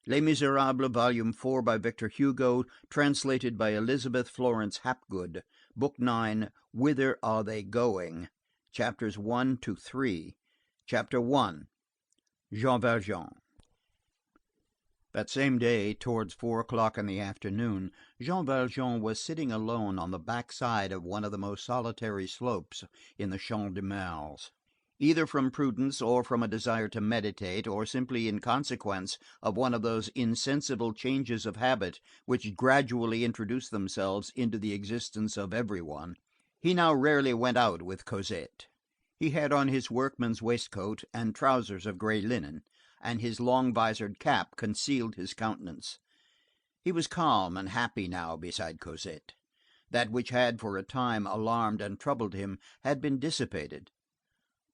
Les Misérables, Volume 4 by Victor Hugo, translated by Elizabeth Florence Hapgood, Book 9, Whither Are They Going? Chapters 1 to 3. Chapter 1. Jean Valjean. That same day, towards 4 o'clock in the afternoon, Jean Valjean was sitting alone on the back side of one of the most solitary slopes in the Champ de Mars. Either from prudence, or from a desire to meditate, or simply in consequence of one of those insensible changes of habit which gradually introduce themselves into the existence of every one, he now rarely went out with Cosette. He had on his workman's waistcoat and trousers of gray linen, and his long visored cap concealed his countenance. He was calm and happy now beside Cosette. That which had for a time alarmed and troubled him had been dissipated.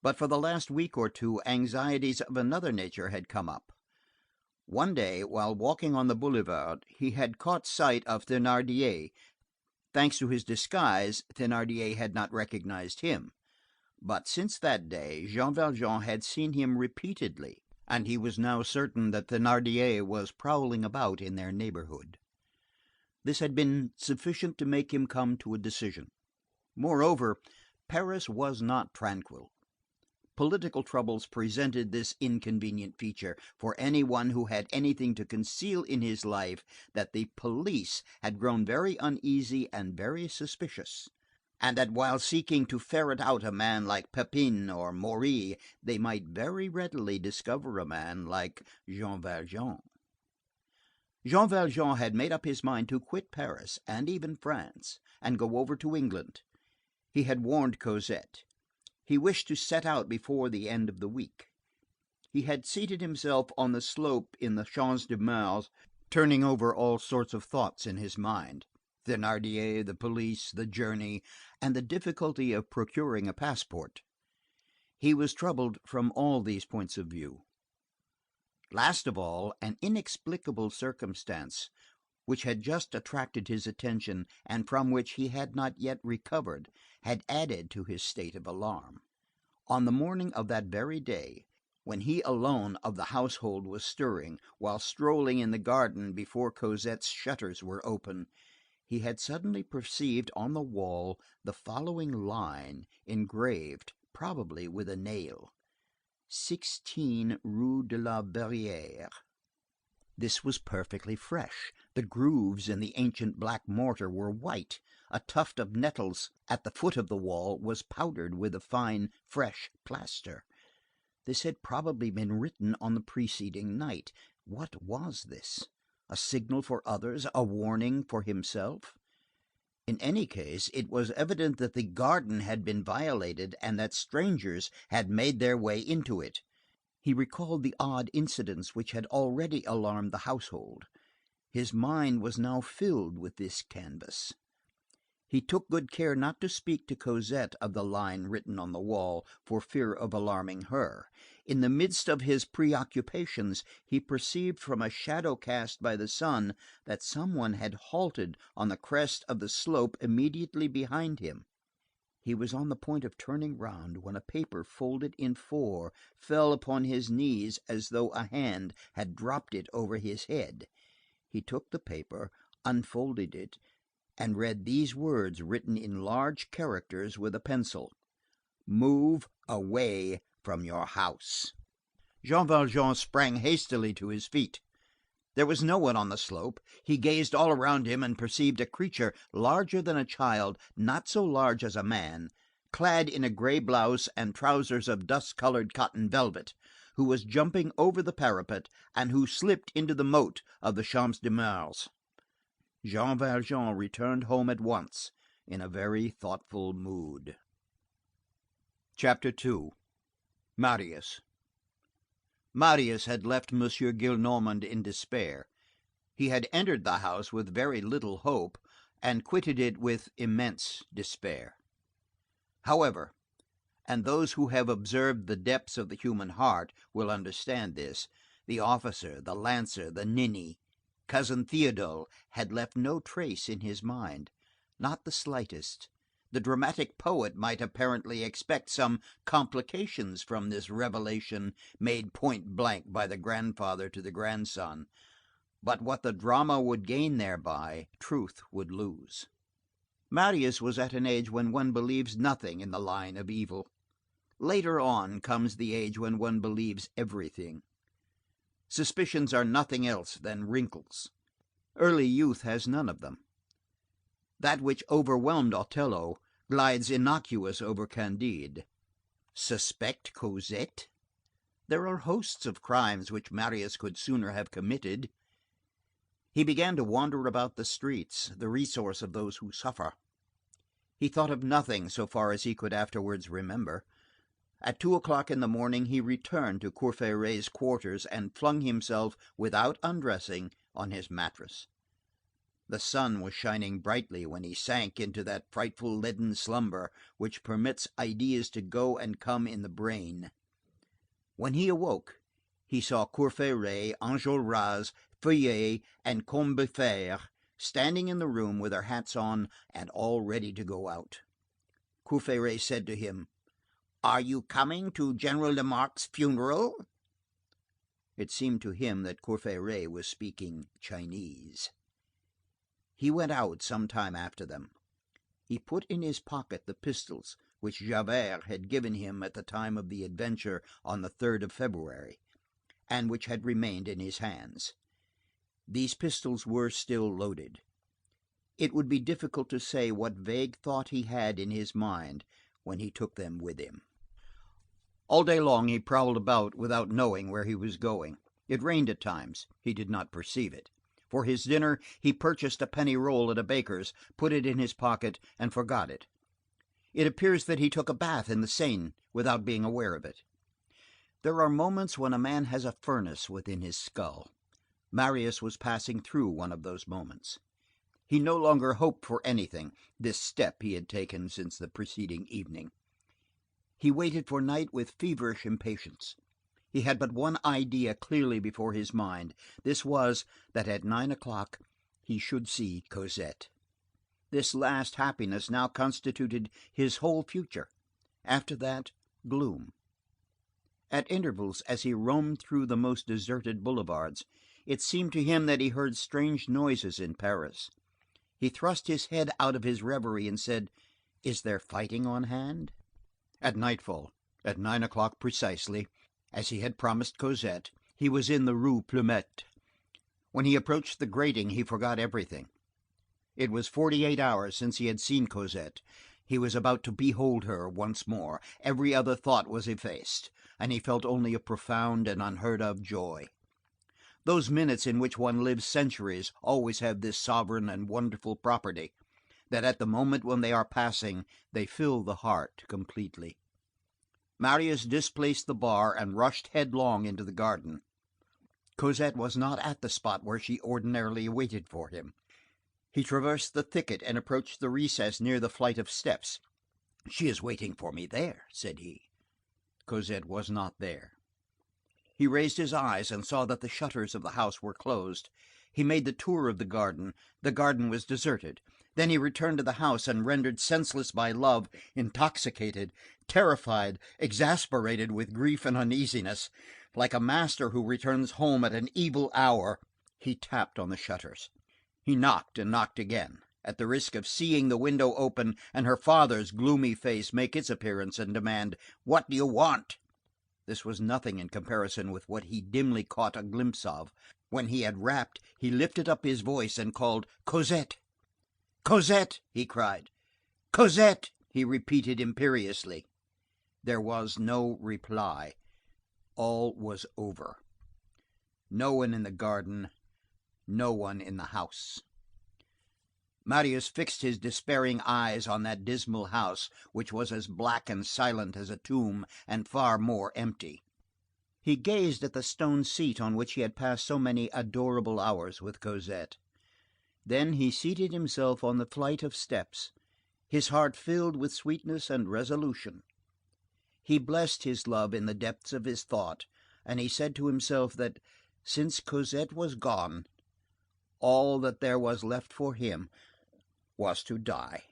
But for the last week or two, anxieties of another nature had come up. One day, while walking on the boulevard, he had caught sight of Thénardier. Thanks to his disguise, Thénardier had not recognized him. But since that day, Jean Valjean had seen him repeatedly, and he was now certain that Thénardier was prowling about in their neighborhood. This had been sufficient to make him come to a decision. Moreover, Paris was not tranquil. Political troubles presented this inconvenient feature for anyone who had anything to conceal in his life, that the police had grown very uneasy and very suspicious, and that while seeking to ferret out a man like Pépin or Maury, they might very readily discover a man like Jean Valjean. Jean Valjean had made up his mind to quit Paris, and even France, and go over to England. He had warned Cosette. He wished to set out before the end of the week. He had seated himself on the slope in the Champ de Mars, turning over all sorts of thoughts in his mind: Thénardier, the police, the journey, and the difficulty of procuring a passport. He was troubled from all these points of view. Last of all, an inexplicable circumstance, which had just attracted his attention, and from which he had not yet recovered, had added to his state of alarm. On the morning of that very day, when he alone of the household was stirring, while strolling in the garden before Cosette's shutters were open, he had suddenly perceived on the wall the following line engraved, probably with a nail: 16 Rue de la Verrerie. This was perfectly fresh. The grooves in the ancient black mortar were white. A tuft of nettles at the foot of the wall was powdered with a fine, fresh plaster. This had probably been written on the preceding night. What was this? A signal for others, a warning for himself? In any case, it was evident that the garden had been violated, and that strangers had made their way into it. He recalled the odd incidents which had already alarmed the household. His mind was now filled with this canvas. He took good care not to speak to Cosette of the line written on the wall, for fear of alarming her. In the midst of his preoccupations, he perceived from a shadow cast by the sun that some one had halted on the crest of the slope immediately behind him. He was on the point of turning round when a paper folded in four fell upon his knees as though a hand had dropped it over his head. He took the paper, unfolded it, and read these words written in large characters with a pencil: "Move away from your house." Jean Valjean sprang hastily to his feet. There was no one on the slope. He gazed all around him and perceived a creature larger than a child, not so large as a man, clad in a gray blouse and trousers of dust-colored cotton velvet, who was jumping over the parapet, and who slipped into the moat of the Champ de Mars. Jean Valjean returned home at once, in a very thoughtful mood. Chapter 2. Marius. Marius had left M. Gillenormand in despair. He had entered the house with very little hope, and quitted it with immense despair. However, and those who have observed the depths of the human heart will understand this, the officer, the lancer, the ninny, Cousin Théodule, had left no trace in his mind, not the slightest. The dramatic poet might apparently expect some complications from this revelation made point blank by the grandfather to the grandson. but what the drama would gain thereby, truth would lose. Marius was at an age when one believes nothing in the line of evil. Later on comes the age when one believes everything. Suspicions are nothing else than wrinkles. Early youth has none of them. That which overwhelmed Othello glides innocuous over Candide. Suspect Cosette? There are hosts of crimes which Marius could sooner have committed. He began to wander about the streets, the resource of those who suffer. He thought of nothing so far as he could afterwards remember. At 2 o'clock in the morning he returned to Courfeyrac's quarters and flung himself, without undressing, on his mattress. The sun was shining brightly when he sank into that frightful leaden slumber which permits ideas to go and come in the brain. When he awoke, he saw Courfeyrac, Enjolras, Feuillet, and Combeferre standing in the room with their hats on and all ready to go out. Courfeyrac said to him: "Are you coming to General Lamarque's funeral?" It seemed to him that Courfeyrac was speaking Chinese. He went out some time after them. He put in his pocket the pistols which Javert had given him at the time of the adventure on the 3rd of February, and which had remained in his hands. These pistols were still loaded. It would be difficult to say what vague thought he had in his mind when he took them with him. All day long he prowled about without knowing where he was going. It rained at times. He did not perceive it. For his dinner he purchased a penny roll at a baker's, put it in his pocket, and forgot it. It appears that he took a bath in the Seine without being aware of it. There are moments when a man has a furnace within his skull. Marius was passing through one of those moments. He no longer hoped for anything, this step he had taken since the preceding evening. He waited for night with feverish impatience. He had but one idea clearly before his mind. This was, that at 9 o'clock he should see Cosette. This last happiness now constituted his whole future. After that, gloom. At intervals, as he roamed through the most deserted boulevards, it seemed to him that he heard strange noises in Paris. He thrust his head out of his reverie and said: "Is there fighting on hand?" At nightfall, at 9 o'clock precisely, as he had promised Cosette, he was in the Rue Plumet. When he approached the grating, he forgot everything. It was 48 hours since he had seen Cosette. He was about to behold her once more. Every other thought was effaced, and he felt only a profound and unheard-of joy. Those minutes in which one lives centuries always have this sovereign and wonderful property, that at the moment when they are passing, they fill the heart completely. Marius displaced the bar and rushed headlong into the garden. Cosette was not at the spot where she ordinarily waited for him. He traversed the thicket and approached the recess near the flight of steps. "She is waiting for me there," said he. Cosette was not there. He raised his eyes and saw that the shutters of the house were closed. He made the tour of the garden. The garden was deserted. Then he returned to the house and, rendered senseless by love, intoxicated, terrified, exasperated with grief and uneasiness, like a master who returns home at an evil hour, he tapped on the shutters. He knocked and knocked again, at the risk of seeing the window open and her father's gloomy face make its appearance and demand: "What do you want?" This was nothing in comparison with what he dimly caught a glimpse of. When he had rapped, he lifted up his voice and called: "Cosette! Cosette!" he cried. "Cosette!" he repeated imperiously. There was no reply. All was over. No one in the garden, no one in the house. Marius fixed his despairing eyes on that dismal house, which was as black and silent as a tomb, and far more empty. He gazed at the stone seat on which he had passed so many adorable hours with Cosette. Then he seated himself on the flight of steps, his heart filled with sweetness and resolution. He blessed his love in the depths of his thought, and he said to himself that, since Cosette was gone, all that there was left for him was to die.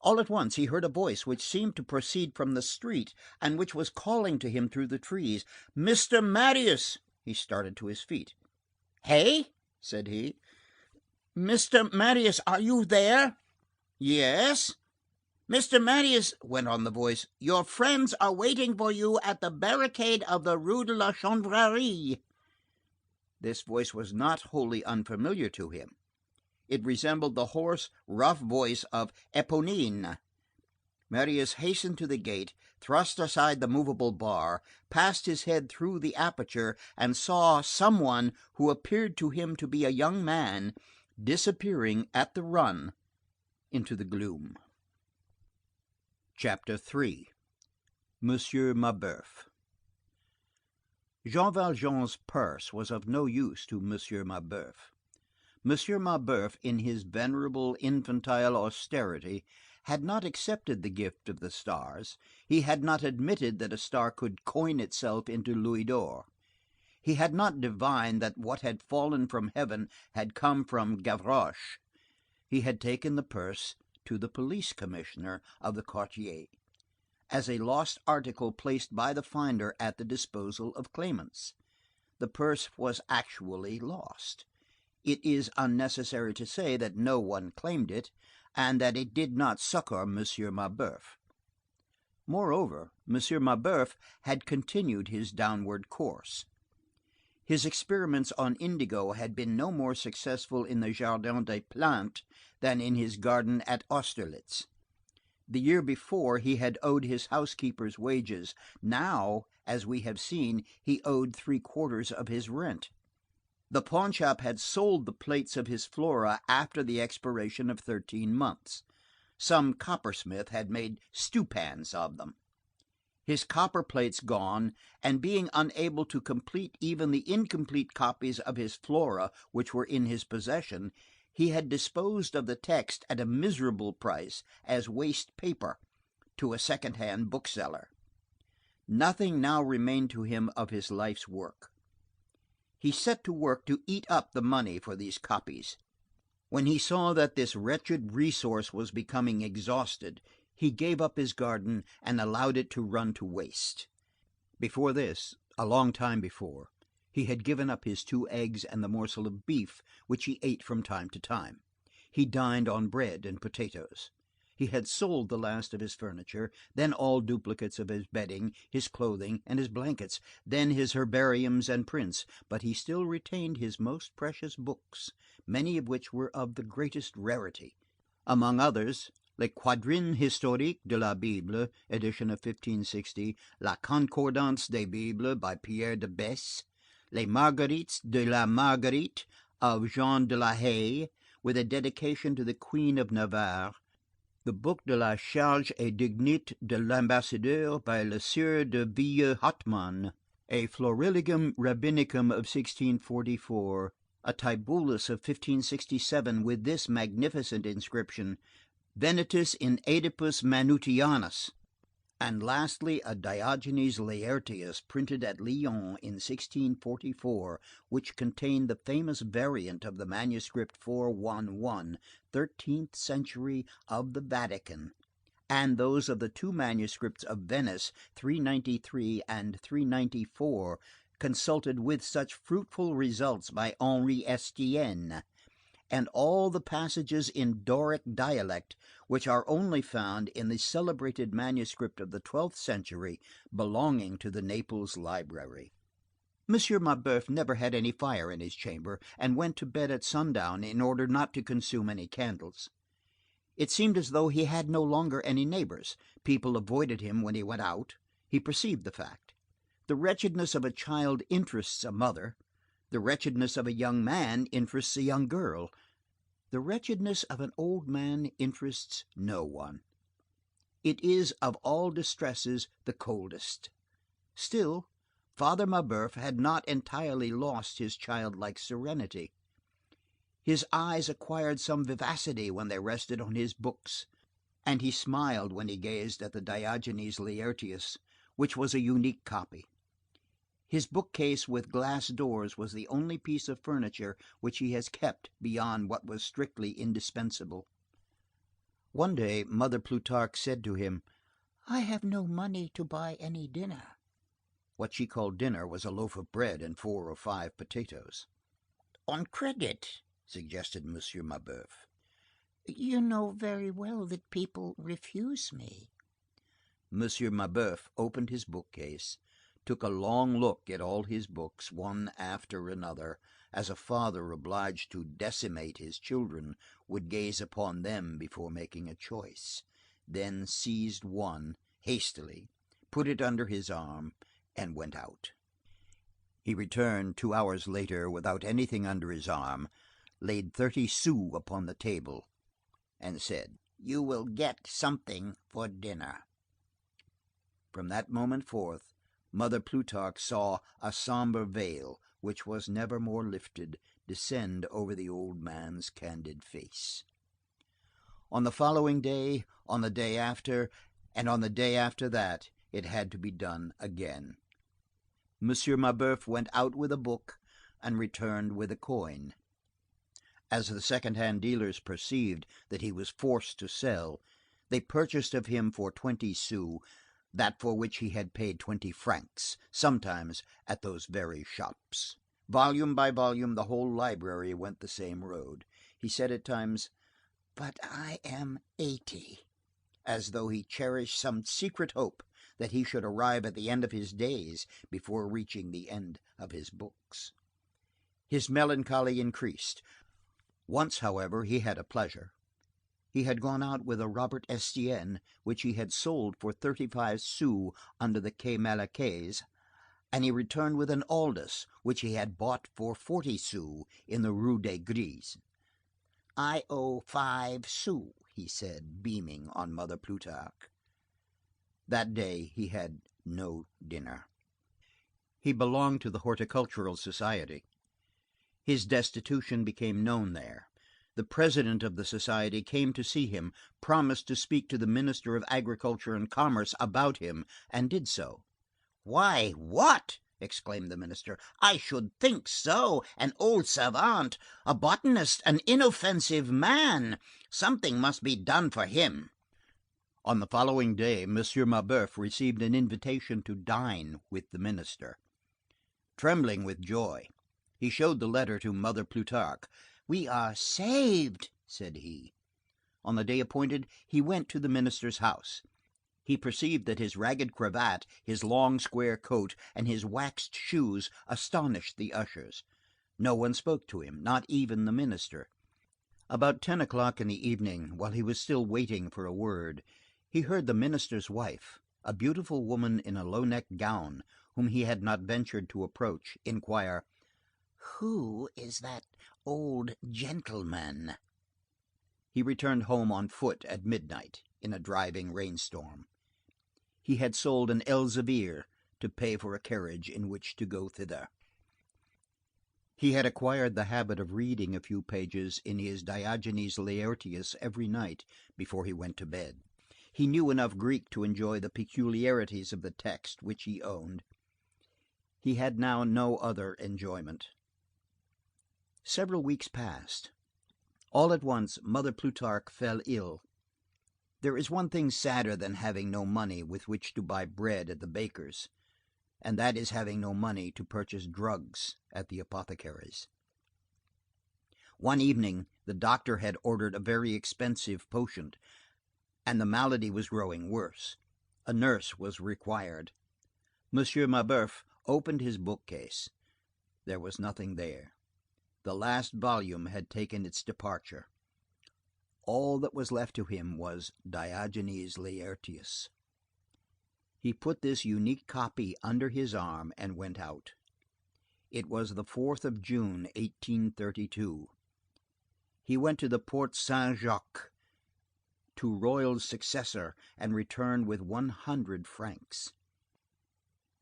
All at once he heard a voice which seemed to proceed from the street, and which was calling to him through the trees: "Mr. Marius!" He started to his feet. "Hey?" said he. "Mr. Marius, are you there?" "Yes." "Mr. Marius," went on the voice, "your friends are waiting for you at the barricade of the Rue de la Chanvrerie." This voice was not wholly unfamiliar to him. It resembled the hoarse, rough voice of Éponine. Marius hastened to the gate, thrust aside the movable bar, passed his head through the aperture, and saw some one who appeared to him to be a young man disappearing at the run into the gloom. Chapter 3. Monsieur Mabeuf. Jean Valjean's purse was of no use to Monsieur Mabeuf. Monsieur Mabeuf, in his venerable infantile austerity, had not accepted the gift of the stars, he had not admitted that a star could coin itself into louis d'or. He had not divined that what had fallen from heaven had come from Gavroche. He had taken the purse to the police commissioner of the quartier, as a lost article placed by the finder at the disposal of claimants. The purse was actually lost. It is unnecessary to say that no one claimed it, and that it did not succor Monsieur Mabeuf. Moreover, Monsieur Mabeuf had continued his downward course. His experiments on indigo had been no more successful in the Jardin des Plantes than in his garden at Austerlitz. The year before, he had owed his housekeeper's wages; now, as we have seen, he owed three-quarters of his rent. The pawnshop had sold the plates of his Flora after the expiration of 13 months. Some coppersmith had made stewpans of them. His copper plates gone, and being unable to complete even the incomplete copies of his Flora which were in his possession, he had disposed of the text at a miserable price as waste paper to a second-hand bookseller. Nothing now remained to him of his life's work. He set to work to eat up the money for these copies. When he saw that this wretched resource was becoming exhausted, he gave up his garden and allowed it to run to waste. Before this, a long time before, he had given up his 2 eggs and the morsel of beef which he ate from time to time. He dined on bread and potatoes. He had sold the last of his furniture, then all duplicates of his bedding, his clothing, and his blankets, then his herbariums and prints, but he still retained his most precious books, many of which were of the greatest rarity. Among others, Les Quatrains Historiques de la Bible, edition of 1560, La Concordance des Bibles by Pierre de Besse, Les Marguerites de la Marguerite of Jean de la Haye, with a dedication to the Queen of Navarre, the Book de la Charge et Dignité de l'Ambassadeur by le Sieur de Villers-Hotman, a Florilegium Rabbinicum of 1644, a Tibullus of 1567 with this magnificent inscription, Venitus in Oedipus Manutianus, and lastly a Diogenes Laertius printed at Lyons in 1644, which contained the famous variant of the manuscript 411, 13th century, of the Vatican, and those of the 2 manuscripts of Venice, 393 and 394, consulted with such fruitful results by Henri Estienne, and all the passages in Doric dialect which are only found in the celebrated manuscript of the 12th century belonging to the Naples library. Monsieur Mabeuf never had any fire in his chamber, and went to bed at sundown in order not to consume any candles. It seemed as though he had no longer any neighbors. People avoided him when he went out. He perceived the fact. The wretchedness of a child interests a mother. The wretchedness of a young man interests a young girl. The wretchedness of an old man interests no one. It is of all distresses the coldest. Still, Father Mabeuf had not entirely lost his childlike serenity. His eyes acquired some vivacity when they rested on his books, and he smiled when he gazed at the Diogenes Laertius, which was a unique copy. His bookcase with glass doors was the only piece of furniture which he has kept beyond what was strictly indispensable. One day, Mother Plutarque said to him, "I have no money to buy any dinner." What she called dinner was a loaf of bread and 4 or 5 potatoes. on credit," suggested Monsieur Mabeuf. You know very well that people refuse me. Monsieur Mabeuf opened his bookcase, took a long look at all his books, one after another, as a father obliged to decimate his children would gaze upon them before making a choice, then seized one hastily, put it under his arm, and went out. He returned 2 hours later without anything under his arm, laid 30 sous upon the table, and said: "You will get something for dinner." From that moment forth, Mother Plutarque saw a sombre veil, which was never more lifted, descend over the old man's candid face. On the following day, on the day after, and on the day after that, it had to be done again. Monsieur Mabeuf went out with a book and returned with a coin. As the second-hand dealers perceived that he was forced to sell, they purchased of him for 20 sous that for which he had paid 20 francs, sometimes at those very shops. Volume by volume, the whole library went the same road. He said at times: "But I am 80," as though he cherished some secret hope that he should arrive at the end of his days before reaching the end of his books. His melancholy increased. Once, however, he had a pleasure. He had gone out with a Robert Estienne, which he had sold for 35 sous under the Quai Malaquais, and he returned with an Aldus, which he had bought for 40 sous in the Rue des Gris. "I owe 5 sous," he said, beaming on Mother Plutarque. That day he had no dinner. He belonged to the Horticultural Society. His destitution became known there. The president of the society came to see him, promised to speak to the Minister of Agriculture and Commerce about him, and did so. "Why, what!" exclaimed the minister. "I should think so! An old savant, a botanist, an inoffensive man! Something must be done for him." On the following day, Monsieur Mabeuf received an invitation to dine with the minister. Trembling with joy, he showed the letter to Mother Plutarque. "We are saved," said he. On the day appointed, he went to the minister's house. He perceived that his ragged cravat, his long square coat, and his waxed shoes astonished the ushers. No one spoke to him, not even the minister. About 10 o'clock in the evening, while he was still waiting for a word, he heard the minister's wife, a beautiful woman in a low-necked gown, whom he had not ventured to approach, inquire: "Who is that old gentleman?" He returned home on foot at midnight, in a driving rainstorm. He had sold an Elzevir to pay for a carriage in which to go thither. He had acquired the habit of reading a few pages in his Diogenes Laertius every night before he went to bed. He knew enough Greek to enjoy the peculiarities of the text which he owned. He had now no other enjoyment. Several weeks passed. All at once, Mother Plutarque fell ill. There is one thing sadder than having no money with which to buy bread at the baker's, and that is having no money to purchase drugs at the apothecary's. One evening, the doctor had ordered a very expensive potion, and the malady was growing worse. A nurse was required. Monsieur Mabeuf opened his bookcase. There was nothing there. The last volume had taken its departure. All that was left to him was Diogenes Laertius. He put this unique copy under his arm and went out. It was the 4th of June, 1832. He went to the Porte Saint-Jacques, to Royal's successor, and returned with 100 francs.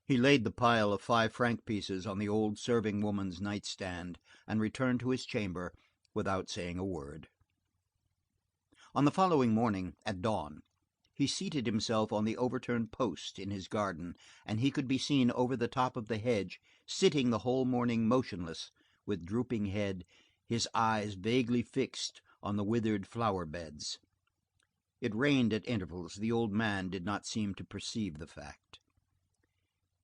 He laid the pile of 5-franc pieces on the old serving woman's nightstand, and returned to his chamber without saying a word. On the following morning, at dawn, he seated himself on the overturned post in his garden, and he could be seen over the top of the hedge, sitting the whole morning motionless, with drooping head, his eyes vaguely fixed on the withered flower beds. It rained at intervals; the old man did not seem to perceive the fact.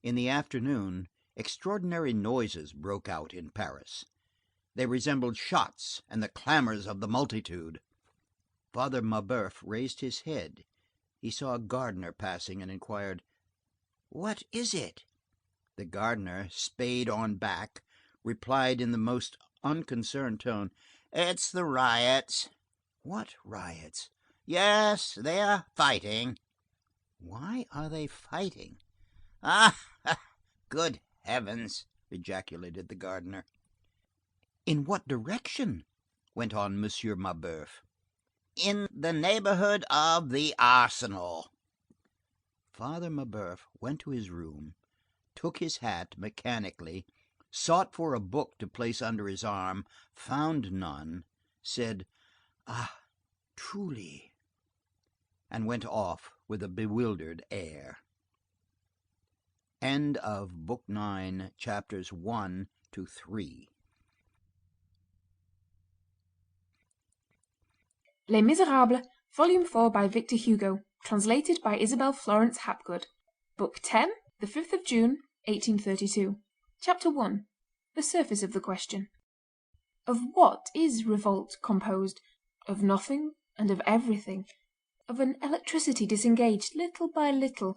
In the afternoon, extraordinary noises broke out in Paris. They resembled shots and the clamors of the multitude. Father Mabeuf raised his head. He saw a gardener passing and inquired:— "What is it?" The gardener, spade on back, replied in the most unconcerned tone:— "It's the riots." "What riots?" "Yes, they are fighting." "Why are they fighting?" "Ah! Good heavens!" ejaculated the gardener. "In what direction?" went on Monsieur Mabeuf. "In the neighborhood of the arsenal." Father Mabeuf went to his room, took his hat mechanically, sought for a book to place under his arm, found none, said: "Ah, truly," and went off with a bewildered air. End of Book 9, Chapters 1 to 3. Les Misérables, Volume 4 by Victor Hugo, translated by Isabel Florence Hapgood. Book 10, the 5th of June, 1832. Chapter 1. The surface of the question. Of what is revolt composed? Of nothing and of everything. Of an electricity disengaged little by little,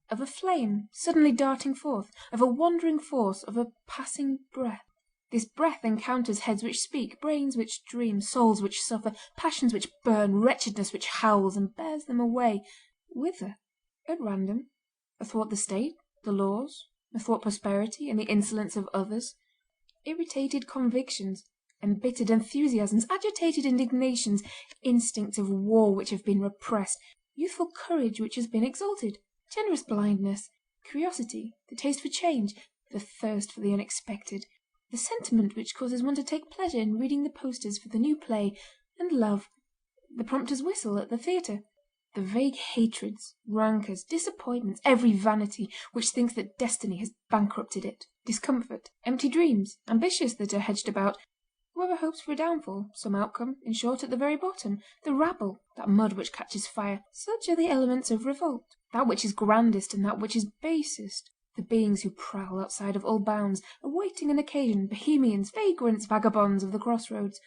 of a flame suddenly darting forth, of a wandering force, of a passing breath. This breath encounters heads which speak, brains which dream, souls which suffer, passions which burn, wretchedness which howls, and bears them away. Whither? At random. Athwart the state, the laws, athwart prosperity, and the insolence of others. Irritated convictions, embittered enthusiasms, agitated indignations, instincts of war which have been repressed, youthful courage which has been exalted, generous blindness, curiosity, the taste for change, the thirst for the unexpected, the sentiment which causes one to take pleasure in reading the posters for the new play, and love, the prompter's whistle at the theatre, the vague hatreds, rancours, disappointments, every vanity which thinks that destiny has bankrupted it, discomfort, empty dreams, ambitious that are hedged about, whoever hopes for a downfall, some outcome, in short, at the very bottom, the rabble, that mud which catches fire, such are the elements of revolt, that which is grandest and that which is basest, the beings who prowl outside of all bounds, awaiting an occasion, bohemians, vagrants, vagabonds of the crossroads,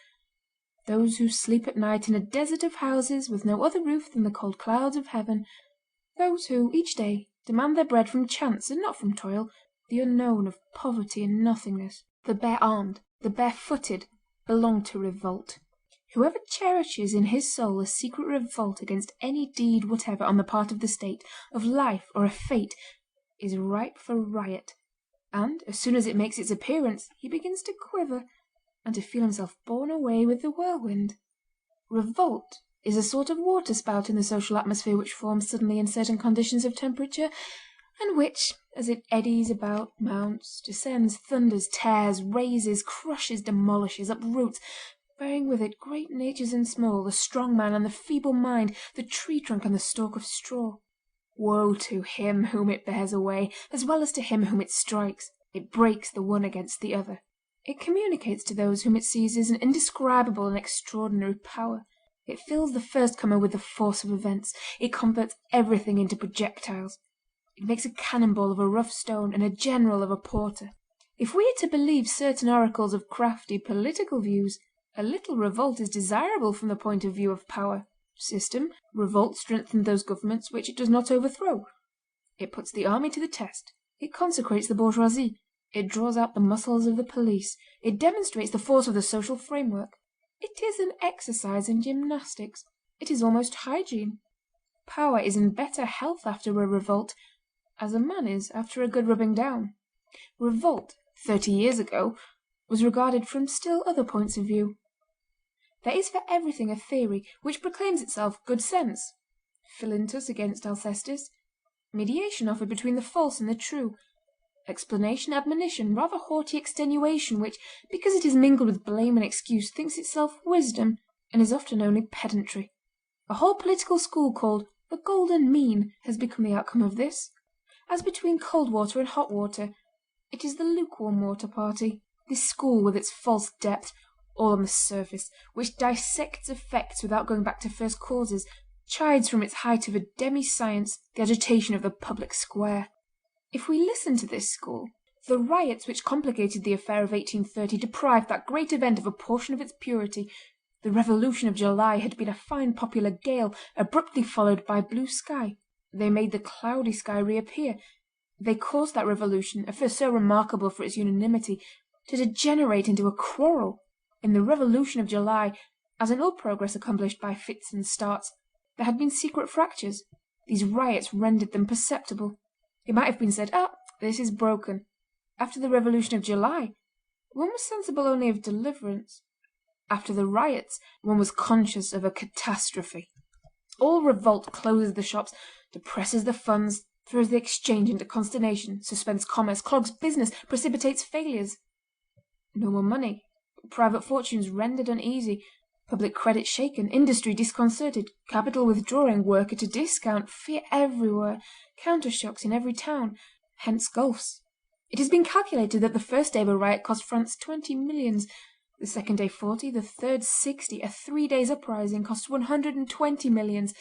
those who sleep at night in a desert of houses with no other roof than the cold clouds of heaven, those who, each day, demand their bread from chance and not from toil, the unknown of poverty and nothingness, the bare-armed, the bare-footed, belong to revolt. Whoever cherishes in his soul a secret revolt against any deed whatever on the part of the state, of life, or of fate, is ripe for riot, and as soon as it makes its appearance he begins to quiver, and to feel himself borne away with the whirlwind. Revolt is a sort of water-spout in the social atmosphere which forms suddenly in certain conditions of temperature, and which, as it eddies about, mounts, descends, thunders, tears, raises, crushes, demolishes, uproots, bearing with it great natures and small, the strong man and the feeble mind, the tree trunk and the stalk of straw. Woe to him whom it bears away, as well as to him whom it strikes. It breaks the one against the other. It communicates to those whom it seizes an indescribable and extraordinary power. It fills the first comer with the force of events. It converts everything into projectiles. It makes a cannonball of a rough stone and a general of a porter. If we are to believe certain oracles of crafty political views, a little revolt is desirable from the point of view of power. System, revolt strengthens those governments which it does not overthrow. It puts the army to the test. It consecrates the bourgeoisie. It draws out the muscles of the police. It demonstrates the force of the social framework. It is an exercise in gymnastics. It is almost hygiene. Power is in better health after a revolt, as a man is after a good rubbing down. Revolt, 30 years ago, was regarded from still other points of view. There is for everything a theory which proclaims itself good sense. Philintus against Alcestis. Mediation offered between the false and the true. Explanation, admonition, rather haughty extenuation which, because it is mingled with blame and excuse, thinks itself wisdom, and is often only pedantry. A whole political school called the Golden Mean has become the outcome of this. As between cold water and hot water, it is the lukewarm water party. This school with its false depth, all on the surface, which dissects effects without going back to first causes, chides from its height of a demi-science the agitation of the public square. If we listen to this school, The riots which complicated the affair of 1830 deprived that great event of a portion of its purity. The Revolution of July had been a fine popular gale, abruptly followed by blue sky. They made the cloudy sky reappear. They caused that revolution, at first so remarkable for its unanimity, to degenerate into a quarrel. In the Revolution of July, as in all progress accomplished by fits and starts, there had been secret fractures. These riots rendered them perceptible. It might have been said, this is broken. After the Revolution of July, one was sensible only of deliverance. After the riots, one was conscious of a catastrophe. All revolt closes the shops, depresses the funds, throws the exchange into consternation, suspends commerce, clogs business, precipitates failures. No more money, private fortunes rendered uneasy, public credit shaken, industry disconcerted, capital withdrawing, work at a discount, fear everywhere, counter-shocks in every town, hence gulfs. It has been calculated that the first day of a riot cost France 20 millions, the second day 40, the third 60, a 3 days uprising cost 120 millions.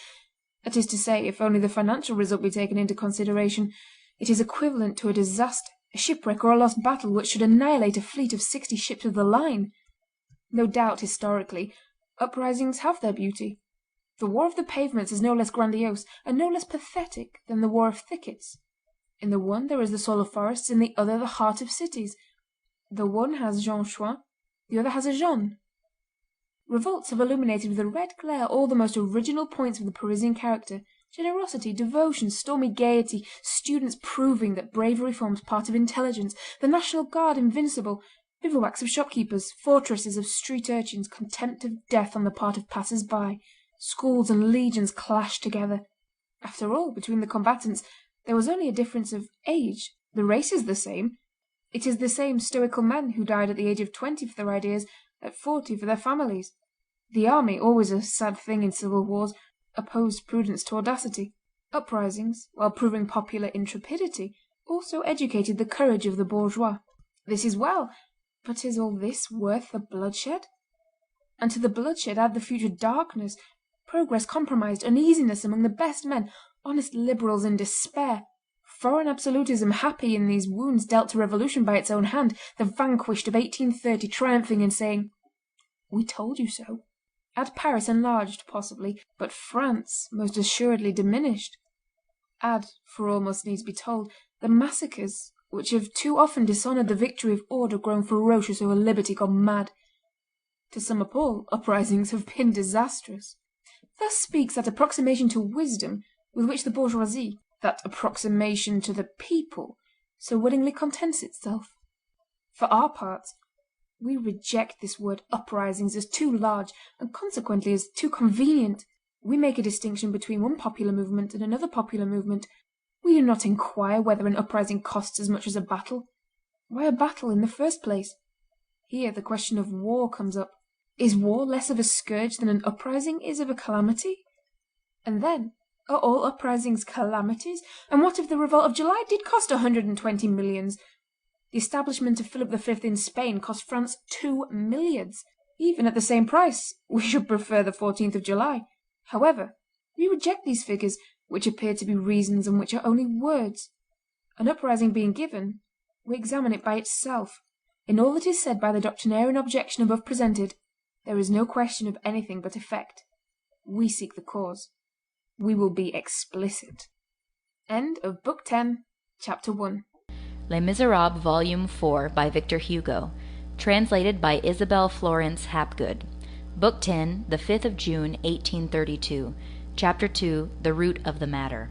That is to say, if only the financial result be taken into consideration, it is equivalent to a disaster, a shipwreck or a lost battle which should annihilate a fleet of 60 ships of the line. No doubt, historically, uprisings have their beauty. The War of the Pavements is no less grandiose and no less pathetic than the War of Thickets. In the one there is the soul of forests, in the other the heart of cities. The one has Jean Chouin, the other has a Jean. Revolts have illuminated with a red glare all the most original points of the Parisian character: generosity, devotion, stormy gaiety, students proving that bravery forms part of intelligence, the National Guard invincible, bivouacs of shopkeepers, fortresses of street urchins, contempt of death on the part of passers-by. Schools and legions clashed together. After all, between the combatants there was only a difference of age. The race is the same. It is the same stoical men who died at the age of 20 for their ideas, at 40 for their families. The army, always a sad thing in civil wars, opposed prudence to audacity. Uprisings, while proving popular intrepidity, also educated the courage of the bourgeois. This is well, but is all this worth the bloodshed? And to the bloodshed add the future darkness, progress compromised, uneasiness among the best men, honest liberals in despair, foreign absolutism happy in these wounds dealt to revolution by its own hand, the vanquished of 1830 triumphing and saying, "We told you so." Add Paris enlarged, possibly, but France most assuredly diminished. Add, for all must needs be told, the massacres which have too often dishonoured the victory of order grown ferocious over liberty gone mad. To sum up all, uprisings have been disastrous. Thus speaks that approximation to wisdom with which the bourgeoisie, that approximation to the people, so willingly contents itself. For our part, we reject this word uprisings as too large, and consequently as too convenient. We make a distinction between one popular movement and another popular movement. We do not inquire whether an uprising costs as much as a battle. Why a battle in the first place? Here the question of war comes up. Is war less of a scourge than an uprising is of a calamity? And then, are all uprisings calamities? And what if the revolt of July did cost 120 millions? The establishment of Philip V in Spain cost France 2 milliards. Even at the same price, we should prefer the 14th of July. However, we reject these figures, which appear to be reasons and which are only words. An uprising being given, we examine it by itself. In all that is said by the doctrinarian objection above presented, there is no question of anything but effect. We seek the cause. We will be explicit. End of Book 10, Chapter 1. Les Misérables, Volume 4, by Victor Hugo. Translated by Isabel Florence Hapgood. Book 10, the 5th of June, 1832. Chapter 2, The Root of the Matter.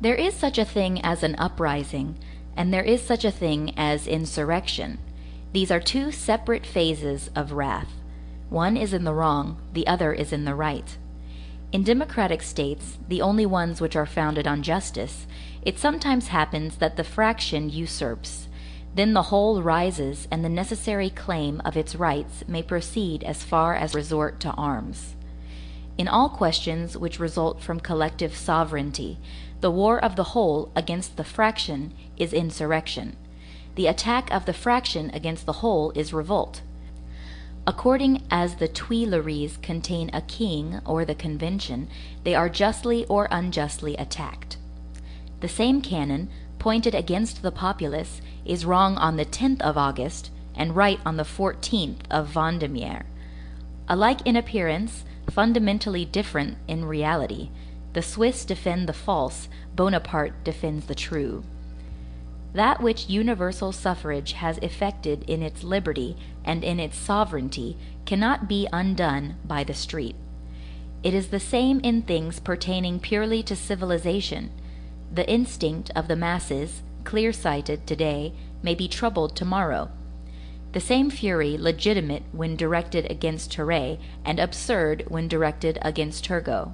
There is such a thing as an uprising, and there is such a thing as insurrection. These are two separate phases of wrath. One is in the wrong, the other is in the right. In democratic states, the only ones which are founded on justice, it sometimes happens that the fraction usurps. Then the whole rises, and the necessary claim of its rights may proceed as far as resort to arms. In all questions which result from collective sovereignty, the war of the whole against the fraction is insurrection. The attack of the fraction against the whole is revolt. According as the Tuileries contain a king or the Convention, they are justly or unjustly attacked. The same cannon, pointed against the populace is wrong on the 10th of August and right on the 14th of Vendemiaire. Alike in appearance, fundamentally different in reality, the Swiss defend the false, Bonaparte defends the true. That which universal suffrage has effected in its liberty and in its sovereignty cannot be undone by the street. It is the same in things pertaining purely to civilization. The instinct of the masses, clear-sighted today, may be troubled tomorrow. The same fury legitimate when directed against Thérèse and absurd when directed against Turgot.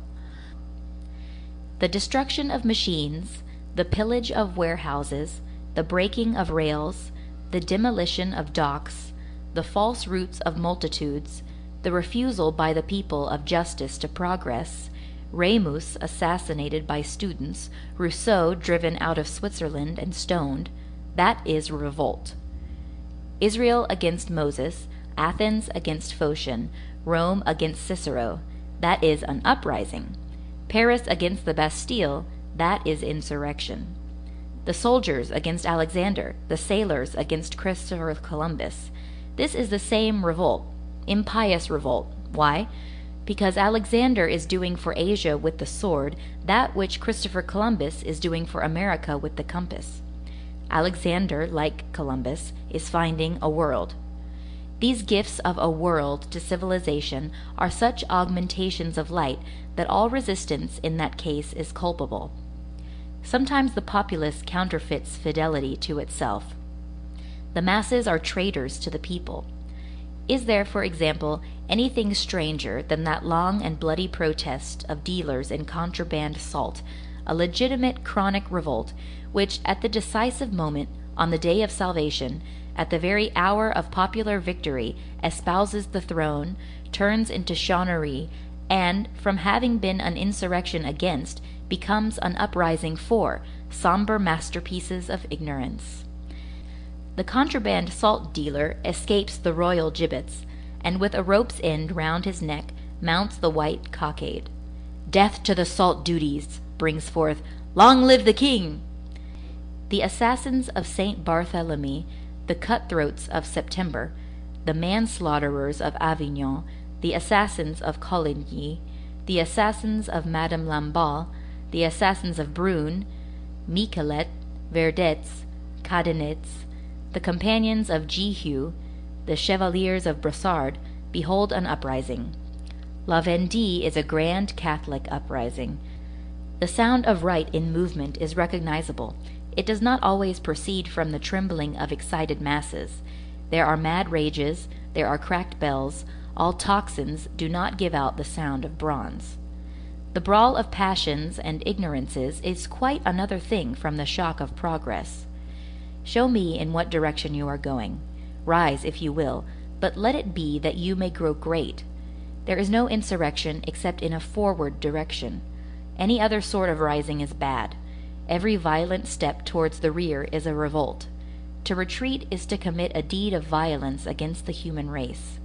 The destruction of machines, the pillage of warehouses, the breaking of rails, the demolition of docks, the false roots of multitudes, the refusal by the people of justice to progress, Rémus assassinated by students, Rousseau driven out of Switzerland and stoned, that is revolt. Israel against Moses, Athens against Phocion, Rome against Cicero, that is an uprising. Paris against the Bastille, that is insurrection. The soldiers against Alexander, the sailors against Christopher Columbus, this is the same revolt, impious revolt. Why? Because Alexander is doing for Asia with the sword that which Christopher Columbus is doing for America with the compass. Alexander, like Columbus, is finding a world. These gifts of a world to civilization are such augmentations of light that all resistance in that case is culpable. Sometimes the populace counterfeits fidelity to itself. The masses are traitors to the people. Is there, for example, anything stranger than that long and bloody protest of dealers in contraband salt, a legitimate chronic revolt, which at the decisive moment, on the day of salvation, at the very hour of popular victory, espouses the throne, turns into chouannerie, and, from having been an insurrection against, becomes an uprising for, sombre masterpieces of ignorance. The contraband salt dealer escapes the royal gibbets, and with a rope's end round his neck mounts the white cockade. Death to the salt duties brings forth, "Long live the king!" The assassins of Saint Barthélemy, the cutthroats of September, the manslaughterers of Avignon, the assassins of Coligny, the assassins of Madame Lamballe, the assassins of Brune, Michelet, Verdets, Cadenets, the companions of Jehu, the chevaliers of Brossard, behold an uprising. La Vendée is a grand Catholic uprising. The sound of right in movement is recognizable. It does not always proceed from the trembling of excited masses. There are mad rages, there are cracked bells, all tocsins do not give out the sound of bronze. The brawl of passions and ignorances is quite another thing from the shock of progress. Show me in what direction you are going. Rise, if you will, but let it be that you may grow great. There is no insurrection except in a forward direction. Any other sort of rising is bad. Every violent step towards the rear is a revolt. To retreat is to commit a deed of violence against the human race.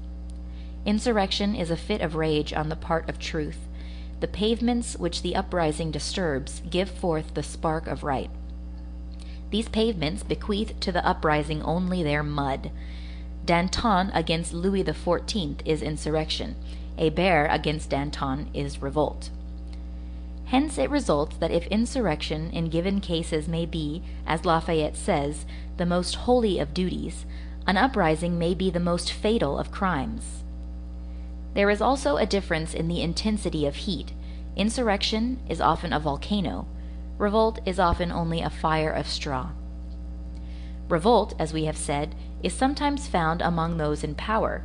Insurrection is a fit of rage on the part of truth. The pavements which the uprising disturbs give forth the spark of right. These pavements bequeath to the uprising only their mud. Danton against Louis XIV is insurrection. Hébert against Danton is revolt. Hence it results that if insurrection in given cases may be, as Lafayette says, the most holy of duties, an uprising may be the most fatal of crimes. There is also a difference in the intensity of heat. Insurrection is often a volcano. Revolt is often only a fire of straw. Revolt, as we have said, is sometimes found among those in power.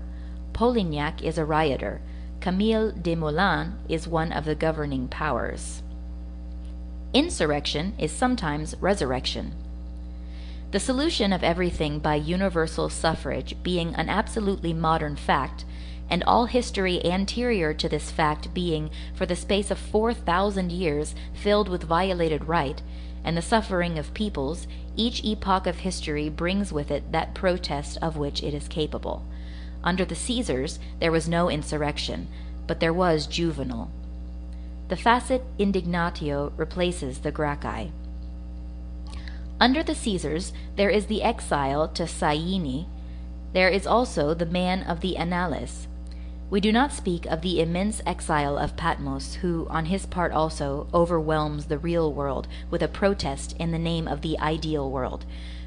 Polignac is a rioter. Camille Desmoulins is one of the governing powers. Insurrection is sometimes resurrection. The solution of everything by universal suffrage being an absolutely modern fact, and all history anterior to this fact being, for the space of 4,000 years, filled with violated right, and the suffering of peoples, each epoch of history brings with it that protest of which it is capable. Under the Caesars there was no insurrection, but there was juvenile. The facet indignatio replaces the Gracchi. Under the Caesars there is the exile to Syene. There is also the man of the Annales. We do not speak of the immense exile of Patmos, who, on his part also, overwhelms the real world with a protest in the name of the ideal world,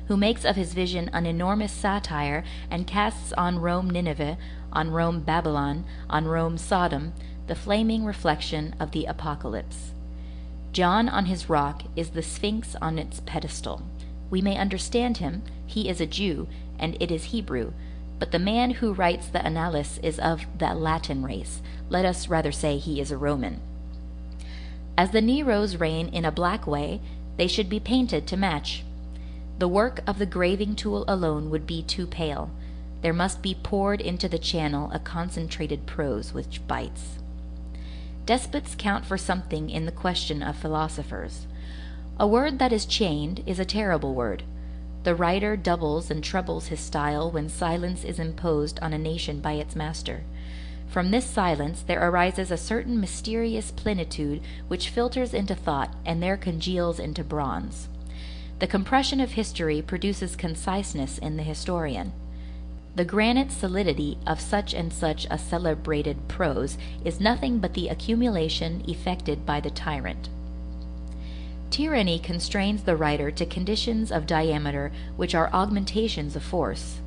who makes of his vision an enormous satire and casts on Rome Nineveh, on Rome Babylon, on Rome Sodom, the flaming reflection of the apocalypse. John on his rock is the Sphinx on its pedestal. We may understand him, he is a Jew, and it is Hebrew, but the man who writes the Annales is of the Latin race. Let us rather say he is a Roman. As the Neros reign in a black way, they should be painted to match. The work of the graving tool alone would be too pale. There must be poured into the channel a concentrated prose which bites. Despots count for something in the question of philosophers. A word that is chained is a terrible word. The writer doubles and trebles his style when silence is imposed on a nation by its master. From this silence there arises a certain mysterious plenitude which filters into thought and there congeals into bronze. The compression of history produces conciseness in the historian. The granite solidity of such and such a celebrated prose is nothing but the accumulation effected by the tyrant. Tyranny constrains the writer to conditions of diameter which are augmentations of force.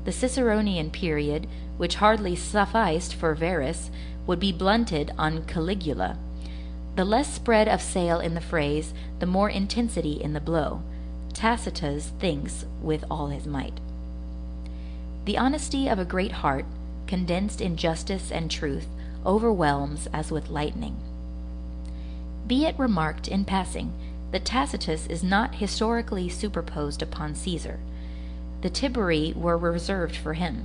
The Ciceronian period, which hardly sufficed for Verus, would be blunted on Caligula. The less spread of sail in the phrase, the more intensity in the blow. Tacitus thinks with all his might. The honesty of a great heart, condensed in justice and truth, overwhelms as with lightning. Be it remarked in passing that Tacitus is not historically superposed upon Caesar. The Tiberi were reserved for him.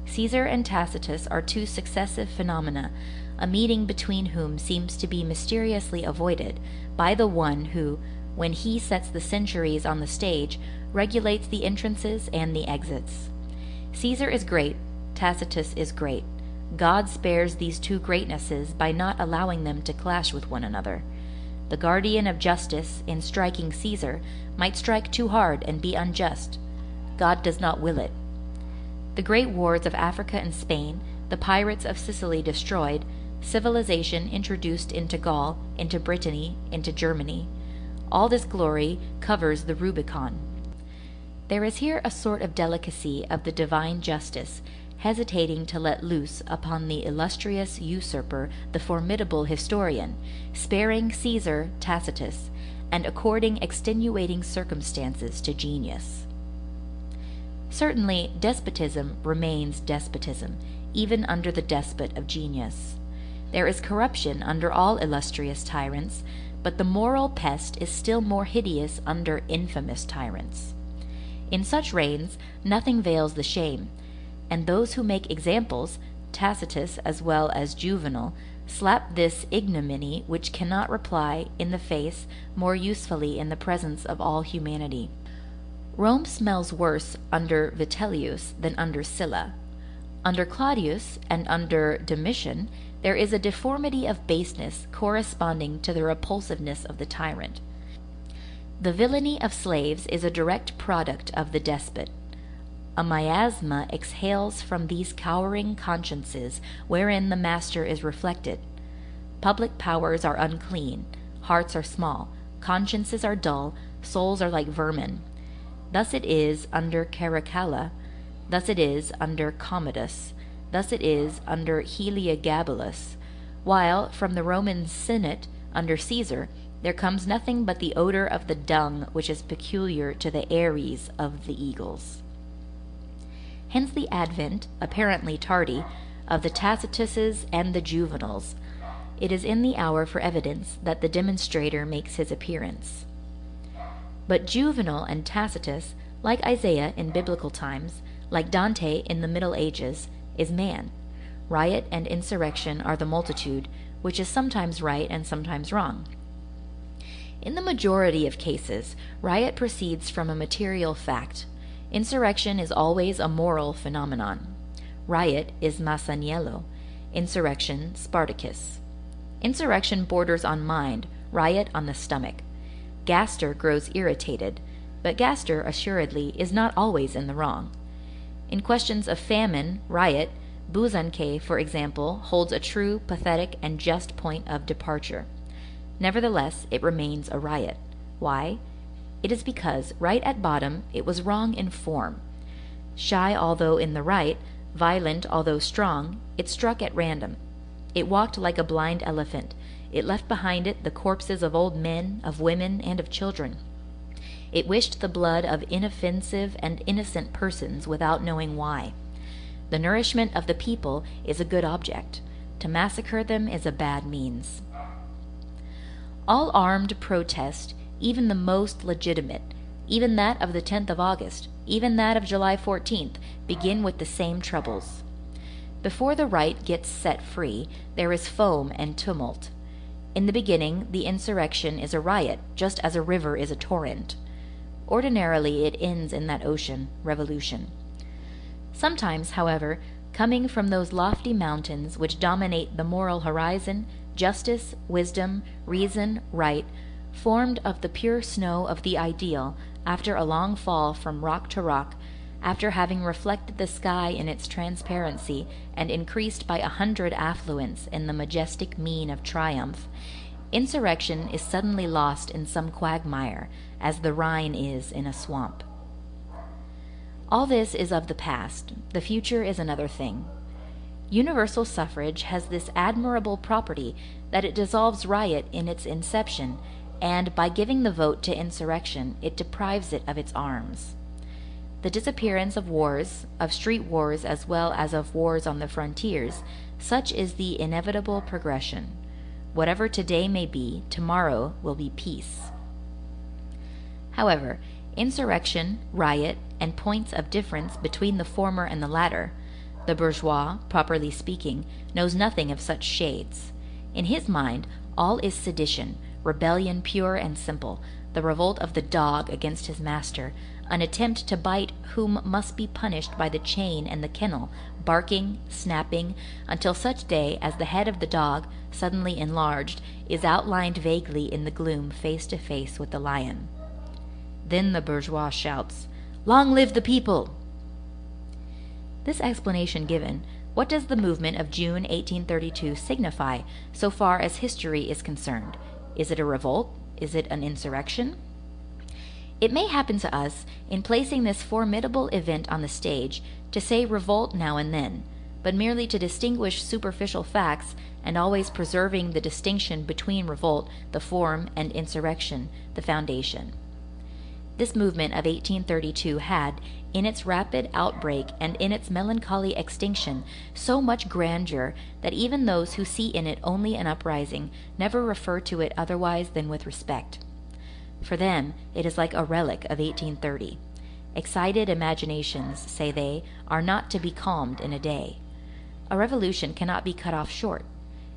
Caesar and Tacitus are two successive phenomena, a meeting between whom seems to be mysteriously avoided by the one who, when he sets the centuries on the stage, regulates the entrances and the exits. Caesar is great, Tacitus is great. God spares these two greatnesses by not allowing them to clash with one another. The guardian of justice, in striking Caesar, might strike too hard and be unjust. God does not will it. The great wars of Africa and Spain, the pirates of Sicily destroyed, civilization introduced into Gaul, into Brittany, into Germany, all this glory covers the Rubicon. There is here a sort of delicacy of the divine justice, hesitating to let loose upon the illustrious usurper the formidable historian, sparing Caesar Tacitus, and according extenuating circumstances to genius. Certainly despotism remains despotism, even under the despot of genius. There is corruption under all illustrious tyrants, but the moral pest is still more hideous under infamous tyrants. In such reigns nothing veils the shame, and those who make examples, Tacitus as well as Juvenal, slap this ignominy which cannot reply in the face more usefully in the presence of all humanity. Rome smells worse under Vitellius than under Sylla. Under Claudius and under Domitian there is a deformity of baseness corresponding to the repulsiveness of the tyrant. The villainy of slaves is a direct product of the despot. A miasma exhales from these cowering consciences wherein the master is reflected. Public powers are unclean, hearts are small, consciences are dull, souls are like vermin. Thus it is under Caracalla, thus it is under Commodus, thus it is under Heliogabalus, while from the Roman Senate under Caesar there comes nothing but the odor of the dung which is peculiar to the Ares of the eagles. Hence the advent, apparently tardy, of the Tacituses and the Juvenals. It is in the hour for evidence that the demonstrator makes his appearance. But Juvenal and Tacitus, like Isaiah in biblical times, like Dante in the Middle Ages, is man. Riot and insurrection are the multitude, which is sometimes right and sometimes wrong. In the majority of cases, riot proceeds from a material fact. Insurrection is always a moral phenomenon. Riot is Masaniello, insurrection Spartacus. Insurrection borders on mind, riot on the stomach. Gaster grows irritated. but Gaster, assuredly, is not always in the wrong. In questions of famine, riot, Buzanquet, for example, holds a true, pathetic, and just point of departure. Nevertheless, it remains a riot. Why? It is because, right at bottom, it was wrong in form. Shy although in the right, violent although strong, it struck at random. It walked like a blind elephant. It left behind it the corpses of old men, of women, and of children. It wished the blood of inoffensive and innocent persons without knowing why. The nourishment of the people is a good object. To massacre them is a bad means. All armed protest, even the most legitimate, even that of the 10th of August, even that of July 14th, begin with the same troubles. Before the right gets set free, there is foam and tumult. In the beginning, the insurrection is a riot, just as a river is a torrent. Ordinarily, it ends in that ocean, revolution. Sometimes, however, coming from those lofty mountains which dominate the moral horizon, justice, wisdom, reason, right, formed of the pure snow of the ideal, after a long fall from rock to rock, after having reflected the sky in its transparency and increased by 100 affluents in the majestic mien of triumph, insurrection is suddenly lost in some quagmire, as the Rhine is in a swamp. All this is of the past. The future is another thing. Universal suffrage has this admirable property that it dissolves riot in its inception, and by giving the vote to insurrection, it deprives it of its arms. The disappearance of wars, of street wars as well as of wars on the frontiers, such is the inevitable progression. Whatever today may be, tomorrow will be peace. However, insurrection, riot, and points of difference between the former and the latter, the bourgeois, properly speaking, knows nothing of such shades. In his mind, all is sedition, rebellion pure and simple, the revolt of the dog against his master, an attempt to bite whom must be punished by the chain and the kennel, barking, snapping, until such day as the head of the dog, suddenly enlarged, is outlined vaguely in the gloom face to face with the lion. Then the bourgeois shouts, "Long live the people!" This explanation given, what does the movement of June 1832 signify so far as history is concerned? Is it a revolt? Is it an insurrection? It may happen to us, in placing this formidable event on the stage, to say revolt now and then, but merely to distinguish superficial facts, and always preserving the distinction between revolt, the form, and insurrection, the foundation. This movement of 1832 had, in its rapid outbreak and in its melancholy extinction, so much grandeur that even those who see in it only an uprising never refer to it otherwise than with respect. For them, it is like a relic of 1830. Excited imaginations, say they, are not to be calmed in a day. A revolution cannot be cut off short.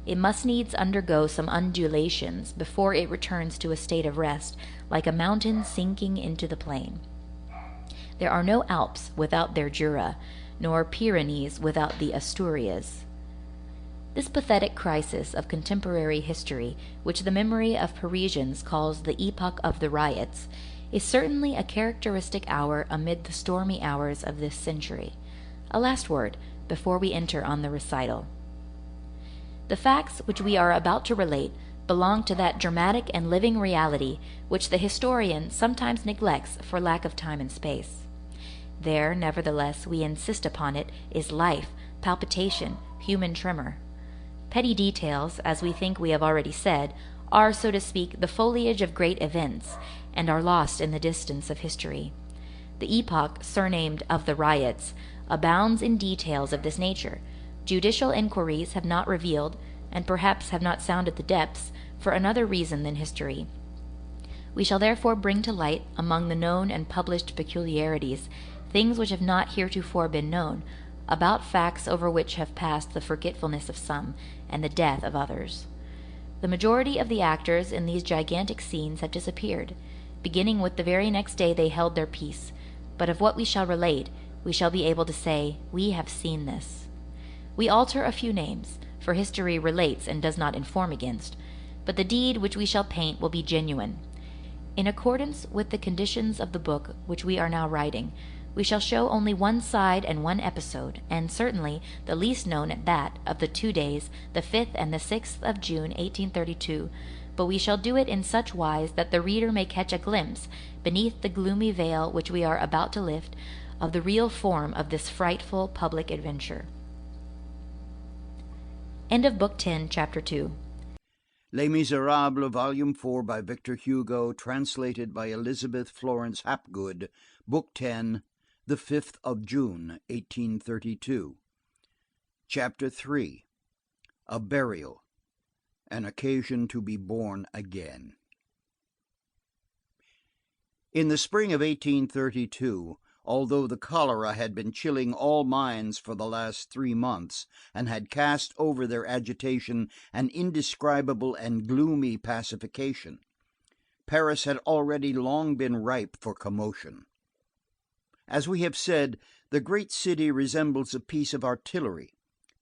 It must needs undergo some undulations before it returns to a state of rest, like a mountain sinking into the plain. There are no Alps without their Jura, nor Pyrenees without the Asturias. This pathetic crisis of contemporary history, which the memory of Parisians calls the epoch of the riots, is certainly a characteristic hour amid the stormy hours of this century. A last word before we enter on the recital. The facts which we are about to relate belong to that dramatic and living reality which the historian sometimes neglects for lack of time and space. There, nevertheless, we insist upon it, is life, palpitation, human tremor. Petty details, as we think we have already said, are, so to speak, the foliage of great events, and are lost in the distance of history. The epoch, surnamed of the riots, abounds in details of this nature. Judicial inquiries have not revealed, and perhaps have not sounded the depths, for another reason than history. We shall therefore bring to light, among the known and published peculiarities, things which have not heretofore been known, about facts over which have passed the forgetfulness of some, and the death of others. The majority of the actors in these gigantic scenes have disappeared, beginning with the very next day they held their peace, but of what we shall relate, we shall be able to say, "We have seen this." We alter a few names, for history relates and does not inform against, but the deed which we shall paint will be genuine. In accordance with the conditions of the book which we are now writing, we shall show only one side and one episode, and certainly the least known at that, of the 2 days, the 5th and the 6th of June, 1832, but we shall do it in such wise that the reader may catch a glimpse, beneath the gloomy veil which we are about to lift, of the real form of this frightful public adventure. End of Book 10, Chapter 2. Les Misérables, Volume 4 by Victor Hugo, translated by Elizabeth Florence Hapgood, Book 10, the 5th of June, 1832. Chapter 3. A Burial, an Occasion to be Born Again. In the spring of 1832, although the cholera had been chilling all minds for the last 3 months, and had cast over their agitation an indescribable and gloomy pacification, Paris had already long been ripe for commotion. As we have said, the great city resembles a piece of artillery.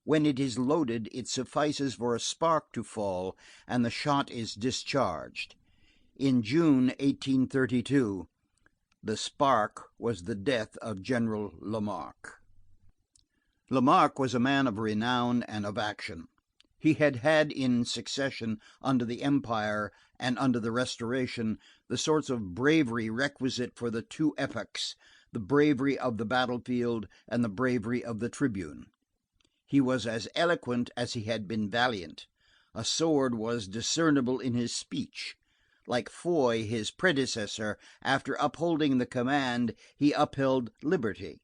When it is loaded, it suffices for a spark to fall, and the shot is discharged. In June, 1832, the spark was the death of General Lamarque. Lamarque was a man of renown and of action. He had had in succession, under the Empire and under the Restoration, the sorts of bravery requisite for the 2 epochs, the bravery of the battlefield and the bravery of the tribune. He was as eloquent as he had been valiant. A sword was discernible in his speech. Like Foy, his predecessor, after upholding the command, he upheld liberty.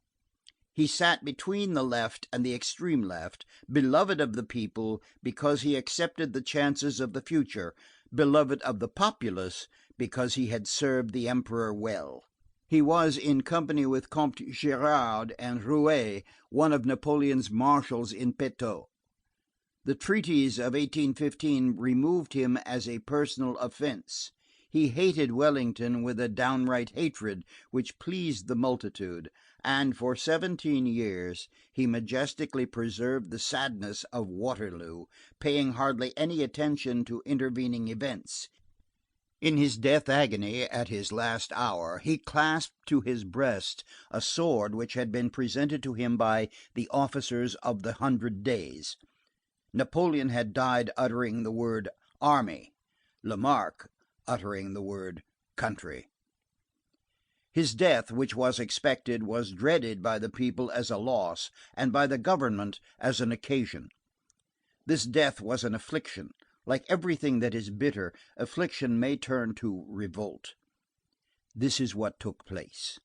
He sat between the left and the extreme left, beloved of the people because he accepted the chances of the future, beloved of the populace because he had served the Emperor well. He was, in company with Comte Gérard and Drouet, one of Napoleon's marshals in petto. The treaties of 1815 removed him as a personal offense. He hated Wellington with a downright hatred which pleased the multitude, and for 17 years he majestically preserved the sadness of Waterloo, paying hardly any attention to intervening events. In his death agony, at his last hour, he clasped to his breast a sword which had been presented to him by the officers of the 100 Days. Napoleon had died uttering the word army, Lamarque uttering the word country. His death, which was expected, was dreaded by the people as a loss, and by the government as an occasion. This death was an affliction. Like everything that is bitter, affliction may turn to revolt. This is what took place.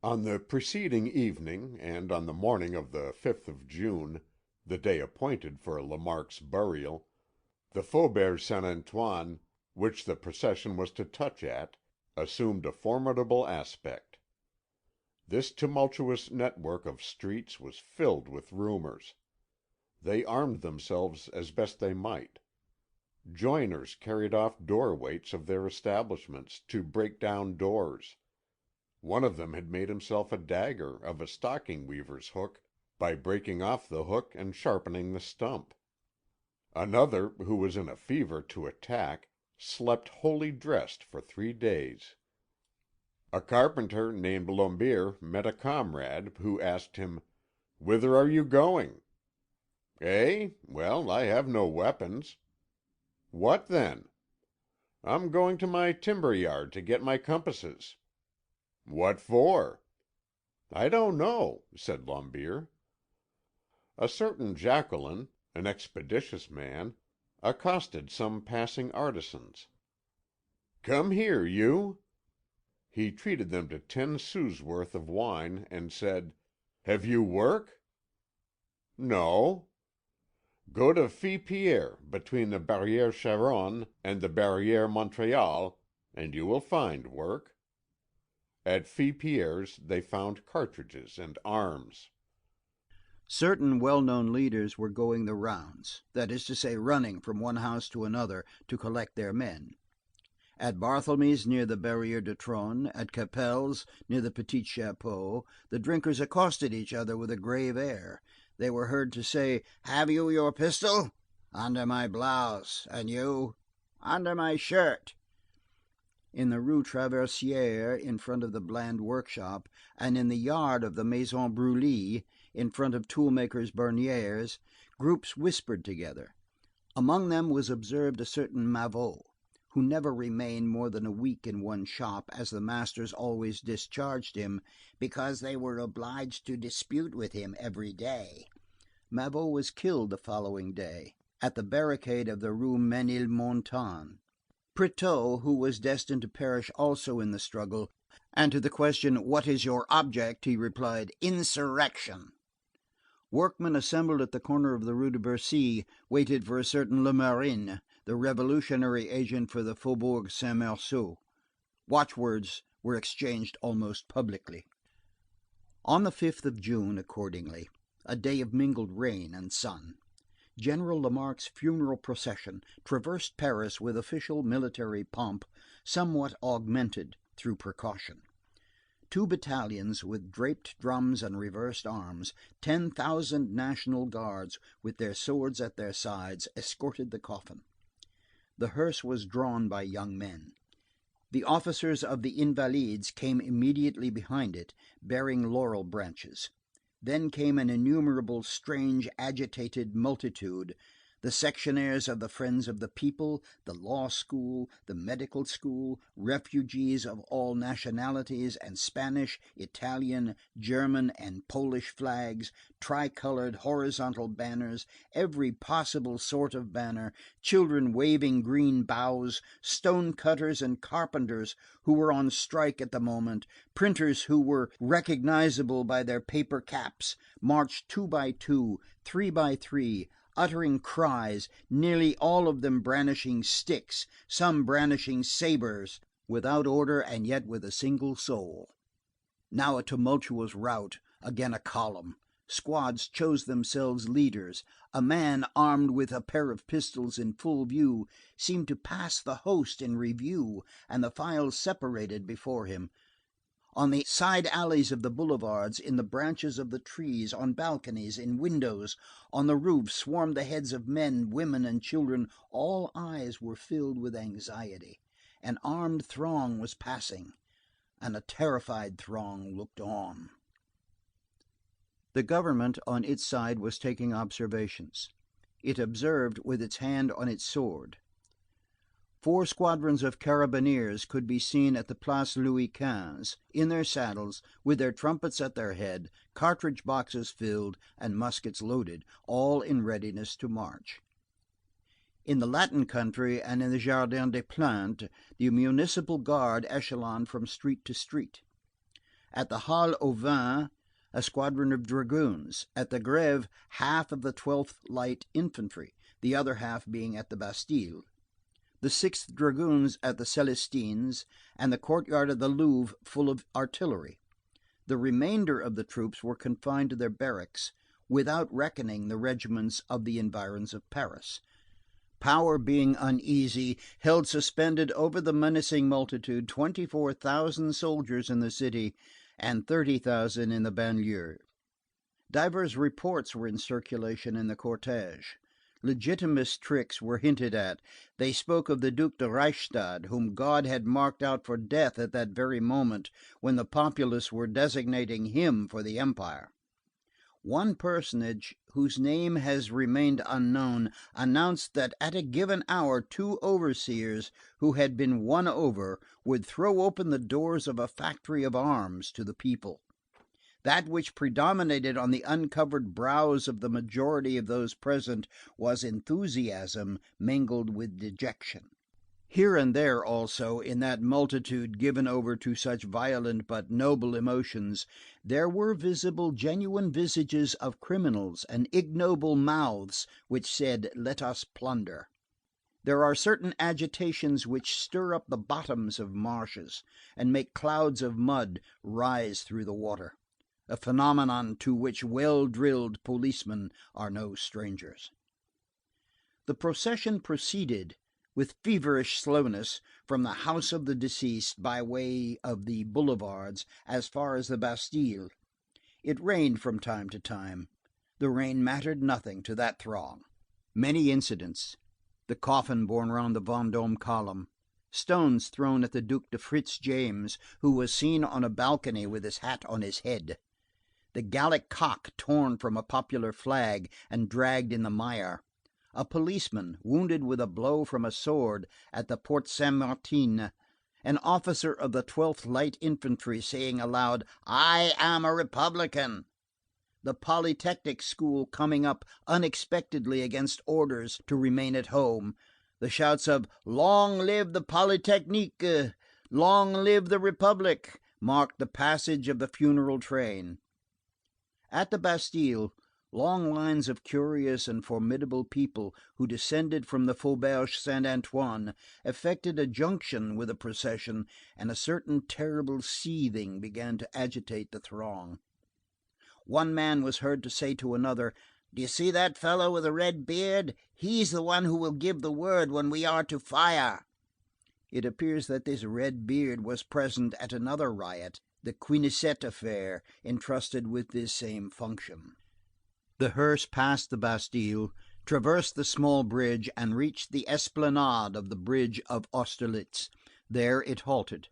On the preceding evening, and on the morning of the 5th of June, the day appointed for Lamarque's burial, the Faubourg Saint-Antoine, which the procession was to touch at, assumed a formidable aspect. This tumultuous network of streets was filled with rumours. They armed themselves as best they might. Joiners carried off door weights of their establishments to break down doors. One of them had made himself a dagger of a stocking weaver's hook by breaking off the hook and sharpening the stump. Another, who was in a fever to attack, slept wholly dressed for 3 days. A carpenter named Lombier met a comrade who asked him, "Whither are you going?" "Eh? Well, I have no weapons." "What then?" "I'm going to my timber yard to get my compasses." "What for?" "I don't know," said Lombier. A certain Jacqueline, an expeditious man, accosted some passing artisans. "Come here, you." He treated them to 10 sous worth of wine, and said, "Have you work?" "No." "Go to Filspierre, between the Barrière Charonne and the Barrière Montréal, and you will find work." At Filspierre's they found cartridges and arms. Certain well-known leaders were going the rounds, that is to say, running from one house to another to collect their men. At Barthélemy's, near the Barrière du Trône, at Capel's, near the Petit Chapeau, the drinkers accosted each other with a grave air. They were heard to say, "Have you your pistol?" "Under my blouse." "And you?" "Under my shirt." in the Rue Traversière in front of the Bland workshop, and in the yard of the Maison Brûlée in front of toolmakers Bernière's, groups whispered together. Among them was observed a certain Mavot, who never remained more than a week in one shop, as the masters always discharged him, because they were obliged to dispute with him every day. Mavot was killed the following day, at the barricade of the Rue Ménilmontant. Prétot, who was destined to perish also in the struggle, and to the question, "What is your object?" he replied, "Insurrection." Workmen assembled at the corner of the Rue de Bercy waited for a certain Lemarin, the revolutionary agent for the Faubourg Saint-Marceau. Watchwords were exchanged almost publicly. On the 5th of June, accordingly, a day of mingled rain and sun, General Lamarque's funeral procession traversed Paris with official military pomp, somewhat augmented through precaution. 2 battalions with draped drums and reversed arms, 10,000 National Guards with their swords at their sides, escorted the coffin. The hearse was drawn by young men. The officers of the Invalides came immediately behind it, bearing laurel branches. Then came an innumerable, strange, agitated multitude, the sectionnaires of the Friends of the People, the law school, the medical school, refugees of all nationalities, and Spanish, Italian, German, and Polish flags, tricolored, horizontal banners, every possible sort of banner, children waving green boughs, stone cutters and carpenters who were on strike at the moment, printers who were recognizable by their paper caps, marched 2 by 2, 3 by 3, uttering cries, nearly all of them brandishing sticks, some brandishing sabres, without order and yet with a single soul. Now a tumultuous rout, again a column. Squads chose themselves leaders. A man armed with a pair of pistols in full view seemed to pass the host in review, and the files separated before him. On the side alleys of the boulevards, in the branches of the trees, on balconies, in windows, on the roofs swarmed the heads of men, women, and children. All eyes were filled with anxiety. An armed throng was passing, and a terrified throng looked on. The government on its side was taking observations. It observed with its hand on its sword. 4 squadrons of carabineers could be seen at the Place Louis XV, in their saddles, with their trumpets at their head, cartridge boxes filled, and muskets loaded, all in readiness to march. In the Latin country and in the Jardin des Plantes, the municipal guard echeloned from street to street. At the Halles aux Vins, a squadron of dragoons. At the Grève, half of the 12th Light Infantry, the other half being at the Bastille. The 6th Dragoons at the Célestins, and the courtyard of the Louvre full of artillery. The remainder of the troops were confined to their barracks, without reckoning the regiments of the environs of Paris. Power being uneasy, held suspended over the menacing multitude 24,000 soldiers in the city and 30,000 in the banlieue. Divers reports were in circulation in the cortège. Legitimist tricks were hinted at. They spoke of the Duc de Reichstadt, whom God had marked out for death at that very moment when the populace were designating him for the empire. One personage, whose name has remained unknown, announced that at a given hour 2 overseers, who had been won over, would throw open the doors of a factory of arms to the people. That which predominated on the uncovered brows of the majority of those present was enthusiasm mingled with dejection. Here and there also, in that multitude given over to such violent but noble emotions, there were visible genuine visages of criminals and ignoble mouths which said, "Let us plunder." There are certain agitations which stir up the bottoms of marshes and make clouds of mud rise through the water, a phenomenon to which well-drilled policemen are no strangers. The procession proceeded with feverish slowness from the house of the deceased by way of the boulevards as far as the Bastille. It rained from time to time. The rain mattered nothing to that throng. Many incidents, the coffin borne round the Vendôme column, stones thrown at the Duc de Fitz James, who was seen on a balcony with his hat on his head, the Gallic cock torn from a popular flag and dragged in the mire, a policeman wounded with a blow from a sword at the Porte Saint Martin, an officer of the 12th Light Infantry saying aloud, "I am a Republican," the Polytechnic School coming up unexpectedly against orders to remain at home, the shouts of "Long live the Polytechnique! Long live the Republic!" marked the passage of the funeral train. At the Bastille, long lines of curious and formidable people who descended from the Faubourg Saint Antoine effected a junction with the procession, and a certain terrible seething began to agitate the throng. One man was heard to say to another: "Do you see that fellow with a red beard? He's the one who will give the word when we are to fire." It appears that this red beard was present at another riot, the Quénisset affair, entrusted with this same function. The hearse passed the Bastille, traversed the small bridge, and reached the esplanade of the bridge of Austerlitz. There it halted.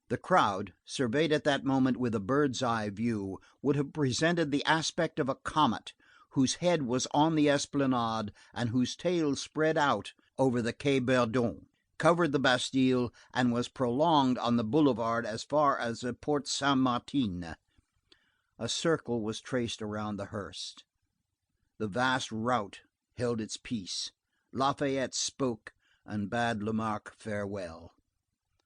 The crowd, surveyed at that moment with a bird's eye view, would have presented the aspect of a comet, whose head was on the esplanade and whose tail spread out over the Quai Bourdon, covered the Bastille, and was prolonged on the boulevard as far as the Porte Saint Martin. A circle was traced around the hearse. The vast rout held its peace. Lafayette spoke and bade Lamarque farewell.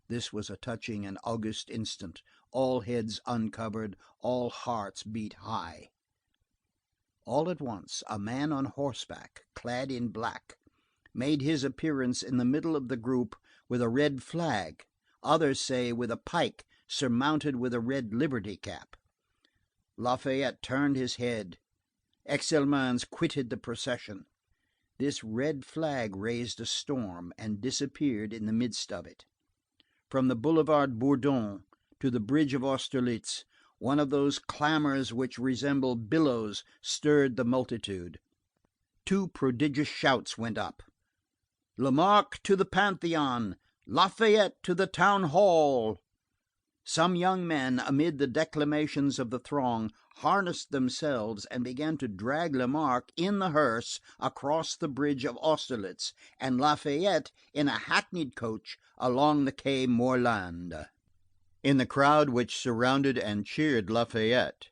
This was a touching and august instant, all heads uncovered, all hearts beat high. All at once, a man on horseback, clad in black, made his appearance in the middle of the group with a red flag, others say with a pike surmounted with a red liberty cap. Lafayette turned his head. Excelmans quitted the procession. This red flag raised a storm and disappeared in the midst of it. From the Boulevard Bourdon to the bridge of Austerlitz, one of those clamors which resemble billows stirred the multitude. Two prodigious shouts went up: "Lamarque to the Panthéon! Lafayette to the town hall!" Some young men, amid the declamations of the throng, harnessed themselves and began to drag Lamarque in the hearse across the bridge of Austerlitz, and Lafayette in a hackneyed coach along the Quai Morland. In the crowd which surrounded and cheered Lafayette,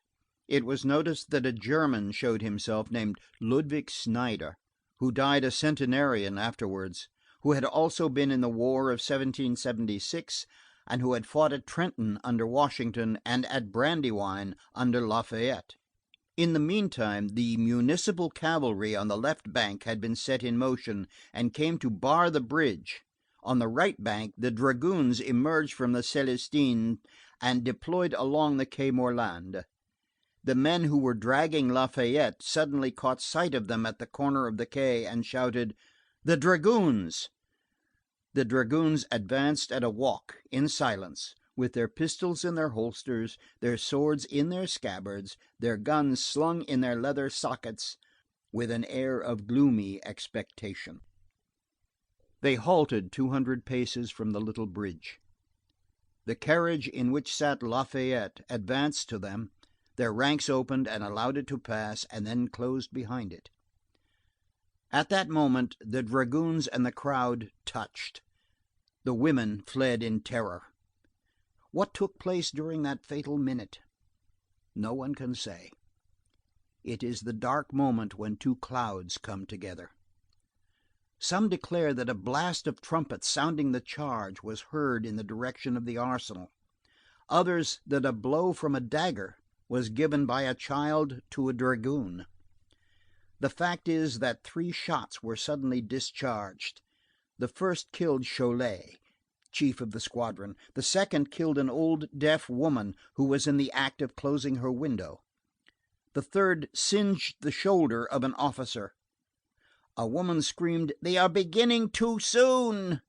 it was noticed that a German showed himself named Ludwig Snyder, who died a centenarian afterwards, who had also been in the war of 1776, and who had fought at Trenton under Washington and at Brandywine under Lafayette. In the meantime, the municipal cavalry on the left bank had been set in motion, and came to bar the bridge. On the right bank, the dragoons emerged from the Célestins and deployed along the Quai Morland. The men who were dragging Lafayette suddenly caught sight of them at the corner of the quay and shouted: "The dragoons!" The dragoons advanced at a walk, in silence, with their pistols in their holsters, their swords in their scabbards, their guns slung in their leather sockets, with an air of gloomy expectation. They halted 200 paces from the little bridge. The carriage in which sat Lafayette advanced to them, their ranks opened and allowed it to pass, and then closed behind it. At that moment, the dragoons and the crowd touched. The women fled in terror. What took place during that fatal minute? No one can say. It is the dark moment when two clouds come together. Some declare that a blast of trumpets sounding the charge was heard in the direction of the arsenal. Others that a blow from a dagger was given by a child to a dragoon. The fact is that 3 shots were suddenly discharged. The first killed Cholet, chief of the squadron. The second killed an old deaf woman who was in the act of closing her window. The third singed the shoulder of an officer. A woman screamed, "They are beginning too soon!"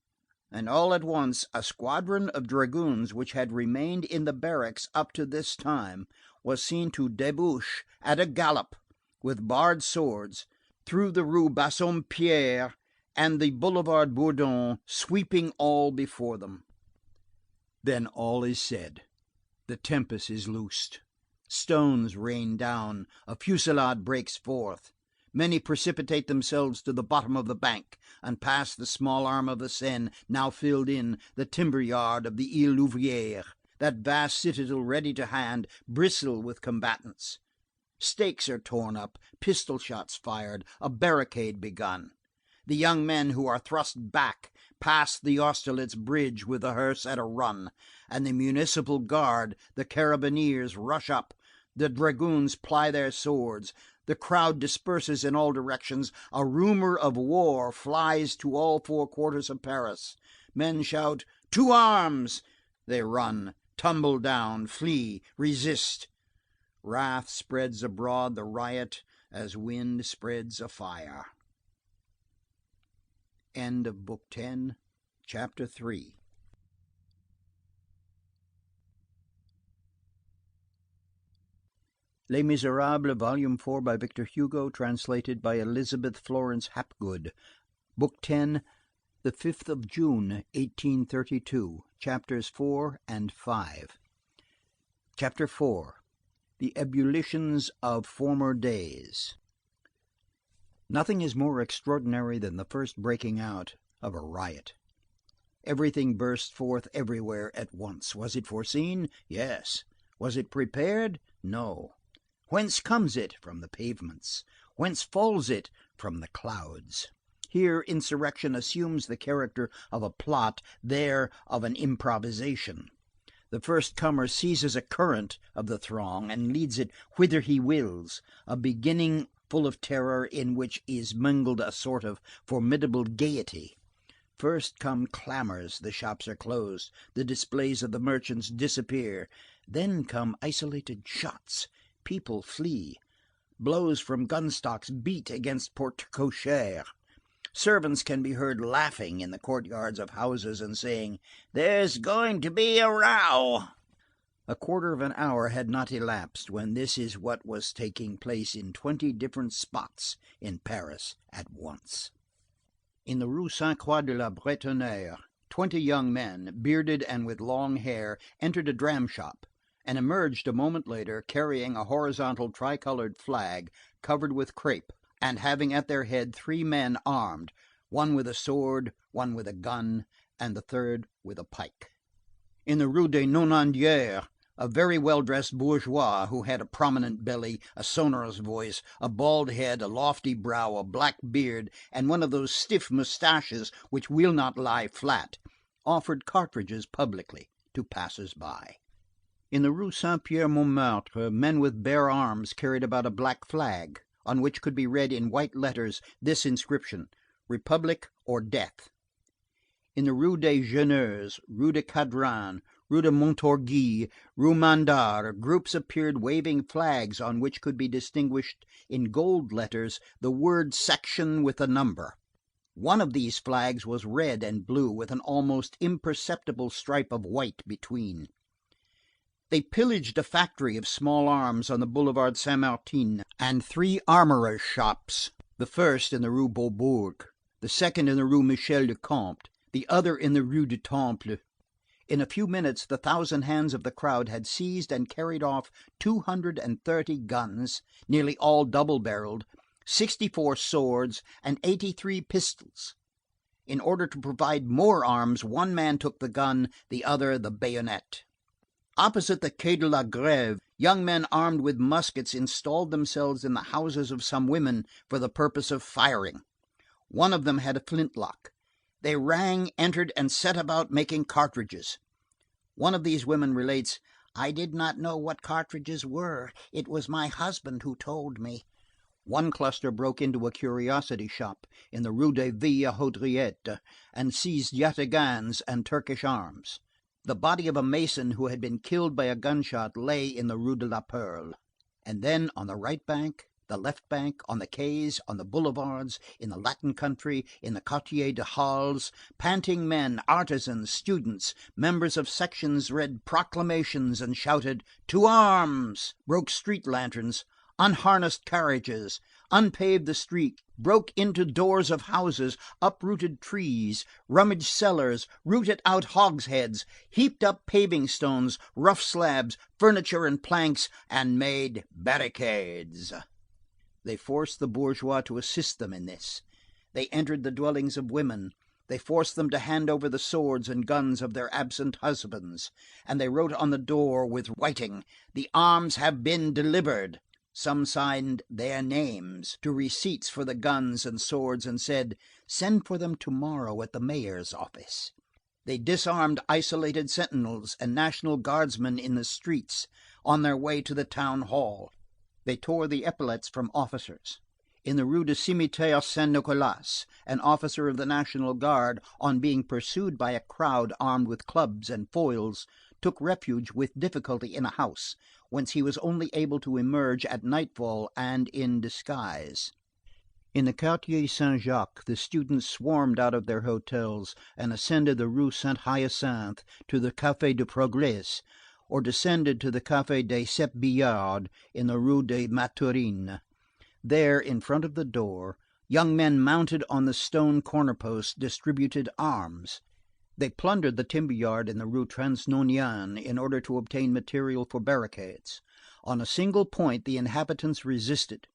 And all at once a squadron of dragoons which had remained in the barracks up to this time was seen to debouch at a gallop, with bared swords, through the Rue Bassompierre and the Boulevard Bourdon sweeping all before them. Then all is said. The tempest is loosed. Stones rain down. A fusillade breaks forth. Many precipitate themselves to the bottom of the bank, and pass the small arm of the Seine, now filled in, the timber yard of the Île Louvière, that vast citadel ready to hand, bristle with combatants. Stakes are torn up, pistol shots fired, a barricade begun. The young men who are thrust back pass the Austerlitz bridge with the hearse at a run, and the municipal guard, the carabineers, rush up. The dragoons ply their swords. The crowd disperses in all directions. A rumor of war flies to all four quarters of Paris. Men shout, "To arms!" They run, tumble down, flee, resist. Wrath spreads abroad the riot as wind spreads a fire. End of Book 10, Chapter 3. Les Misérables, Volume 4 by Victor Hugo, translated by Elizabeth Florence Hapgood. Book 10, the 5th of June, 1832, Chapters 4 and 5. Chapter 4. The Ebullitions of Former Days. Nothing is more extraordinary than the first breaking out of a riot. Everything burst forth everywhere at once. Was it foreseen? Yes. Was it prepared? No. Whence comes it? From the pavements. Whence falls it? From the clouds. Here insurrection assumes the character of a plot, there of an improvisation. The first comer seizes a current of the throng and leads it whither he wills, a beginning full of terror in which is mingled a sort of formidable gaiety. First come clamors, the shops are closed, the displays of the merchants disappear. Then come isolated shots, people flee. Blows from gun-stocks beat against porte-cochères. Servants can be heard laughing in the courtyards of houses and saying, "There's going to be a row." A quarter of an hour had not elapsed when this is what was taking place in 20 different spots in Paris at once. In the Rue Sainte-Croix de la Bretonnerie, 20 young men, bearded and with long hair, entered a dram shop, and emerged a moment later carrying a horizontal tricolored flag covered with crape, and having at their head 3 men armed, one with a sword, one with a gun, and the third with a pike. In the Rue des Nonandières, a very well-dressed bourgeois who had a prominent belly, a sonorous voice, a bald head, a lofty brow, a black beard, and one of those stiff moustaches which will not lie flat, offered cartridges publicly to passers-by. In the Rue Saint-Pierre-Montmartre, men with bare arms carried about a black flag, on which could be read in white letters this inscription: Republic or Death. In the Rue des Jeuneurs, Rue de Cadran, Rue de Montorgueil, Rue Mandar, groups appeared waving flags on which could be distinguished in gold letters the word section with a number. One of these flags was red and blue with an almost imperceptible stripe of white between. They pillaged a factory of small arms on the Boulevard Saint-Martin and 3 armorers' shops, the first in the Rue Beaubourg, the second in the Rue Michel le Comte, the other in the Rue du Temple. In a few minutes the 1,000 hands of the crowd had seized and carried off 230 guns, nearly all double-barreled, 64 swords, and 83 pistols. In order to provide more arms, one man took the gun, the other the bayonet. Opposite the Quai de la Grève, young men armed with muskets installed themselves in the houses of some women for the purpose of firing. One of them had a flintlock. They rang, entered, and set about making cartridges. One of these women relates, "I did not know what cartridges were. It was my husband who told me." One cluster broke into a curiosity shop in the Rue des Villes Haudriettes and seized yataghans and Turkish arms. The body of a mason who had been killed by a gunshot lay in the Rue de la Perle. And then on the right bank, the left bank, on the quays, on the boulevards, in the Latin country, in the Quartier de Halles, panting men, artisans, students, members of sections read proclamations and shouted, "To arms!" broke street lanterns, unharnessed carriages, unpaved the street, broke into doors of houses, uprooted trees, rummaged cellars, rooted out hogsheads, heaped up paving stones, rough slabs, furniture and planks, and made barricades. They forced the bourgeois to assist them in this. They entered the dwellings of women. They forced them to hand over the swords and guns of their absent husbands, and they wrote on the door with writing, "The arms have been delivered." Some signed their names to receipts for the guns and swords and said, "Send for them tomorrow at the mayor's office." They disarmed isolated sentinels and National Guardsmen in the streets on their way to the town hall. They tore the epaulets from officers. In the Rue du Cimetière Saint-Nicolas, an officer of the National Guard, on being pursued by a crowd armed with clubs and foils, took refuge with difficulty in a house, whence he was only able to emerge at nightfall and in disguise. In the Quartier Saint-Jacques, the students swarmed out of their hotels and ascended the Rue Saint-Hyacinthe to the Café du Progrès, or descended to the Café des Sept Billards in the Rue des Mathurines. There, in front of the door, young men mounted on the stone corner posts distributed arms. They plundered the timber yard in the Rue Transnonain in order to obtain material for barricades. On a single point the inhabitants resisted,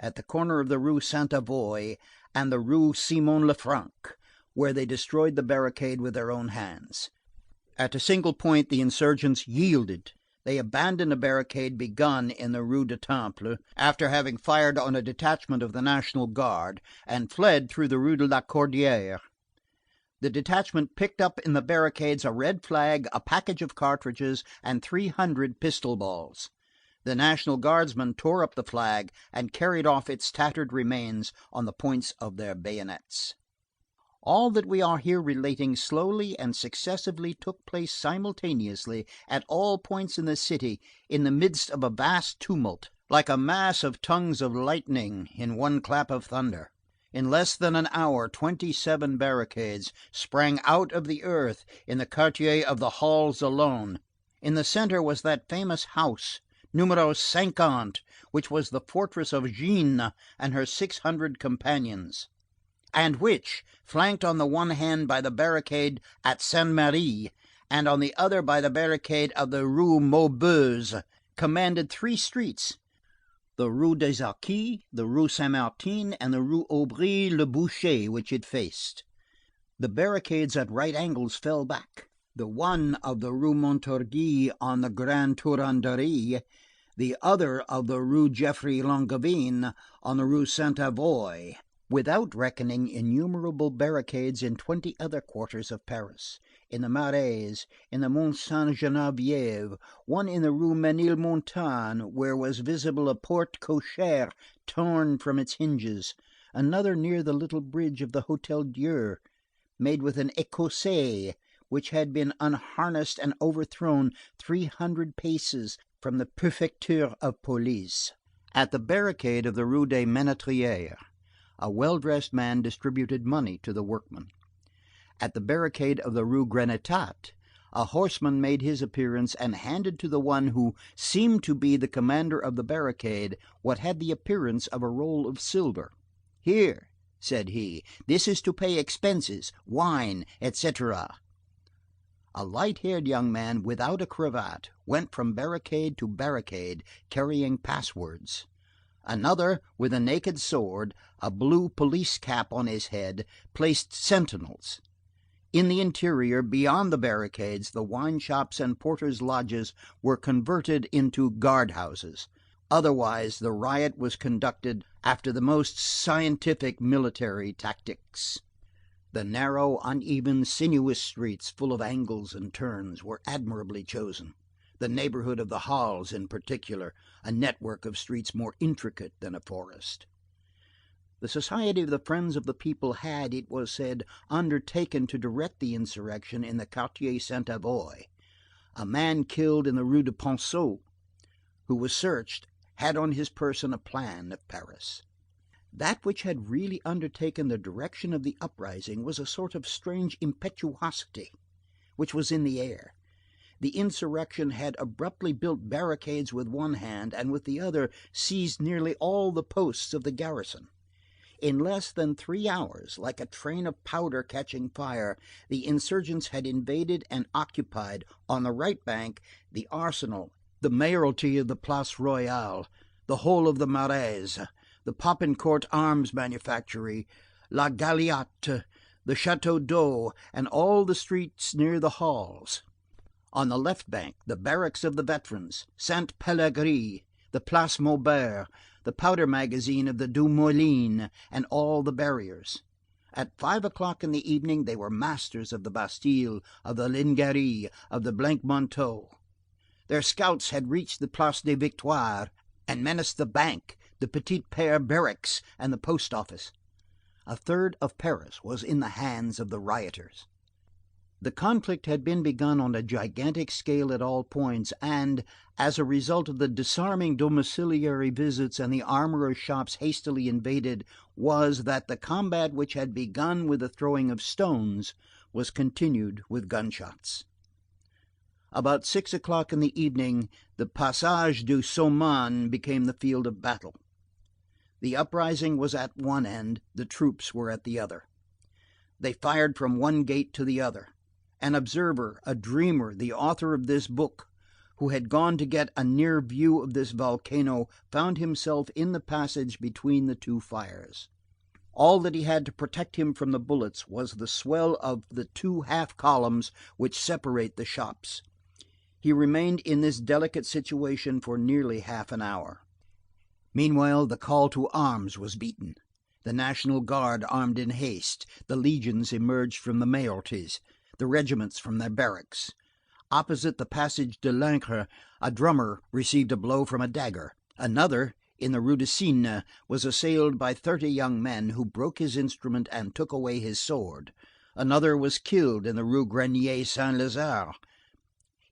at the corner of the Rue Sainte-Avoye and the Rue Simon le Franc, where they destroyed the barricade with their own hands. At a single point the insurgents yielded. They abandoned a barricade begun in the Rue du Temple, after having fired on a detachment of the National Guard, and fled through the Rue de la Cordelière. The detachment picked up in the barricades a red flag, a package of cartridges, and 300 pistol balls. The National Guardsmen tore up the flag and carried off its tattered remains on the points of their bayonets. All that we are here relating slowly and successively took place simultaneously at all points in the city in the midst of a vast tumult, like a mass of tongues of lightning in one clap of thunder. In less than an hour 27 barricades sprang out of the earth in the quartier of the Halles alone. In the centre was that famous house, numero 50, which was the fortress of Jeanne and her 600 companions, and which, flanked on the one hand by the barricade at Saint-Merry, and on the other by the barricade of the Rue Maubuée, commanded 3 streets, the Rue des Arcis, the Rue Saint-Martin, and the Rue Aubry-le-Boucher, which it faced. The barricades at right angles fell back, the one of the Rue Montorgueil on the Grande Truanderie, the other of the Rue Geoffroy-Langevin on the Rue Sainte-Avoye, without reckoning innumerable barricades in 20 other quarters of Paris, in the Marais, in the Mont Sainte-Geneviève, one in the Rue Ménilmontagne, where was visible a porte cochère torn from its hinges, another near the little bridge of the Hôtel Dieu, made with an écossais, which had been unharnessed and overthrown 300 paces from the Prefecture of Police. At the barricade of the Rue des Ménétriers, a well-dressed man distributed money to the workmen. At the barricade of the Rue Grenetat, a horseman made his appearance and handed to the one who seemed to be the commander of the barricade what had the appearance of a roll of silver. "Here," said he, "this is to pay expenses, wine, etc." A light-haired young man without a cravat went from barricade to barricade carrying passwords. Another, with a naked sword, a blue police cap on his head, placed sentinels. In the interior, beyond the barricades, the wine shops and porters' lodges were converted into guard houses. Otherwise, the riot was conducted after the most scientific military tactics. The narrow, uneven, sinuous streets, full of angles and turns, were admirably chosen. The neighborhood of the Halles, in particular, a network of streets more intricate than a forest. The Society of the Friends of the People had, it was said, undertaken to direct the insurrection in the Quartier Sainte-Avoye. A man killed in the Rue de Ponceau, who was searched, had on his person a plan of Paris. That which had really undertaken the direction of the uprising was a sort of strange impetuosity which was in the air. the insurrection had abruptly built barricades with one hand, and with the other seized nearly all the posts of the garrison. In less than 3 hours, like a train of powder catching fire, the insurgents had invaded and occupied, on the right bank, the arsenal, the mayoralty of the Place Royale, the whole of the Marais, the Popincourt arms manufactory, La Galiote, the Château d'Eau, and all the streets near the halls. On the left bank, the barracks of the veterans, Saint Pellegrin, the Place Maubert, the powder magazine of the Deux Moulins, and all the barriers. At 5 o'clock in the evening they were masters of the Bastille, of the Lingerie, of the Blanc-Manteau. Their scouts had reached the Place des Victoires and menaced the bank, the Petit Père barracks, and the post office. A third of Paris was in the hands of the rioters. The conflict had been begun on a gigantic scale at all points, and, as a result of the disarming domiciliary visits and the armorers' shops hastily invaded, was that the combat which had begun with the throwing of stones was continued with gunshots. About 6 o'clock in the evening, the Passage du Saumon became the field of battle. The uprising was at one end, the troops were at the other. They fired from one gate to the other. An observer, a dreamer, the author of this book, who had gone to get a near view of this volcano, found himself in the passage between the two fires. All that he had to protect him from the bullets was the swell of the two half columns which separate the shops. He remained in this delicate situation for nearly half an hour. Meanwhile, the call to arms was beaten. The National Guard armed in haste, the legions emerged from the mayoralties, the regiments from their barracks. Opposite the Passage de l'Ancre, a drummer received a blow from a dagger. Another, in the Rue de Seine, was assailed by 30 young men who broke his instrument and took away his sword. Another was killed in the Rue Grenier Saint-Lazare.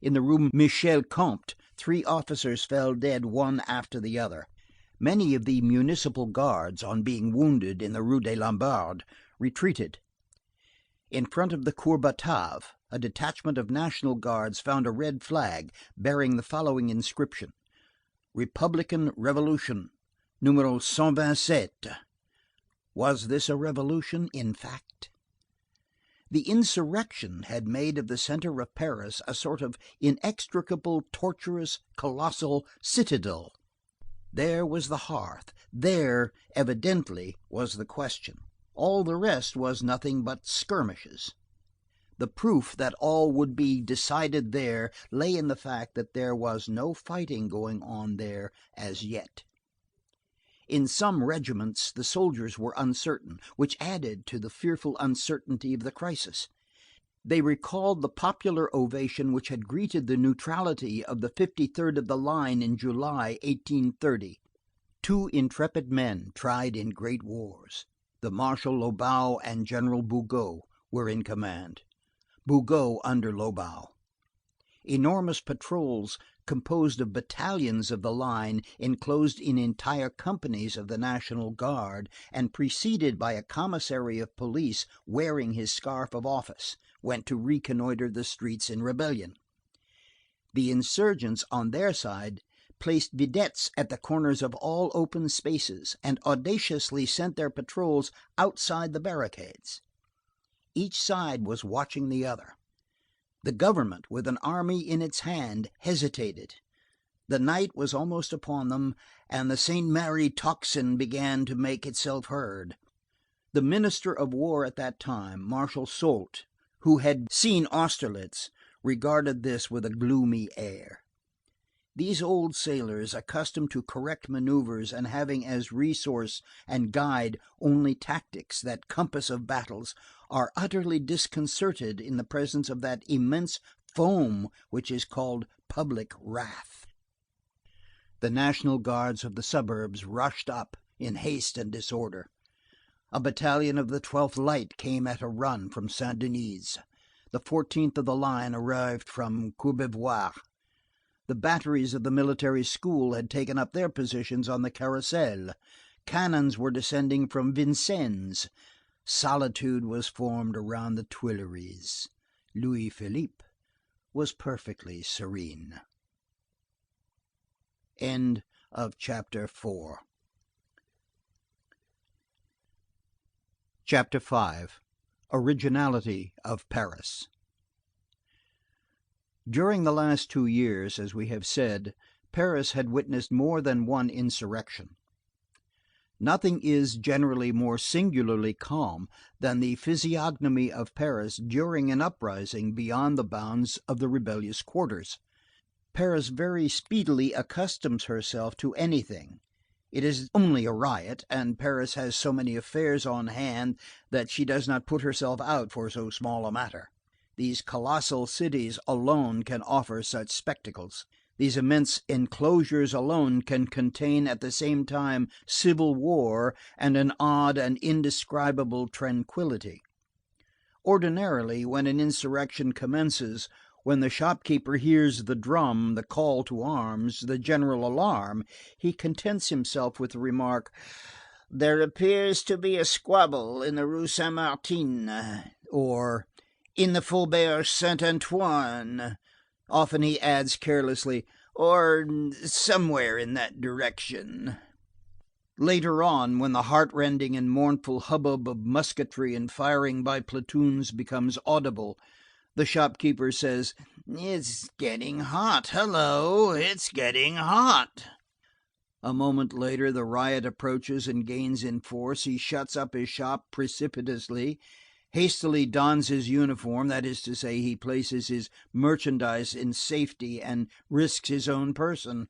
In the Rue Michel Comte, 3 officers fell dead one after the other. Many of the municipal guards, on being wounded in the Rue des Lombards, retreated. In front of the Cour Batave, a detachment of National Guards found a red flag bearing the following inscription: Republican Revolution, numero 127. Was this a revolution in fact? The insurrection had made of the center of Paris a sort of inextricable, tortuous, colossal citadel. There was the hearth, there, evidently, was the question. All the rest was nothing but skirmishes. The proof that all would be decided there lay in the fact that there was no fighting going on there as yet. In some regiments the soldiers were uncertain, which added to the fearful uncertainty of the crisis. They recalled the popular ovation which had greeted the neutrality of the 53rd of the line in July, 1830. 2 intrepid men tried in great wars. The Marshal Lobau and General Bugeaud were in command. Bugeaud under Lobau. Enormous patrols, composed of battalions of the line, enclosed in entire companies of the National Guard, and preceded by a commissary of police wearing his scarf of office, went to reconnoitre the streets in rebellion. The insurgents, on their side, placed vedettes at the corners of all open spaces, and audaciously sent their patrols outside the barricades. Each side was watching the other. The government, with an army in its hand, hesitated. The night was almost upon them, and the Saint Merry tocsin began to make itself heard. The Minister of War at that time, Marshal Soult, who had seen Austerlitz, regarded this with a gloomy air. These old sailors, accustomed to correct maneuvers and having as resource and guide only tactics, that compass of battles, are utterly disconcerted in the presence of that immense foam which is called public wrath. The National Guards of the suburbs rushed up in haste and disorder. A battalion of the 12th Light came at a run from Saint Denis. The 14th of the line arrived from Courbevoie. The batteries of the military school had taken up their positions on the Carrousel. Cannons were descending from Vincennes. Solitude was formed around the Tuileries. Louis Philippe was perfectly serene. End of chapter 4. Chapter 5. Originality of Paris. During the last 2 years, as we have said, Paris had witnessed more than one insurrection. Nothing is generally more singularly calm than the physiognomy of Paris during an uprising beyond the bounds of the rebellious quarters. Paris very speedily accustoms herself to anything. It is only a riot, and Paris has so many affairs on hand that she does not put herself out for so small a matter. These colossal cities alone can offer such spectacles. These immense enclosures alone can contain at the same time civil war and an odd and indescribable tranquillity. Ordinarily, when an insurrection commences, when the shopkeeper hears the drum, the call to arms, the general alarm, he contents himself with the remark, "There appears to be a squabble in the Rue Saint-Martin," or "in the Faubourg Saint-Antoine." Often he adds carelessly, "or somewhere in that direction." Later on, when the heartrending and mournful hubbub of musketry and firing by platoons becomes audible, the shopkeeper says, "It's getting hot. Hello, it's getting hot." A moment later, the riot approaches and gains in force. He shuts up his shop precipitously, hastily dons his uniform, that is to say, he places his merchandise in safety and risks his own person.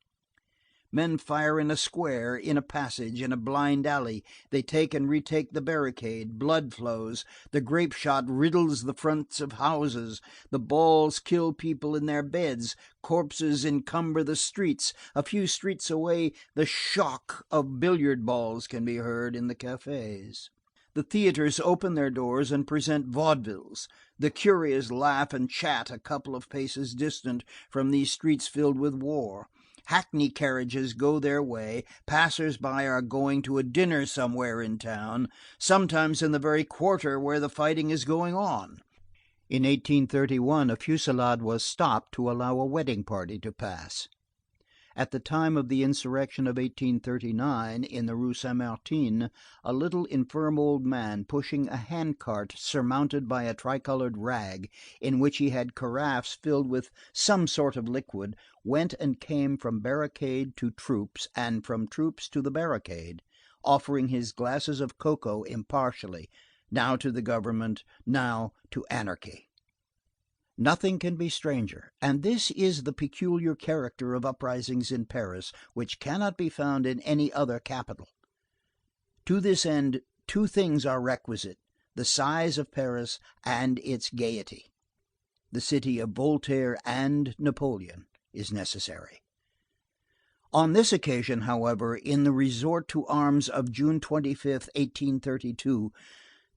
Men fire in a square, in a passage, in a blind alley. They take and retake the barricade. Blood flows. The grape shot riddles the fronts of houses. The balls kill people in their beds. Corpses encumber the streets. A few streets away, the shock of billiard balls can be heard in the cafés. The theaters open their doors and present vaudevilles. The curious laugh and chat a couple of paces distant from these streets filled with war. Hackney carriages go their way. Passers-by are going to a dinner somewhere in town, sometimes in the very quarter where the fighting is going on. In 1831 a fusillade was stopped to allow a wedding party to pass. At the time of the insurrection of 1839 in the Rue Saint-Martin, a little infirm old man pushing a handcart surmounted by a tricolored rag, in which he had carafes filled with some sort of liquid, went and came from barricade to troops and from troops to the barricade, offering his glasses of cocoa impartially, now to the government, now to anarchy. Nothing can be stranger, and this is the peculiar character of uprisings in Paris, which cannot be found in any other capital. To this end, 2 things are requisite: the size of Paris and its gaiety. The city of Voltaire and Napoleon is necessary. On this occasion, however, in the resort to arms of June 25th, 1832,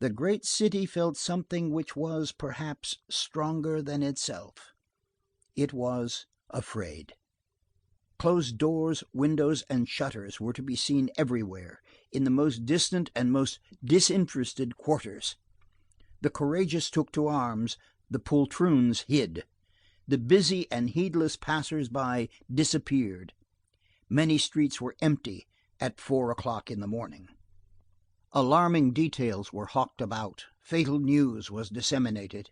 the great city felt something which was, perhaps, stronger than itself. It was afraid. Closed doors, windows, and shutters were to be seen everywhere, in the most distant and most disinterested quarters. The courageous took to arms, the poltroons hid. The busy and heedless passers-by disappeared. Many streets were empty at 4 o'clock in the morning. Alarming details were hawked about. Fatal news was disseminated.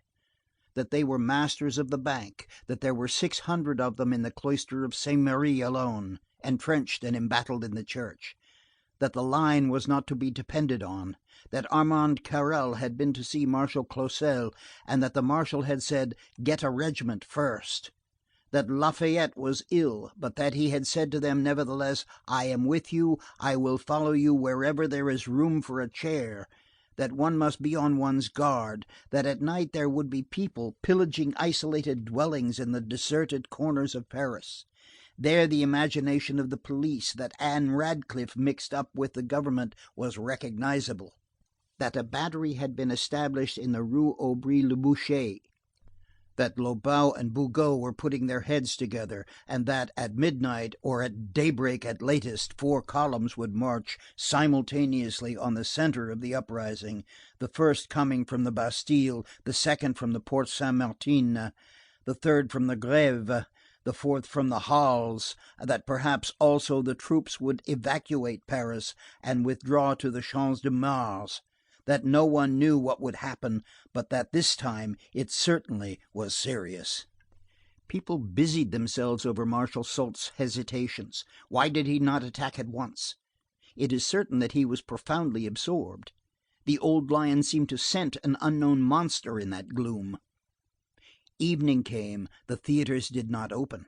That they were masters of the bank, that there were 600 of them in the cloister of Saint Merry alone, entrenched and embattled in the church. That the line was not to be depended on. That Armand Carrel had been to see Marshal Clausel, and that the marshal had said, "Get a regiment first." That Lafayette was ill, but that he had said to them nevertheless, "I am with you, I will follow you wherever there is room for a chair." That one must be on one's guard, that at night there would be people pillaging isolated dwellings in the deserted corners of Paris. There the imagination of the police, that Anne Radcliffe mixed up with the government, was recognizable. That a battery had been established in the Rue Aubry-le-Boucher. That Lobau and Bugeaud were putting their heads together, and that at midnight, or at daybreak at latest, 4 columns would march simultaneously on the center of the uprising, the first coming from the Bastille, the second from the Porte Saint-Martin, the third from the Grève, the fourth from the Halles, that perhaps also the troops would evacuate Paris and withdraw to the Champs de Mars, that no one knew what would happen, but that this time it certainly was serious. People busied themselves over Marshal Soult's hesitations. Why did he not attack at once? It is certain that he was profoundly absorbed. The old lion seemed to scent an unknown monster in that gloom. Evening came, the theatres did not open.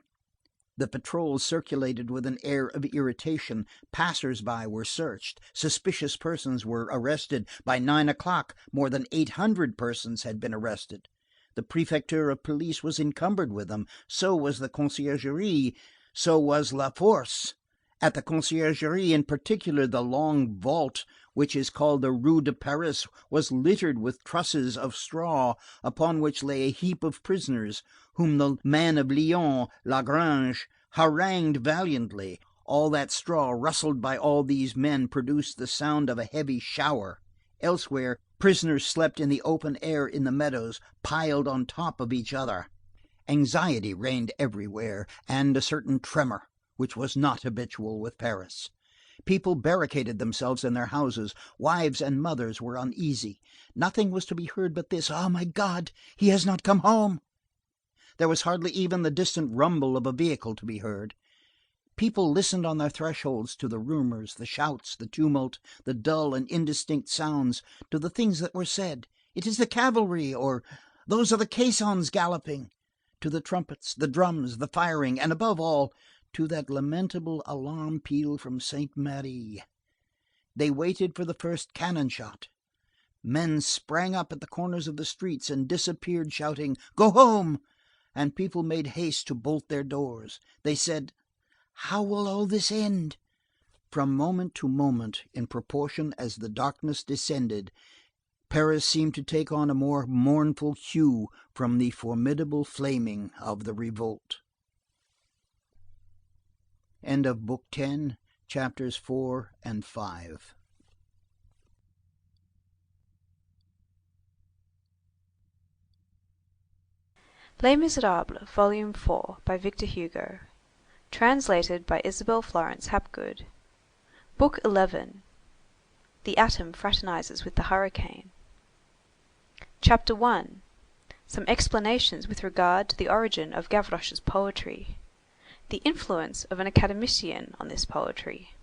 The patrols circulated with an air of irritation, passers-by were searched, suspicious persons were arrested. By 9 o'clock, more than 800 persons had been arrested. The Prefecture of Police was encumbered with them, so was the Conciergerie, so was La Force. At the Conciergerie in particular, the long vault, which is called the Rue de Paris, was littered with trusses of straw, upon which lay a heap of prisoners, whom the man of Lyons, Lagrange, harangued valiantly. All that straw rustled by all these men produced the sound of a heavy shower. Elsewhere, prisoners slept in the open air in the meadows, piled on top of each other. Anxiety reigned everywhere, and a certain tremor, which was not habitual with Paris. People barricaded themselves in their houses. Wives and mothers were uneasy. Nothing was to be heard but this: "Ah, my God, he has not come home." There was hardly even the distant rumble of a vehicle to be heard. People listened on their thresholds to the rumors, the shouts, the tumult, the dull and indistinct sounds, to the things that were said. "It is the cavalry," or "Those are the caissons galloping," to the trumpets, the drums, the firing, and above all, to that lamentable alarm peal from Sainte Marie. They waited for the first cannon shot. Men sprang up at the corners of the streets and disappeared shouting, "Go home!" and people made haste to bolt their doors. They said, "How will all this end?" From moment to moment, in proportion as the darkness descended, Paris seemed to take on a more mournful hue from the formidable flaming of the revolt. End of Book 10, Chapters 4 and 5. Les Misérables, Volume 4, by Victor Hugo. Translated by Isabel Florence Hapgood. Book 11. The atom fraternizes with the hurricane. Chapter 1. Some explanations with regard to the origin of Gavroche's poetry. The influence of an academician on this poetry.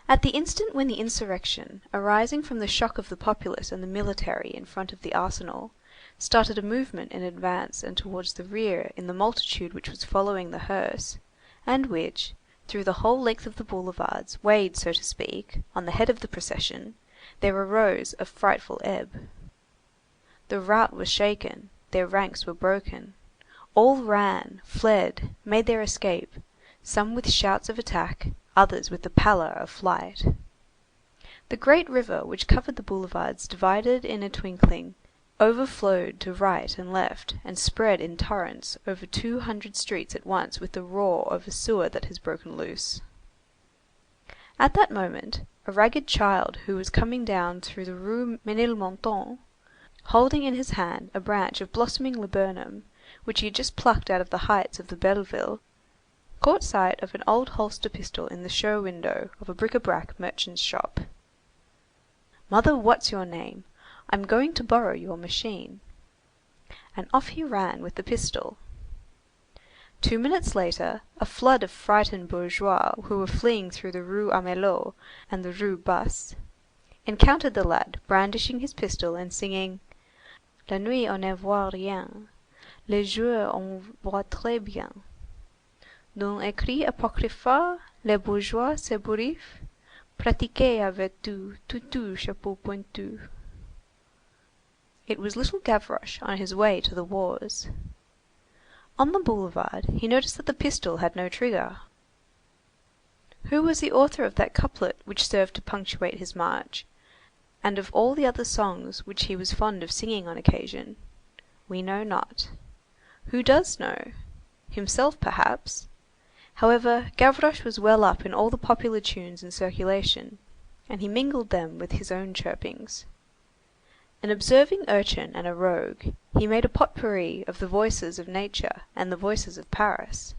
At the instant when the insurrection, arising from the shock of the populace and the military in front of the Arsenal, started a movement in advance and towards the rear in the multitude which was following the hearse, and which, through the whole length of the boulevards, weighed, so to speak, on the head of the procession, there arose a frightful ebb. The rout was shaken, their ranks were broken. All ran, fled, made their escape, some with shouts of attack, others with the pallor of flight. The great river which covered the boulevards divided in a twinkling, overflowed to right and left, and spread in torrents over 200 streets at once with the roar of a sewer that has broken loose. At that moment, a ragged child who was coming down through the Rue Ménilmontant, holding in his hand a branch of blossoming laburnum, which he had just plucked out of the heights of the Belleville, caught sight of an old holster pistol in the show window of a bric-à-brac merchant's shop. "Mother What's your name, I'm going to borrow your machine." And off he ran with the pistol. 2 minutes later, a flood of frightened bourgeois who were fleeing through the Rue Amelot and the Rue Basse, encountered the lad brandishing his pistol and singing: "La nuit on ne voit rien, le jour on voit très bien. D'un écrit apocryphe, les bourgeois s'ébouriffent, pratiqués avec tout chapeau pointu." It was little Gavroche on his way to the wars. On the boulevard, he noticed that the pistol had no trigger. Who was the author of that couplet which served to punctuate his march, and of all the other songs which he was fond of singing on occasion? We know not. Who does know? Himself, perhaps. However, Gavroche was well up in all the popular tunes in circulation, and he mingled them with his own chirpings. An observing urchin and a rogue, he made a potpourri of the voices of nature and the voices of Paris.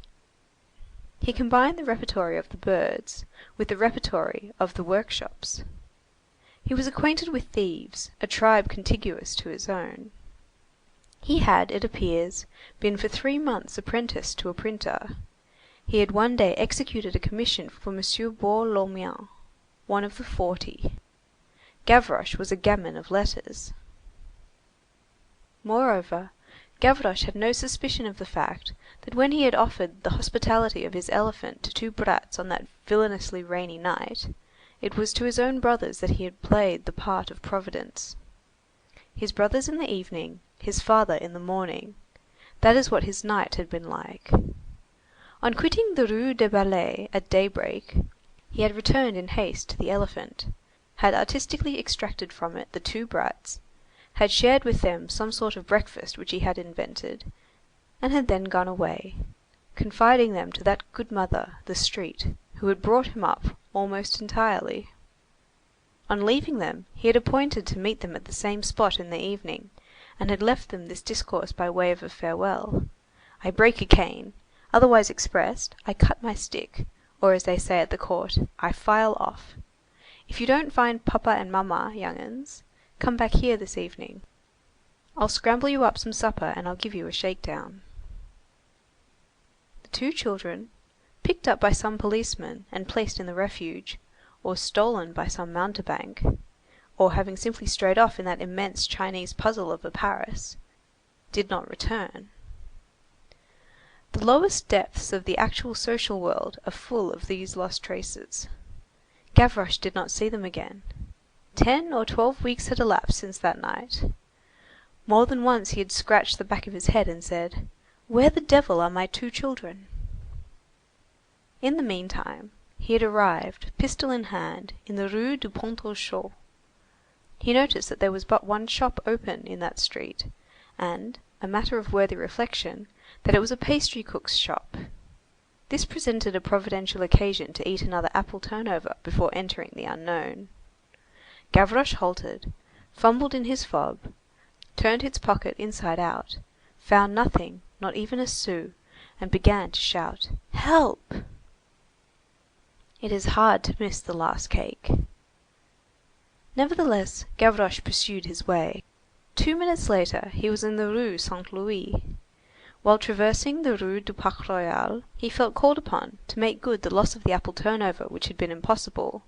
He combined the repertory of the birds with the repertory of the workshops. He was acquainted with thieves, a tribe contiguous to his own. He had, it appears, been for 3 months apprenticed to a printer. He had one day executed a commission for M. Bourg-Lormian, one of the 40. Gavroche was a gamin of letters. Moreover, Gavroche had no suspicion of the fact that when he had offered the hospitality of his elephant to 2 brats on that villainously rainy night, it was to his own brothers that he had played the part of Providence. His brothers in the evening, his father in the morning, that is what his night had been like. On quitting the Rue des Ballets at daybreak, he had returned in haste to the elephant, had artistically extracted from it the 2 brats, had shared with them some sort of breakfast which he had invented, and had then gone away, confiding them to that good mother, the street, who had brought him up almost entirely. On leaving them, he had appointed to meet them at the same spot in the evening, and had left them this discourse by way of a farewell: "I break a cane, otherwise expressed, I cut my stick, or as they say at the court, I file off. If you don't find papa and mamma, young 'uns, come back here this evening. I'll scramble you up some supper, and I'll give you a shakedown." The 2 children, picked up by some policeman and placed in the refuge, or stolen by some mountebank, or having simply strayed off in that immense Chinese puzzle of a Paris, did not return. The lowest depths of the actual social world are full of these lost traces. Gavroche did not see them again. 10 or 12 weeks had elapsed since that night. More than once he had scratched the back of his head and said: "Where the devil are my 2 children?" In the meantime, he had arrived, pistol in hand, in the Rue du Pont aux Choux. He noticed that there was but one shop open in that street, and, a matter of worthy reflection, that it was a pastry cook's shop. This presented a providential occasion to eat another apple turnover before entering the unknown. Gavroche halted, fumbled in his fob, turned his pocket inside out, found nothing, not even a sou, and began to shout: "Help!" It is hard to miss the last cake. Nevertheless, Gavroche pursued his way. 2 minutes later, he was in the Rue Saint Louis. While traversing the Rue du Parc Royal, he felt called upon to make good the loss of the apple turnover which had been impossible,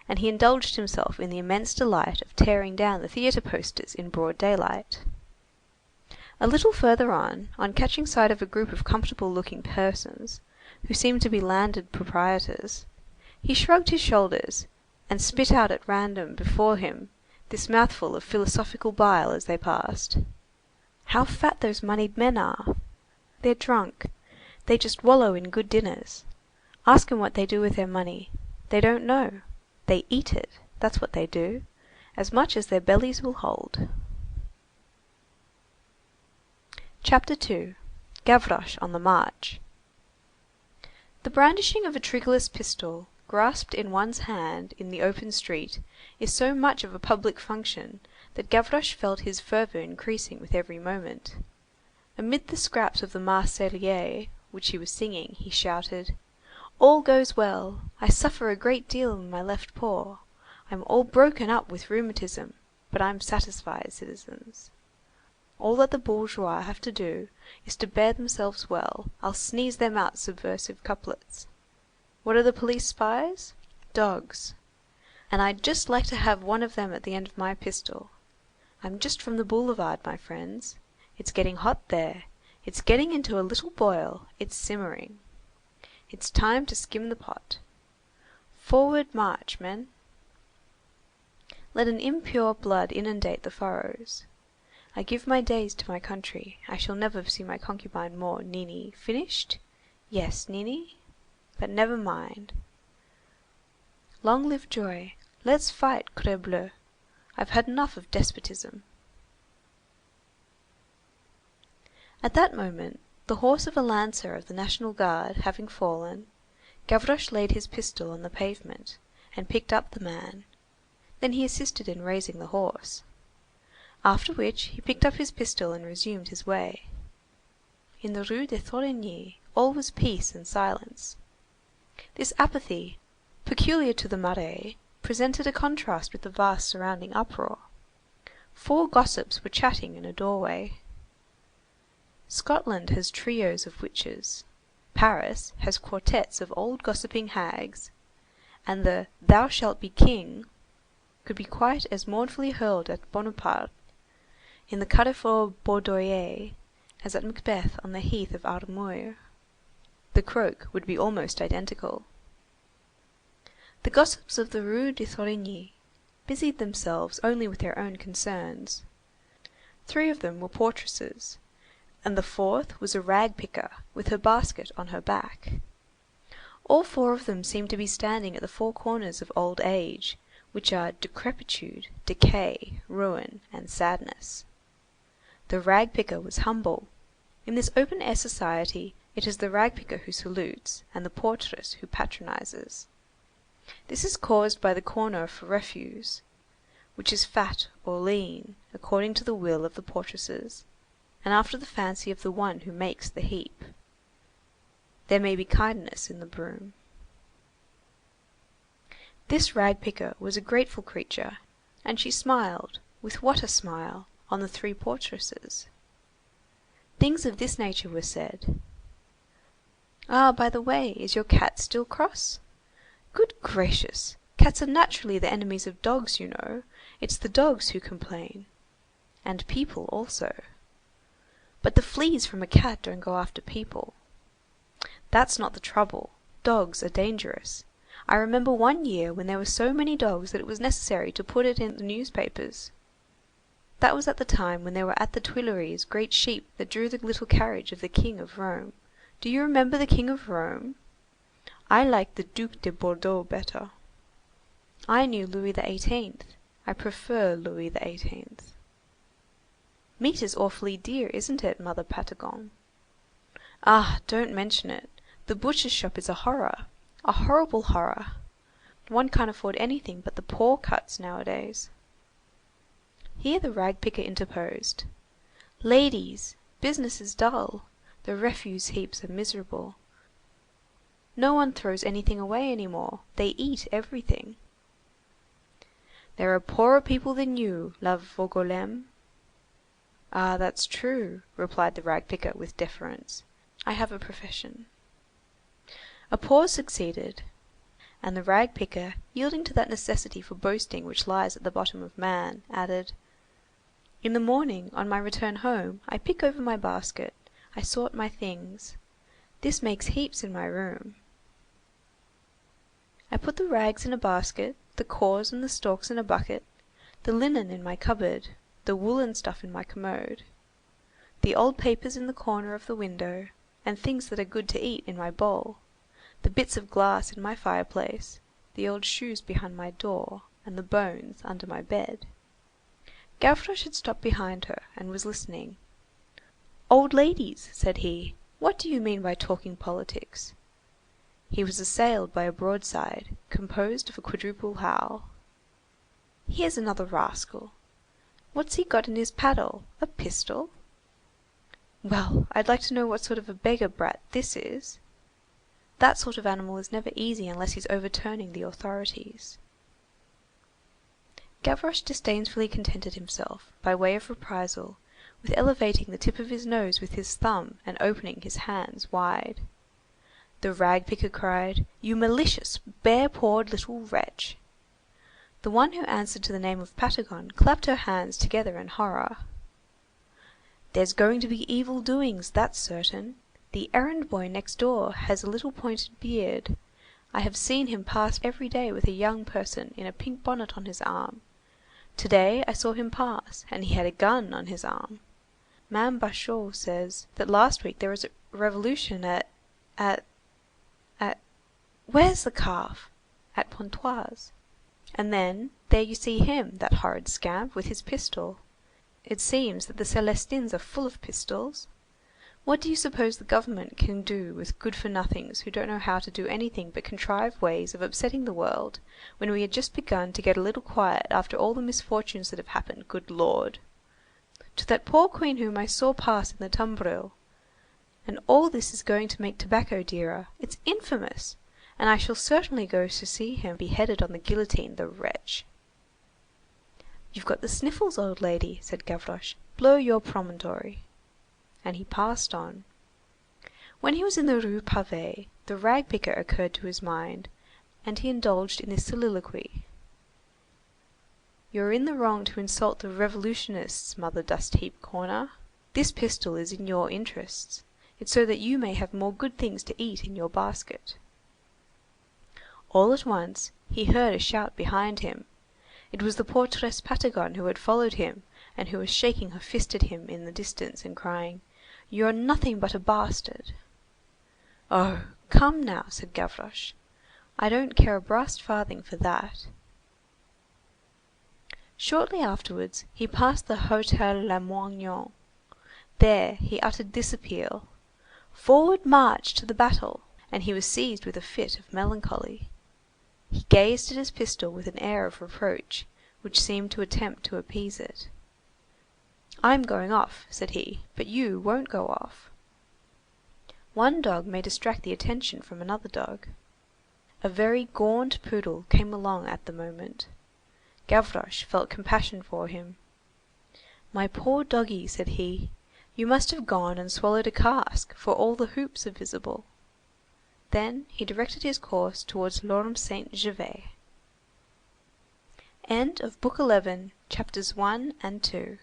and he indulged himself in the immense delight of tearing down the theatre posters in broad daylight. A little further on catching sight of a group of comfortable-looking persons, who seemed to be landed proprietors, he shrugged his shoulders, and spit out at random before him this mouthful of philosophical bile as they passed: "How fat those moneyed men are! They're drunk. They just wallow in good dinners. Ask 'em what they do with their money. They don't know. They eat it, that's what they do, as much as their bellies will hold." Chapter 2. Gavroche on the march. The brandishing of a triggerless pistol, grasped in one's hand in the open street, is so much of a public function that Gavroche felt his fervor increasing with every moment. Amid the scraps of the Marseillaise which he was singing, he shouted: "All goes well. I suffer a great deal in my left paw. I'm all broken up with rheumatism, but I'm satisfied, citizens. All that the bourgeois have to do is to bear themselves well. I'll sneeze them out subversive couplets. What are the police spies? Dogs. And I'd just like to have one of them at the end of my pistol. I'm just from the boulevard, my friends. It's getting hot there. It's getting into a little boil. It's simmering. It's time to skim the pot. Forward march, men. Let an impure blood inundate the furrows. I give my days to my country. I shall never see my concubine more. Nini, finished? Yes, Nini? But never mind. Long live joy. Let's fight, Crebleu. I've had enough of despotism." At that moment, the horse of a lancer of the National Guard having fallen, Gavroche laid his pistol on the pavement, and picked up the man. Then he assisted in raising the horse. After which he picked up his pistol and resumed his way. In the Rue de Thorigny all was peace and silence. This apathy, peculiar to the Marais, presented a contrast with the vast surrounding uproar. 4 gossips were chatting in a doorway. Scotland has trios of witches. Paris has quartettes of old gossiping hags, and the "Thou shalt be king" could be quite as mournfully hurled at Bonaparte in the Carrefour Baudoyer as at Macbeth on the heath of Armuyr. The croak would be almost identical. The gossips of the Rue de Thorigny busied themselves only with their own concerns. 3 of them were portresses, and the 4th was a rag picker with her basket on her back. All 4 of them seemed to be standing at the 4 corners of old age, which are decrepitude, decay, ruin, and sadness. The rag picker was humble. In this open air society, it is the rag picker who salutes, and the portress who patronizes. This is caused by the corner for refuse, which is fat or lean, according to the will of the portresses, and after the fancy of the one who makes the heap. There may be kindness in the broom. This rag picker was a grateful creature, and she smiled, with what a smile, on the 3 portresses. Things of this nature were said. "Ah, by the way, is your cat still cross? Good gracious! Cats are naturally the enemies of dogs, you know. It's the dogs who complain. And people also. But the fleas from a cat don't go after people. That's not the trouble. Dogs are dangerous. I remember one year when there were so many dogs that it was necessary to put it in the newspapers. That was at the time when there were at the Tuileries great sheep that drew the little carriage of the King of Rome. Do you remember the King of Rome? I liked the Duc de Bordeaux better. I knew Louis XVIII. I prefer Louis XVIII. Meat is awfully dear, isn't it, Mother Patagon? Ah, don't mention it. The butcher's shop is a horror, a horrible horror. One can't afford anything but the poor cuts nowadays. Here the rag picker interposed. Ladies, business is dull. The refuse heaps are miserable. No one throws anything away any more. They eat everything. There are poorer people than you, la Vaugoulême. Ah, that's true, replied the rag picker with deference. I have a profession. A pause succeeded, and the rag picker, yielding to that necessity for boasting which lies at the bottom of man, added, In the morning, on my return home, I pick over my basket, I sort my things. This makes heaps in my room. I put the rags in a basket, the cores and the stalks in a bucket, the linen in my cupboard, the woollen stuff in my commode, the old papers in the corner of the window, and things that are good to eat in my bowl, the bits of glass in my fireplace, the old shoes behind my door, and the bones under my bed. Gavroche had stopped behind her, and was listening. "Old ladies," said he, "what do you mean by talking politics?" He was assailed by a broadside, composed of a quadruple howl. "Here's another rascal. What's he got in his paddle? A pistol? Well, I'd like to know what sort of a beggar brat this is. That sort of animal is never easy unless he's overturning the authorities." Gavroche disdainfully contented himself, by way of reprisal, with elevating the tip of his nose with his thumb and opening his hands wide. The rag picker cried, "You malicious, bare-pawed little wretch!" The one who answered to the name of Patagon clapped her hands together in horror. "There's going to be evil doings, that's certain. The errand boy next door has a little pointed beard. I have seen him pass every day with a young person in a pink bonnet on his arm. To-day I saw him pass, and he had a gun on his arm. Ma'am Bachot says that last week there was a revolution at where's the calf? At Pontoise. And then, there you see him, that horrid scamp, with his pistol. It seems that the Célestins are full of pistols. What do you suppose the government can do with good-for-nothings who don't know how to do anything but contrive ways of upsetting the world, when we had just begun to get a little quiet after all the misfortunes that have happened, good Lord? to that poor queen whom I saw pass in the tumbril. And all this is going to make tobacco dearer. It's infamous! And I shall certainly go to see him beheaded on the guillotine, the wretch." "You've got the sniffles, old lady," said Gavroche. "Blow your promontory." And he passed on. When he was in the Rue Pavée, the rag picker occurred to his mind, and he indulged in this soliloquy:— "You're in the wrong to insult the revolutionists, Mother Dust Heap Corner. This pistol is in your interests. It's so that you may have more good things to eat in your basket." All at once, he heard a shout behind him. It was the portress Patagon who had followed him, and who was shaking her fist at him in the distance and crying:— "You're nothing but a bastard." "Oh, come now," said Gavroche. "I don't care a brass farthing for that." Shortly afterwards, he passed the Hôtel Lamoignon. There he uttered this appeal:— "Forward march to the battle!" And he was seized with a fit of melancholy. He gazed at his pistol with an air of reproach, which seemed to attempt to appease it. "I'm going off," said he, "but you won't go off." One dog may distract the attention from another dog. A very gaunt poodle came along at the moment. Gavroche felt compassion for him. "My poor doggy," said he, "you must have gone and swallowed a cask, for all the hoops are visible." Then he directed his course towards L'Orme Saint Gervais. End of Book 11, Chapters 1 and 2.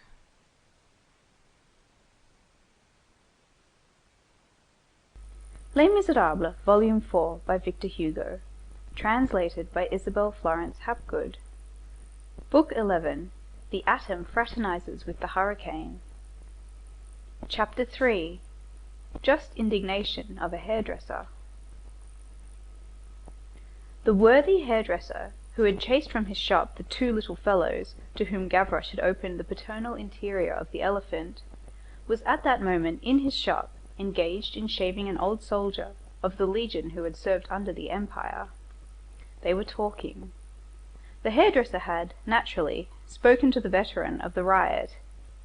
Les Misérables, Volume 4, by Victor Hugo. Translated by Isabel Florence Hapgood. Book 11. The Atom Fraternizes with the Hurricane. Chapter 3. Just Indignation of a Hairdresser. The worthy hairdresser, who had chased from his shop the two little fellows to whom Gavroche had opened the paternal interior of the elephant, was at that moment in his shop, engaged in shaving an old soldier of the Legion who had served under the Empire. They were talking. The hairdresser had, naturally, spoken to the veteran of the riot,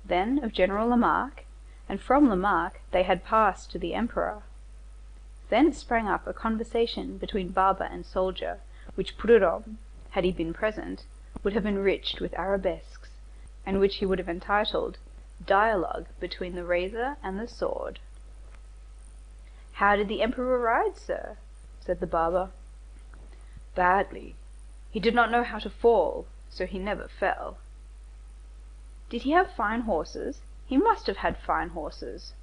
then of General Lamarque, and from Lamarque they had passed to the Emperor. Then sprang up a conversation between barber and soldier, which Prudhomme, had he been present, would have enriched with arabesques, and which he would have entitled Dialogue between the Razor and the Sword. "How did the Emperor ride, sir?" said the barber. "Badly. He did not know how to fall, so he never fell." "Did he have fine horses? He must have had fine horses."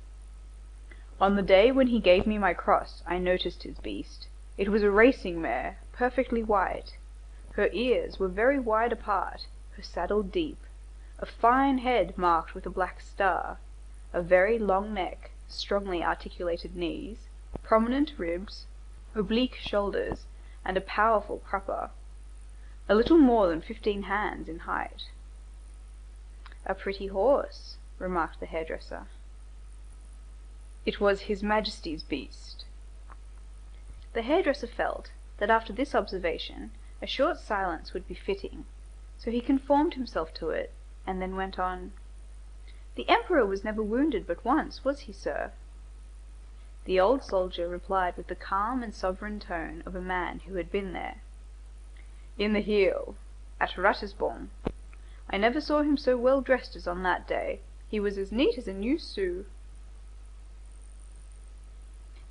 "On the day when he gave me my cross, I noticed his beast. It was a racing mare, perfectly white. Her ears were very wide apart, her saddle deep, a fine head marked with a black star, a very long neck, strongly articulated knees, prominent ribs, oblique shoulders, and a powerful crupper, a little more than 15 hands in height." "A pretty horse," remarked the hairdresser. "It was His Majesty's beast." The hairdresser felt that after this observation a short silence would be fitting, so he conformed himself to it, and then went on:— "The Emperor was never wounded but once, was he, sir?" The old soldier replied with the calm and sovereign tone of a man who had been there:— "In the heel, at Ratisbon. I never saw him so well dressed as on that day. He was as neat as a new sou."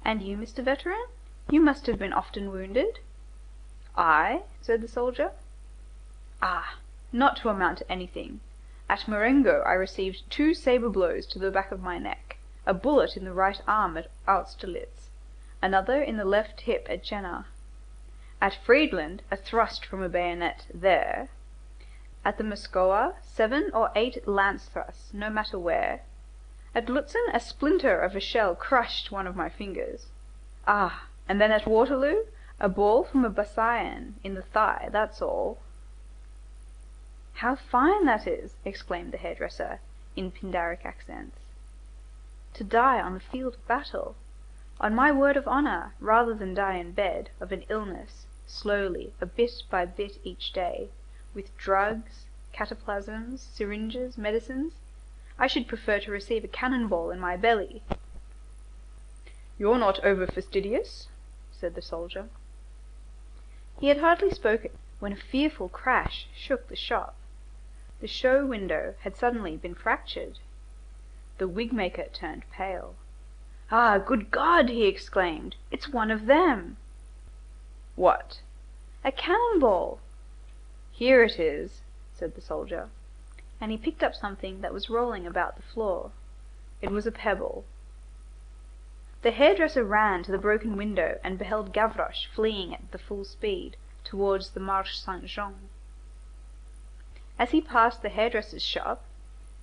"And you, Mr. Veteran? You must have been often wounded?" "I?" said the soldier. "Ah! not to amount to anything. At Marengo I received 2 sabre blows to the back of my neck, a bullet in the right arm at Austerlitz, another in the left hip at Jena. At Friedland a thrust from a bayonet there. At the Moskowa 7 or 8 lance thrusts, no matter where. At Lutzen a splinter of a shell crushed one of my fingers. Ah! and then at Waterloo a ball from a Basian in the thigh, that's all." "How fine that is!" exclaimed the hairdresser, in Pindaric accents. "To die on the field of battle! On my word of honor, rather than die in bed, of an illness, slowly, a bit by bit each day, with drugs, cataplasms, syringes, medicines, I should prefer to receive a cannon-ball in my belly." "You're not over fastidious," said the soldier. He had hardly spoken when a fearful crash shook the shop. The show window had suddenly been fractured. The wig-maker turned pale. "Ah, good God!" he exclaimed. "It's one of them!" "What?" "A cannon-ball!" "Here it is," said the soldier, and he picked up something that was rolling about the floor. It was a pebble. The hairdresser ran to the broken window and beheld Gavroche fleeing at the full speed towards the Marché Saint-Jean. As he passed the hairdresser's shop,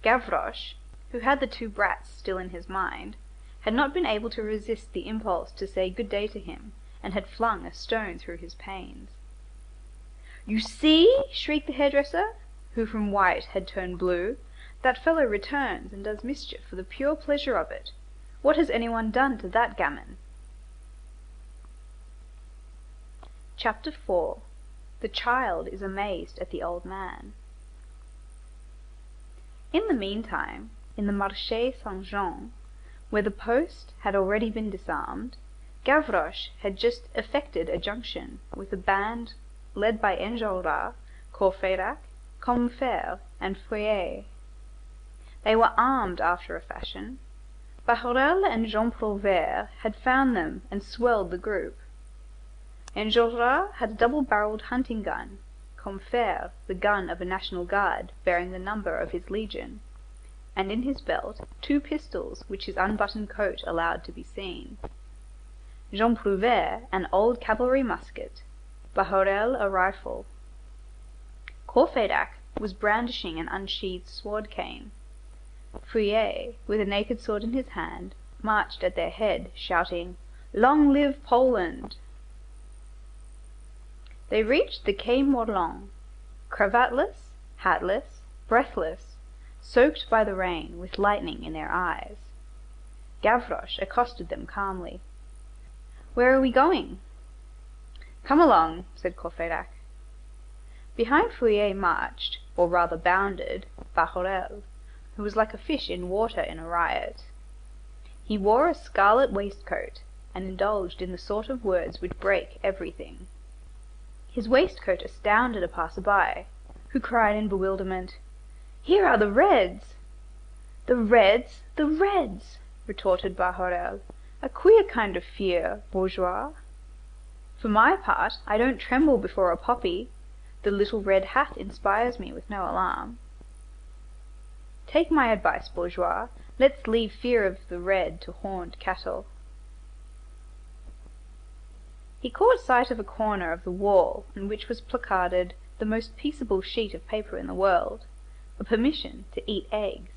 Gavroche, who had the two brats still in his mind, had not been able to resist the impulse to say good day to him, and had flung a stone through his panes. "You see!" shrieked the hairdresser, who from white had turned blue, "that fellow returns and does mischief for the pure pleasure of it. What has anyone done to that gamin?" Chapter 4. The child is amazed at the old man. In the meantime, in the Marché Saint-Jean, where the post had already been disarmed, Gavroche had just effected a junction with a band led by Enjolras, Courfeyrac, Combeferre, and Feuillet. They were armed after a fashion. Bahorel and Jean Prouvaire had found them and swelled the group. Enjolras had a double-barreled hunting gun, Combeferre the gun of a National Guard bearing the number of his legion, and in his belt 2 pistols which his unbuttoned coat allowed to be seen. Jean Prouvaire an old cavalry musket, Bahorel a rifle. Courfeyrac was brandishing an unsheathed sword cane. Feuillet, with a naked sword in his hand, marched at their head, shouting, "Long live Poland!" They reached the Quai Morland, cravateless, hatless, breathless, soaked by the rain, with lightning in their eyes. Gavroche accosted them calmly. "Where are we going?" "Come along," said Courfeyrac. Behind Feuillet marched, or rather bounded, Bahorel, who was like a fish in water in a riot. He wore a scarlet waistcoat, and indulged in the sort of words which break everything. His waistcoat astounded a passer-by, who cried in bewilderment, "Here are the Reds!" "The Reds! The Reds!" retorted Bahorel. "A queer kind of fear, bourgeois. For my part, I don't tremble before a poppy. The little red hat inspires me with no alarm. Take my advice, bourgeois. Let's leave fear of the red to horned cattle." He caught sight of a corner of the wall on which was placarded the most peaceable sheet of paper in the world, a permission to eat eggs,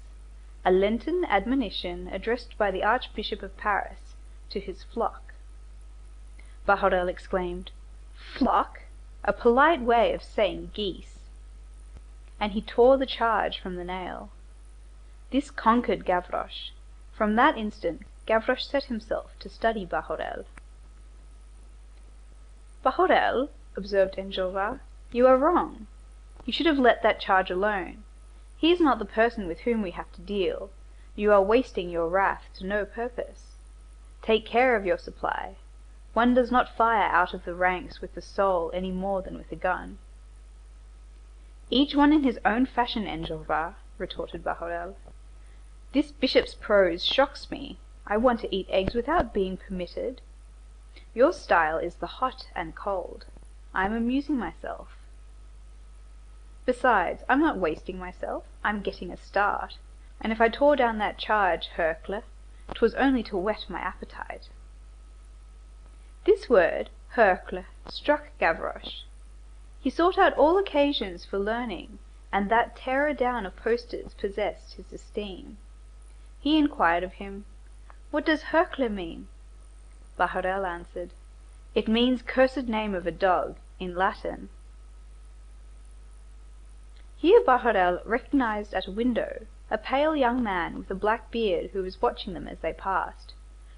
a Lenten admonition addressed by the Archbishop of Paris to his flock. Bahorel exclaimed, "Flock? A polite way of saying geese." And he tore the charge from the nail. This conquered Gavroche. From that instant Gavroche set himself to study Bahorel. "Bahorel," observed Enjolras, "you are wrong. You should have let that charge alone. He is not the person with whom we have to deal. You are wasting your wrath to no purpose. Take care of your supply. One does not fire out of the ranks with the soul any more than with a gun." "Each one in his own fashion, Enjolras," retorted Bahorel. "This bishop's prose shocks me. I want to eat eggs without being permitted. Your style is the hot and cold. I am amusing myself. Besides, I'm not wasting myself, I'm getting a start, and if I tore down that charge, Hercle, 'twas only to whet my appetite." This word, Hercle, struck Gavroche. He sought out all occasions for learning, and that tearer down of posters possessed his esteem. He inquired of him, "What does Hercle mean?" Bahorel answered, "It means cursed name of a dog, in Latin." Here Bahorel recognized at a window a pale young man with a black beard who was watching them as they passed,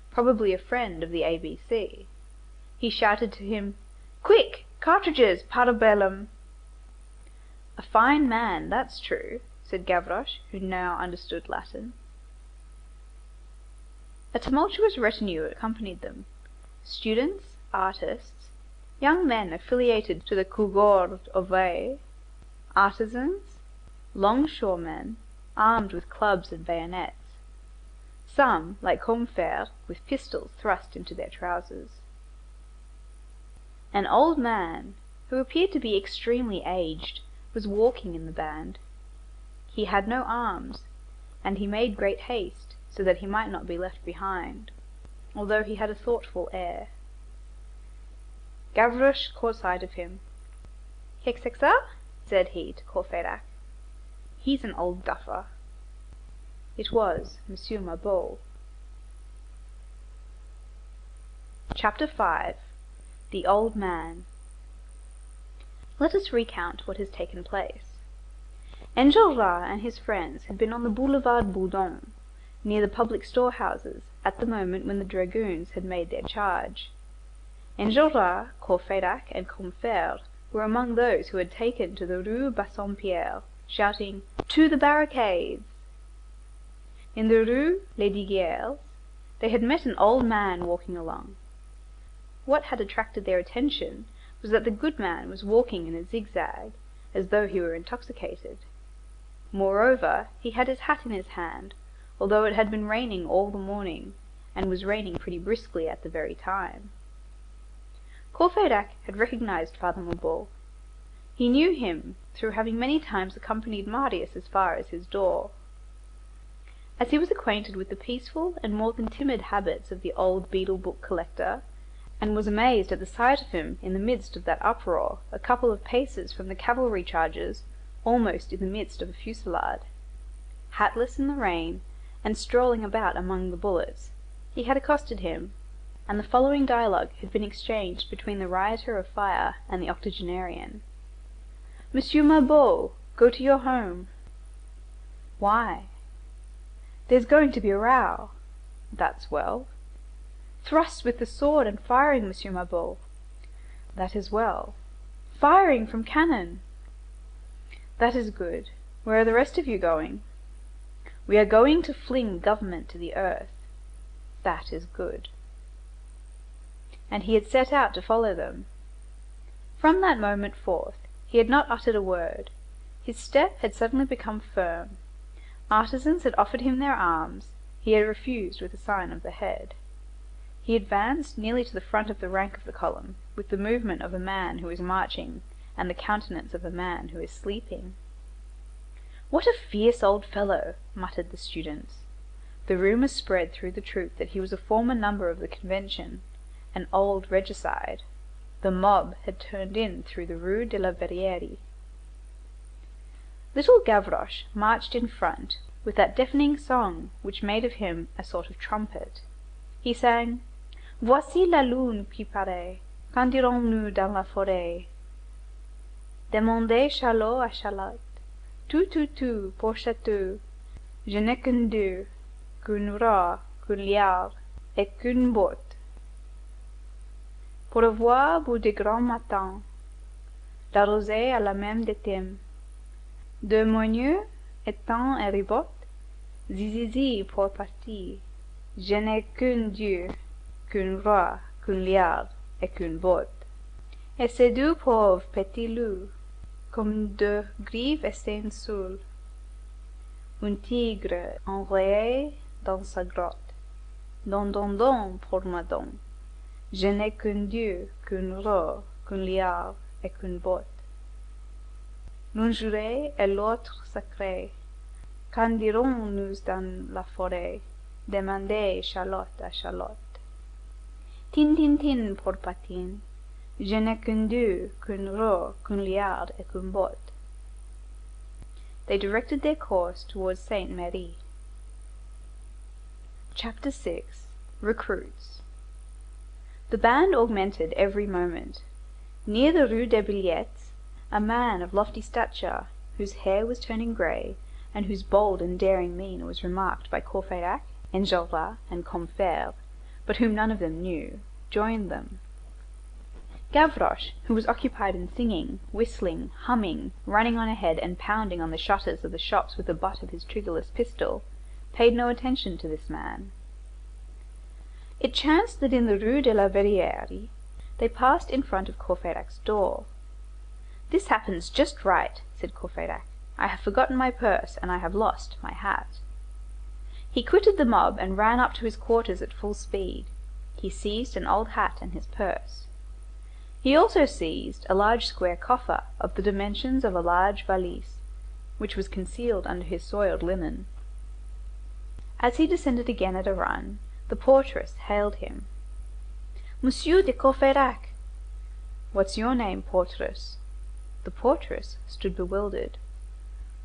probably a friend of the ABC. He shouted to him, "Quick, cartridges, parabellum!" "A fine man, that's true," said Gavroche, who now understood Latin. A tumultuous retinue accompanied them. Students, artists, young men affiliated to the Cougourde Ouvrier, artisans, longshoremen, armed with clubs and bayonets. Some, like Combeferre, with pistols thrust into their trousers. An old man, who appeared to be extremely aged, was walking in the band. He had no arms, and he made great haste, so that he might not be left behind, although he had a thoughtful air. Gavroche caught sight of him. "Qu'est-ce que ça?" said he to Courfeyrac. "He's an old duffer." It was Monsieur Mabeuf. Chapter 5. The Old Man. Let us recount what has taken place. Enjolras and his friends had been on the Boulevard Bourdon, near the public storehouses, at the moment when the dragoons had made their charge. Enjolras, Courfeyrac, and Combeferre were among those who had taken to the Rue Bassompierre, shouting, "To the barricades!" In the Rue Lesdiguières they had met an old man walking along. What had attracted their attention was that the good man was walking in a zigzag, as though he were intoxicated. Moreover, he had his hat in his hand, although it had been raining all the morning, and was raining pretty briskly at the very time. Courfeyrac had recognized Father Mabeuf. He knew him through having many times accompanied Marius as far as his door. As he was acquainted with the peaceful and more than timid habits of the old beadle-book collector, and was amazed at the sight of him in the midst of that uproar, a couple of paces from the cavalry charges, almost in the midst of a fusillade. Hatless in the rain, and strolling about among the bullets, he had accosted him, and the following dialogue had been exchanged between the rioter of fire and the octogenarian. "Monsieur Mabeuf, go to your home." "Why?" "There's going to be a row." "That's well." "Thrusts with the sword and firing, Monsieur Mabeuf." "That is well." "Firing from cannon." "That is good. Where are the rest of you going?" "We are going to fling government to the earth." "That is good." And he had set out to follow them. From that moment forth, he had not uttered a word. His step had suddenly become firm. Artisans had offered him their arms, he had refused with a sign of the head. He advanced nearly to the front of the rank of the column, with the movement of a man who is marching, and the countenance of a man who is sleeping. "What a fierce old fellow!" muttered the students. The rumor spread through the troop that he was a former number of the Convention, an old regicide. The mob had turned in through the Rue de la Verrerie. Little Gavroche marched in front, with that deafening song which made of him a sort of trumpet. He sang, "Voici la lune qui paraît, quand irons-nous dans la forêt? Demandez Charlot à Charlotte, tout, pour château. Je n'ai qu'un deux, qu'une roue, qu'un liard, et qu'une botte. Pour avoir bout de grand matin, la rosée à la même de thème. Deux moigneux, étant et ribot, zizizi pour partir. Je n'ai qu'un dieu, qu'une roue, qu'un liard, et qu'une botte. Et ces deux pauvres petits loups, comme deux grives étincelantes, un tigre envoyé dans sa grotte. Don, pour madame. Je n'ai qu'un dieu, qu'une roue, qu'un liard, et qu'une botte. L'un juré et l'autre sacré. Quand irons-nous dans la forêt? Demandez Charlotte à Charlotte. Tin, pour Patine. Je n'ai qu'un deux, qu'une roue, qu'un liard, et qu'une botte. They directed their course towards Sainte-Marie. Chapter 6. Recruits. The band augmented every moment. Near the Rue des Billettes, a man of lofty stature, whose hair was turning grey, and whose bold and daring mien was remarked by Courfeyrac, Enjolras, and Combeferre, but whom none of them knew, joined them. Gavroche, who was occupied in singing, whistling, humming, running on ahead and pounding on the shutters of the shops with the butt of his triggerless pistol, paid no attention to this man. It chanced that in the Rue de la Verrerie they passed in front of Courfeyrac's door. "This happens just right," said Courfeyrac. "I have forgotten my purse, and I have lost my hat." He quitted the mob and ran up to his quarters at full speed. He seized an old hat and his purse. He also seized a large square coffer of the dimensions of a large valise, which was concealed under his soiled linen. As he descended again at a run, the portress hailed him. "Monsieur de Courfeyrac!" "What's your name, portress?" The portress stood bewildered.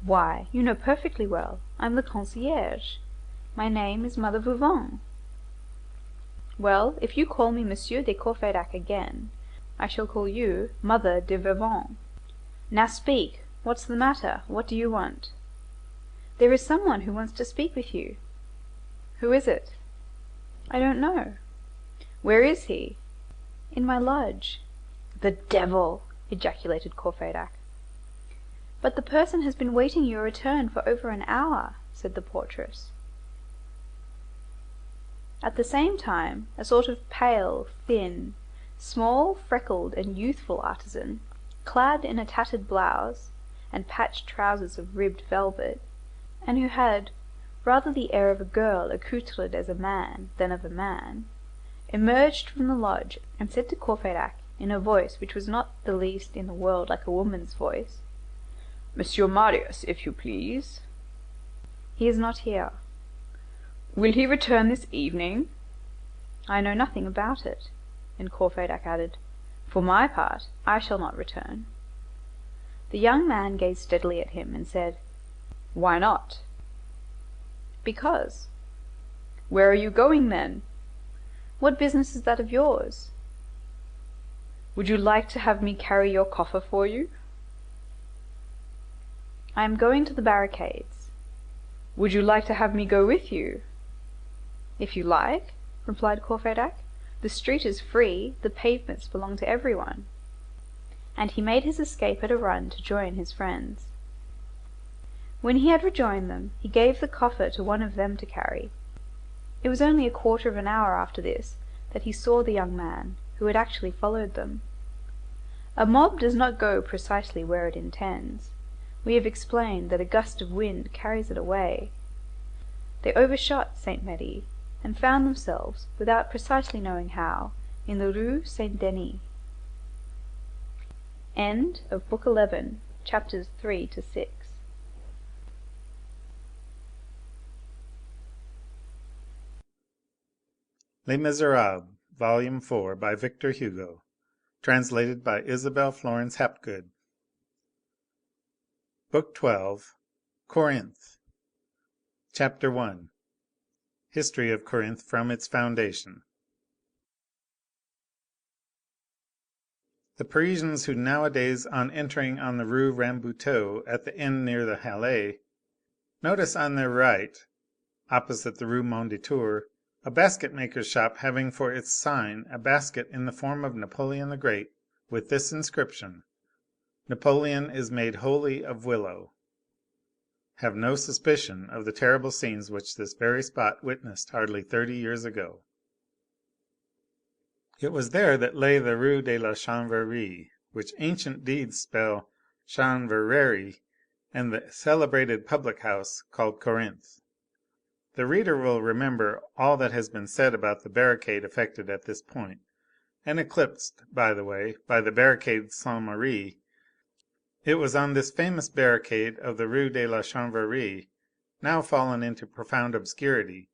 "Why, you know perfectly well. I'm the concierge. My name is Mother Veuvain." "Well, if you call me Monsieur de Courfeyrac again, I shall call you Mother de Veuvain. Now speak. What's the matter? What do you want?" "There is some one who wants to speak with you." "Who is it?" "I don't know." "Where is he?" "In my lodge." "The devil!" ejaculated Courfeyrac. "But the person has been waiting your return for over an hour," said the portress. At the same time, a sort of pale, thin, small, freckled, and youthful artisan, clad in a tattered blouse and patched trousers of ribbed velvet, and who had rather the air of a girl accoutred as a man than of a man, emerged from the lodge and said to Courfeyrac in a voice which was not the least in the world like a woman's voice, "Monsieur Marius, if you please." "He is not here." "Will he return this evening?" "I know nothing about it." And Courfeyrac added, "For my part, I shall not return." The young man gazed steadily at him and said, "Why not?" "Because." "Where are you going then?" "What business is that of yours?" "Would you like to have me carry your coffer for you?" "I am going to the barricades." "Would you like to have me go with you?" "If you like," replied Courfeyrac. "The street is free, the pavements belong to everyone." And he made his escape at a run to join his friends. When he had rejoined them, he gave the coffer to one of them to carry. It was only a quarter of an hour after this that he saw the young man, who had actually followed them. A mob does not go precisely where it intends. We have explained that a gust of wind carries it away. They overshot Saint Merry, and found themselves, without precisely knowing how, in the Rue Saint Denis. End of Book 11, Chapters 3 to 6. Les Misérables, Volume 4, by Victor Hugo, translated by Isabel Florence Hapgood. Book 12, Corinth. Chapter 1. History of Corinth from its foundation. The Parisians who nowadays, on entering on the Rue Rambuteau at the end near the Halles, notice on their right, opposite the Rue Mondétour, a basket maker's shop having for its sign a basket in the form of Napoleon the Great, with this inscription: "Napoleon is made wholly of willow," have no suspicion of the terrible scenes which this very spot witnessed hardly 30 years ago. It was there that lay the Rue de la Chanvrerie, which ancient deeds spell Chanverrerie, and the celebrated public house called Corinth. The reader will remember all that has been said about the barricade effected at this point, and eclipsed, by the way, by the barricade Saint Merry. It was on this famous barricade of the Rue de la Chanvrerie, now fallen into profound obscurity,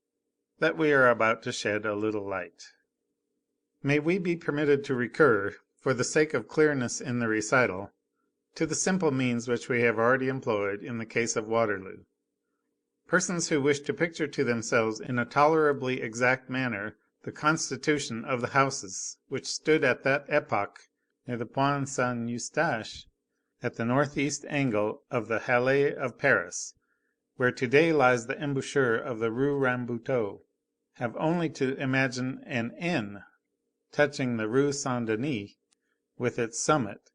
that we are about to shed a little light. May we be permitted to recur, for the sake of clearness in the recital, to the simple means which we have already employed in the case of Waterloo. Persons who wish to picture to themselves in a tolerably exact manner the constitution of the houses which stood at that epoch near the Pont Saint Eustache, at the northeast angle of the Halles of Paris, where today lies the embouchure of the Rue Rambuteau, have only to imagine an N touching the Rue Saint Denis, with its summit,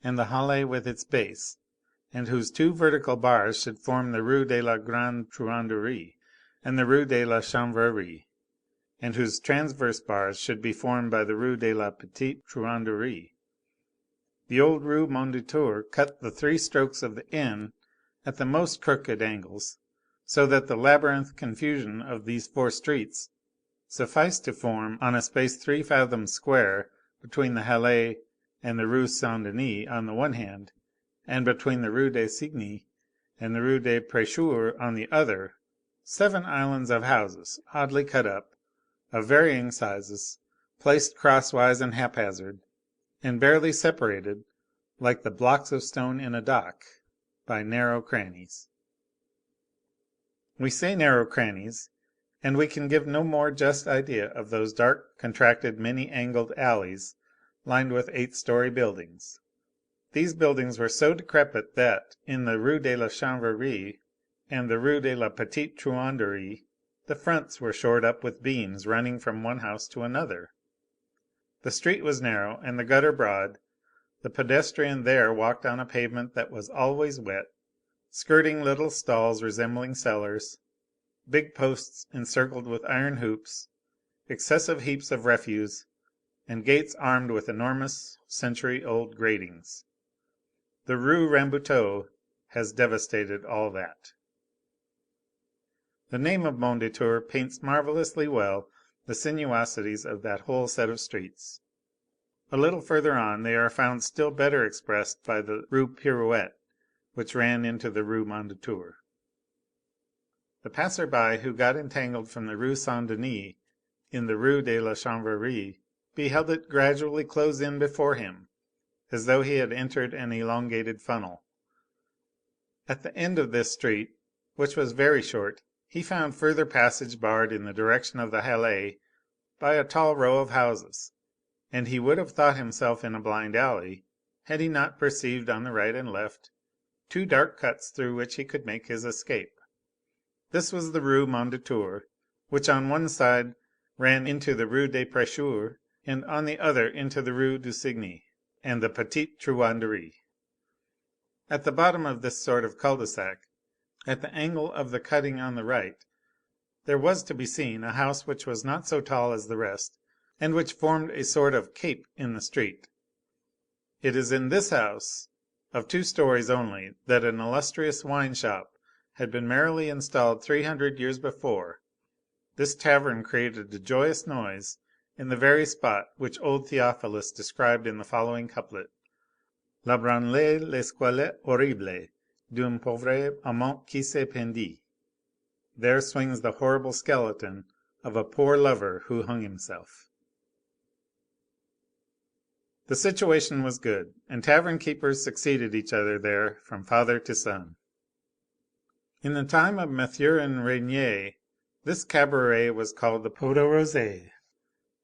and the Halles with its base, and whose two vertical bars should form the Rue de la Grande Truanderie and the Rue de la Chanvrerie, and whose transverse bars should be formed by the Rue de la Petite Truanderie. The old Rue Mondétour cut the three strokes of the N at the most crooked angles, so that the labyrinth confusion of these four streets sufficed to form, on a space 3 fathoms square, between the Halles and the Rue Saint Denis on the one hand, and between the Rue des Cygnes and the Rue des Prêcheurs on the other, 7 islands of houses, oddly cut up, of varying sizes, placed crosswise and haphazard, and barely separated, like the blocks of stone in a dock, by narrow crannies. We say narrow crannies, and we can give no more just idea of those dark, contracted, many-angled alleys lined with 8-story buildings. These buildings were so decrepit that, in the Rue de la Chanvrerie and the Rue de la Petite Truanderie, the fronts were shored up with beams running from one house to another. The street was narrow and the gutter broad. The pedestrian there walked on a pavement that was always wet, skirting little stalls resembling cellars, big posts encircled with iron hoops, excessive heaps of refuse, and gates armed with enormous century-old gratings. The Rue Rambuteau has devastated all that. The name of Mondétour paints marvellously well the sinuosities of that whole set of streets. A little further on they are found still better expressed by the Rue Pirouette, which ran into the Rue Mondétour. The passer by who got entangled from the Rue Saint Denis in the Rue de la Chanvrerie beheld it gradually close in before him, as though he had entered an elongated funnel. At the end of this street, which was very short, he found further passage barred in the direction of the Halles by a tall row of houses, and he would have thought himself in a blind alley, had he not perceived on the right and left 2 dark cuts through which he could make his escape. This was the Rue Mondétour, which on one side ran into the Rue des Prêcheurs, and on the other into the Rue du Cygne and the Petite Truanderie. At the bottom of this sort of cul-de-sac, at the angle of the cutting on the right, there was to be seen a house which was not so tall as the rest, and which formed a sort of cape in the street. It is in this house, of 2 stories only, that an illustrious wine shop had been merrily installed 300 years before. This tavern created a joyous noise in the very spot which old Theophilus described in the following couplet: La branlée l'esquelette horrible d'un pauvre amant qui se pendit. There swings the horrible skeleton of a poor lover who hung himself. The situation was good, and tavern keepers succeeded each other there from father to son. In the time of Mathurin Regnier, this cabaret was called the Pot aux Roses,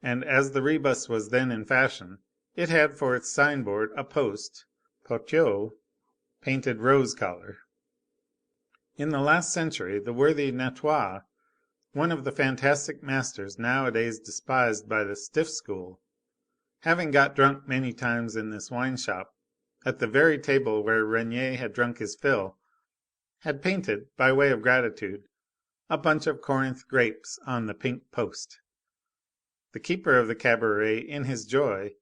and as the rebus was then in fashion, it had for its signboard a post, Poteau, painted rose colour. In the last century, the worthy Natoire, one of the fantastic masters nowadays despised by the stiff school, having got drunk many times in this wine shop, at the very table where Regnier had drunk his fill, had painted, by way of gratitude, a bunch of Corinth grapes on the pink post. The keeper of the cabaret, in his joy,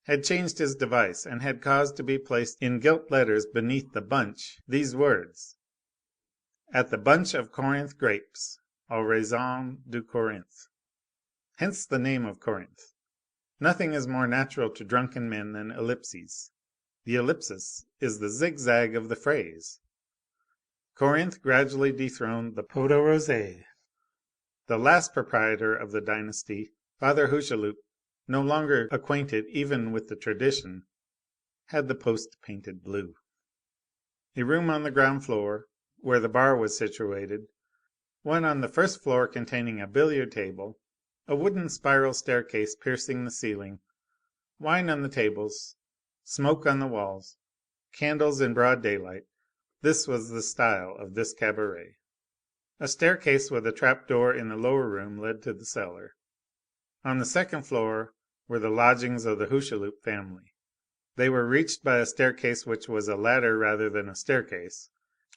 had changed his device, and had caused to be placed in gilt letters beneath the bunch these words: "At the bunch of Corinth grapes, aux raisins de Corinthe." Hence the name of Corinth. Nothing is more natural to drunken men than ellipses. The ellipsis is the zigzag of the phrase. Corinth gradually dethroned the Pot aux Roses. The last proprietor of the dynasty, Father Hucheloup, no longer acquainted even with the tradition, had the post painted blue. A room on the ground floor, where the bar was situated, one on the first floor containing a billiard table, a wooden spiral staircase piercing the ceiling, wine on the tables, smoke on the walls, candles in broad daylight, this was the style of this cabaret. A staircase with a trap door in the lower room led to the cellar. On the second floor were the lodgings of the Hucheloup family. They were reached by a staircase which was a ladder rather than a staircase,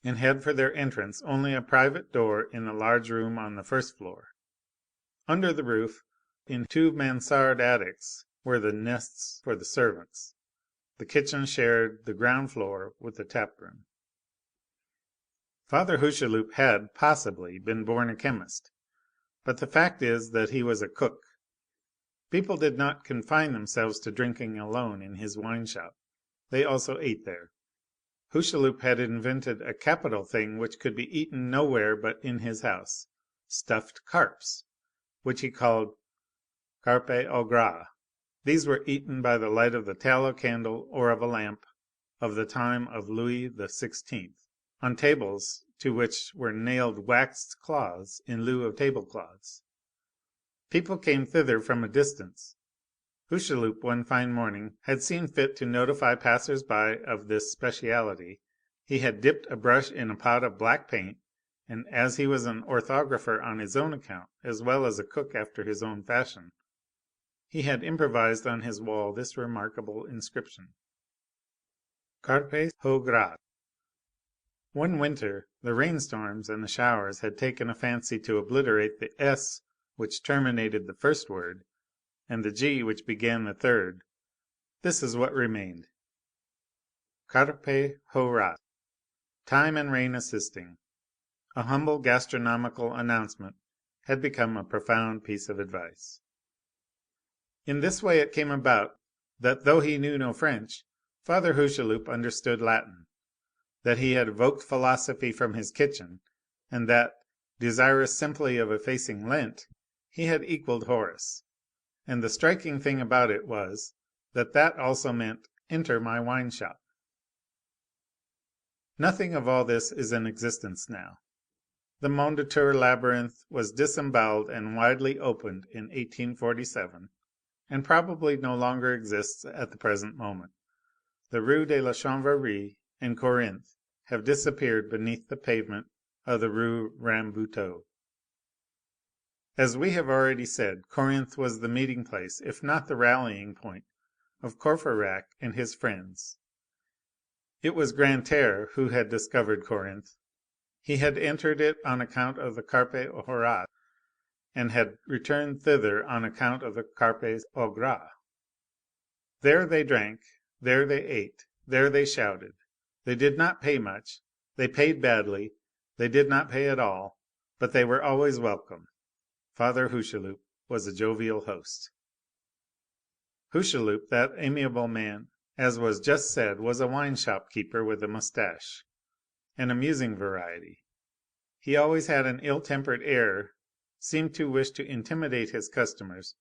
and had for their entrance only a private door in a large room on the first floor. Under the roof, in two mansard attics, were the nests for the servants. The kitchen shared the ground floor with the tap room. Father Hucheloup had, possibly, been born a chemist, but the fact is that he was a cook. People did not confine themselves to drinking alone in his wine shop; they also ate there. Hucheloup had invented a capital thing which could be eaten nowhere but in his house, stuffed carps, which he called carpe au gras. These were eaten by the light of the tallow candle or of a lamp of the time of Louis XVI, on tables to which were nailed waxed cloths in lieu of tablecloths. People came thither from a distance. Hucheloup, one fine morning, had seen fit to notify passers by of this speciality. He had dipped a brush in a pot of black paint, and as he was an orthographer on his own account, as well as a cook after his own fashion, he had improvised on his wall this remarkable inscription: Carpe au gras. One winter the rainstorms and the showers had taken a fancy to obliterate the S which terminated the first word, and the G which began the third. This is what remained: Carpe au ras. Time and rain assisting, a humble gastronomical announcement had become a profound piece of advice. In this way it came about that though he knew no French, Father Hucheloup understood Latin, that he had evoked philosophy from his kitchen, and that, desirous simply of effacing Lent, he had equalled Horace. And the striking thing about it was that that also meant enter my wine shop. Nothing of all this is in existence now. The Mondétour labyrinth was disembowelled and widely opened in 1847, and probably no longer exists at the present moment. The Rue de la Chanvrerie and Corinthe have disappeared beneath the pavement of the Rue Rambuteau. As we have already said, Corinthe was the meeting place, if not the rallying point, of Courfeyrac and his friends. It was Grantaire who had discovered Corinthe. He had entered it on account of the Carpe au ras, and had returned thither on account of the Carpes au gras. There they drank, there they ate, there they shouted. They did not pay much, they paid badly, they did not pay at all, but they were always welcome. Father Hucheloup was a jovial host. Hucheloup, that amiable man, as was just said, was a wine shop keeper with a moustache, an amusing variety. He always had an ill-tempered air, seemed to wish to intimidate his customers,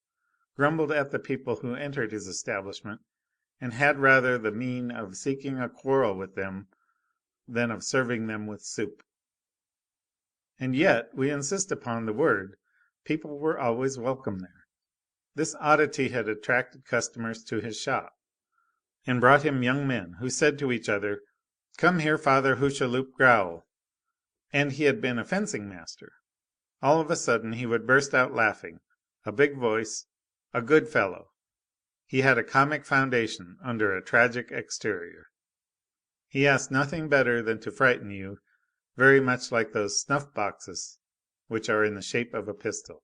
grumbled at the people who entered his establishment, and had rather the mien of seeking a quarrel with them than of serving them with soup. And yet, we insist upon the word, people were always welcome there. This oddity had attracted customers to his shop, and brought him young men who said to each other, "Come here, Father Hucheloup growl." And he had been a fencing master. All of a sudden he would burst out laughing, a big voice, a good fellow. He had a comic foundation under a tragic exterior. He asked nothing better than to frighten you, very much like those snuff boxes which are in the shape of a pistol.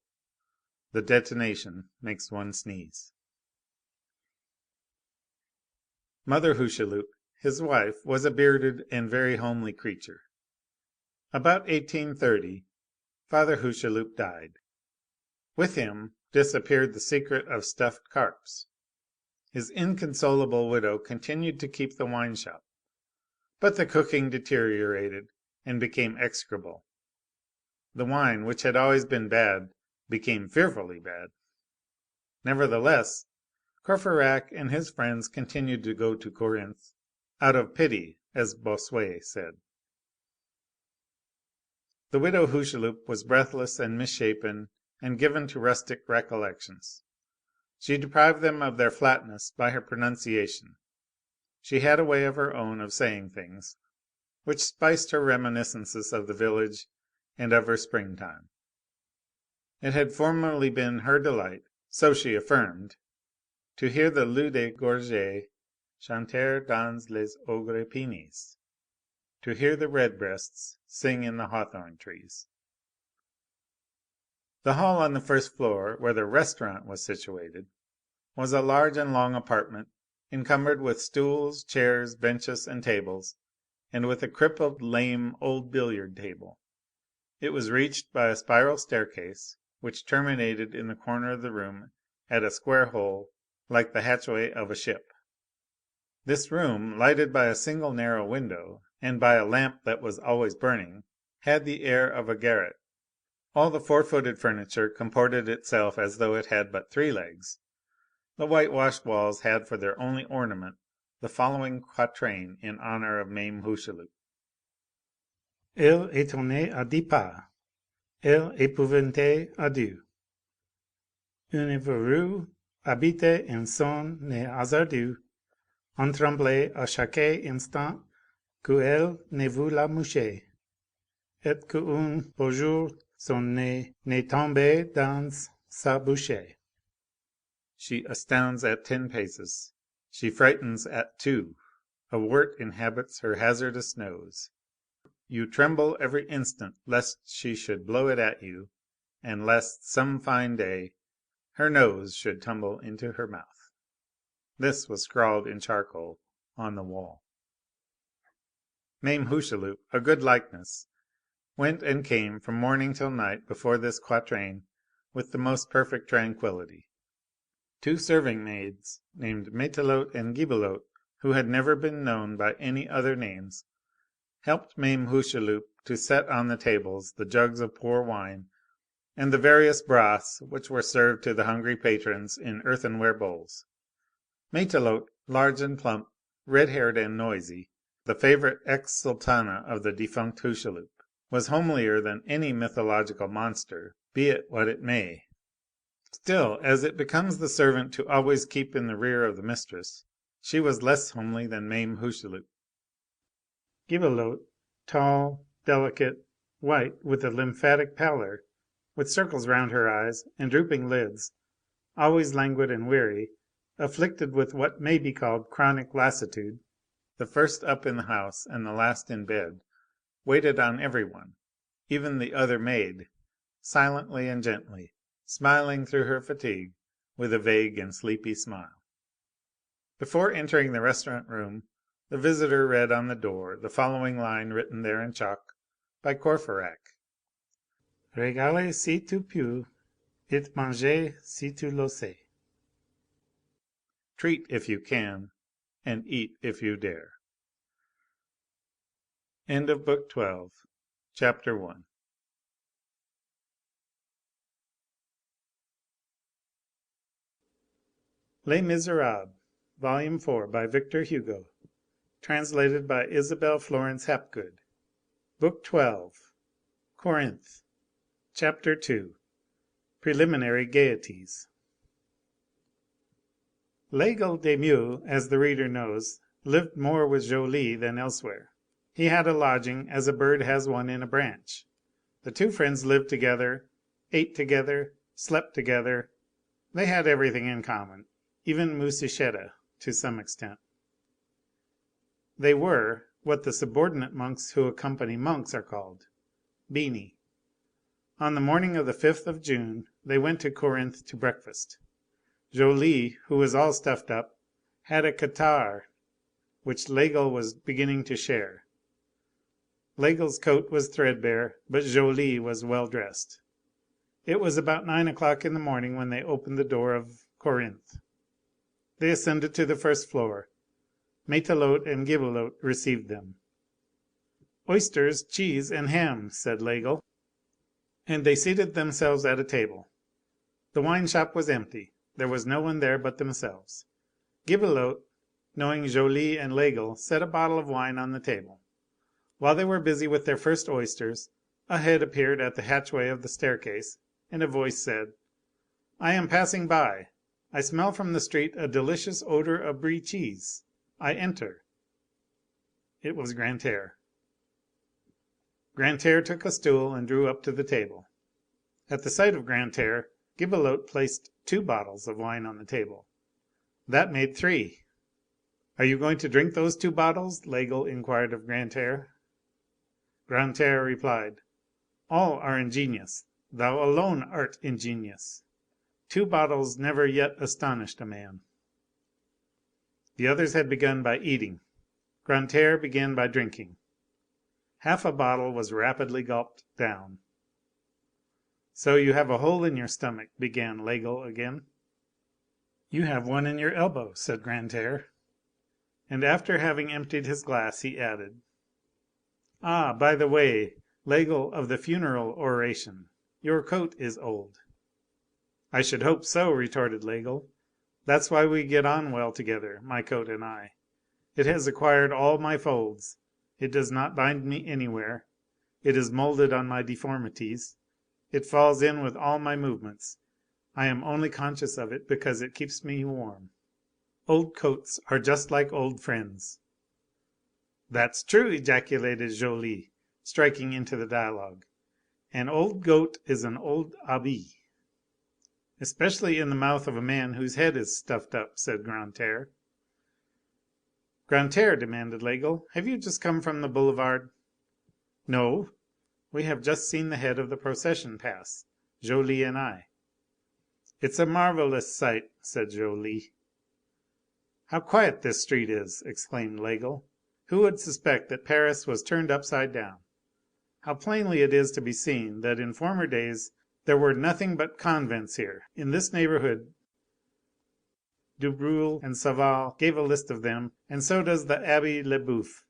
The detonation makes one sneeze. Mother Hucheloup, his wife, was a bearded and very homely creature. About 1830, Father Hucheloup died. With him disappeared the secret of stuffed carps. His inconsolable widow continued to keep the wine shop, but the cooking deteriorated and became execrable. The wine, which had always been bad, became fearfully bad. Nevertheless, Courfeyrac and his friends continued to go to Corinthe, out of pity, as Bossuet said. The widow Hucheloup was breathless and misshapen and given to rustic recollections. She deprived them of their flatness by her pronunciation. She had a way of her own of saying things, which spiced her reminiscences of the village and of her springtime. It had formerly been her delight, so she affirmed, to hear the Loup de Gorget chanter dans les ogrepines, to hear the redbreasts sing in the hawthorn trees. The hall on the first floor, where the restaurant was situated, was a large and long apartment, encumbered with stools, chairs, benches, and tables, and with a crippled, lame, old billiard table. It was reached by a spiral staircase, which terminated in the corner of the room at a square hole like the hatchway of a ship. This room, lighted by a single narrow window, and by a lamp that was always burning, had the air of a garret. All the four-footed furniture comported itself as though it had but three legs. The whitewashed walls had for their only ornament the following quatrain in honour of Mame Hucheloup: Elle étonnait à 10 pas, elle épouvantait à 2. Une verrue habite en son nez hasardeux, on tremblait à chaque instant qu'elle ne veut la moucher, et qu'un beau jour son nez n'est tombé dans sa bouche. She astounds at 10 paces, she frightens at 2, a wort inhabits her hazardous nose. You tremble every instant lest she should blow it at you, and lest some fine day her nose should tumble into her mouth. This was scrawled in charcoal on the wall. Mame Hucheloup, a good likeness, went and came from morning till night before this quatrain with the most perfect tranquillity. 2 serving maids, named Matelote and Gibelotte, who had never been known by any other names, helped Mame Hucheloup to set on the tables the jugs of poor wine and the various broths which were served to the hungry patrons in earthenware bowls. Matelote, large and plump, red-haired and noisy, the favourite ex sultana of the defunct Hucheloup, was homelier than any mythological monster, be it what it may. Still, as it becomes the servant to always keep in the rear of the mistress, she was less homely than Mame Hucheloup. Gibelotte, tall, delicate, white, with a lymphatic pallor, with circles round her eyes and drooping lids, always languid and weary, afflicted with what may be called chronic lassitude, the first up in the house and the last in bed, waited on every one, even the other maid, silently and gently, smiling through her fatigue with a vague and sleepy smile. Before entering the restaurant room, the visitor read on the door the following line written there in chalk by Courfeyrac: Régale si tu peux, et mange si tu l'oses. Treat if you can, and eat if you dare. End of Book 12, Chapter 1. Les Misérables, Volume 4, by Victor Hugo, translated by Isabel Florence Hapgood. Book 12, Corinth, Chapter 2, Preliminary Gaieties. L'Aigle des Meaux, as the reader knows, lived more with Joly than elsewhere. He had a lodging as a bird has one in a branch. The two friends lived together, ate together, slept together. They had everything in common, even Musichetta to some extent. They were what the subordinate monks who accompany monks are called, bini. On the morning of the 5th of June they went to Corinth to breakfast. Joly, who was all stuffed up, had a catarrh which L'Aigle was beginning to share. L'aigle's coat was threadbare, but Joly was well dressed. It was about 9 o'clock in the morning when they opened the door of Corinth. They ascended to the first floor. Matelote and Gibelotte received them. Oysters, cheese, and ham, said L'Aigle. And they seated themselves at a table. The wine shop was empty. There was no one there but themselves. Gibelotte, knowing Joly and L'Aigle, set a bottle of wine on the table. While they were busy with their first oysters, a head appeared at the hatchway of the staircase, and a voice said: "I am passing by. I smell from the street a delicious odour of Brie cheese. I enter." It was Grantaire. Grantaire took a stool and drew up to the table. At the sight of Grantaire, Gibelotte placed 2 bottles of wine on the table. That made 3. "Are you going to drink those 2 bottles?" Laigle inquired of Grantaire. Grantaire replied: "All are ingenious, thou alone art ingenious. 2 bottles never yet astonished a man." The others had begun by eating. Grantaire began by drinking. Half a bottle was rapidly gulped down. "So you have a hole in your stomach," began Laigle again. "You have one in your elbow," said Grantaire. And after having emptied his glass, he added: "Ah, by the way, Laigle of the funeral oration, your coat is old." "I should hope so," retorted Laigle. "That's why we get on well together, my coat and I. It has acquired all my folds. It does not bind me anywhere. It is moulded on my deformities. It falls in with all my movements. I am only conscious of it because it keeps me warm. Old coats are just like old friends." "That's true," ejaculated Joly, striking into the dialogue. "An old goat is an old habit." "Especially in the mouth of a man whose head is stuffed up," said Grantaire. "Grantaire," demanded Laigle, "have you just come from the boulevard?" "No. We have just seen the head of the procession pass, Joly and I." "It's a marvellous sight," said Joly. "How quiet this street is!" exclaimed Laigle. "Who would suspect that Paris was turned upside down? How plainly it is to be seen that in former days there were nothing but convents here, in this neighbourhood. Du Breul and Sauval gave a list of them, and so does the Abbé Lebeuf.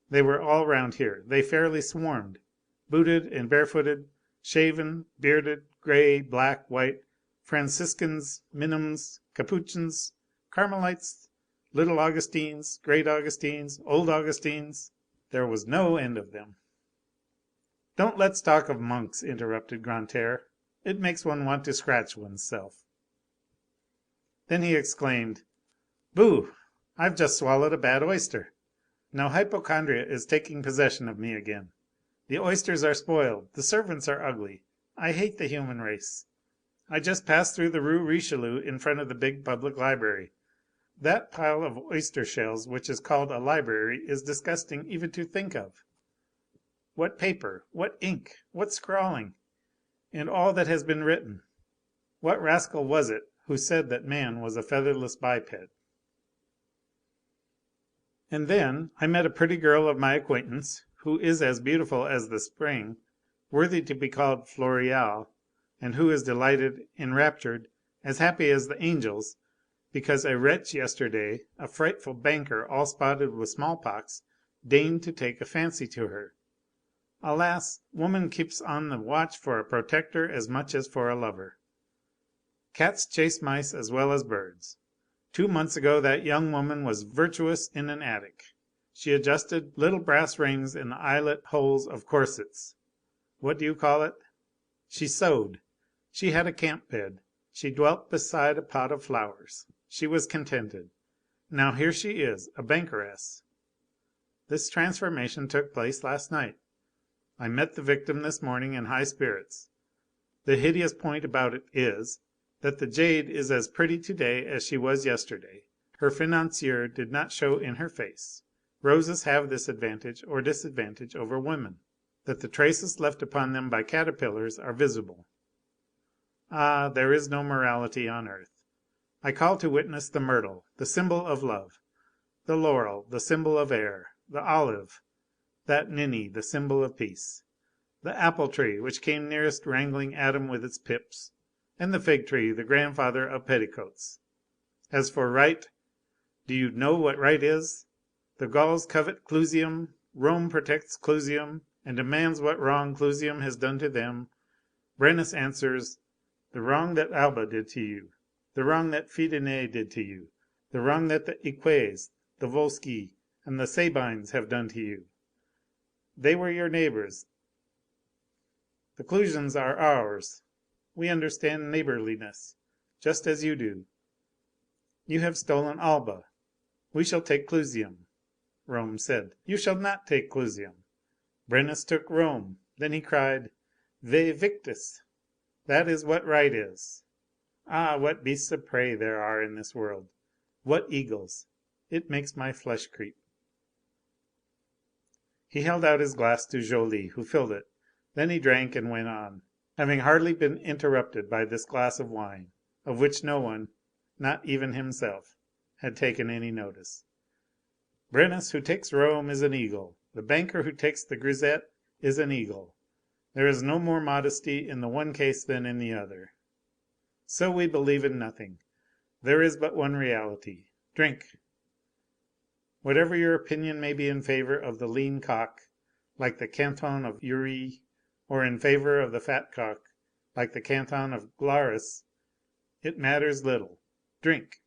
They were all round here. They fairly swarmed, booted and barefooted, shaven, bearded, grey, black, white, Franciscans, Minims, Capuchins, Carmelites, little Augustines, great Augustines, old Augustines. There was no end of them." "Don't let's talk of monks," interrupted Grantaire. "It makes one want to scratch one's self." Then he exclaimed:— "Bouh! I've just swallowed a bad oyster. Now hypochondria is taking possession of me again. The oysters are spoiled, the servants are ugly. I hate the human race. I just passed through the Rue Richelieu in front of the big public library. That pile of oyster shells which is called a library is disgusting even to think of. What paper, what ink, what scrawling, and all that has been written! What rascal was it who said that man was a featherless biped? And then I met a pretty girl of my acquaintance, who is as beautiful as the spring, worthy to be called Floréal, and who is delighted, enraptured, as happy as the angels, because a wretch yesterday, a frightful banker all spotted with smallpox, deigned to take a fancy to her. Alas! woman keeps on the watch for a protector as much as for a lover. Cats chase mice as well as birds. 2 months ago that young woman was virtuous in an attic. She adjusted little brass rings in the eyelet holes of corsets. What do you call it? She sewed. She had a camp bed. She dwelt beside a pot of flowers. She was contented. Now here she is, a bankeress. This transformation took place last night. I met the victim this morning in high spirits. The hideous point about it is, that the jade is as pretty to day as she was yesterday. Her financier did not show in her face. Roses have this advantage or disadvantage over women, that the traces left upon them by caterpillars are visible. Ah! there is no morality on earth. I call to witness the myrtle, the symbol of love; the laurel, the symbol of air; the olive, that ninny, the symbol of peace; the apple tree, which came nearest wrangling Adam with its pips; and the fig tree, the grandfather of petticoats. As for right, do you know what right is? The Gauls covet Clusium, Rome protects Clusium, and demands what wrong Clusium has done to them. Brennus answers: the wrong that Alba did to you, the wrong that Fidenæ did to you, the wrong that the Eques, the Volsci, and the Sabines have done to you. They were your neighbours. The Clusians are ours. We understand neighbourliness, just as you do. You have stolen Alba. We shall take Clusium. Rome said: you shall not take Clusium. Brennus took Rome. Then he cried: Vae victis! That is what right is. Ah! what beasts of prey there are in this world! What eagles! It makes my flesh creep." He held out his glass to Joly, who filled it. Then he drank and went on, having hardly been interrupted by this glass of wine, of which no one, not even himself, had taken any notice. "Brennus who takes Rome is an eagle. The banker who takes the grisette is an eagle. There is no more modesty in the one case than in the other. So we believe in nothing. There is but one reality. Drink! Whatever your opinion may be in favour of the lean cock, like the canton of Uri, or in favour of the fat cock, like the canton of Glaris, it matters little. Drink!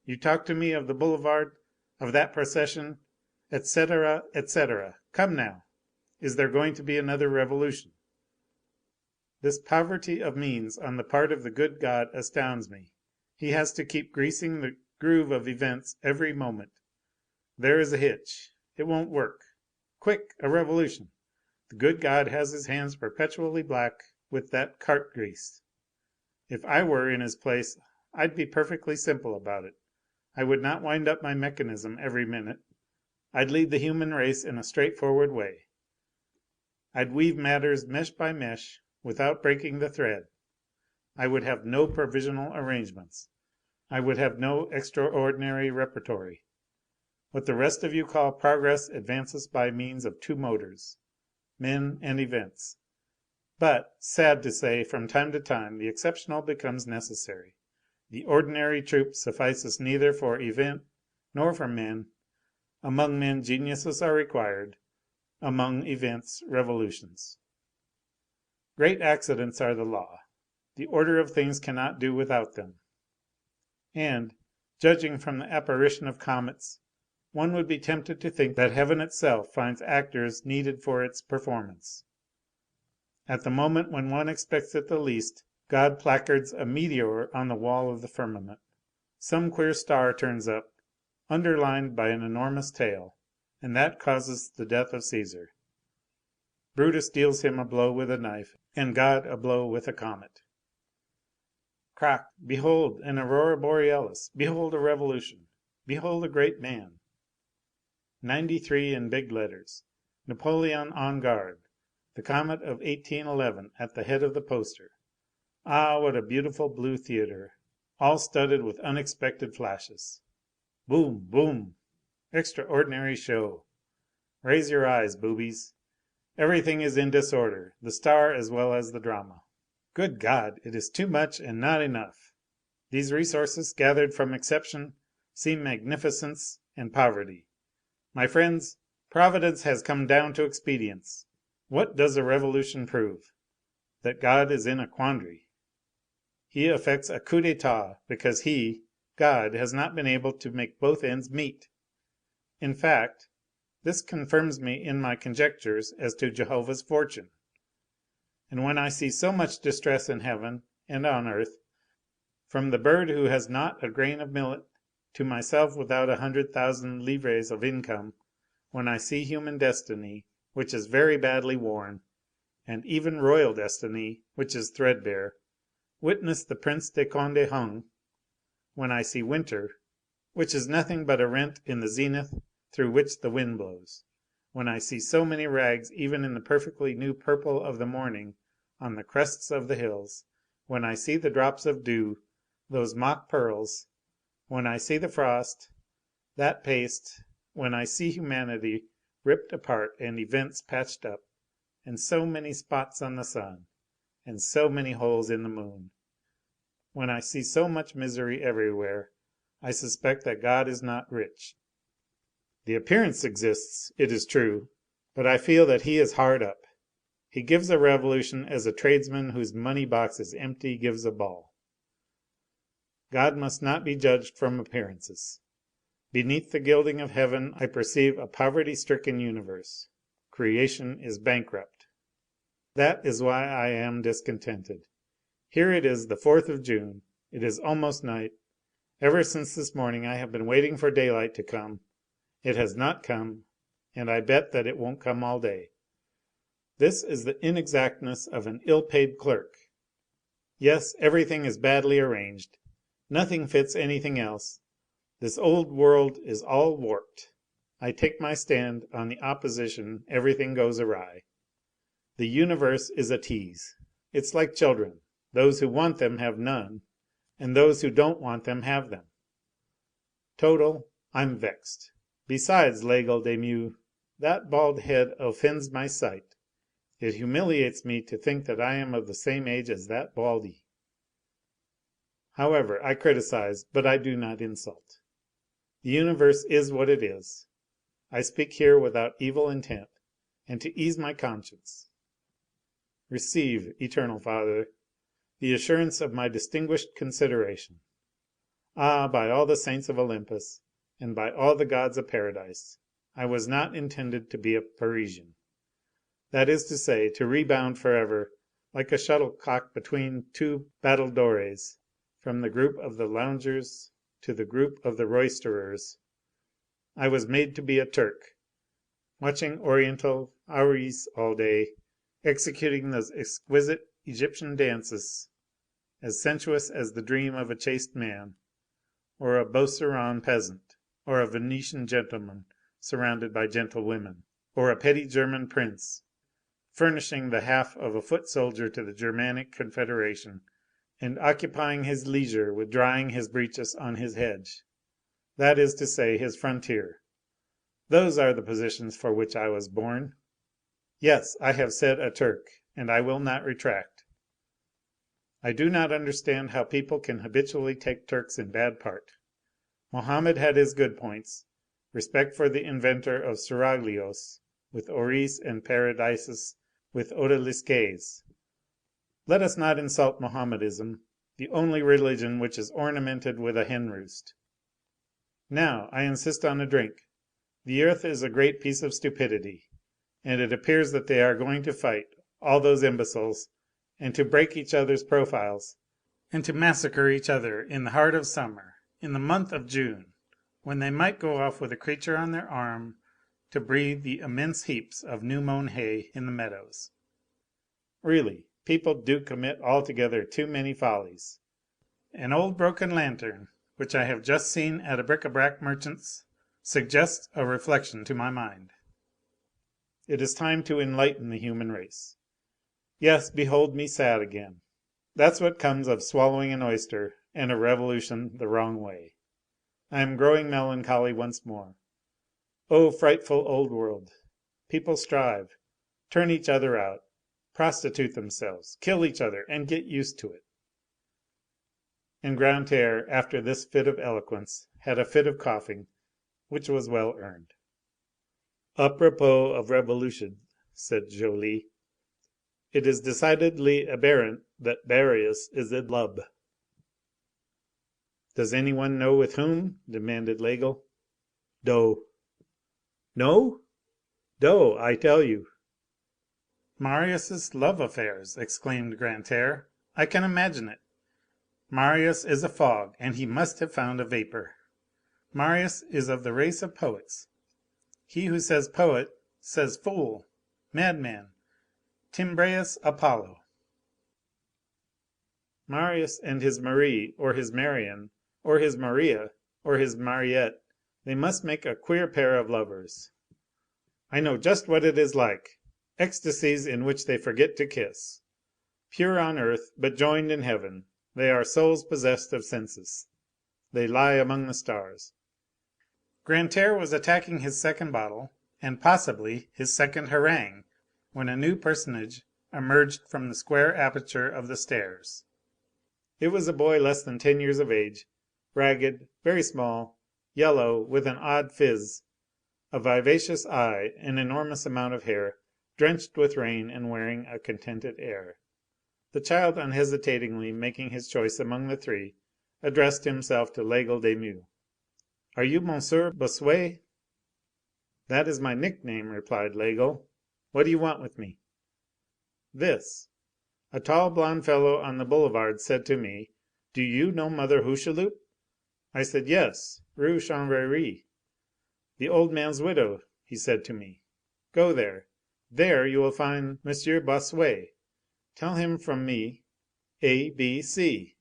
You talk to me of the boulevard, of that procession, etc., etc. Come now, is there going to be another revolution? This poverty of means on the part of the good God astounds me. He has to keep greasing the groove of events every moment. There is a hitch. It won't work. Quick, a revolution! The good God has his hands perpetually black with that cart grease. If I were in his place, I'd be perfectly simple about it. I would not wind up my mechanism every minute. I'd lead the human race in a straightforward way. I'd weave matters mesh by mesh, without breaking the thread. I would have no provisional arrangements. I would have no extraordinary repertory. What the rest of you call progress advances by means of two motors, men and events. But, sad to say, from time to time the exceptional becomes necessary. The ordinary troop suffices neither for event nor for men. Among men geniuses are required, among events revolutions. Great accidents are the law. The order of things cannot do without them. And, judging from the apparition of comets, one would be tempted to think that heaven itself finds actors needed for its performance. At the moment when one expects it the least, God placards a meteor on the wall of the firmament. Some queer star turns up, underlined by an enormous tail, and that causes the death of Caesar. Brutus deals him a blow with a knife, and God a blow with a comet. Crac! Behold an aurora borealis! Behold a revolution! Behold a great man! 93 in big letters. Napoleon on guard. The comet of 1811 at the head of the poster. Ah, what a beautiful blue theatre, all studded with unexpected flashes. Boom! Boom! Extraordinary show. Raise your eyes, boobies. Everything is in disorder, the star as well as the drama. Good God! It is too much and not enough. These resources, gathered from exception, seem magnificence and poverty. My friends, Providence has come down to expedients. What does a revolution prove? That God is in a quandary. He effects a coup d'etat because he, God, has not been able to make both ends meet. In fact, this confirms me in my conjectures as to Jehovah's fortune. And when I see so much distress in heaven and on earth, from the bird who has not a grain of millet to myself without 100,000 livres of income, when I see human destiny, which is very badly worn, and even royal destiny, which is threadbare, witness the Prince de Condé hung, when I see winter, which is nothing but a rent in the zenith through which the wind blows, when I see so many rags even in the perfectly new purple of the morning on the crests of the hills, when I see the drops of dew, those mock pearls, when I see the frost, that paste, when I see humanity ripped apart and events patched up, and so many spots on the sun, and so many holes in the moon, when I see so much misery everywhere, I suspect that God is not rich. The appearance exists, it is true, but I feel that he is hard up. He gives a revolution as a tradesman whose money box is empty gives a ball. God must not be judged from appearances. Beneath the gilding of heaven I perceive a poverty-stricken universe. Creation is bankrupt. That is why I am discontented. Here it is the 4th of June. It is almost night. Ever since this morning I have been waiting for daylight to come. It has not come, and I bet that it won't come all day. This is the inexactness of an ill-paid clerk. Yes, everything is badly arranged. Nothing fits anything else. This old world is all warped. I take my stand on the opposition everything goes awry. The universe is a tease. It's like children. Those who want them have none, and those who don't want them have them. Total, I'm vexed. Besides, Laigle de Meaux, that bald head offends my sight. It humiliates me to think that I am of the same age as that baldy. However, I criticize, but I do not insult. The universe is what it is. I speak here without evil intent, and to ease my conscience. Receive, Eternal Father, the assurance of my distinguished consideration. Ah, by all the saints of Olympus, and by all the gods of paradise, I was not intended to be a Parisian. That is to say, to rebound forever, like a shuttlecock between two battledores, from the group of the loungers to the group of the roisterers. I was made to be a Turk, watching Oriental houris all day, executing those exquisite Egyptian dances, as sensuous as the dream of a chaste man, or a Beauceron peasant, or a Venetian gentleman surrounded by gentle women, or a petty German prince, furnishing the half of a foot soldier to the Germanic Confederation, and occupying his leisure with drying his breeches on his hedge, that is to say, his frontier. Those are the positions for which I was born. Yes, I have said a Turk, and I will not retract. I do not understand how people can habitually take Turks in bad part. Mohammed had his good points, respect for the inventor of seraglios, with Oris, and paradises with odalisques. Let us not insult Mohammedism, the only religion which is ornamented with a hen roost. Now, I insist on a drink. The earth is a great piece of stupidity, and it appears that they are going to fight, all those imbeciles, and to break each other's profiles, and to massacre each other in the heart of summer, in the month of June, when they might go off with a creature on their arm to breathe the immense heaps of new-mown hay in the meadows. Really, people do commit altogether too many follies. An old broken lantern, which I have just seen at a bric-a-brac merchant's, suggests a reflection to my mind. It is time to enlighten the human race. Yes, behold me sad again. That's what comes of swallowing an oyster and a revolution the wrong way. I am growing melancholy once more. Oh, frightful old world! People strive, turn each other out, prostitute themselves, kill each other, and get used to it. And Grantaire, after this fit of eloquence, had a fit of coughing, which was well earned. "A propos of revolution," said Joly, "it is decidedly aberrant that Marius is in love." "Does any one know with whom?" demanded Laigle. "Do." "No?" "Do, I tell you." "Marius' love affairs!" exclaimed Grantaire. "I can imagine it. Marius is a fog, and he must have found a vapor. Marius is of the race of poets. He who says poet, says fool, madman, Timbraeus Apollo. Marius and his Marie, or his Marion, or his Maria, or his Mariette, they must make a queer pair of lovers. I know just what it is like, ecstasies in which they forget to kiss. Pure on earth, but joined in heaven, they are souls possessed of senses. They lie among the stars." Grantaire was attacking his second bottle, and possibly his second harangue, when a new personage emerged from the square aperture of the stairs. It was a boy less than 10 years of age, ragged, very small, yellow, with an odd phiz, a vivacious eye, an enormous amount of hair, drenched with rain and wearing a contented air. The child, unhesitatingly making his choice among the three, addressed himself to Laigle de Meaux. "Are you Monsieur Bossuet?" "That is my nickname," replied Laigle. "What do you want with me?" "This. A tall blond fellow on the boulevard said to me, 'Do you know Mother Hucheloup?' I said, 'Yes, Rue Chanvrerie.' 'The old man's widow,' he said to me. 'Go there. There you will find Monsieur Bossuet. Tell him from me, A B C.'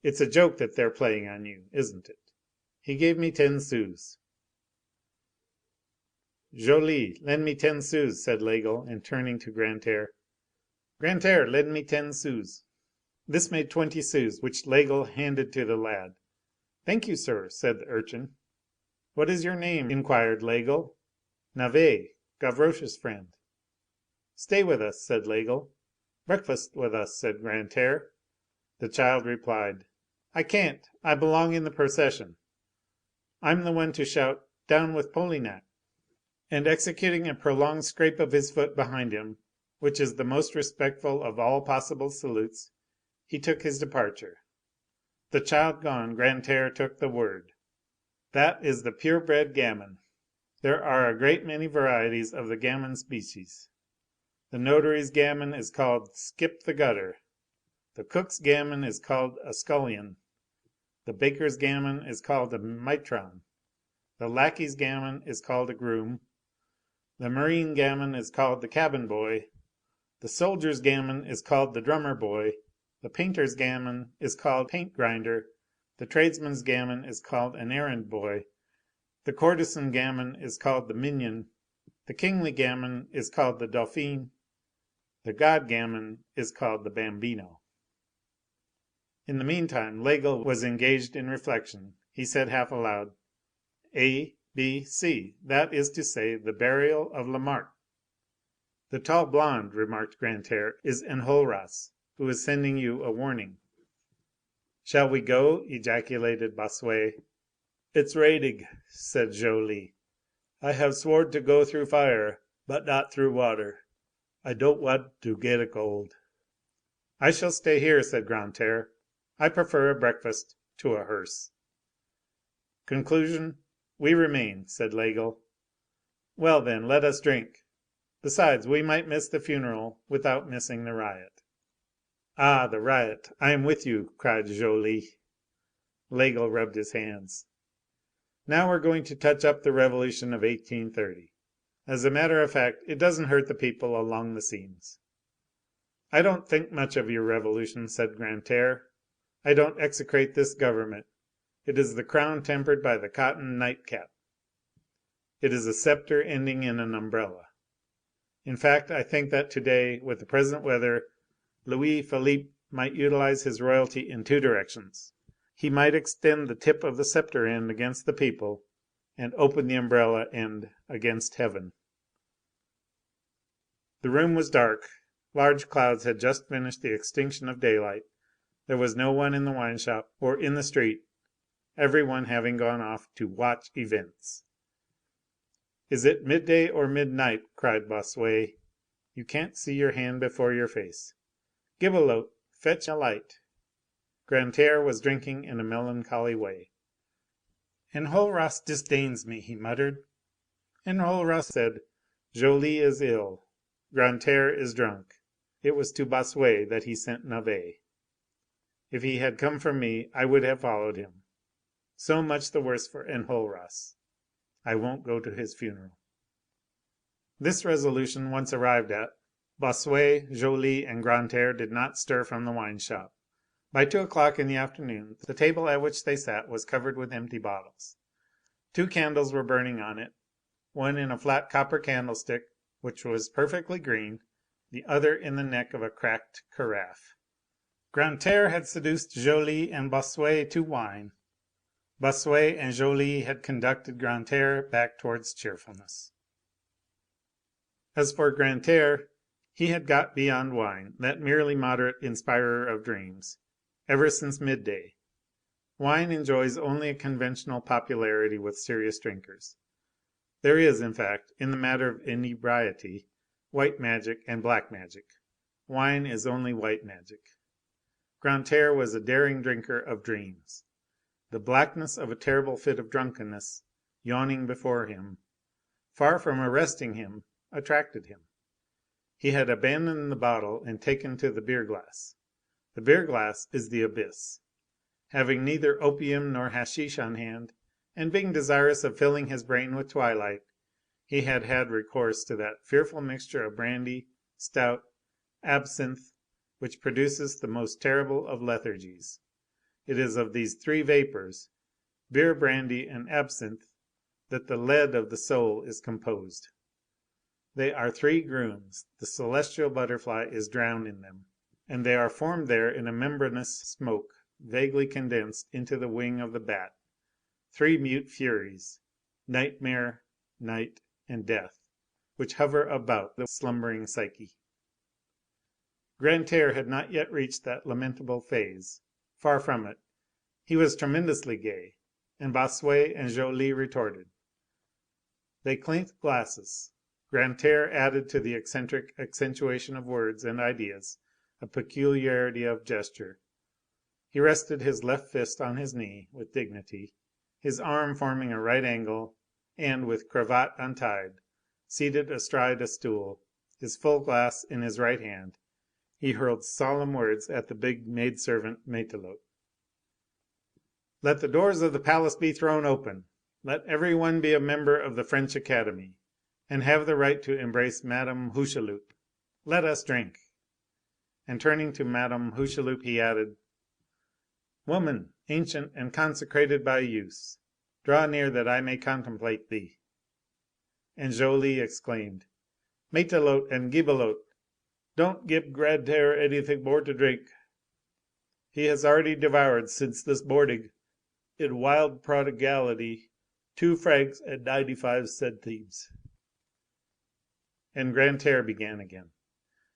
It's a joke that they're playing on you, isn't it?" He gave me 10 sous. Joly, lend me 10 sous, said Laigle, and turning to Grantaire. Grantaire, lend me 10 sous. This made 20 sous, which Laigle handed to the lad. Thank you, sir, said the urchin. What is your name? Inquired Laigle. Navet, Gavroche's friend. Stay with us, said Laigle. Breakfast with us, said Grantaire. The child replied, I can't. I belong in the procession. I'm the one to shout, Down with Polignac. And executing a prolonged scrape of his foot behind him, which is the most respectful of all possible salutes, he took his departure. The child gone, Grantaire took the word. That is the purebred gamin. There are a great many varieties of the gamin species. The notary's gamin is called skip the gutter. The cook's gamin is called a scullion. The baker's gamin is called a mitron. The lackey's gamin is called a groom. The marine gamin is called the cabin boy. The soldier's gamin is called the drummer boy. The painter's gamin is called paint grinder. The tradesman's gamin is called an errand boy. The courtesan gamin is called the minion. The kingly gamin is called the dauphin. The god gamin is called the bambino. In the meantime, Laigle was engaged in reflection. He said half aloud, A, B, C, that is to say, the burial of Lamarque. The tall blonde, remarked Grantaire, is Enjolras, who is sending you a warning. Shall we go? Ejaculated Bossuet. It's radig, said Joly. I have sworn to go through fire, but not through water. I don't want to get a cold. I shall stay here, said Grantaire. I prefer a breakfast to a hearse. Conclusion, we remain, said Laigle. Well, then, let us drink. Besides, we might miss the funeral without missing the riot. Ah, the riot! I am with you, cried Joly. Laigle rubbed his hands. Now we're going to touch up the revolution of 1830. As a matter of fact, it doesn't hurt the people along the seams. I don't think much of your revolution, said Grantaire. I don't execrate this government. It is the crown tempered by the cotton nightcap. It is a sceptre ending in an umbrella. In fact, I think that today, with the present weather, Louis Philippe might utilize his royalty in 2 directions. He might extend the tip of the sceptre end against the people, and open the umbrella end against heaven. The room was dark. Large clouds had just finished the extinction of daylight. There was no one in the wine shop or in the street, every one having gone off to watch events. Is it midday or midnight? Cried Bossuet. You can't see your hand before your face. Gibelotte, fetch a light. Grantaire was drinking in a melancholy way. Enjolras disdains me, he muttered. Enjolras said, Joly is ill. Grantaire is drunk. It was to Bossuet that he sent Navet. If he had come for me, I would have followed him. So much the worse for Enjolras. I won't go to his funeral. This resolution once arrived at, Bossuet, Joly, and Grantaire did not stir from the wine shop. By 2 o'clock in the afternoon, the table at which they sat was covered with empty bottles. 2 candles were burning on it, one in a flat copper candlestick, which was perfectly green, the other in the neck of a cracked carafe. Grantaire had seduced Joly and Bossuet to wine. Bossuet and Joly had conducted Grantaire back towards cheerfulness. As for Grantaire, he had got beyond wine, that merely moderate inspirer of dreams, ever since midday. Wine enjoys only a conventional popularity with serious drinkers. There is, in fact, in the matter of inebriety, white magic and black magic. Wine is only white magic. Grantaire was a daring drinker of dreams. The blackness of a terrible fit of drunkenness, yawning before him, far from arresting him, attracted him. He had abandoned the bottle and taken to the beer glass. The beer glass is the abyss. Having neither opium nor hashish on hand, and being desirous of filling his brain with twilight, he had had recourse to that fearful mixture of brandy, stout, absinthe, which produces the most terrible of lethargies. It is of these 3 vapours, beer, brandy, and absinthe, that the lead of the soul is composed. They are three grooms, the celestial butterfly is drowned in them, and they are formed there in a membranous smoke, vaguely condensed into the wing of the bat, three mute furies, nightmare, night, and death, which hover about the slumbering psyche. Grantaire had not yet reached that lamentable phase. Far from it. He was tremendously gay, and Bossuet and Joly retorted. They clinked glasses. Grantaire added to the eccentric accentuation of words and ideas a peculiarity of gesture. He rested his left fist on his knee with dignity, his arm forming a right angle, and, with cravat untied, seated astride a stool, his full glass in his right hand, he hurled solemn words at the big maidservant Matelote. "Let the doors of the palace be thrown open. Let every one be a member of the French Academy, and have the right to embrace Madame Hucheloup. Let us drink." And turning to Madame Hucheloup, he added: "Woman, ancient and consecrated by use, draw near that I may contemplate thee." And Joly exclaimed: "Matelote and Gibelotte, don't give Grantaire anything more to drink. He has already devoured since this morning, in wild prodigality, 2 francs and 95 centimes." And Grantaire began again: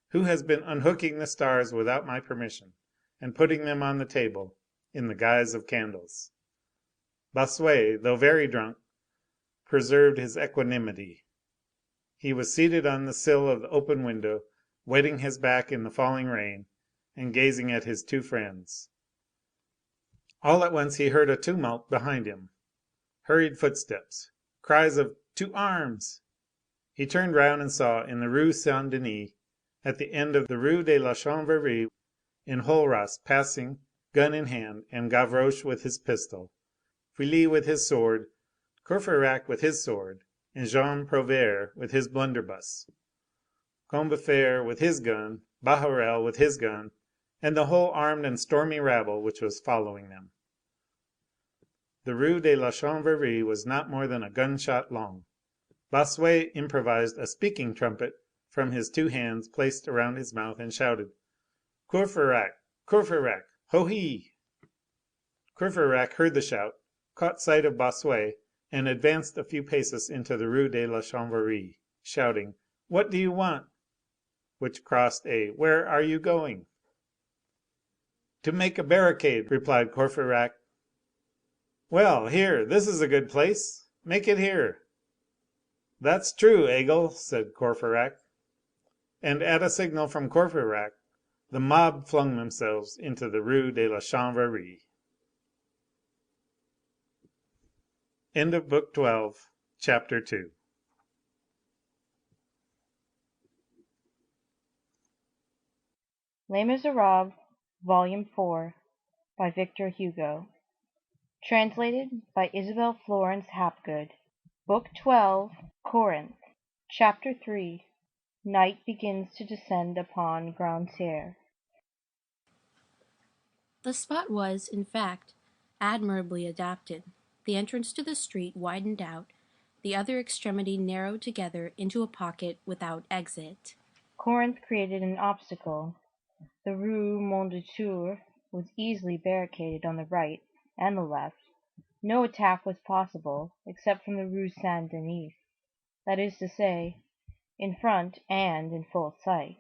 "Who has been unhooking the stars without my permission, and putting them on the table, in the guise of candles?" Bossuet, though very drunk, preserved his equanimity. He was seated on the sill of the open window, wetting his back in the falling rain, and gazing at his two friends. All at once he heard a tumult behind him, hurried footsteps, cries of "To arms!" He turned round and saw, in the Rue Saint Denis, at the end of the Rue de la Chanvrerie, Enjolras passing, gun in hand, and Gavroche with his pistol, Feuilly with his sword, Courfeyrac with his sword, and Jean Prouvaire with his blunderbuss, Combeferre with his gun, Bahorel with his gun, and the whole armed and stormy rabble which was following them. The Rue de la Chanvrerie was not more than a gunshot long. Bossuet improvised a speaking trumpet from his 2 hands placed around his mouth, and shouted: "Courfeyrac! Courfeyrac! Ho he!" Courfeyrac heard the shout, caught sight of Bossuet, and advanced a few paces into the Rue de la Chanvrerie, shouting: "What do you want?" which crossed a "Where are you going?" "To make a barricade," replied Courfeyrac. "Well, here, this is a good place. Make it here." "That's true, Aigle," said Courfeyrac. And at a signal from Courfeyrac, the mob flung themselves into the Rue de la Chanvrerie. End of Book 12, Chapter 2. Les Misérables, Volume 4, by Victor Hugo. Translated by Isabel Florence Hapgood. Book 12, Corinth. Chapter 3. Night begins to descend upon Grantaire. The spot was, in fact, admirably adapted. The entrance to the street widened out, the other extremity narrowed together into a pocket without exit. Corinth created an obstacle. The Rue Mondétour was easily barricaded on the right and the left. No attack was possible except from the Rue Saint Denis, that is to say, in front and in full sight.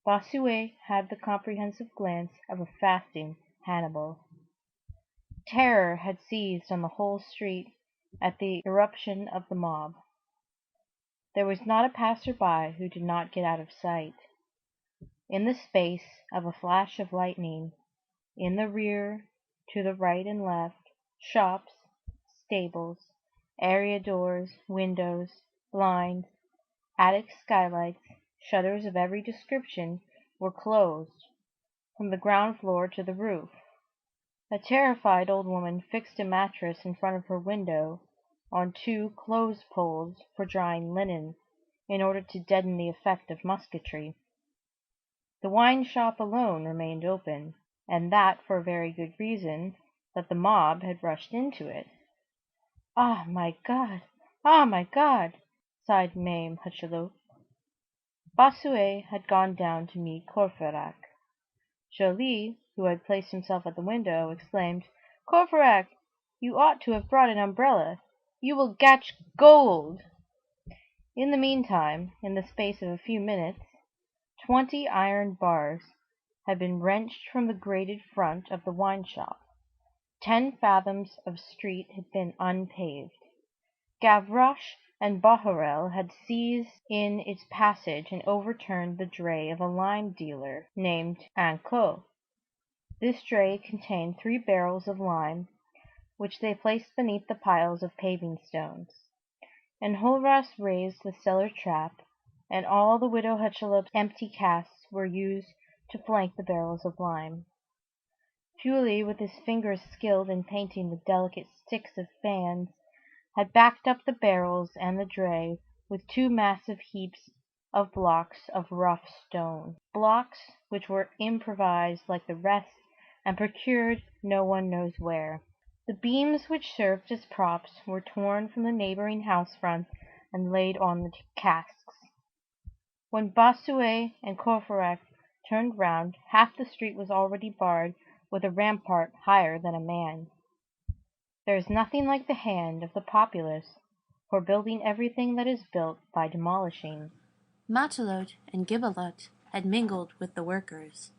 Bossuet had the comprehensive glance of a fasting Hannibal. Terror had seized on the whole street at the irruption of the mob. There was not a passer-by who did not get out of sight. In the space of a flash of lightning, in the rear, to the right and left, shops, stables, area doors, windows, blinds, attic skylights, shutters of every description were closed, from the ground floor to the roof. A terrified old woman fixed a mattress in front of her window on 2 clothes poles for drying linen, in order to deaden the effect of musketry. The wine shop alone remained open, and that for a very good reason, that the mob had rushed into it. "Ah, my God! Ah, my God!" sighed Mame Hucheloup. Bossuet had gone down to meet Courfeyrac. Joly, who had placed himself at the window, exclaimed, "Courfeyrac, you ought to have brought an umbrella. You will catch gold." In the meantime, in the space of a few minutes, 20 iron bars had been wrenched from the grated front of the wine shop. 10 fathoms of street had been unpaved. Gavroche and Bahorel had seized in its passage and overturned the dray of a lime dealer named Anquot. This dray contained 3 barrels of lime, which they placed beneath the piles of paving stones. Enjolras raised the cellar trap, and all the widow Hucheloup's empty casks were used to flank the barrels of lime. Julie, with his fingers skilled in painting the delicate sticks of fans, had backed up the barrels and the dray with 2 massive heaps of blocks of rough stone, blocks which were improvised like the rest and procured no one knows where. The beams which served as props were torn from the neighboring house fronts and laid on the casks. When Bossuet and Courfeyrac turned round, half the street was already barred with a rampart higher than a man. There is nothing like the hand of the populace for building everything that is built by demolishing. Matelote and Gibelotte had mingled with the workers.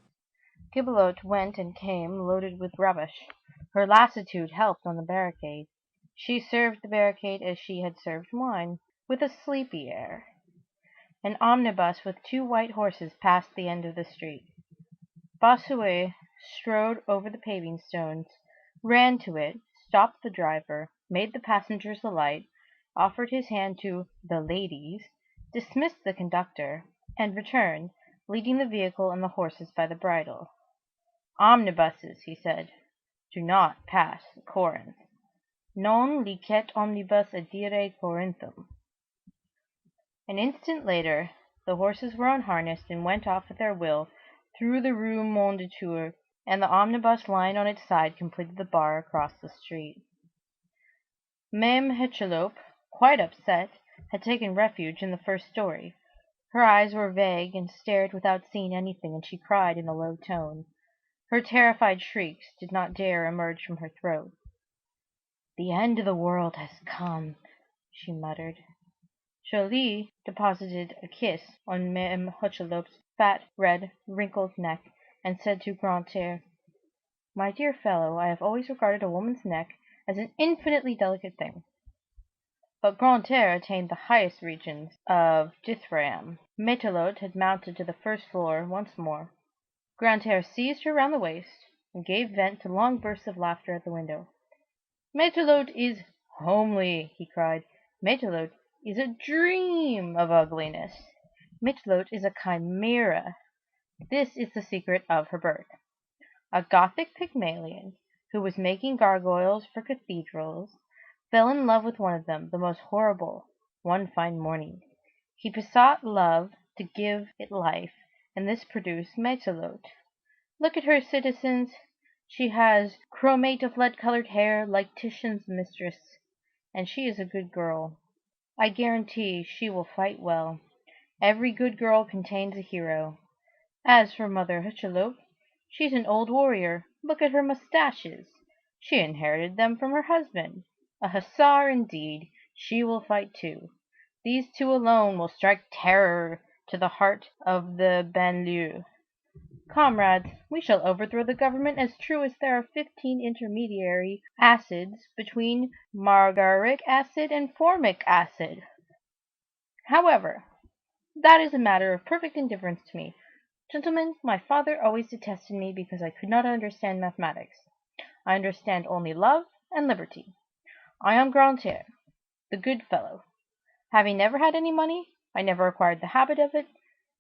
Gibelotte went and came loaded with rubbish. Her lassitude helped on the barricade. She served the barricade as she had served wine, with a sleepy air. An omnibus with 2 white horses passed the end of the street. Bossuet strode over the paving stones, ran to it, stopped the driver, made the passengers alight, offered his hand to "the ladies," dismissed the conductor, and returned, leading the vehicle and the horses by the bridle. "Omnibuses," he said, "do not pass Corinth. Non licet omnibus adire Corinthum." An instant later the horses were unharnessed and went off at their will through the Rue Mondétour, and the omnibus lying on its side completed the bar across the street. Mame Hucheloup, quite upset, had taken refuge in the first story. Her eyes were vague and stared without seeing anything, and she cried in a low tone. Her terrified shrieks did not dare emerge from her throat. "The end of the world has come," she muttered. Joly deposited a kiss on Mame Hucheloup's fat, red, wrinkled neck, and said to Grantaire, "My dear fellow, I have always regarded a woman's neck as an infinitely delicate thing." But Grantaire attained the highest regions of dithyramb. Matelote had mounted to the first floor once more. Grantaire seized her round the waist, and gave vent to long bursts of laughter at the window. "Matelote is homely," he cried. "Matelote is a dream of ugliness. Matelote is a chimera. This is the secret of her birth. A Gothic Pygmalion, who was making gargoyles for cathedrals, fell in love with one of them, the most horrible, one fine morning. He besought love to give it life, and this produced Matelote. Look at her, citizens. She has chromate of lead-colored hair, like Titian's mistress, and she is a good girl. I guarantee she will fight well. Every good girl contains a hero. As for Mother Hucheloup, she's an old warrior. Look at her mustaches. She inherited them from her husband. A hussar indeed. She will fight too. These 2 alone will strike terror to the heart of the banlieue. Comrades, we shall overthrow the government as true as there are 15 intermediary acids between margaric acid and formic acid. However, that is a matter of perfect indifference to me. Gentlemen, my father always detested me because I could not understand mathematics. I understand only love and liberty. I am Grantaire, the good fellow. Having never had any money, I never acquired the habit of it,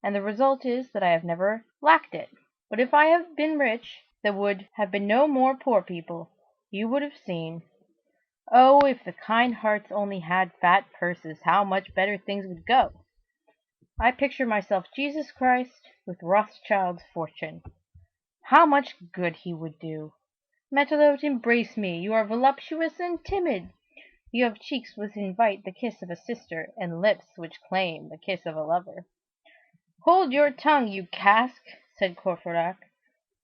and the result is that I have never lacked it. But if I had been rich, there would have been no more poor people. You would have seen. Oh, if the kind hearts only had fat purses, how much better things would go! I picture myself Jesus Christ with Rothschild's fortune. How much good he would do! Matelote, embrace me. You are voluptuous and timid. You have cheeks which invite the kiss of a sister, and lips which claim the kiss of a lover. Hold your tongue, you cask, said Courfeyrac.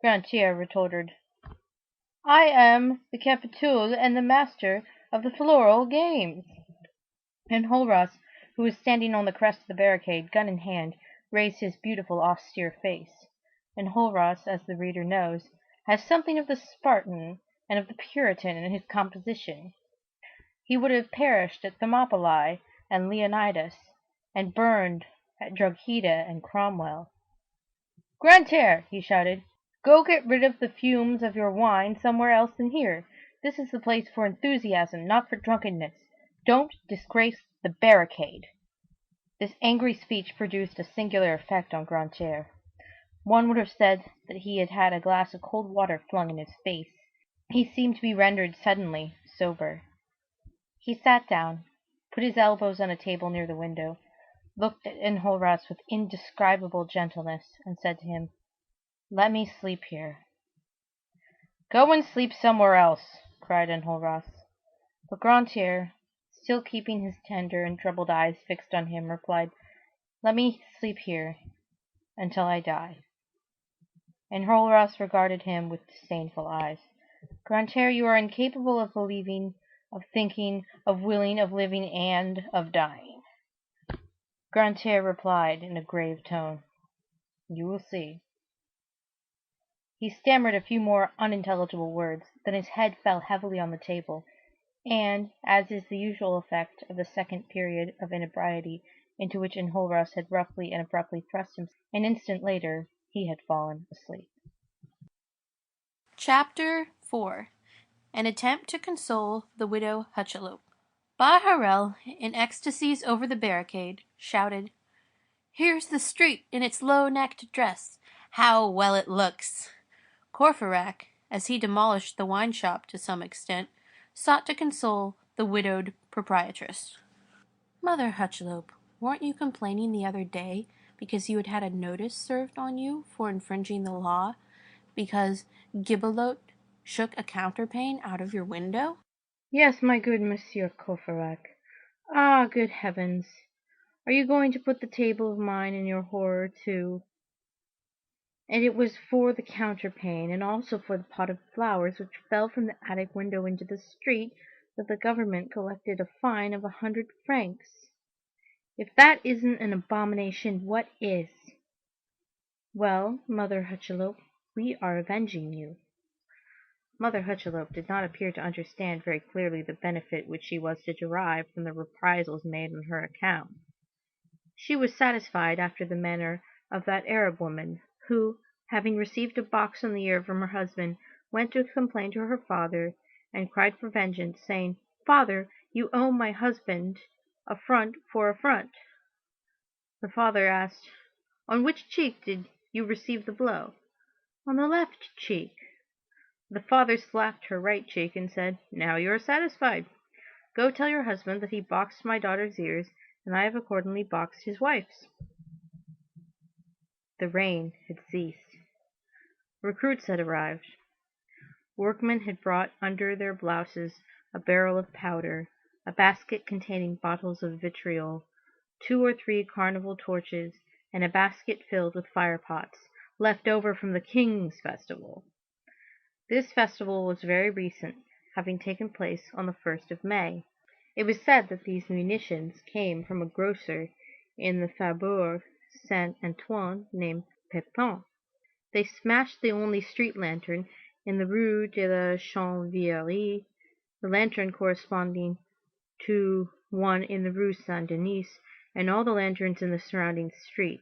Grantaire retorted, I am the Capitoul and the master of the floral games. Enjolras, who was standing on the crest of the barricade, gun in hand, raised his beautiful, austere face. Enjolras, as the reader knows, has something of the Spartan and of the Puritan in his composition. He would have perished at Thermopylae and Leonidas, and burned at Drogheda and Cromwell. Grantaire, he shouted, go get rid of the fumes of your wine somewhere else than here. This is the place for enthusiasm, not for drunkenness. Don't disgrace the barricade. This angry speech produced a singular effect on Grantaire. One would have said that he had had a glass of cold water flung in his face. He seemed to be rendered suddenly sober. He sat down, put his elbows on a table near the window, looked at Enjolras with indescribable gentleness, and said to him, let me sleep here. Go and sleep somewhere else, cried Enjolras. But Grantaire, still keeping his tender and troubled eyes fixed on him, replied, let me sleep here until I die. Enjolras regarded him with disdainful eyes. Grantaire, you are incapable of believing, of thinking, of willing, of living, and of dying. Grantaire replied in a grave tone, you will see. He stammered a few more unintelligible words, then his head fell heavily on the table, and, as is the usual effect of the second period of inebriety into which Enjolras had roughly and abruptly thrust him, an instant later he had fallen asleep. Chapter 4. An attempt to console the widow Hucheloup. Bahorel, in ecstasies over the barricade, shouted, here's the street in its low-necked dress. How well it looks! Courfeyrac, as he demolished the wine-shop to some extent, sought to console the widowed proprietress. Mother Hucheloup, weren't you complaining the other day because you had had a notice served on you for infringing the law, because Gibelotte shook a counterpane out of your window? Yes, my good Monsieur Courfeyrac. Ah, good heavens! Are you going to put the table of mine in your horror too? And it was for the counterpane, and also for the pot of flowers which fell from the attic window into the street, that the government collected a fine of 100 francs. If that isn't an abomination, what is? Well, Mother Hucheloup, we are avenging you. Mother Hucheloup did not appear to understand very clearly the benefit which she was to derive from the reprisals made on her account. She was satisfied after the manner of that Arab woman, who, having received a box on the ear from her husband, went to complain to her father, and cried for vengeance, saying, Father, you owe my husband affront for affront. The father asked, on which cheek did you receive the blow? On the left cheek. The father slapped her right cheek and said, now you are satisfied. Go tell your husband that he boxed my daughter's ears, and I have accordingly boxed his wife's. The rain had ceased. Recruits had arrived. Workmen had brought under their blouses a barrel of powder, a basket containing bottles of vitriol, 2 or 3 carnival torches, and a basket filled with fire-pots, left over from the King's festival. This festival was very recent, having taken place on the 1st of May. It was said that these munitions came from a grocer in the Faubourg Saint-Antoine named Pepin. They smashed the only street lantern in the Rue de la Chanvrerie, the lantern corresponding to one in the Rue Saint-Denis, and all the lanterns in the surrounding street,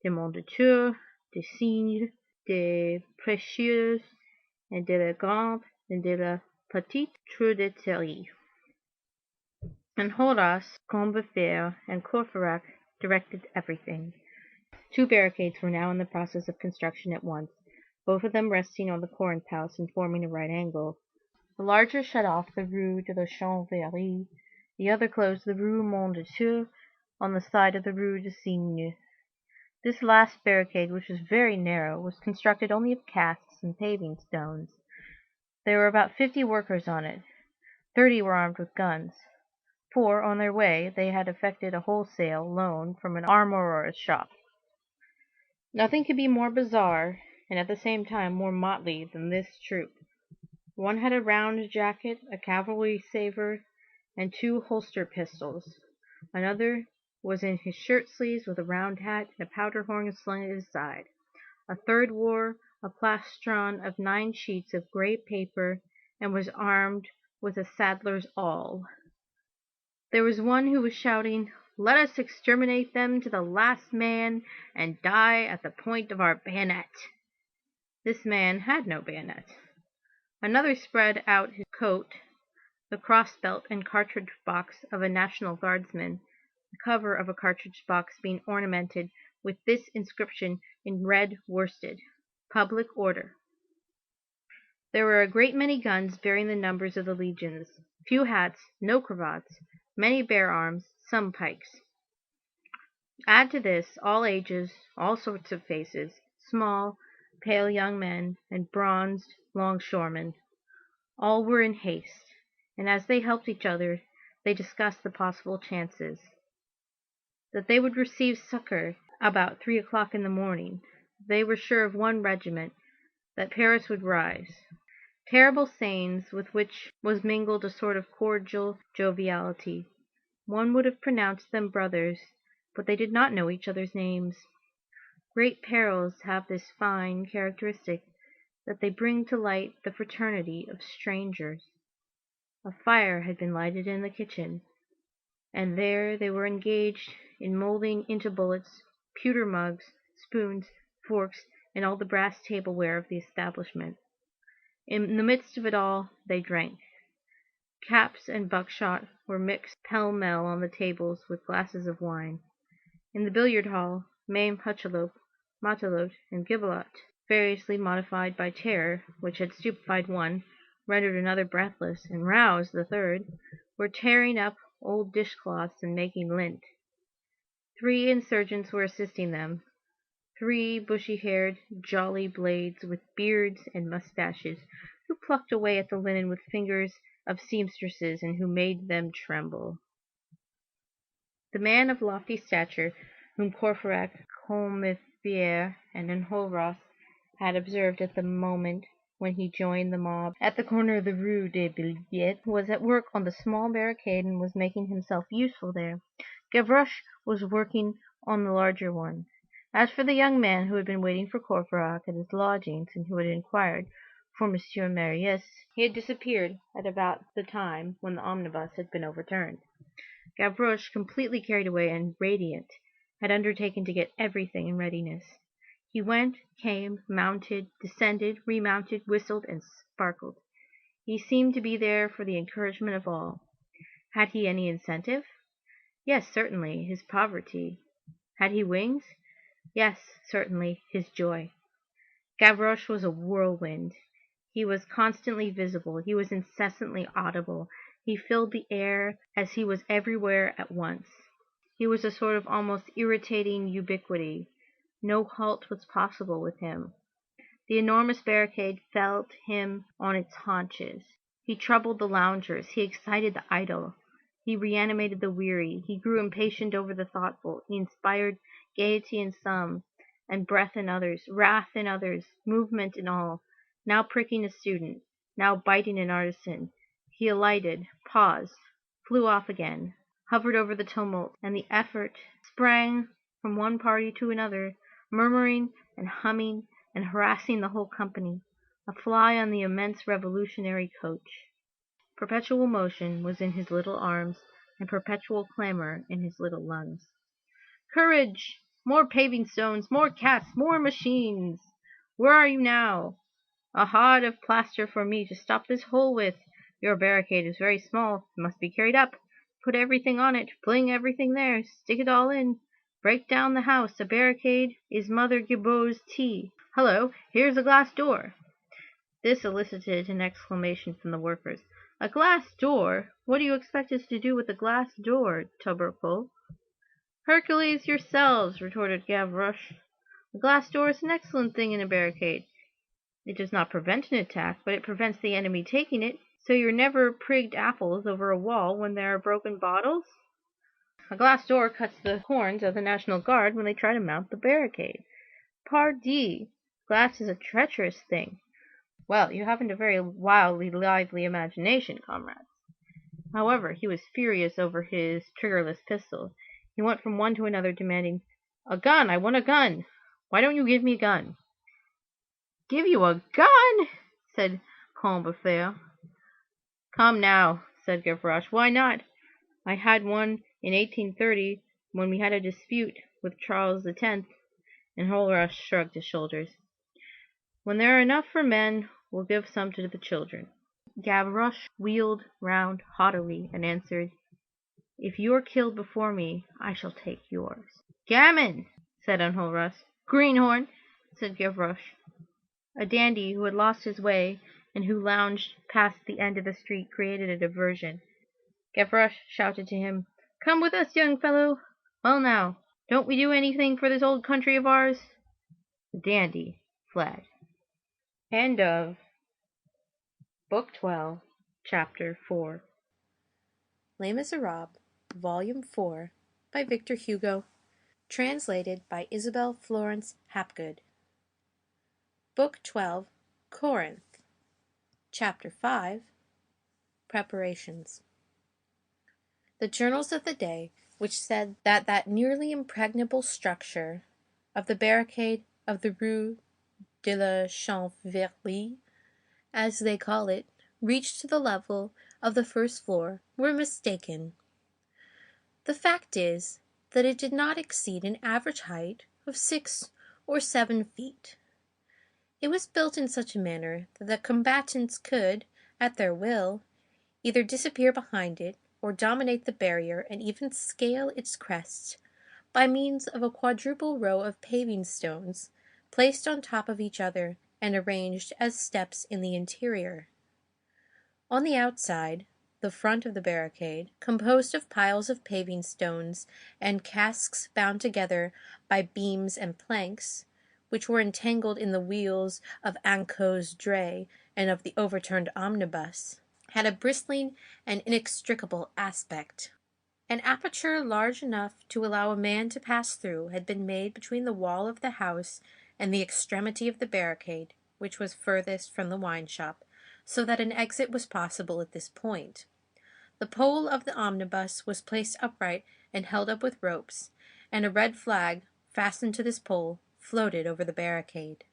de Mondétour, de Cygne, de Précieuse, and de la Grande, and de la Petite Truanderie. Enjolras, Combeferre, and Courfeyrac directed everything. 2 barricades were now in the process of construction at once, both of them resting on the Corinth house and forming a right angle. The larger shut off the Rue de la Chanvrerie, the other closed the Rue Mondétour on the side of the Rue de Cygne. This last barricade, which was very narrow, was constructed only of casks and paving stones. There were about 50 workers on it. 30 were armed with guns. For, on their way, they had effected a wholesale loan from an armourer's shop. Nothing could be more bizarre, and at the same time more motley than this troop. One had a round jacket, a cavalry sabre, and 2 holster pistols. Another was in his shirt sleeves with a round hat and a powder horn slung at his side. A third wore a plastron of 9 sheets of grey paper and was armed with a saddler's awl. There was one who was shouting, "Let us exterminate them to the last man and die at the point of our bayonet." This man had no bayonet. Another spread out his coat, the cross-belt and cartridge box of a National Guardsman, the cover of a cartridge box being ornamented with this inscription in red worsted: "Public Order." There were a great many guns bearing the numbers of the legions, few hats, no cravats, many bare arms, some pikes. Add to this all ages, all sorts of faces, small, pale young men, and bronzed longshoremen. All were in haste, and as they helped each other, they discussed the possible chances. That they would receive succor about 3 o'clock in the morning. They were sure of one regiment, that Paris would rise. Terrible sayings with which was mingled a sort of cordial joviality. One would have pronounced them brothers, but they did not know each other's names. Great perils have this fine characteristic, that they bring to light the fraternity of strangers. A fire had been lighted in the kitchen, and there they were engaged in moulding into bullets pewter mugs, spoons, forks, and all the brass tableware of the establishment. In the midst of it all they drank. Caps and buckshot were mixed pell-mell on the tables with glasses of wine. In the billiard hall, Mame Hucheloup, Matelote, and Gibelotte, variously modified by terror, which had stupefied one, rendered another breathless, and roused the third, were tearing up old dishcloths and making lint. 3 insurgents were assisting them, 3 bushy-haired, jolly blades with beards and moustaches, who plucked away at the linen with fingers of seamstresses and who made them tremble. The man of lofty stature, whom Courfeyrac, Combeferre, and Enjolras had observed at the moment when he joined the mob at the corner of the Rue des Billettes, was at work on the small barricade and was making himself useful there. Gavroche was working on the larger one. As for the young man who had been waiting for Courfeyrac at his lodgings and who had inquired for Monsieur Marius, he had disappeared at about the time when the omnibus had been overturned. Gavroche, completely carried away and radiant, had undertaken to get everything in readiness. He went, came, mounted, descended, remounted, whistled, and sparkled. He seemed to be there for the encouragement of all. Had he any incentive? Yes, certainly, his poverty. Had he wings? Yes, certainly, his joy. Gavroche was a whirlwind. He was constantly visible. He was incessantly audible. He filled the air as he was everywhere at once. He was a sort of almost irritating ubiquity. No halt was possible with him. The enormous barricade felt him on its haunches. He troubled the loungers. He excited the idle. He reanimated the weary. He grew impatient over the thoughtful. He inspired gaiety in some, and breath in others, wrath in others, movement in all, now pricking a student, now biting an artisan. He alighted, paused, flew off again, hovered over the tumult, and the effort, sprang from one party to another, murmuring and humming and harassing the whole company, a fly on the immense revolutionary coach. Perpetual motion was in his little arms, and perpetual clamor in his little lungs. Courage! More paving stones, more cats, more machines! Where are you now? A hod of plaster for me to stop this hole with. Your barricade is very small, it must be carried up. Put everything on it, fling everything there, stick it all in. Break down the house. A barricade is Mother Gibot's tea. Hullo, here's a glass door. This elicited an exclamation from the workers. A glass door? What do you expect us to do with a glass door, tubercle? Hercules yourselves, retorted Gavroche. A glass door is an excellent thing in a barricade. It does not prevent an attack, but it prevents the enemy taking it, so you're never prigged apples over a wall when there are broken bottles? A glass door cuts the horns of the National Guard when they try to mount the barricade. Pardi! Glass is a treacherous thing. Well, you haven't a very wildly lively imagination, comrades. However, he was furious over his triggerless pistol. He went from one to another demanding, "A gun! I want a gun! Why don't you give me a gun?" "Give you a gun?" said Combeferre. "Come now," said Gavroche, "why not? I had one in 1830 when we had a dispute with Charles X." And Enjolras shrugged his shoulders. "When there are enough for men, we'll give some to the children." Gavroche wheeled round haughtily and answered, "If you are killed before me, I shall take yours." "Gammon!" said Enjolras. "Greenhorn!" said Gavroche. A dandy who had lost his way and who lounged past the end of the street created a diversion. Gavroche shouted to him, "Come with us, young fellow. Well now, don't we do anything for this old country of ours?" The dandy fled. End of Book 12, Chapter 4. Les Misérables, Volume 4, by Victor Hugo, translated by Isabel Florence Hapgood. Book 12, Corinth, Chapter 5, Preparations. The journals of the day, which said that that nearly impregnable structure of the barricade of the Rue de la Chanvrerie, as they call it, reached to the level of the first floor, were mistaken. The fact is that it did not exceed an average height of 6 or 7 feet. It was built in such a manner that the combatants could, at their will, either disappear behind it, or dominate the barrier and even scale its crest, by means of a quadruple row of paving stones, placed on top of each other and arranged as steps in the interior. On the outside, the front of the barricade, composed of piles of paving stones and casks bound together by beams and planks, which were entangled in the wheels of Anco's dray and of the overturned omnibus, had a bristling and inextricable aspect. An aperture large enough to allow a man to pass through had been made between the wall of the house and the extremity of the barricade, which was furthest from the wine shop, so that an exit was possible at this point. The pole of the omnibus was placed upright and held up with ropes, and a red flag, fastened to this pole, floated over the barricade.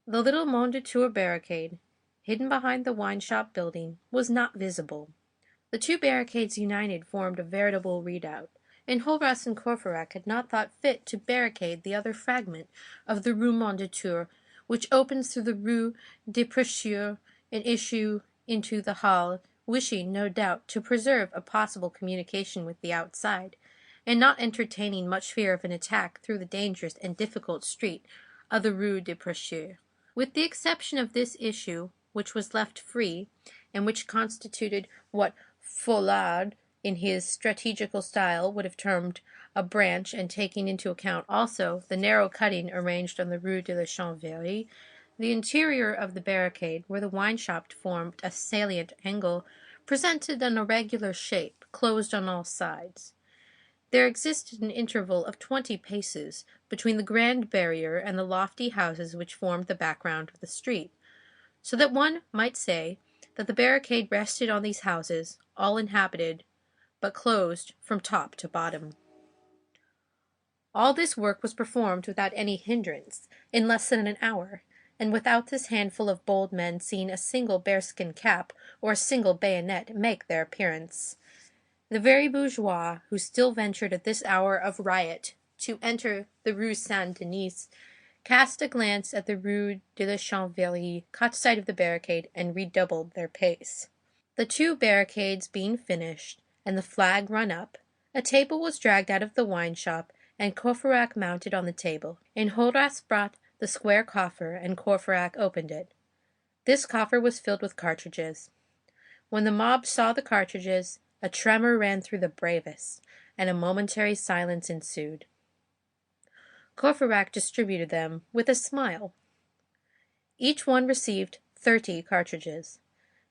The little Mondétour barricade, hidden behind the wine shop building, was not visible. The two barricades united formed a veritable redoubt, and Enjolras and Courfeyrac had not thought fit to barricade the other fragment of the Rue Mondétour, which opens through the Rue des Prêcheurs and issue into the Halles, wishing, no doubt, to preserve a possible communication with the outside, and not entertaining much fear of an attack through the dangerous and difficult street of the Rue des Prêcheurs. With the exception of this issue, which was left free, and which constituted what Follard, in his strategical style, would have termed a branch, and taking into account also the narrow cutting arranged on the Rue de la Chanvrerie, the interior of the barricade, where the wine shop formed a salient angle, presented an irregular shape, closed on all sides. There existed an interval of 20 paces between the grand barrier and the lofty houses which formed the background of the street, so that one might say that the barricade rested on these houses, all inhabited, but closed from top to bottom. All this work was performed without any hindrance, in less than an hour, and without this handful of bold men seeing a single bearskin cap or a single bayonet make their appearance. The very bourgeois who still ventured at this hour of riot to enter the Rue Saint-Denis cast a glance at the Rue de la Chanvrerie, caught sight of the barricade, and redoubled their pace. The two barricades being finished, and the flag run up, a table was dragged out of the wine shop, and Courfeyrac mounted on the table. Enjolras brought the square coffer, and Courfeyrac opened it. This coffer was filled with cartridges. When the mob saw the cartridges, a tremor ran through the bravest, and a momentary silence ensued. Courfeyrac distributed them with a smile. Each one received 30 cartridges.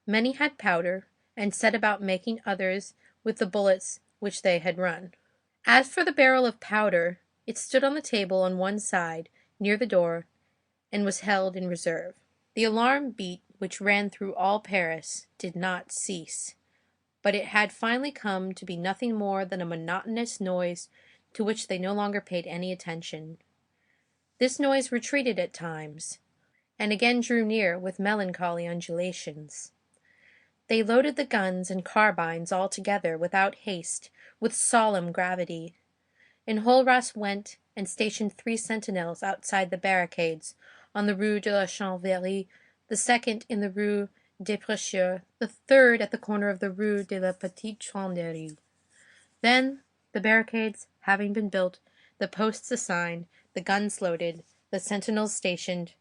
Many had powder, and set about making others with the bullets which they had run. As for the barrel of powder, it stood on the table on one side, near the door, and was held in reserve. The alarm beat which ran through all Paris did not cease, but it had finally come to be nothing more than a monotonous noise to which they no longer paid any attention. This noise retreated at times, and again drew near with melancholy undulations. They loaded the guns and carbines all together without haste, with solemn gravity. Enjolras went and stationed 3 sentinels outside the barricades, on the Rue de la Chanvrerie, the second in the Rue des Prêcheurs, the third at the corner of the Rue de la Petite Truanderie. Then, the barricades having been built, the posts assigned, the guns loaded, the sentinels stationed,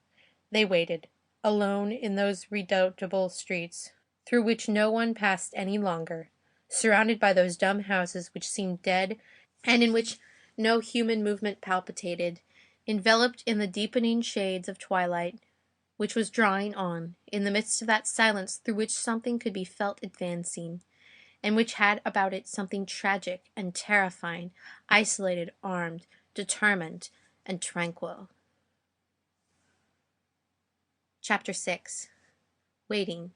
they waited, alone in those redoubtable streets, through which no one passed any longer, surrounded by those dumb houses which seemed dead, and in which no human movement palpitated, enveloped in the deepening shades of twilight, which was drawing on, in the midst of that silence through which something could be felt advancing, and which had about it something tragic and terrifying, isolated, armed, determined, and tranquil. Chapter 6. Waiting.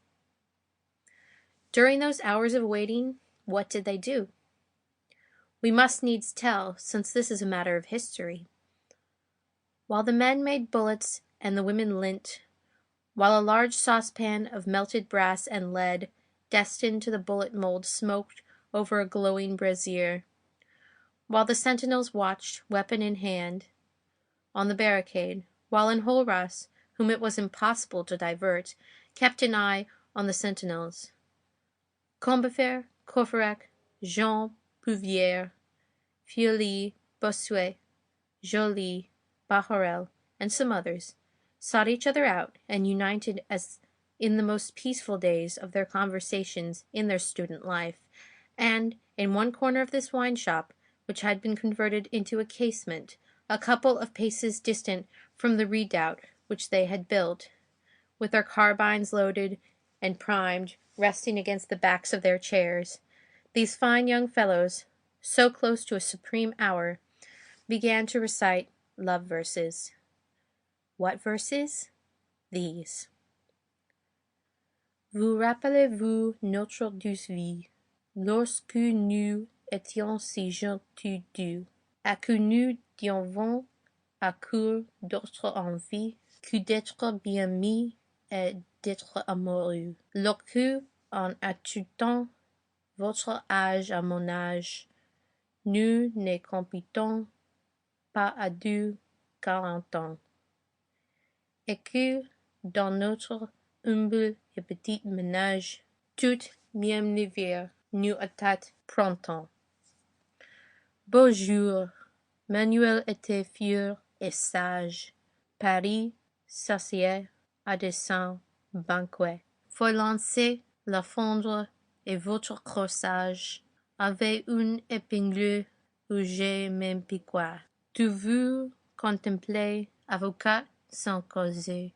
During those hours of waiting, what did they do? We must needs tell, since this is a matter of history. While the men made bullets and the women lint, while a large saucepan of melted brass and lead, destined to the bullet mold, smoked over a glowing brazier, while the sentinels watched, weapon in hand, on the barricade, while Enjolras, whom it was impossible to divert, kept an eye on the sentinels, Combeferre, Courfeyrac, Jean Prouvaire, Feuilly, Bossuet, Joly, Bahorel, and some others, sought each other out and united as in the most peaceful days of their conversations in their student life, and in one corner of this wine shop, which had been converted into a casement, a couple of paces distant from the redoubt which they had built, with their carbines loaded and primed, resting against the backs of their chairs, these fine young fellows, so close to a supreme hour, began to recite love verses. What verses? These. Vous rappelez-vous notre douce vie, lorsque nous étions si gentils deux, et que nous n'avions à cœur d'autre envie que d'être bien mis et d'être amoureux. Lorsque, en ajoutant votre âge à mon âge, nous ne comptons pas à 40 ans, et que dans notre humble et petit ménage, toute même l'hiver nous attend printemps. Beau jour, Manuel était fier et sage, Paris s'assied à dessein banquet. Faut lancer la fondre et votre corsage avait une épingle où j'ai même piquois. Tu vous contemplez, avocat sans causer,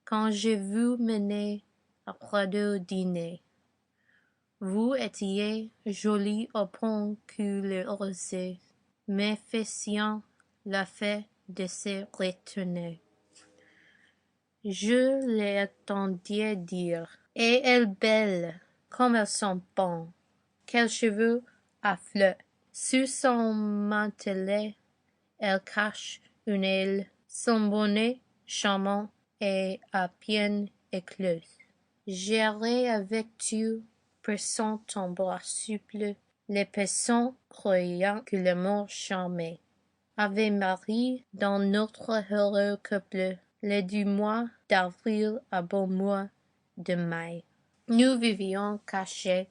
quand je vous menais après le dîner. Vous étiez jolie au point que le rosé me faisant la fait de se retourner. Je l'entendais dire, et elle belle, comme elles sont bonnes, quels cheveux à fleurs. Sous son mantelet, elle cache une aile, son bonnet charmant est à peine éclos. J'irai avec tu, pressant ton bras souple, les passants croyant que le mort charmait. Ave Marie, dans notre heureux couple, les du mois d'avril à bon mois de mai. Nous vivions cachés,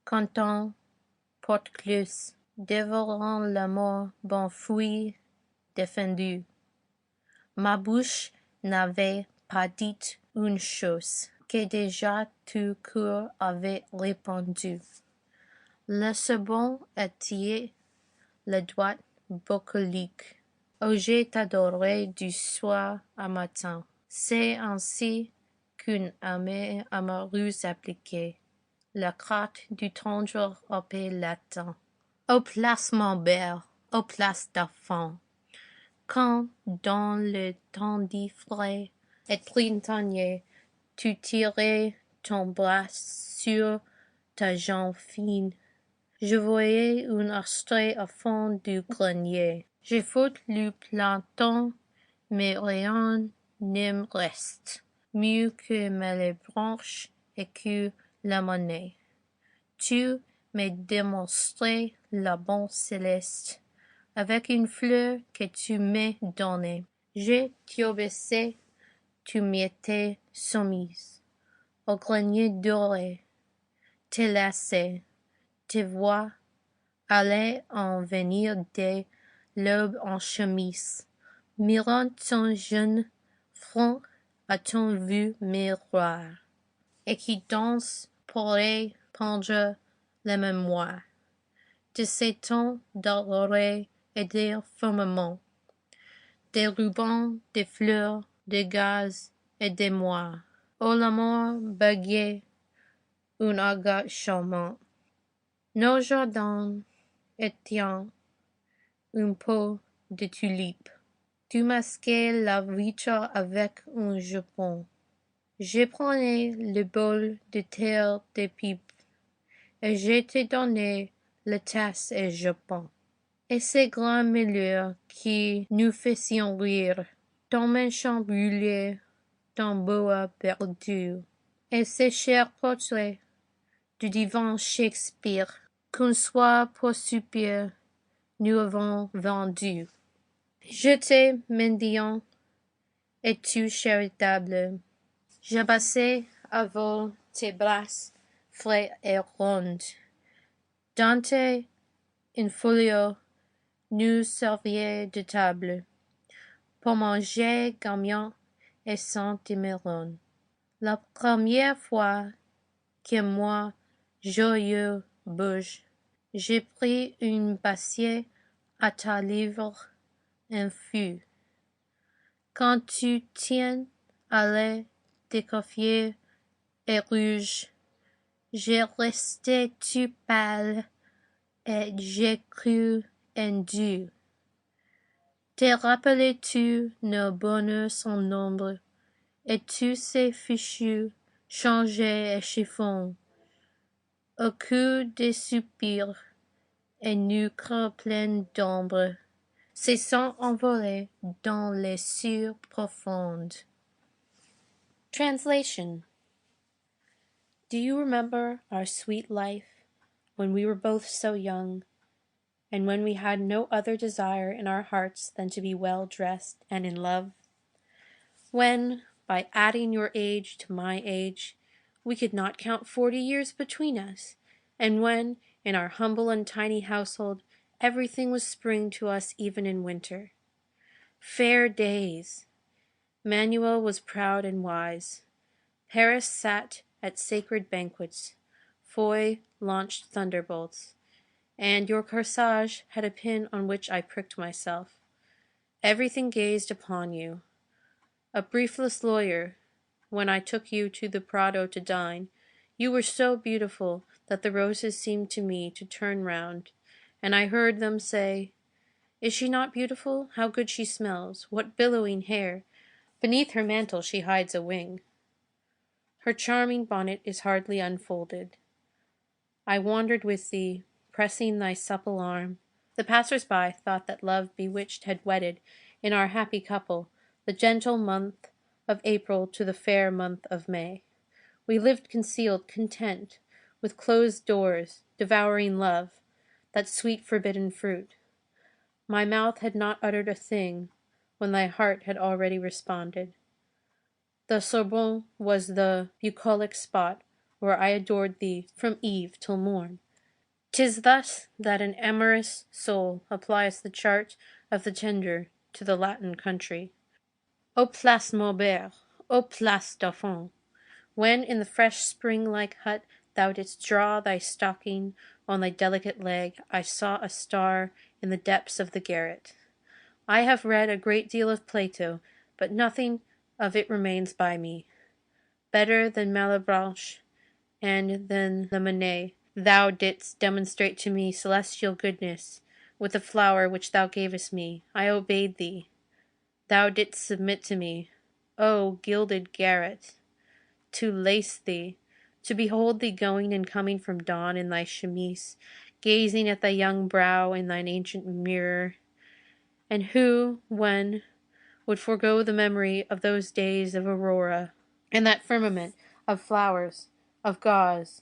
comptant porte-close, dévorant la mort, bon fruit défendu. Ma bouche n'avait pas dit une chose, que déjà tout cœur avait répondu. Le second était le doigt bucolique. Oh, j'ai t'adoré du soir à matin. C'est ainsi qu'une armée amoureuse appliquée, la crainte du tendre épée latin. Ô place mon belle, ô place d'enfant, quand dans le tendit frais et printanier, tu tirais ton bras sur ta jambe fine, je voyais un astray au fond du grenier. J'ai foutu le planton, mais rien ne me reste, mieux que mes branches et que la monnaie. Tu m'as démontré la bonne céleste, avec une fleur que tu m'as donnée. Je t'obéissais, tu m'étais soumise. Au grenier doré, tes lacets, tes voix allaient en venir dès l'aube en chemise, mirant ton jeune front à ton vu miroir, et qui danse pourrait prendre la mémoire de ces temps d'aurorais et des firmaments, des rubans, des fleurs, des gaz et des moires. Ô l'amour baguait un agate charmant. Nos jardins étaient un pot de tulipes. Tu masquais la vitre avec un jupon. Je prenais le bol de terre des pipes, et je te donnais la tasse et jupon. Et ces grands milieux qui nous faisions rire, ton méchant brûlé, ton boa perdu, et ces chers portraits du divin Shakespeare, qu'un soir pour soupir nous avons vendus. J'étais mendiant, et tu charitable. J'abaissais à vol tes bras frais et ronds. Dante in folio nous serviait de table, pour manger gagnant et sans démérone. La première fois que moi, joyeux bouge, j'ai pris une bassier à ta livre infus. Quand tu tiens à lait décoiffé et rouge, j'ai resté tout pâle et j'ai cru indu. Te rappelles-tu nos bonheurs sans nombre, et tous ces fichus changés et chiffons, au cœur des soupirs et nuques pleines d'ombre, se sont envolés dans les cieux profondes. Translation. Do you remember our sweet life, when we were both so young, and when we had no other desire in our hearts than to be well dressed and in love? When, by adding your age to my age, we could not count 40 years between us, and when, in our humble and tiny household, everything was spring to us even in winter. Fair days! Manuel was proud and wise. Paris sat at sacred banquets. Foy launched thunderbolts. And your corsage had a pin on which I pricked myself. Everything gazed upon you. A briefless lawyer, when I took you to the Prado to dine, you were so beautiful that the roses seemed to me to turn round, and I heard them say, "Is she not beautiful? How good she smells! What billowing hair! Beneath her mantle she hides a wing. Her charming bonnet is hardly unfolded." I wandered with thee, pressing thy supple arm. The passers-by thought that love bewitched had wedded, in our happy couple, the gentle month of April to the fair month of May. We lived concealed, content, with closed doors, devouring love, that sweet forbidden fruit. My mouth had not uttered a thing, when thy heart had already responded. The Sorbonne was the bucolic spot where I adored thee from eve till morn. 'Tis thus that an amorous soul applies the chart of the tender to the Latin country. O place Maubert, O place Dauphine, when in the fresh spring-like hut thou didst draw thy stocking on thy delicate leg, I saw a star in the depths of the garret. I have read a great deal of Plato, but nothing of it remains by me. Better than Malebranche and than the Manet, thou didst demonstrate to me celestial goodness. With the flower which thou gavest me, I obeyed thee. Thou didst submit to me, O gilded garret, to lace thee, to behold thee going and coming from dawn in thy chemise, gazing at thy young brow in thine ancient mirror. And who, when, would forego the memory of those days of aurora, and that firmament of flowers, of gauze,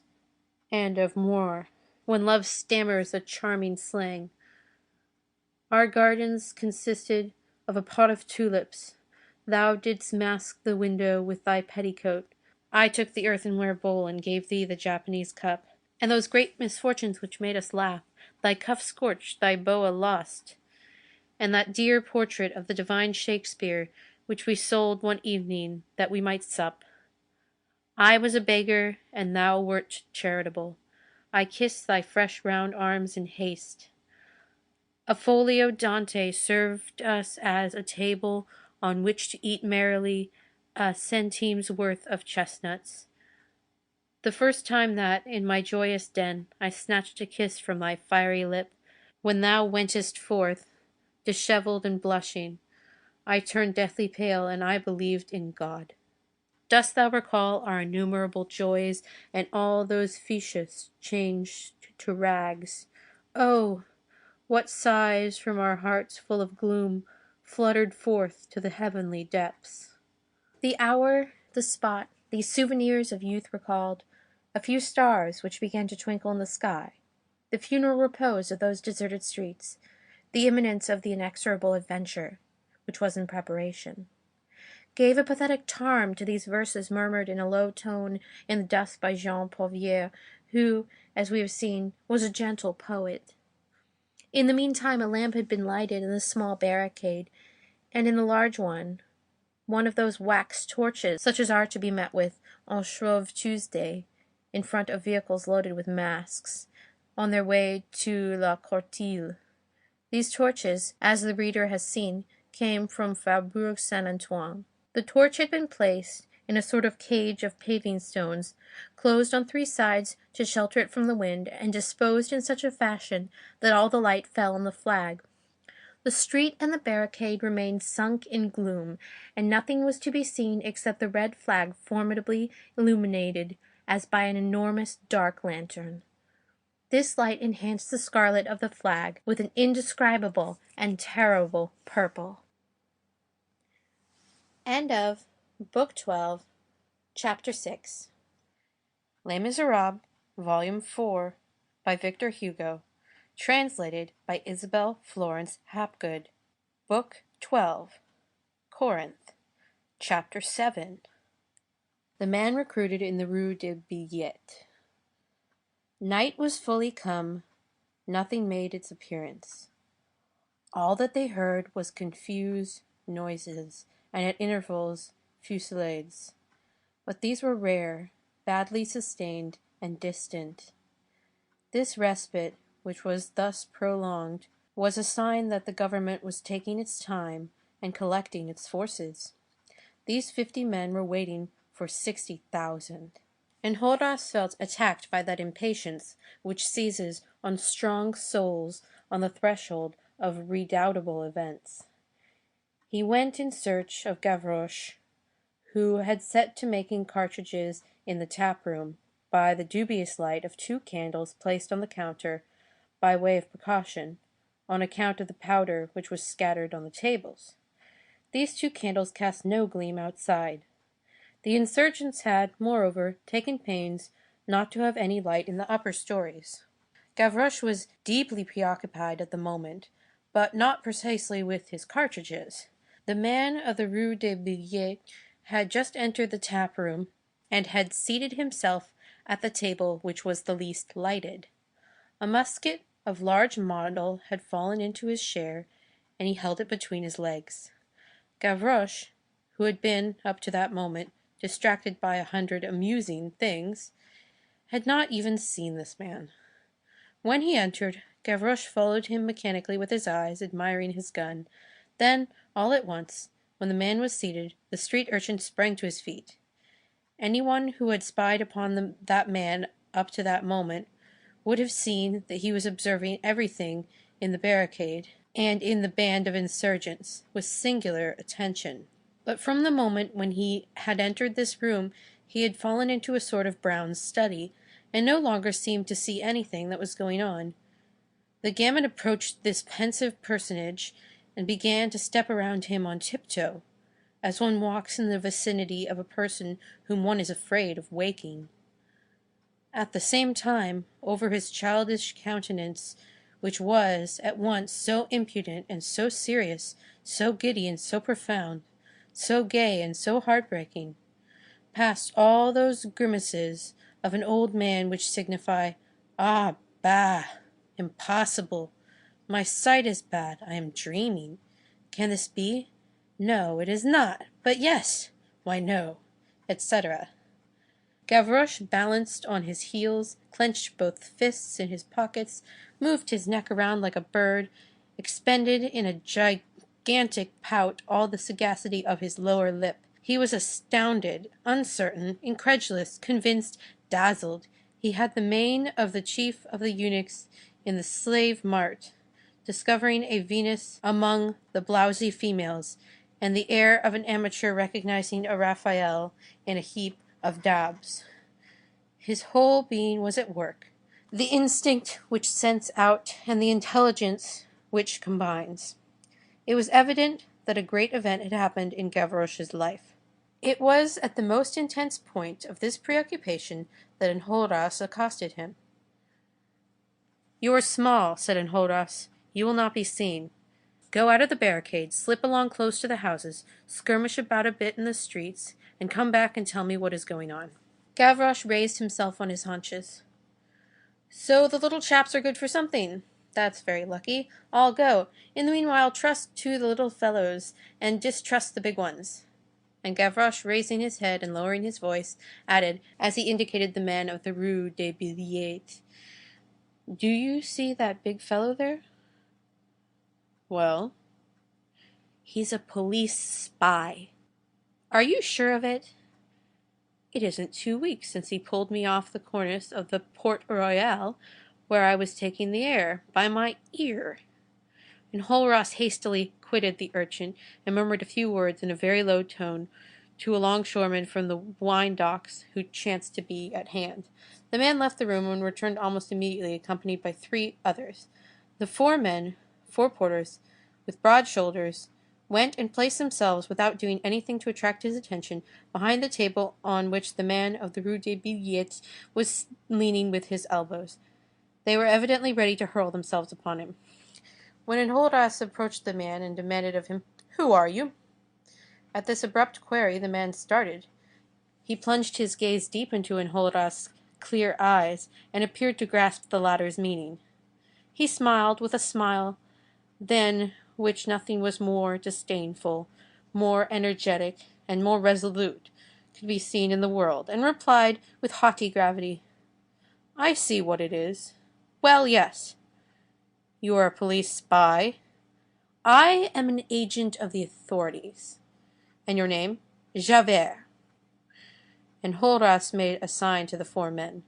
and of more, when love stammers a charming slang? Our gardens consisted of a pot of tulips. Thou didst mask the window with thy petticoat. I took the earthenware bowl and gave thee the Japanese cup. And those great misfortunes which made us laugh, thy cuff scorched, thy boa lost, and that dear portrait of the divine Shakespeare, which we sold one evening that we might sup. I was a beggar, and thou wert charitable. I kissed thy fresh round arms in haste. A folio Dante served us as a table on which to eat merrily a centime's worth of chestnuts. The first time that, in my joyous den, I snatched a kiss from thy fiery lip, when thou wentest forth, dishevelled and blushing, I turned deathly pale, and I believed in God. Dost thou recall our innumerable joys, and all those fiches changed to rags? Oh, what sighs from our hearts full of gloom fluttered forth to the heavenly depths! The hour, the spot, these souvenirs of youth recalled, a few stars which began to twinkle in the sky, the funeral repose of those deserted streets, the imminence of the inexorable adventure, which was in preparation, gave a pathetic charm to these verses murmured in a low tone in the dust by Jean Valjean, who, as we have seen, was a gentle poet. In the meantime a lamp had been lighted in the small barricade, and in the large one of those wax torches such as are to be met with on Shrove Tuesday, in front of vehicles loaded with masks, on their way to La Courtille. These torches, as the reader has seen, came from Faubourg Saint-Antoine. The torch had been placed in a sort of cage of paving stones, closed on three sides to shelter it from the wind, and disposed in such a fashion that all the light fell on the flag. The street and the barricade remained sunk in gloom, and nothing was to be seen except the red flag formidably illuminated as by an enormous dark lantern. This light enhanced the scarlet of the flag with an indescribable and terrible purple. End of Book 12, Chapter 6. Les Misérables, Volume 4, by Victor Hugo, translated by Isabel Florence Hapgood. Book 12, Corinth, Chapter 7. The man recruited in the Rue des Billettes. Night was fully come. Nothing made its appearance. All that they heard was confused noises, and at intervals fusillades. But these were rare, badly sustained, and distant. This respite, which was thus prolonged, was a sign that the government was taking its time and collecting its forces. These 50 men were waiting for 60,000. Enjolras felt attacked by that impatience which seizes on strong souls on the threshold of redoubtable events. He went in search of Gavroche, who had set to making cartridges in the tap-room by the dubious light of 2 candles placed on the counter by way of precaution, on account of the powder which was scattered on the tables. These 2 candles cast no gleam outside. The insurgents had, moreover, taken pains not to have any light in the upper stories. Gavroche was deeply preoccupied at the moment, but not precisely with his cartridges. The man of the Rue des Billettes had just entered the tap-room, and had seated himself at the table which was the least lighted. A musket of large model had fallen into his share, and he held it between his legs. Gavroche, who had been, up to that moment, distracted by 100 amusing things, had not even seen this man. When he entered, Gavroche followed him mechanically with his eyes, admiring his gun. Then, all at once, When the man was seated, the street urchin sprang to his feet. Anyone who had spied upon that man up to that moment would have seen that he was observing everything in the barricade and in the band of insurgents with singular attention. But from the moment when he had entered this room he had fallen into a sort of brown study, and no longer seemed to see anything that was going on. The gamin approached this pensive personage and began to step around him on tiptoe, as one walks in the vicinity of a person whom one is afraid of waking. At the same time, over his childish countenance, which was at once so impudent and so serious, so giddy and so profound, so gay and so heartbreaking, passed all those grimaces of an old man which signify, "Ah, bah! Impossible! My sight is bad. I am dreaming. Can this be? No, it is not. But yes! Why, no!" etc. Gavroche balanced on his heels, clenched both fists in his pockets, moved his neck around like a bird, expended in a gigantic pout all the sagacity of his lower lip. He was astounded, uncertain, incredulous, convinced, dazzled. He had the mien of the chief of the eunuchs in the slave mart, discovering a Venus among the blowsy females, and the air of an amateur recognizing a Raphael in a heap of daubs. His whole being was at work, the instinct which scents out and the intelligence which combines. It was evident that a great event had happened in Gavroche's life. It was at the most intense point of this preoccupation that Enjolras accosted him. "You are small," said Enjolras. "You will not be seen. Go out of the barricade, slip along close to the houses, skirmish about a bit in the streets, and come back and tell me what is going on." Gavroche raised himself on his haunches. "So the little chaps are good for something. That's very lucky. I'll go. In the meanwhile, trust to the little fellows, and distrust the big ones." And Gavroche, raising his head and lowering his voice, added, as he indicated the man of the Rue des Billettes, "Do you see that big fellow there?" "Well?" "He's a police spy." "Are you sure of it?" "It isn't 2 weeks since he pulled me off the cornice of the Porte Royale, where I was taking the air, by my ear." Enjolras hastily quitted the urchin, and murmured a few words in a very low tone to a longshoreman from the wine docks who chanced to be at hand. The man left the room and returned almost immediately, accompanied by 3 others. The 4 men, 4 porters, with broad shoulders, went and placed themselves, without doing anything to attract his attention, behind the table on which the man of the Rue des Billettes was leaning with his elbows. They were evidently ready to hurl themselves upon him. When Enjolras approached the man and demanded of him, "Who are you?" At this abrupt query the man started. He plunged his gaze deep into Enjolras' clear eyes, and appeared to grasp the latter's meaning. He smiled with a smile than which nothing was more disdainful, more energetic, and more resolute could be seen in the world, and replied with haughty gravity, "I see what it is. Well, yes. You are a police spy?" "I am an agent of the authorities." "And your name?" "Javert." Enjolras made a sign to the 4 men.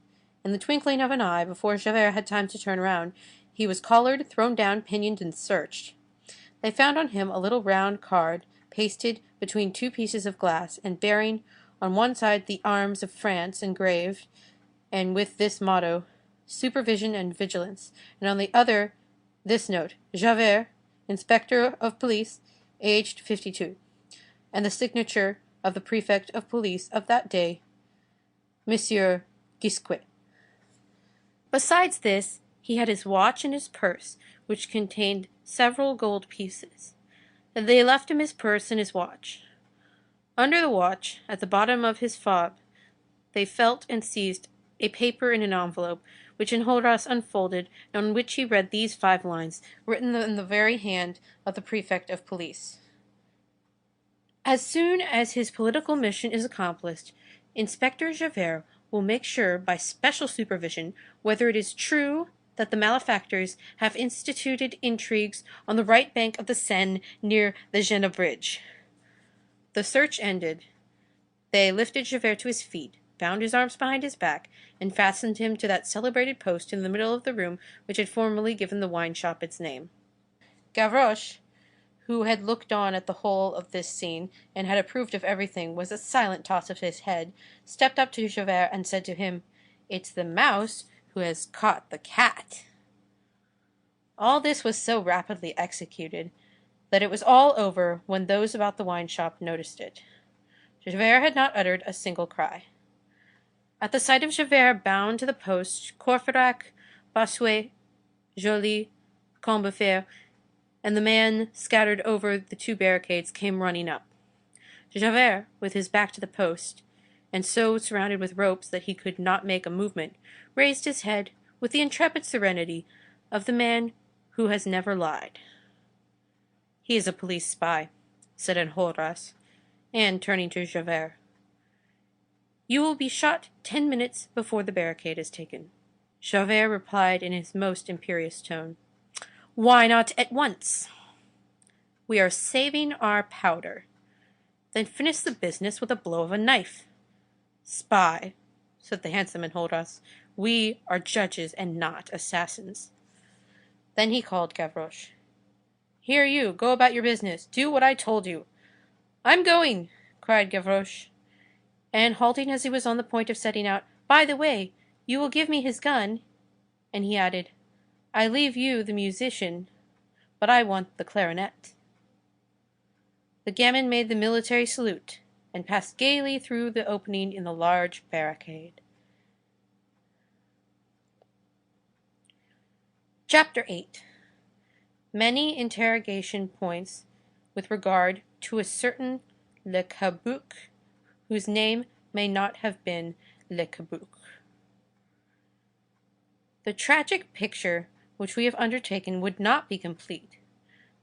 In the twinkling of an eye, before Javert had time to turn round, he was collared, thrown down, pinioned, and searched. They found on him a little round card, pasted between 2 pieces of glass, and bearing on one side the arms of France engraved, and with this motto, "Supervision and Vigilance," and on the other this note, "Javert, Inspector of Police, aged 52," and the signature of the prefect of police of that day, Monsieur Gisquet. Besides this, he had his watch and his purse, which contained several gold pieces. They left him his purse and his watch. Under the watch, at the bottom of his fob, they felt and seized a paper in an envelope, which Enjolras unfolded, and on which he read these 5 lines, written in the very hand of the prefect of police: "As soon as his political mission is accomplished, Inspector Javert will make sure, by special supervision, whether it is true that the malefactors have instituted intrigues on the right bank of the Seine near the Jena bridge." The search ended. They lifted Javert to his feet, bound his arms behind his back, and fastened him to that celebrated post in the middle of the room which had formerly given the wine shop its name. Gavroche, who had looked on at the whole of this scene, and had approved of everything, with a silent toss of his head, stepped up to Javert and said to him, "It's the mouse who has caught the cat." All this was so rapidly executed that it was all over when those about the wine shop noticed it. Javert had not uttered a single cry. At the sight of Javert bound to the post, Courfeyrac, Bossuet, Joly, Combeferre, and the man scattered over the two barricades came running up. Javert, with his back to the post, and so surrounded with ropes that he could not make a movement, raised his head with the intrepid serenity of the man who has never lied. "He is a police spy," said Enjolras, and turning to Javert, "You will be shot 10 minutes before the barricade is taken." Javert replied in his most imperious tone, "Why not at once?" "We are saving our powder." "Then finish the business with a blow of a knife." "Spy," said the handsome Enjolras, "we are judges and not assassins." Then he called Gavroche. "Here you, go about your business. Do what I told you." "I'm going," cried Gavroche. And halting as he was on the point of setting out, "By the way, you will give me his gun?" And he added, "I leave you the musician, but I want the clarinet." The gamin made the military salute, and passed gaily through the opening in the large barricade. Chapter 8. Many interrogation points with regard to a certain Le Cabuc, whose name may not have been Le Cabuc. The tragic picture which we have undertaken would not be complete.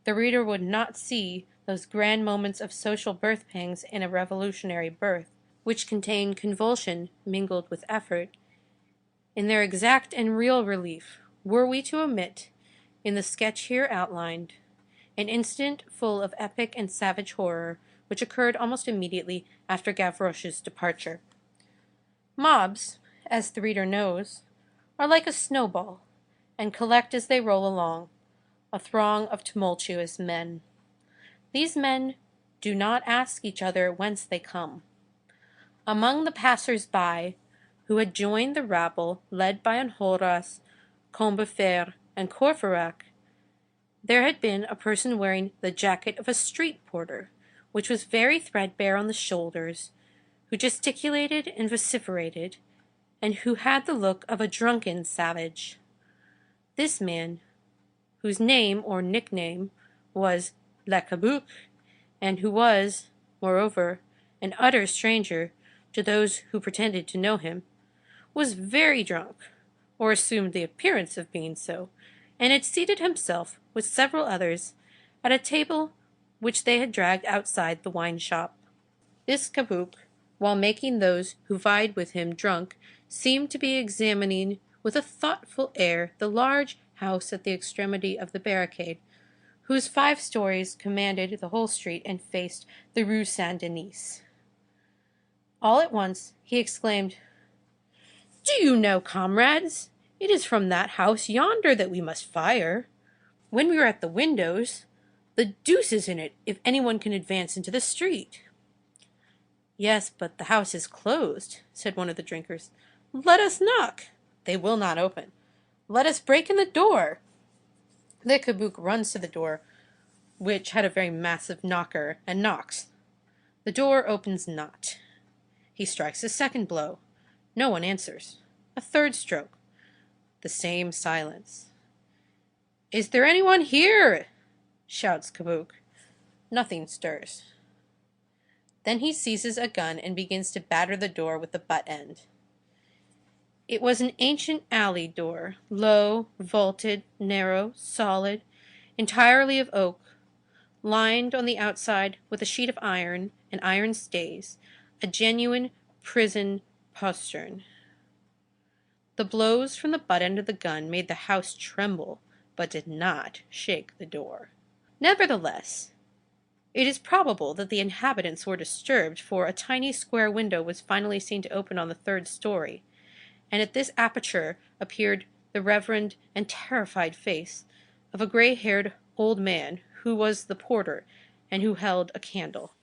The reader would not see those grand moments of social birth pangs in a revolutionary birth, which contain convulsion mingled with effort, in their exact and real relief, were we to omit, in the sketch here outlined, an incident full of epic and savage horror, which occurred almost immediately after Gavroche's departure. Mobs, as the reader knows, are like a snowball, and collect as they roll along, a throng of tumultuous men. These men do not ask each other whence they come. Among the passers-by, who had joined the rabble led by Enjolras, Combeferre, and Courfeyrac, there had been a person wearing the jacket of a street porter, which was very threadbare on the shoulders, who gesticulated and vociferated, and who had the look of a drunken savage. This man, whose name or nickname was Le Cabuc, and who was, moreover, an utter stranger to those who pretended to know him, was very drunk, or assumed the appearance of being so, and had seated himself, with several others, at a table which they had dragged outside the wine shop. This Cabuc, while making those who vied with him drunk, seemed to be examining with a thoughtful air the large house at the extremity of the barricade, whose 5 stories commanded the whole street and faced the Rue Saint-Denis. All at once he exclaimed, "Do you know, comrades, it is from that house yonder that we must fire. When we are at the windows, the deuce is in it if anyone can advance into the street." "Yes, but the house is closed," said one of the drinkers. "Let us knock." "They will not open." "Let us break in the door." Le Cabuc runs to the door, which had a very massive knocker, and knocks. The door opens not. He strikes a second blow. No one answers. A third stroke. The same silence. "Is there anyone here?" shouts Cabuc. Nothing stirs. Then he seizes a gun and begins to batter the door with the butt end. It was an ancient alley door, low, vaulted, narrow, solid, entirely of oak, lined on the outside with a sheet of iron and iron stays, a genuine prison postern. The blows from the butt end of the gun made the house tremble, but did not shake the door. Nevertheless, It is probable that the inhabitants were disturbed, for a tiny square window was finally seen to open on the third story, and at this aperture appeared the reverend and terrified face of a gray-haired old man who was the porter and who held a candle.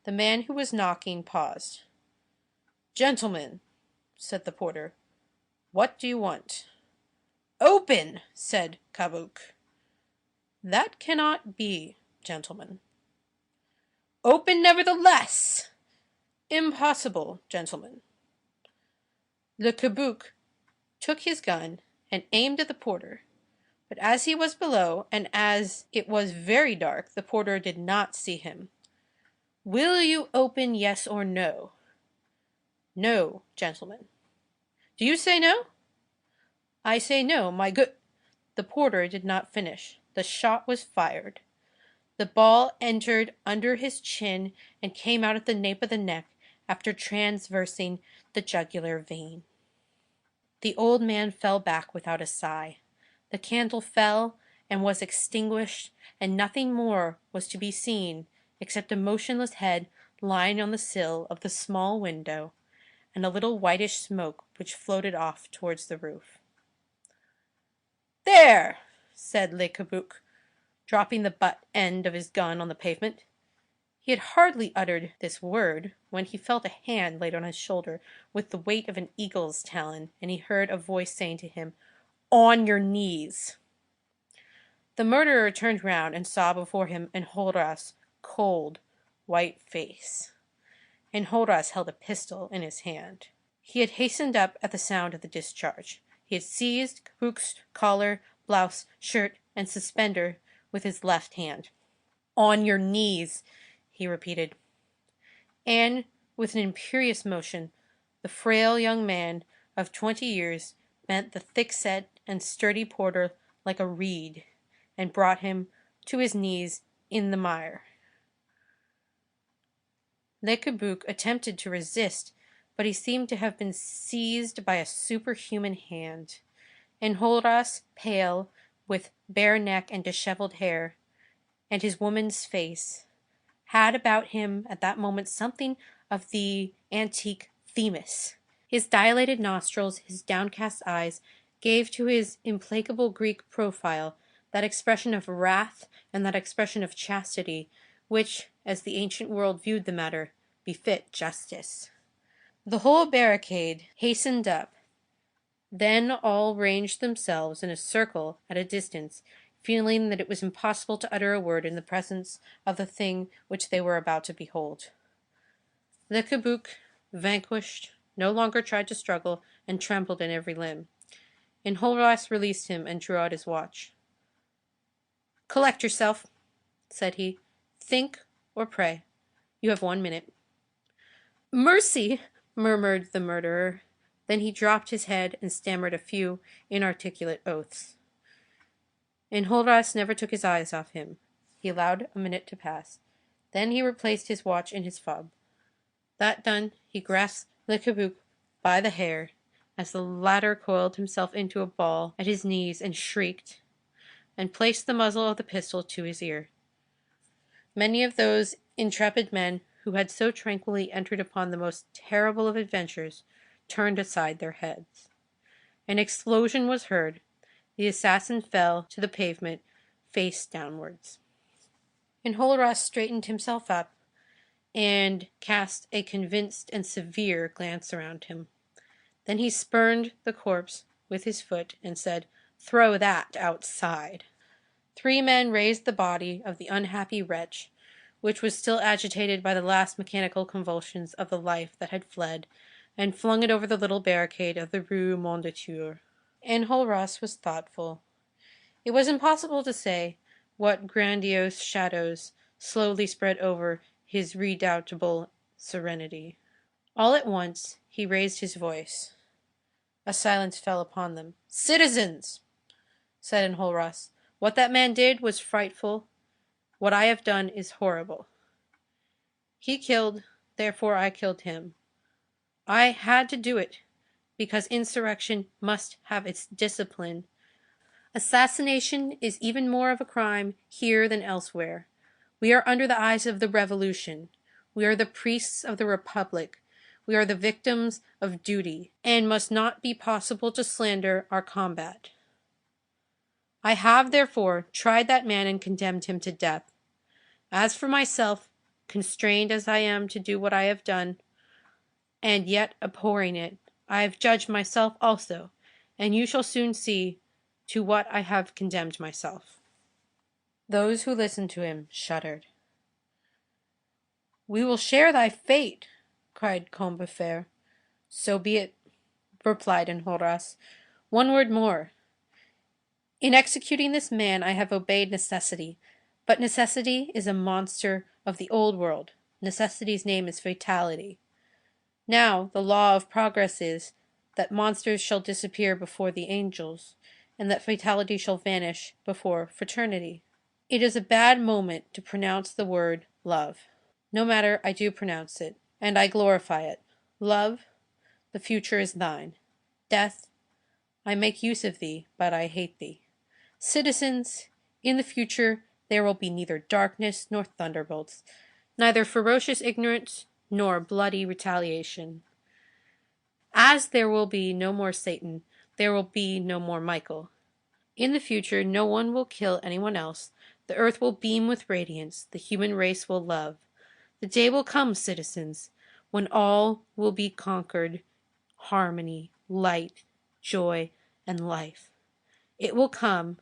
The man who was knocking paused. "Gentlemen," said the porter, "what do you want?" "Open," said Cabuc. "That cannot be, gentlemen." "Open nevertheless." "Impossible, gentlemen." Le Cabuc took his gun and aimed at the porter, but as he was below, and as it was very dark, the porter did not see him. "Will you open, yes or no?" "No, gentlemen." "Do you say no?" "I say no, my good—" The porter did not finish. The shot was fired. The ball entered under his chin and came out at the nape of the neck after transversing the jugular vein. The old man fell back without a sigh. The candle fell and was extinguished, and nothing more was to be seen except a motionless head lying on the sill of the small window, and a little whitish smoke which floated off towards the roof. "There!" said Le Cabuc, dropping the butt end of his gun on the pavement. He had hardly uttered this word when he felt a hand laid on his shoulder with the weight of an eagle's talon, and he heard a voice saying to him, "On your knees." The murderer turned round and saw before him Enjolras' cold, white face. Enjolras held a pistol in his hand. He had hastened up at the sound of the discharge. He had seized Cabuc's collar, blouse, shirt, and suspender with his left hand. "On your knees," he repeated. And, with an imperious motion, the frail young man of 20 years bent the thick-set and sturdy porter like a reed, and brought him to his knees in the mire. Le Cabuc attempted to resist, but he seemed to have been seized by a superhuman hand. Enjolras, pale, with bare neck and dishevelled hair, and his woman's face, had about him at that moment something of the antique Themis. His dilated nostrils, his downcast eyes, gave to his implacable Greek profile that expression of wrath and that expression of chastity which, as the ancient world viewed the matter, befit justice. The whole barricade hastened up. Then all ranged themselves in a circle at a distance, feeling that it was impossible to utter a word in the presence of the thing which they were about to behold. Le Cabuc, vanquished, no longer tried to struggle, and trembled in every limb. Enjolras released him and drew out his watch. "Collect yourself," said he. "Think or pray. You have 1 minute." "Mercy!" murmured the murderer. Then he dropped his head and stammered a few inarticulate oaths. Enjolras never took his eyes off him. He allowed a minute to pass. Then he replaced his watch in his fob. That done, he grasped Le Cabuc by the hair, as the latter coiled himself into a ball at his knees and shrieked, and placed the muzzle of the pistol to his ear. Many of those intrepid men who had so tranquilly entered upon the most terrible of adventures turned aside their heads. An explosion was heard. The assassin fell to the pavement, face downwards. Enjolras straightened himself up, and cast a convinced and severe glance around him. Then he spurned the corpse with his foot, and said, "Throw that outside." 3 men raised the body of the unhappy wretch, which was still agitated by the last mechanical convulsions of the life that had fled, and flung it over the little barricade of the Rue Mondétour. Enjolras was thoughtful. It was impossible to say what grandiose shadows slowly spread over his redoubtable serenity. All at once he raised his voice. A silence fell upon them. "Citizens," said Enjolras, "what that man did was frightful. What I have done is horrible. He killed, therefore I killed him. I had to do it, because insurrection must have its discipline. Assassination is even more of a crime here than elsewhere. We are under the eyes of the Revolution. We are the priests of the Republic. We are the victims of duty, and must not be possible to slander our combat. I have, therefore, tried that man and condemned him to death. As for myself, constrained as I am to do what I have done, and yet abhorring it, I have judged myself also, and you shall soon see to what I have condemned myself." Those who listened to him shuddered. "We will share thy fate," cried Combeferre. "So be it," replied Enjolras. "One word more. In executing this man I have obeyed necessity, but necessity is a monster of the old world. Necessity's name is fatality. Now the law of progress is, that monsters shall disappear before the angels, and that fatality shall vanish before fraternity. It is a bad moment to pronounce the word love. No matter, I do pronounce it, and I glorify it. Love, the future is thine. Death, I make use of thee, but I hate thee. Citizens, in the future there will be neither darkness nor thunderbolts, neither ferocious ignorance nor bloody retaliation. As there will be no more Satan, there will be no more Michael. In the future no one will kill anyone else. The earth will beam with radiance. The human race will love. The day will come, citizens, when all will be conquered, harmony, light, joy, and life. It will come,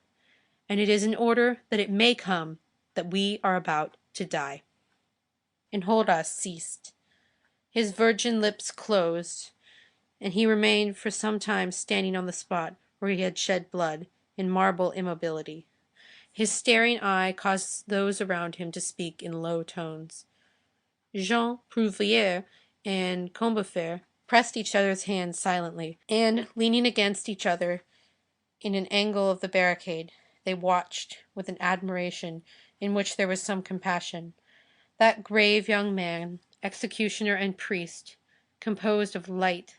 and it is in order that it may come that we are about to die." Enjolras ceased. His virgin lips closed, and he remained for some time standing on the spot where he had shed blood, in marble immobility. His staring eye caused those around him to speak in low tones. Jean Prouvaire and Combeferre pressed each other's hands silently, and, leaning against each other in an angle of the barricade, they watched, with an admiration in which there was some compassion, that grave young man, executioner and priest, composed of light,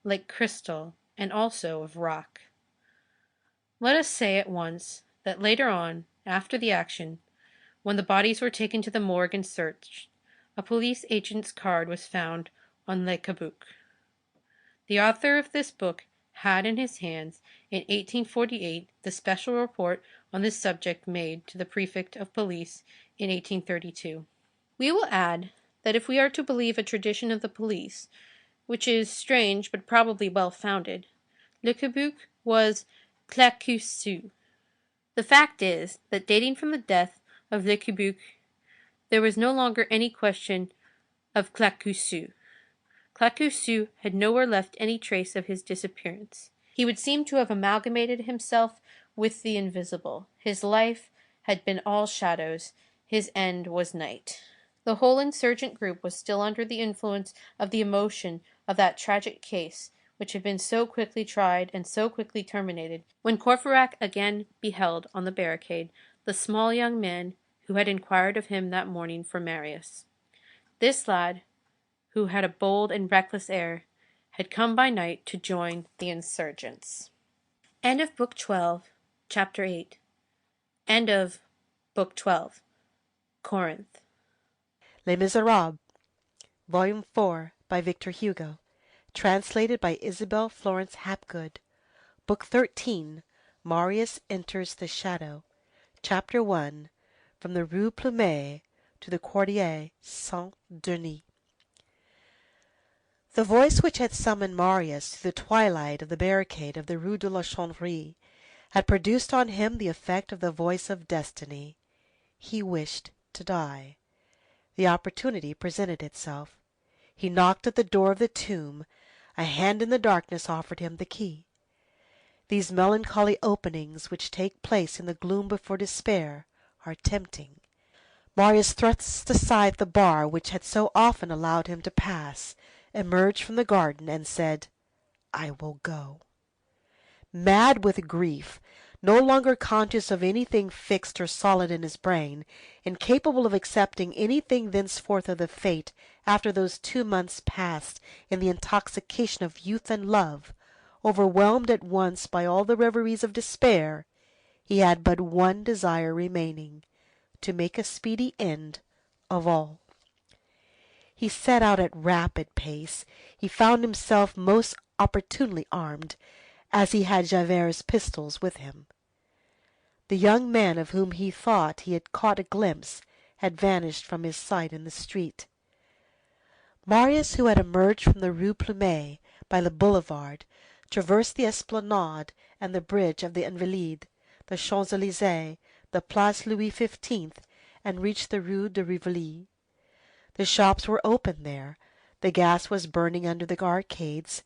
like crystal, and also of rock. Let us say at once that later on, after the action, when the bodies were taken to the morgue and searched, a police agent's card was found on Le Cabuc. The author of this book had in his hands, in 1848, the special report on this subject made to the prefect of police in 1832. We will add that if we are to believe a tradition of the police, which is strange but probably well-founded, Le Cabuc was Claquesous. The fact is that dating from the death of Le Cabuc, there was no longer any question of Claquesous. Claquesous had nowhere left any trace of his disappearance. He would seem to have amalgamated himself with the invisible. His life had been all shadows. His end was night. The whole insurgent group was still under the influence of the emotion of that tragic case, which had been so quickly tried and so quickly terminated, when Courfeyrac again beheld on the barricade the small young man who had inquired of him that morning for Marius. This lad, who had a bold and reckless air, had come by night to join the insurgents. End of Book 12, Chapter 8. End of Book 12. Corinth. Les Misérables, Volume 4, by Victor Hugo, translated by Isabel Florence Hapgood. Book 13, Marius enters the shadow. Chapter 1, from the Rue Plumet to the Quartier Saint-Denis. The voice which had summoned Marius through the twilight of the barricade of the Rue de la Chanvrerie had produced on him the effect of the voice of destiny. He wished to die. The opportunity presented itself. He knocked at the door of the tomb. A hand in the darkness offered him the key. These melancholy openings which take place in the gloom before despair are tempting. Marius thrust aside the bar which had so often allowed him to pass, emerged from the garden, and said, "I will go." Mad with grief, no longer conscious of anything fixed or solid in his brain, incapable of accepting anything thenceforth of the fate after those 2 months passed in the intoxication of youth and love, overwhelmed at once by all the reveries of despair, he had but one desire remaining, to make a speedy end of all. He set out at rapid pace. He found himself most opportunely armed, as he had Javert's pistols with him. The young man of whom he thought he had caught a glimpse had vanished from his sight in the street. Marius, who had emerged from the Rue Plumet by the boulevard, traversed the Esplanade and the bridge of the Invalides, the Champs-Élysées, the Place Louis XV, and reached the Rue de Rivoli. The shops were open there. The gas was burning under the arcades.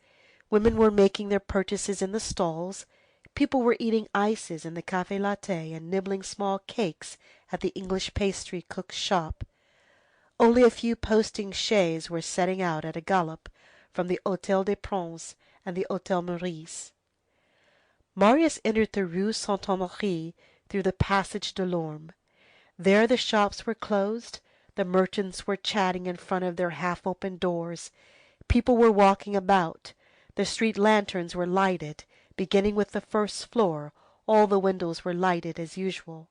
Women were making their purchases in the stalls. People were eating ices in the café latte and nibbling small cakes at the English pastry cook's shop. Only a few posting-chaises were setting out at a gallop from the Hôtel des Princes and the Hôtel Meurice. Marius entered the Rue Saint-Honoré through the Passage Delorme. There the shops were closed. The merchants were chatting in front of their half-open doors. People were walking about. The street lanterns were lighted. Beginning with the first floor, all the windows were lighted as usual.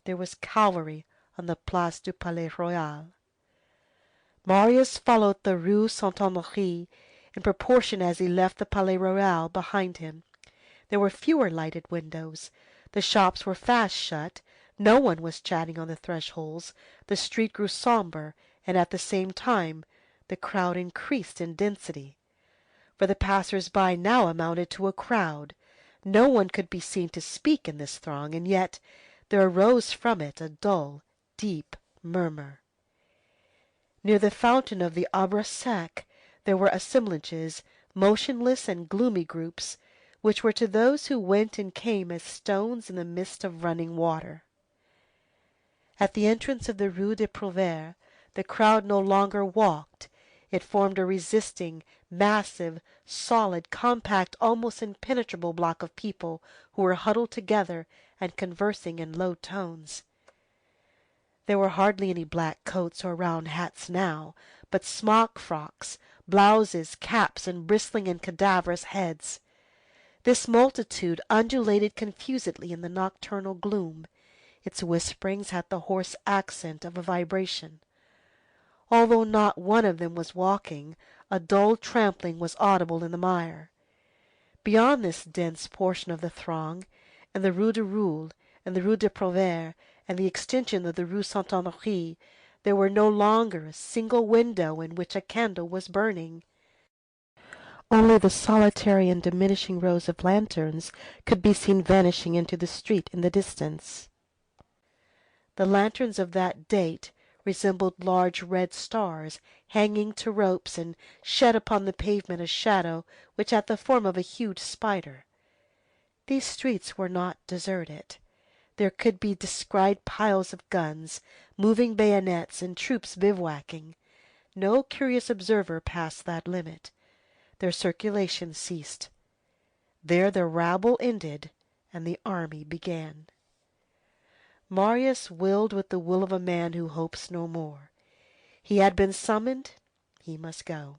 There was cavalry on the Place du Palais Royal. Marius followed the Rue Saint-Honoré in proportion as he left the Palais Royal behind him. There were fewer lighted windows. The shops were fast shut. No one was chatting on the thresholds. The street grew sombre, and at the same time the crowd increased in density. For the passers-by now amounted to a crowd. No one could be seen to speak in this throng, and yet there arose from it a dull, deep murmur. Near the fountain of the Arbre Sec there were assemblages, motionless and gloomy groups, which were to those who went and came as stones in the midst of running water. At the entrance of the Rue des Prouvaires, the crowd no longer walked. It formed a resisting, massive, solid, compact, almost impenetrable block of people who were huddled together and conversing in low tones. There were hardly any black coats or round hats now, but smock frocks, blouses, caps, and bristling and cadaverous heads. This multitude undulated confusedly in the nocturnal gloom. Its whisperings had the hoarse accent of a vibration. Although not one of them was walking, a dull trampling was audible in the mire. Beyond this dense portion of the throng, in the Rue du Roule, and the Rue des Prouvaires, and the extension of the Rue Saint-Honoré, there were no longer a single window in which a candle was burning. Only the solitary and diminishing rows of lanterns could be seen vanishing into the street in the distance. The lanterns of that date resembled large red stars hanging to ropes and shed upon the pavement a shadow which had the form of a huge spider. These streets were not deserted. There could be descried piles of guns, moving bayonets, and troops bivouacking. No curious observer passed that limit. Their circulation ceased. There the rabble ended, and the army began. Marius willed with the will of a man who hopes no more. He had been summoned, he must go.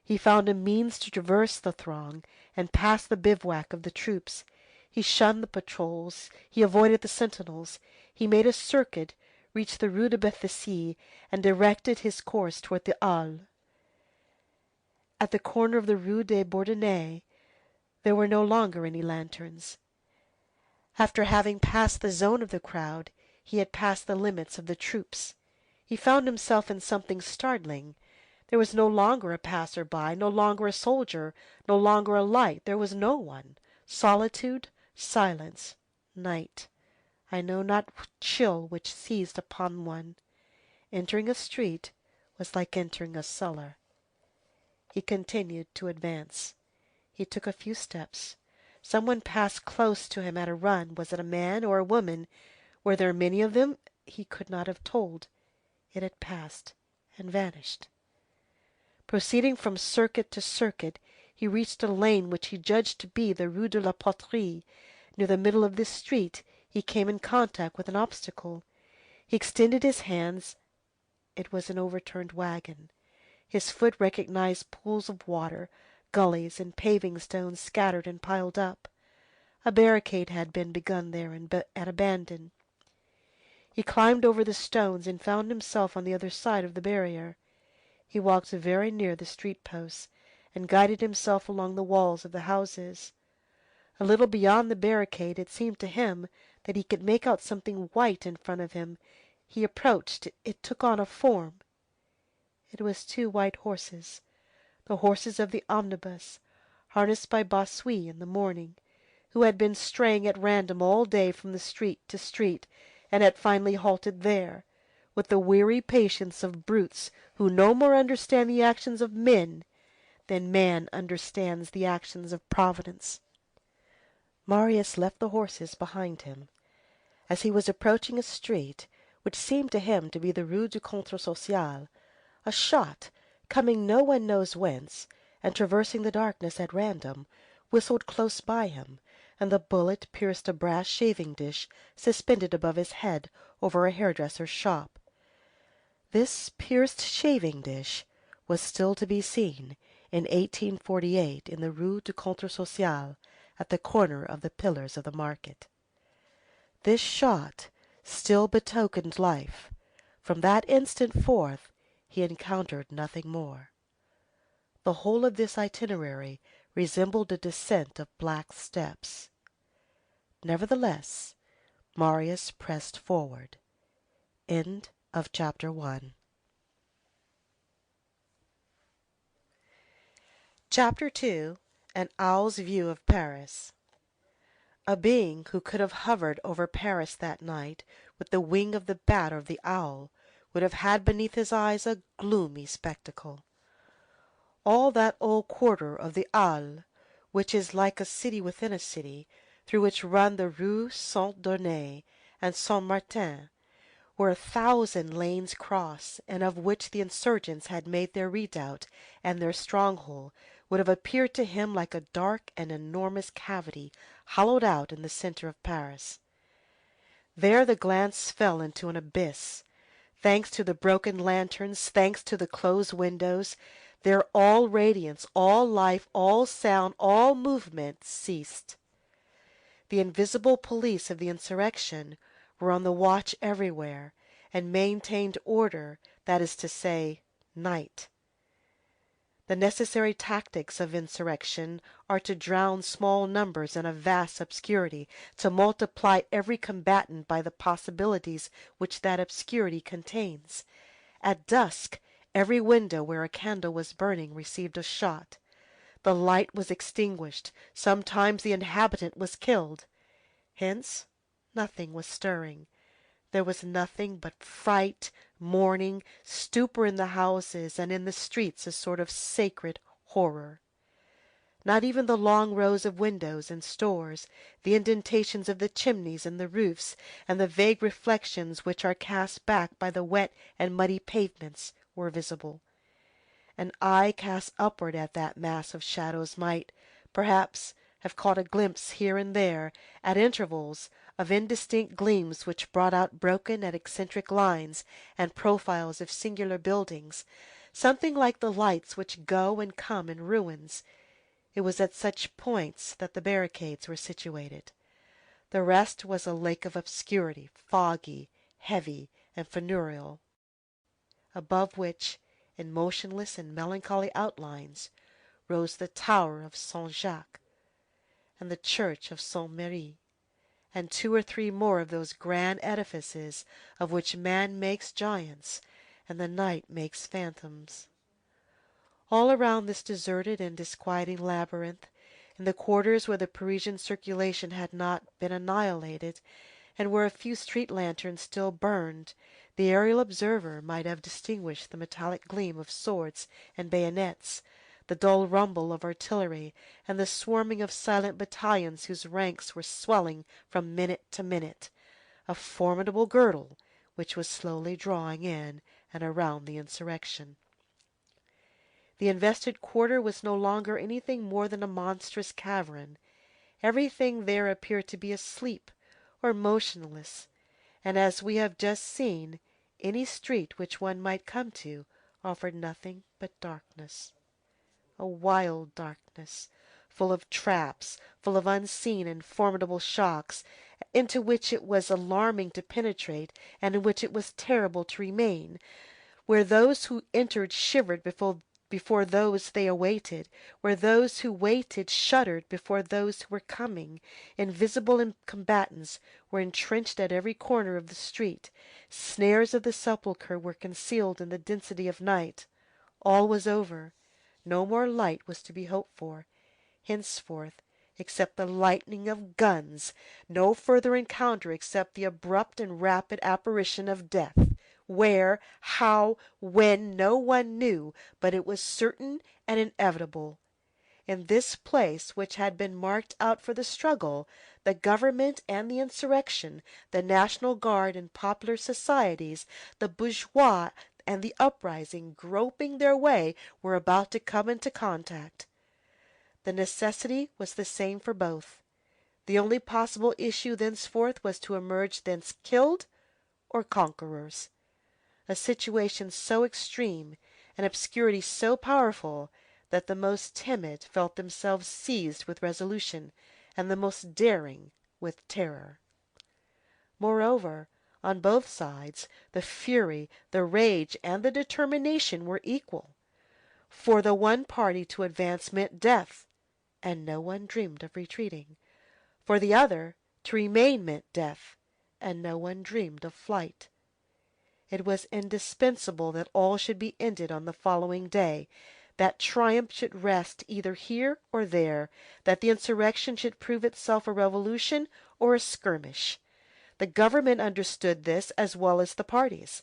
He found a means to traverse the throng and pass the bivouac of the troops. He shunned the patrols, he avoided the sentinels, he made a circuit, reached the Rue de Béthesy, and directed his course toward the Halles. At the corner of the Rue des Bourdonnais, there were no longer any lanterns. After having passed the zone of the crowd, he had passed the limits of the troops. He found himself in something startling. There was no longer a passer-by, no longer a soldier, no longer a light. There was no one. Solitude, silence, night. I know not chill which seized upon one. Entering a street was like entering a cellar. He continued to advance. He took a few steps. Someone passed close to him at a run. Was it a man or a woman? Were there many of them? He could not have told. It had passed and vanished. Proceeding from circuit to circuit, he reached a lane which he judged to be the Rue de la Poterie. Near the middle of this street, he came in contact with an obstacle. He extended his hands. It was an overturned wagon. His foot recognized pools of water, gullies, and paving stones scattered and piled up. A barricade had been begun there and abandoned. He climbed over the stones and found himself on the other side of the barrier. He walked very near the street posts, and guided himself along the walls of the houses. A little beyond the barricade it seemed to him that he could make out something white in front of him. He approached. It took on a form. It was 2 white horses, the horses of the omnibus, harnessed by Bossuet in the morning, who had been straying at random all day from street to street, and had finally halted there, with the weary patience of brutes who no more understand the actions of men than man understands the actions of Providence. Marius left the horses behind him. As he was approaching a street, which seemed to him to be the Rue du Centre Social, a shot, coming no one knows whence, and traversing the darkness at random, whistled close by him, and the bullet pierced a brass shaving dish suspended above his head over a hairdresser's shop. This pierced shaving dish was still to be seen in 1848 in the Rue du Centre Social, at the corner of the pillars of the market. This shot still betokened life. From that instant forth he encountered nothing more. The whole of this itinerary resembled a descent of black steps. Nevertheless, Marius pressed forward. End of chapter 1. Chapter 2. An Owl's View of Paris. A being who could have hovered over Paris that night with the wing of the bat or of the owl would have had beneath his eyes a gloomy spectacle. All that old quarter of the Halles, which is like a city within a city, through which run the Rues Saint Denis and Saint Martin, where 1,000 lanes cross, and of which the insurgents had made their redoubt and their stronghold, would have appeared to him like a dark and enormous cavity hollowed out in the centre of Paris. There the glance fell into an abyss. Thanks to the broken lanterns, thanks to the closed windows, there all radiance, all life, all sound, all movement ceased. The invisible police of the insurrection were on the watch everywhere, and maintained order, that is to say, night. The necessary tactics of insurrection are to drown small numbers in a vast obscurity, to multiply every combatant by the possibilities which that obscurity contains. At dusk, every window where a candle was burning received a shot. The light was extinguished. Sometimes the inhabitant was killed. Hence, nothing was stirring. There was nothing but fright, mourning, stupor in the houses, and in the streets a sort of sacred horror. Not even the long rows of windows and stores, the indentations of the chimneys and the roofs, and the vague reflections which are cast back by the wet and muddy pavements, were visible. An eye cast upward at that mass of shadows might, perhaps, have caught a glimpse here and there, at intervals, of indistinct gleams which brought out broken and eccentric lines and profiles of singular buildings, something like the lights which go and come in ruins. It was at such points that the barricades were situated. The rest was a lake of obscurity, foggy, heavy, and funereal, above which, in motionless and melancholy outlines, rose the tower of Saint-Jacques, and the church of Saint-Merry, and 2 or 3 more of those grand edifices of which man makes giants and the night makes phantoms. All around this deserted and disquieting labyrinth, in the quarters where the Parisian circulation had not been annihilated, and where a few street lanterns still burned, the aerial observer might have distinguished the metallic gleam of swords and bayonets, the dull rumble of artillery, and the swarming of silent battalions whose ranks were swelling from minute to minute, a formidable girdle which was slowly drawing in and around the insurrection. The invested quarter was no longer anything more than a monstrous cavern. Everything there appeared to be asleep or motionless, and as we have just seen, any street which one might come to offered nothing but darkness. A wild darkness, full of traps, full of unseen and formidable shocks, into which it was alarming to penetrate, and in which it was terrible to remain, where those who entered shivered before those they awaited, where those who waited shuddered before those who were coming. Invisible combatants were entrenched at every corner of the street. Snares of the sepulchre were concealed in the density of night. All was over. No more light was to be hoped for. Henceforth, except the lightning of guns, no further encounter except the abrupt and rapid apparition of death. Where, how, when, no one knew, but it was certain and inevitable. In this place, which had been marked out for the struggle, the government and the insurrection, the National Guard and popular societies, the bourgeois and the uprising, groping their way, were about to come into contact. The necessity was the same for both. The only possible issue thenceforth was to emerge thence killed or conquerors. A situation so extreme, an obscurity so powerful, that the most timid felt themselves seized with resolution, and the most daring with terror. Moreover, on both sides, the fury, the rage, and the determination were equal. For the one party to advance meant death, and no one dreamed of retreating. For the other, to remain meant death, and no one dreamed of flight. It was indispensable that all should be ended on the following day, that triumph should rest either here or there, that the insurrection should prove itself a revolution or a skirmish. The government understood this as well as the parties.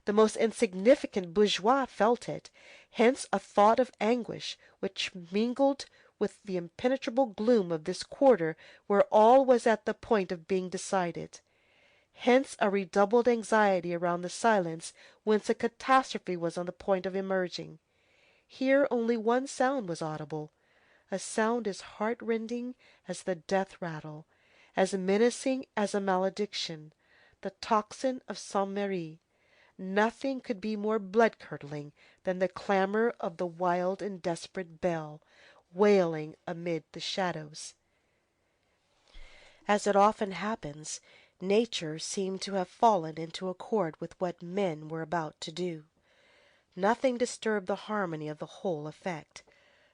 The most insignificant bourgeois felt it. Hence a thought of anguish, which mingled with the impenetrable gloom of this quarter where all was at the point of being decided. Hence a redoubled anxiety around the silence whence a catastrophe was on the point of emerging. Here only one sound was audible, a sound as heart-rending as the death rattle, as menacing as a malediction, the tocsin of Saint Merry. Nothing could be more blood-curdling than the clamor of the wild and desperate bell, wailing amid the shadows. As it often happens, nature seemed to have fallen into accord with what men were about to do. Nothing disturbed the harmony of the whole effect.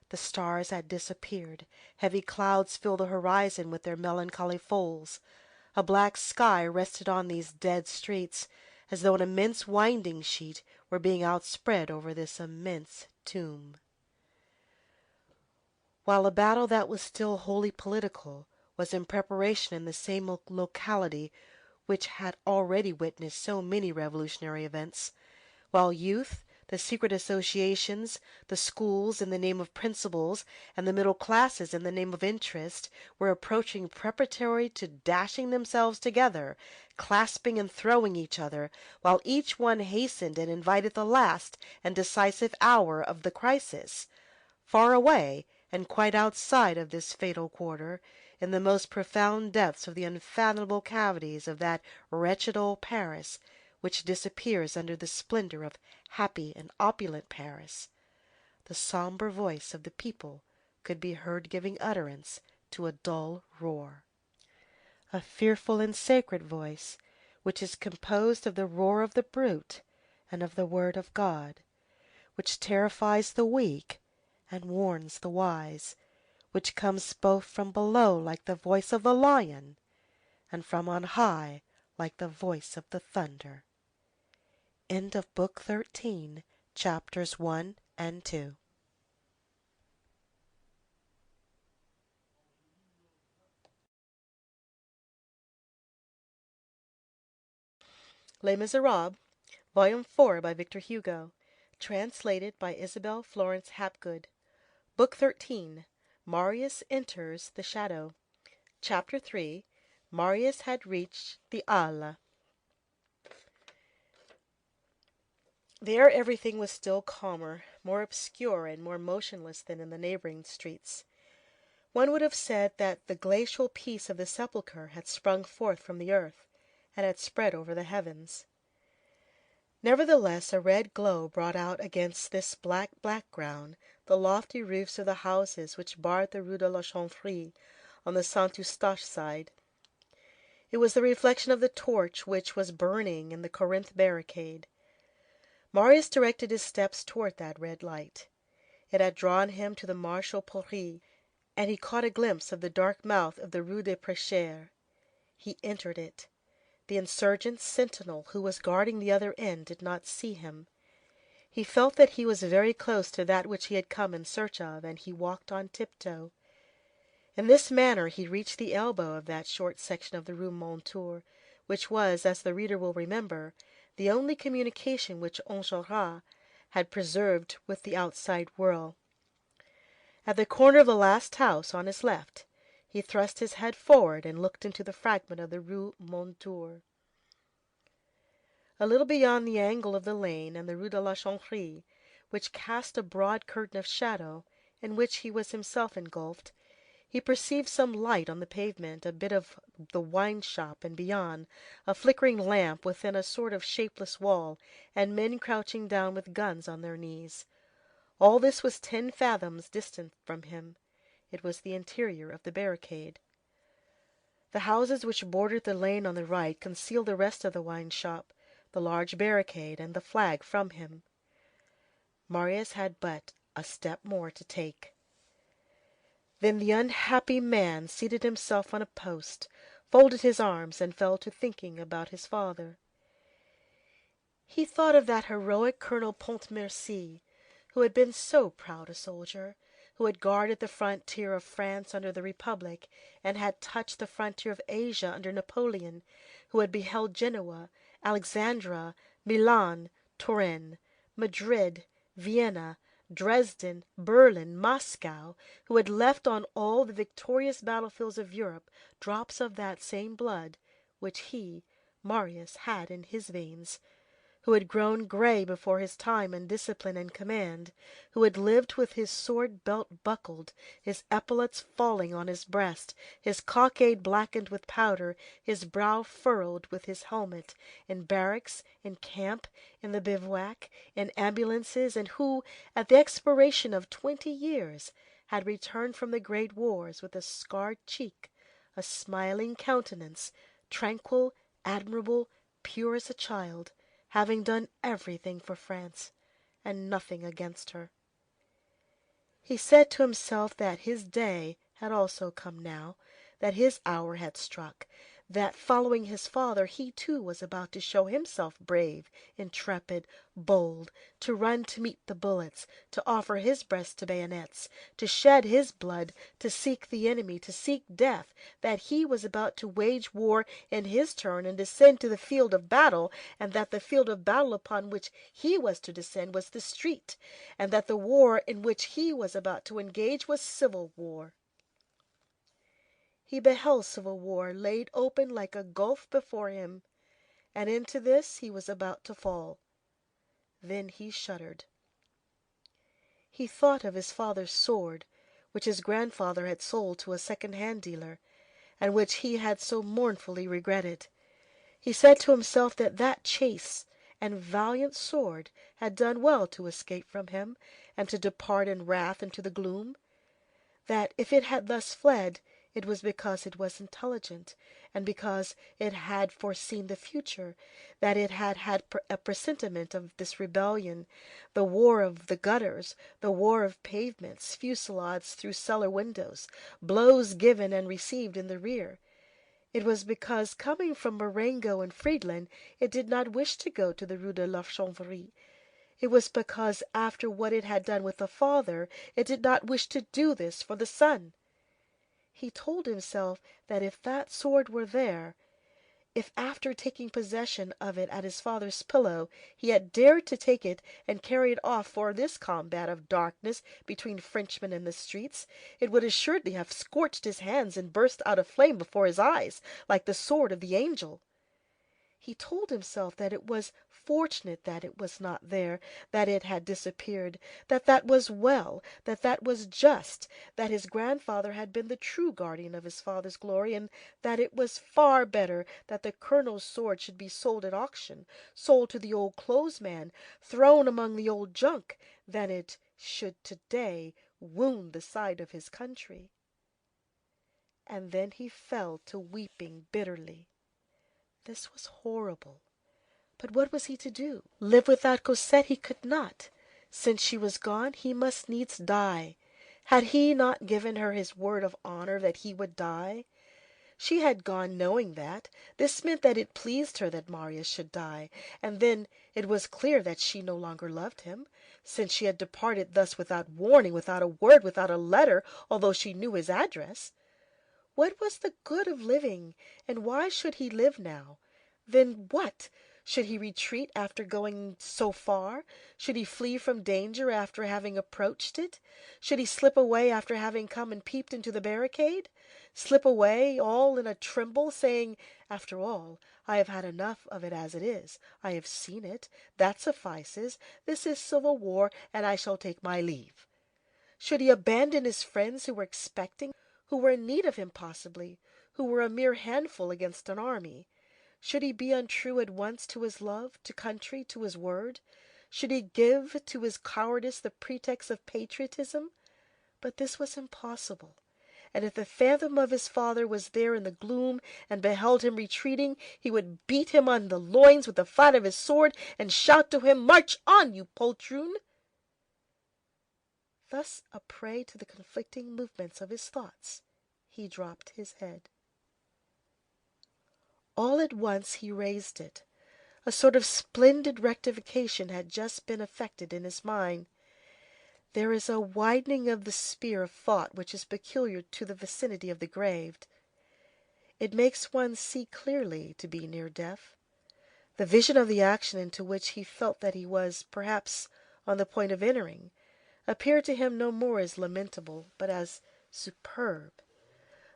The stars had disappeared. Heavy clouds filled the horizon with their melancholy folds. A black sky rested on these dead streets, as though an immense winding sheet were being outspread over this immense tomb. While a battle that was still wholly political was in preparation in the same locality which had already witnessed so many revolutionary events, while youth, the secret associations, the schools in the name of principles, and the middle classes in the name of interest, were approaching preparatory to dashing themselves together, clasping and throwing each other, while each one hastened and invited the last and decisive hour of the crisis. Far away, and quite outside of this fatal quarter, in the most profound depths of the unfathomable cavities of that wretched old Paris, which disappears under the splendor of happy and opulent Paris, the sombre voice of the people could be heard giving utterance to a dull roar. A fearful and sacred voice, which is composed of the roar of the brute and of the word of God, which terrifies the weak and warns the wise, which comes both from below like the voice of the lion, and from on high like the voice of the thunder. End of Book 13, Chapters 1 and 2. Les Misérables, Volume 4 by Victor Hugo, translated by Isabel Florence Hapgood. Book 13, Marius enters the shadow. Chapter 3, Marius had reached the Halles. There everything was still calmer, more obscure and more motionless than in the neighboring streets. One would have said that the glacial peace of the sepulchre had sprung forth from the earth, and had spread over the heavens. Nevertheless, a red glow brought out against this black background the lofty roofs of the houses which barred the Rue de la Chanvrerie on the Saint Eustache side. It was the reflection of the torch which was burning in the Corinthe barricade. Marius directed his steps toward that red light. It had drawn him to the Marshal Pori, and he caught a glimpse of the dark mouth of the Rue des Prêcheurs. He entered it. The insurgent sentinel who was guarding the other end did not see him. He felt that he was very close to that which he had come in search of, and he walked on tiptoe. In this manner he reached the elbow of that short section of the Rue Mondétour, which was, as the reader will remember, the only communication which Enjolras had preserved with the outside world. At the corner of the last house on his left, he thrust his head forward and looked into the fragment of the Rue Mondétour. A little beyond the angle of the lane and the Rue de la Chanvrerie, which cast a broad curtain of shadow, in which he was himself engulfed, he perceived some light on the pavement, a bit of the wine shop, and beyond, a flickering lamp within a sort of shapeless wall, and men crouching down with guns on their knees. All this was 10 fathoms distant from him. It was the interior of the barricade. The houses which bordered the lane on the right concealed the rest of the wine shop, the large barricade, and the flag from him. Marius had but a step more to take. Then the unhappy man seated himself on a post, folded his arms, and fell to thinking about his father. He thought of that heroic Colonel Pontmercy, who had been so proud a soldier, who had guarded the frontier of France under the Republic, and had touched the frontier of Asia under Napoleon, who had beheld Genoa, Alexandria, Milan, Turin, Madrid, Vienna, Dresden, Berlin, Moscow, who had left on all the victorious battlefields of Europe drops of that same blood which he, Marius, had in his veins, who had grown gray before his time in discipline and command, who had lived with his sword belt buckled, his epaulets falling on his breast, his cockade blackened with powder, his brow furrowed with his helmet, in barracks, in camp, in the bivouac, in ambulances, and who, at the expiration of 20 years, had returned from the great wars with a scarred cheek, a smiling countenance, tranquil, admirable, pure as a child, having done everything for France, and nothing against her. He said to himself that his day had also come now, that his hour had struck, that following his father he too was about to show himself brave, intrepid, bold, to run to meet the bullets, to offer his breast to bayonets, to shed his blood, to seek the enemy, to seek death, that he was about to wage war in his turn and descend to the field of battle, and that the field of battle upon which he was to descend was the street, and that the war in which he was about to engage was civil war. He beheld civil war laid open like a gulf before him, and into this he was about to fall. Then he shuddered. He thought of his father's sword, which his grandfather had sold to a second-hand dealer, and which he had so mournfully regretted. He said to himself that that chaste and valiant sword had done well to escape from him, and to depart in wrath into the gloom, that if it had thus fled, it was because it was intelligent, and because it had foreseen the future, that it had had a presentiment of this rebellion, the war of the gutters, the war of pavements, fusillades through cellar windows, blows given and received in the rear. It was because, coming from Marengo and Friedland, it did not wish to go to the Rue de la Chanvrerie. It was because, after what it had done with the father, it did not wish to do this for the son. He told himself that if that sword were there, if after taking possession of it at his father's pillow, he had dared to take it and carry it off for this combat of darkness between Frenchmen in the streets, it would assuredly have scorched his hands and burst out a flame before his eyes, like the sword of the angel. He told himself that it was fortunate that it was not there, that it had disappeared, that that was well, that that was just, that his grandfather had been the true guardian of his father's glory, and that it was far better that the colonel's sword should be sold at auction, sold to the old clothes man, thrown among the old junk, than it should today wound the side of his country. And then he fell to weeping bitterly. This was horrible. But what was he to do? Live without Cosette he could not. Since she was gone, he must needs die. Had he not given her his word of honor that he would die? She had gone knowing that. This meant that it pleased her that Marius should die, and then it was clear that she no longer loved him, since she had departed thus without warning, without a word, without a letter, although she knew his address. What was the good of living, and why should he live now? Then what? Should he retreat after going so far? Should he flee from danger after having approached it? Should he slip away after having come and peeped into the barricade? Slip away, all in a tremble, saying, "After all, I have had enough of it as it is. I have seen it. That suffices. This is civil war, and I shall take my leave." Should he abandon his friends who were expecting, who were in need of him possibly, who were a mere handful against an army? Should he be untrue at once to his love, to country, to his word? Should he give to his cowardice the pretext of patriotism? But this was impossible. And if the phantom of his father was there in the gloom and beheld him retreating, he would beat him on the loins with the flat of his sword and shout to him, "March on, you poltroon!" Thus a prey to the conflicting movements of his thoughts, he dropped his head. All at once he raised it. A sort of splendid rectification had just been effected in his mind. There is a widening of the sphere of thought which is peculiar to the vicinity of the grave. It makes one see clearly to be near death. The vision of the action into which he felt that he was, perhaps, on the point of entering, appeared to him no more as lamentable, but as superb.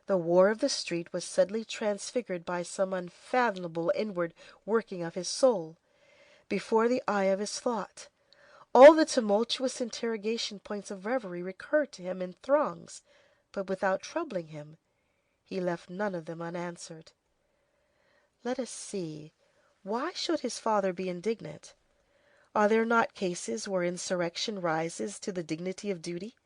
The war of the street was suddenly transfigured by some unfathomable inward working of his soul, before the eye of his thought. All the tumultuous interrogation points of reverie recurred to him in throngs, but without troubling him. He left none of them unanswered. Let us see. Why should his father be indignant? Are there not cases where insurrection rises to the dignity of duty?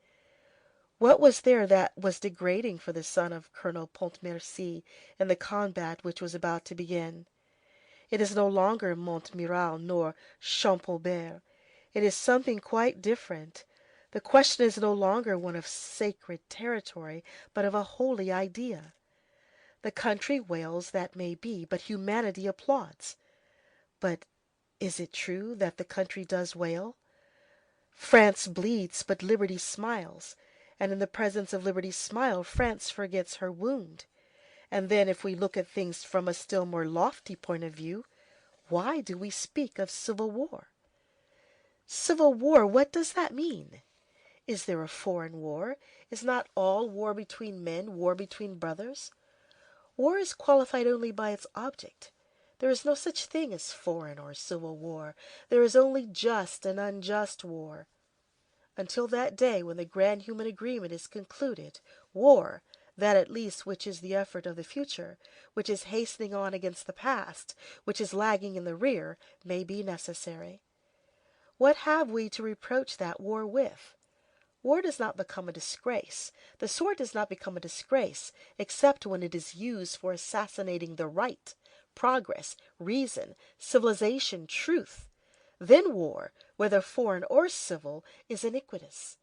What was there that was degrading for the son of Colonel Pontmercy in the combat which was about to begin? It is no longer Montmirail nor Champaubert. It is something quite different. The question is no longer one of sacred territory, but of a holy idea. The country wails, that may be, but humanity applauds. But is it true that the country does wail? France bleeds, but liberty smiles, and in the presence of liberty's smile, France forgets her wound. And then, if we look at things from a still more lofty point of view, why do we speak of civil war? Civil war, what does that mean? Is there a foreign war? Is not all war between men war between brothers? War is qualified only by its object. There is no such thing as foreign or civil war. There is only just and unjust war. Until that day when the grand human agreement is concluded, war, that at least which is the effort of the future, which is hastening on against the past, which is lagging in the rear, may be necessary. What have we to reproach that war with? War does not become a disgrace. The sword does not become a disgrace, except when it is used for assassinating the right, progress, reason, civilization, truth. Then war, whether foreign or civil, is iniquitous.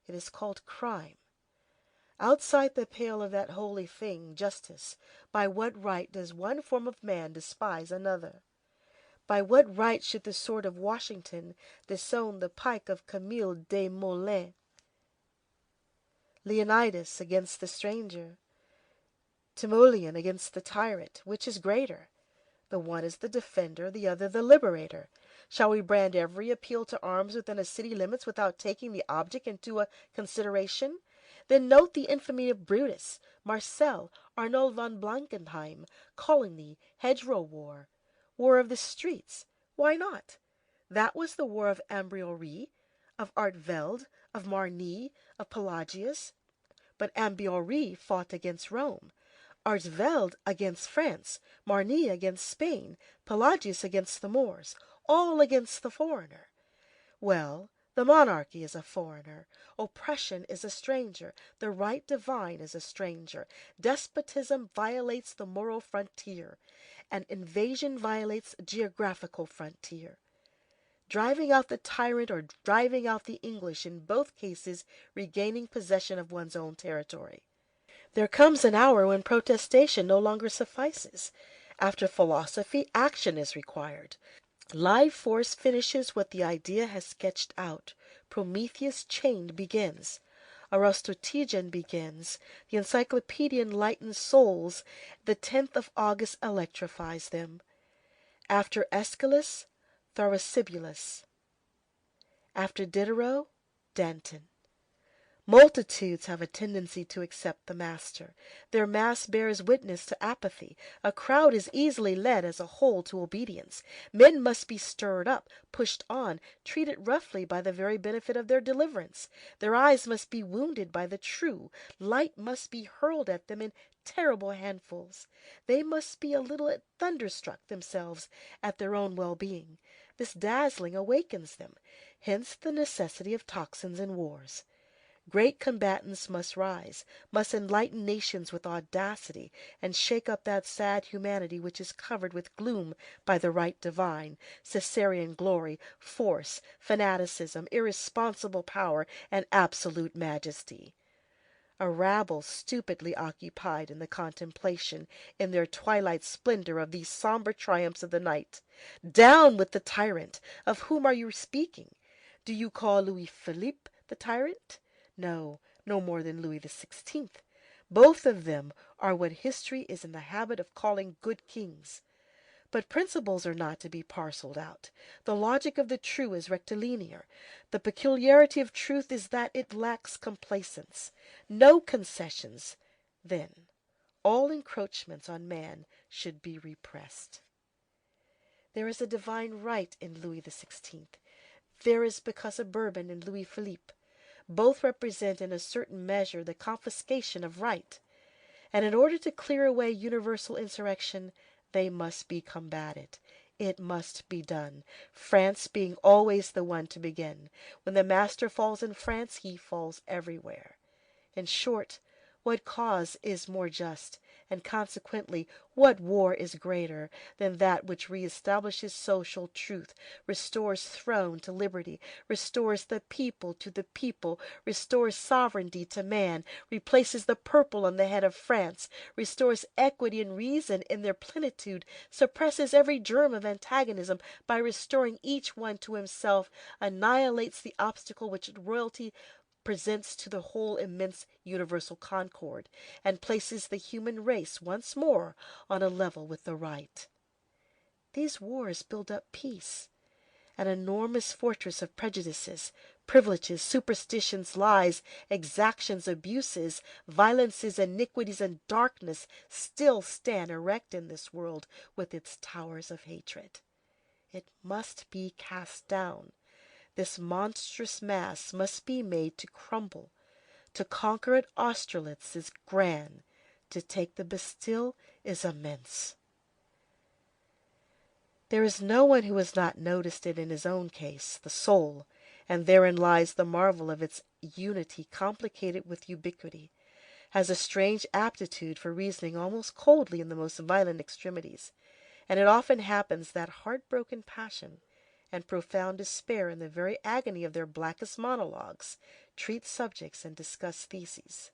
It is called crime. Outside the pale of that holy thing, justice, by what right does one form of man despise another? By what right should the sword of Washington disown the pike of Camille Desmoulins? Leonidas against the stranger, Timoleon against the tyrant, which is greater? The one is the defender, the other the liberator. Shall we brand every appeal to arms within a city limits without taking the object into a consideration? Then note the infamy of Brutus, Marcel, Arnold von Blankenheim, Coligny, hedgerow war. War of the streets. Why not? That was the war of Ambiorix, of Artevelde, of Marny, of Pelagius. But Ambiorix fought against Rome, Artevelde against France, Marny against Spain, Pelagius against the Moors, all against the foreigner. Well, the monarchy is a foreigner. Oppression is a stranger. The right divine is a stranger. Despotism violates the moral frontier. An invasion violates a geographical frontier. Driving out the tyrant or driving out the English, in both cases regaining possession of one's own territory. There comes an hour when protestation no longer suffices. After philosophy, action is required. Live force finishes what the idea has sketched out. Prometheus chained begins. Aristotegan begins. The encyclopedia enlightens souls. The 10th of August electrifies them. After Aeschylus, Thrasybulus. After Diderot, Danton. Multitudes have a tendency to accept the master. Their mass bears witness to apathy. A crowd is easily led as a whole to obedience. Men must be stirred up, pushed on, treated roughly by the very benefit of their deliverance. Their eyes must be wounded by the true. Light must be hurled at them in terrible handfuls. They must be a little thunderstruck themselves at their own well-being. This dazzling awakens them. Hence the necessity of tocsins in wars. Great combatants must rise, must enlighten nations with audacity, and shake up that sad humanity which is covered with gloom by the right divine, Caesarean glory, force, fanaticism, irresponsible power, and absolute majesty. A rabble stupidly occupied in the contemplation, in their twilight splendor, of these sombre triumphs of the night. Down with the tyrant! Of whom are you speaking? Do you call Louis Philippe the tyrant? No, no more than Louis XVI. Both of them are what history is in the habit of calling good kings. But principles are not to be parcelled out. The logic of the true is rectilinear. The peculiarity of truth is that it lacks complacence. No concessions. Then all encroachments on man should be repressed. There is a divine right in Louis XVI. There is because of Bourbon in Louis Philippe. Both represent in a certain measure the confiscation of right. And in order to clear away universal insurrection, they must be combated. It must be done, France being always the one to begin. When the master falls in France, he falls everywhere. In short, what cause is more just, and consequently what war is greater, than that which reestablishes social truth, restores throne to liberty, restores the people to the people, restores sovereignty to man, replaces the purple on the head of France, restores equity and reason in their plenitude, suppresses every germ of antagonism by restoring each one to himself, annihilates the obstacle which royalty presents to the whole immense universal concord, and places the human race once more on a level with the right. These wars build up peace, an enormous fortress of prejudices, privileges, superstitions, lies, exactions, abuses, violences, iniquities, and darkness still stand erect in this world with its towers of hatred. It must be cast down. This monstrous mass must be made to crumble. To conquer at Austerlitz is grand. To take the Bastille is immense. There is no one who has not noticed it in his own case, the soul, and therein lies the marvel of its unity complicated with ubiquity, has a strange aptitude for reasoning almost coldly in the most violent extremities, and it often happens that heartbroken passion and profound despair in the very agony of their blackest monologues treat subjects and discuss theses.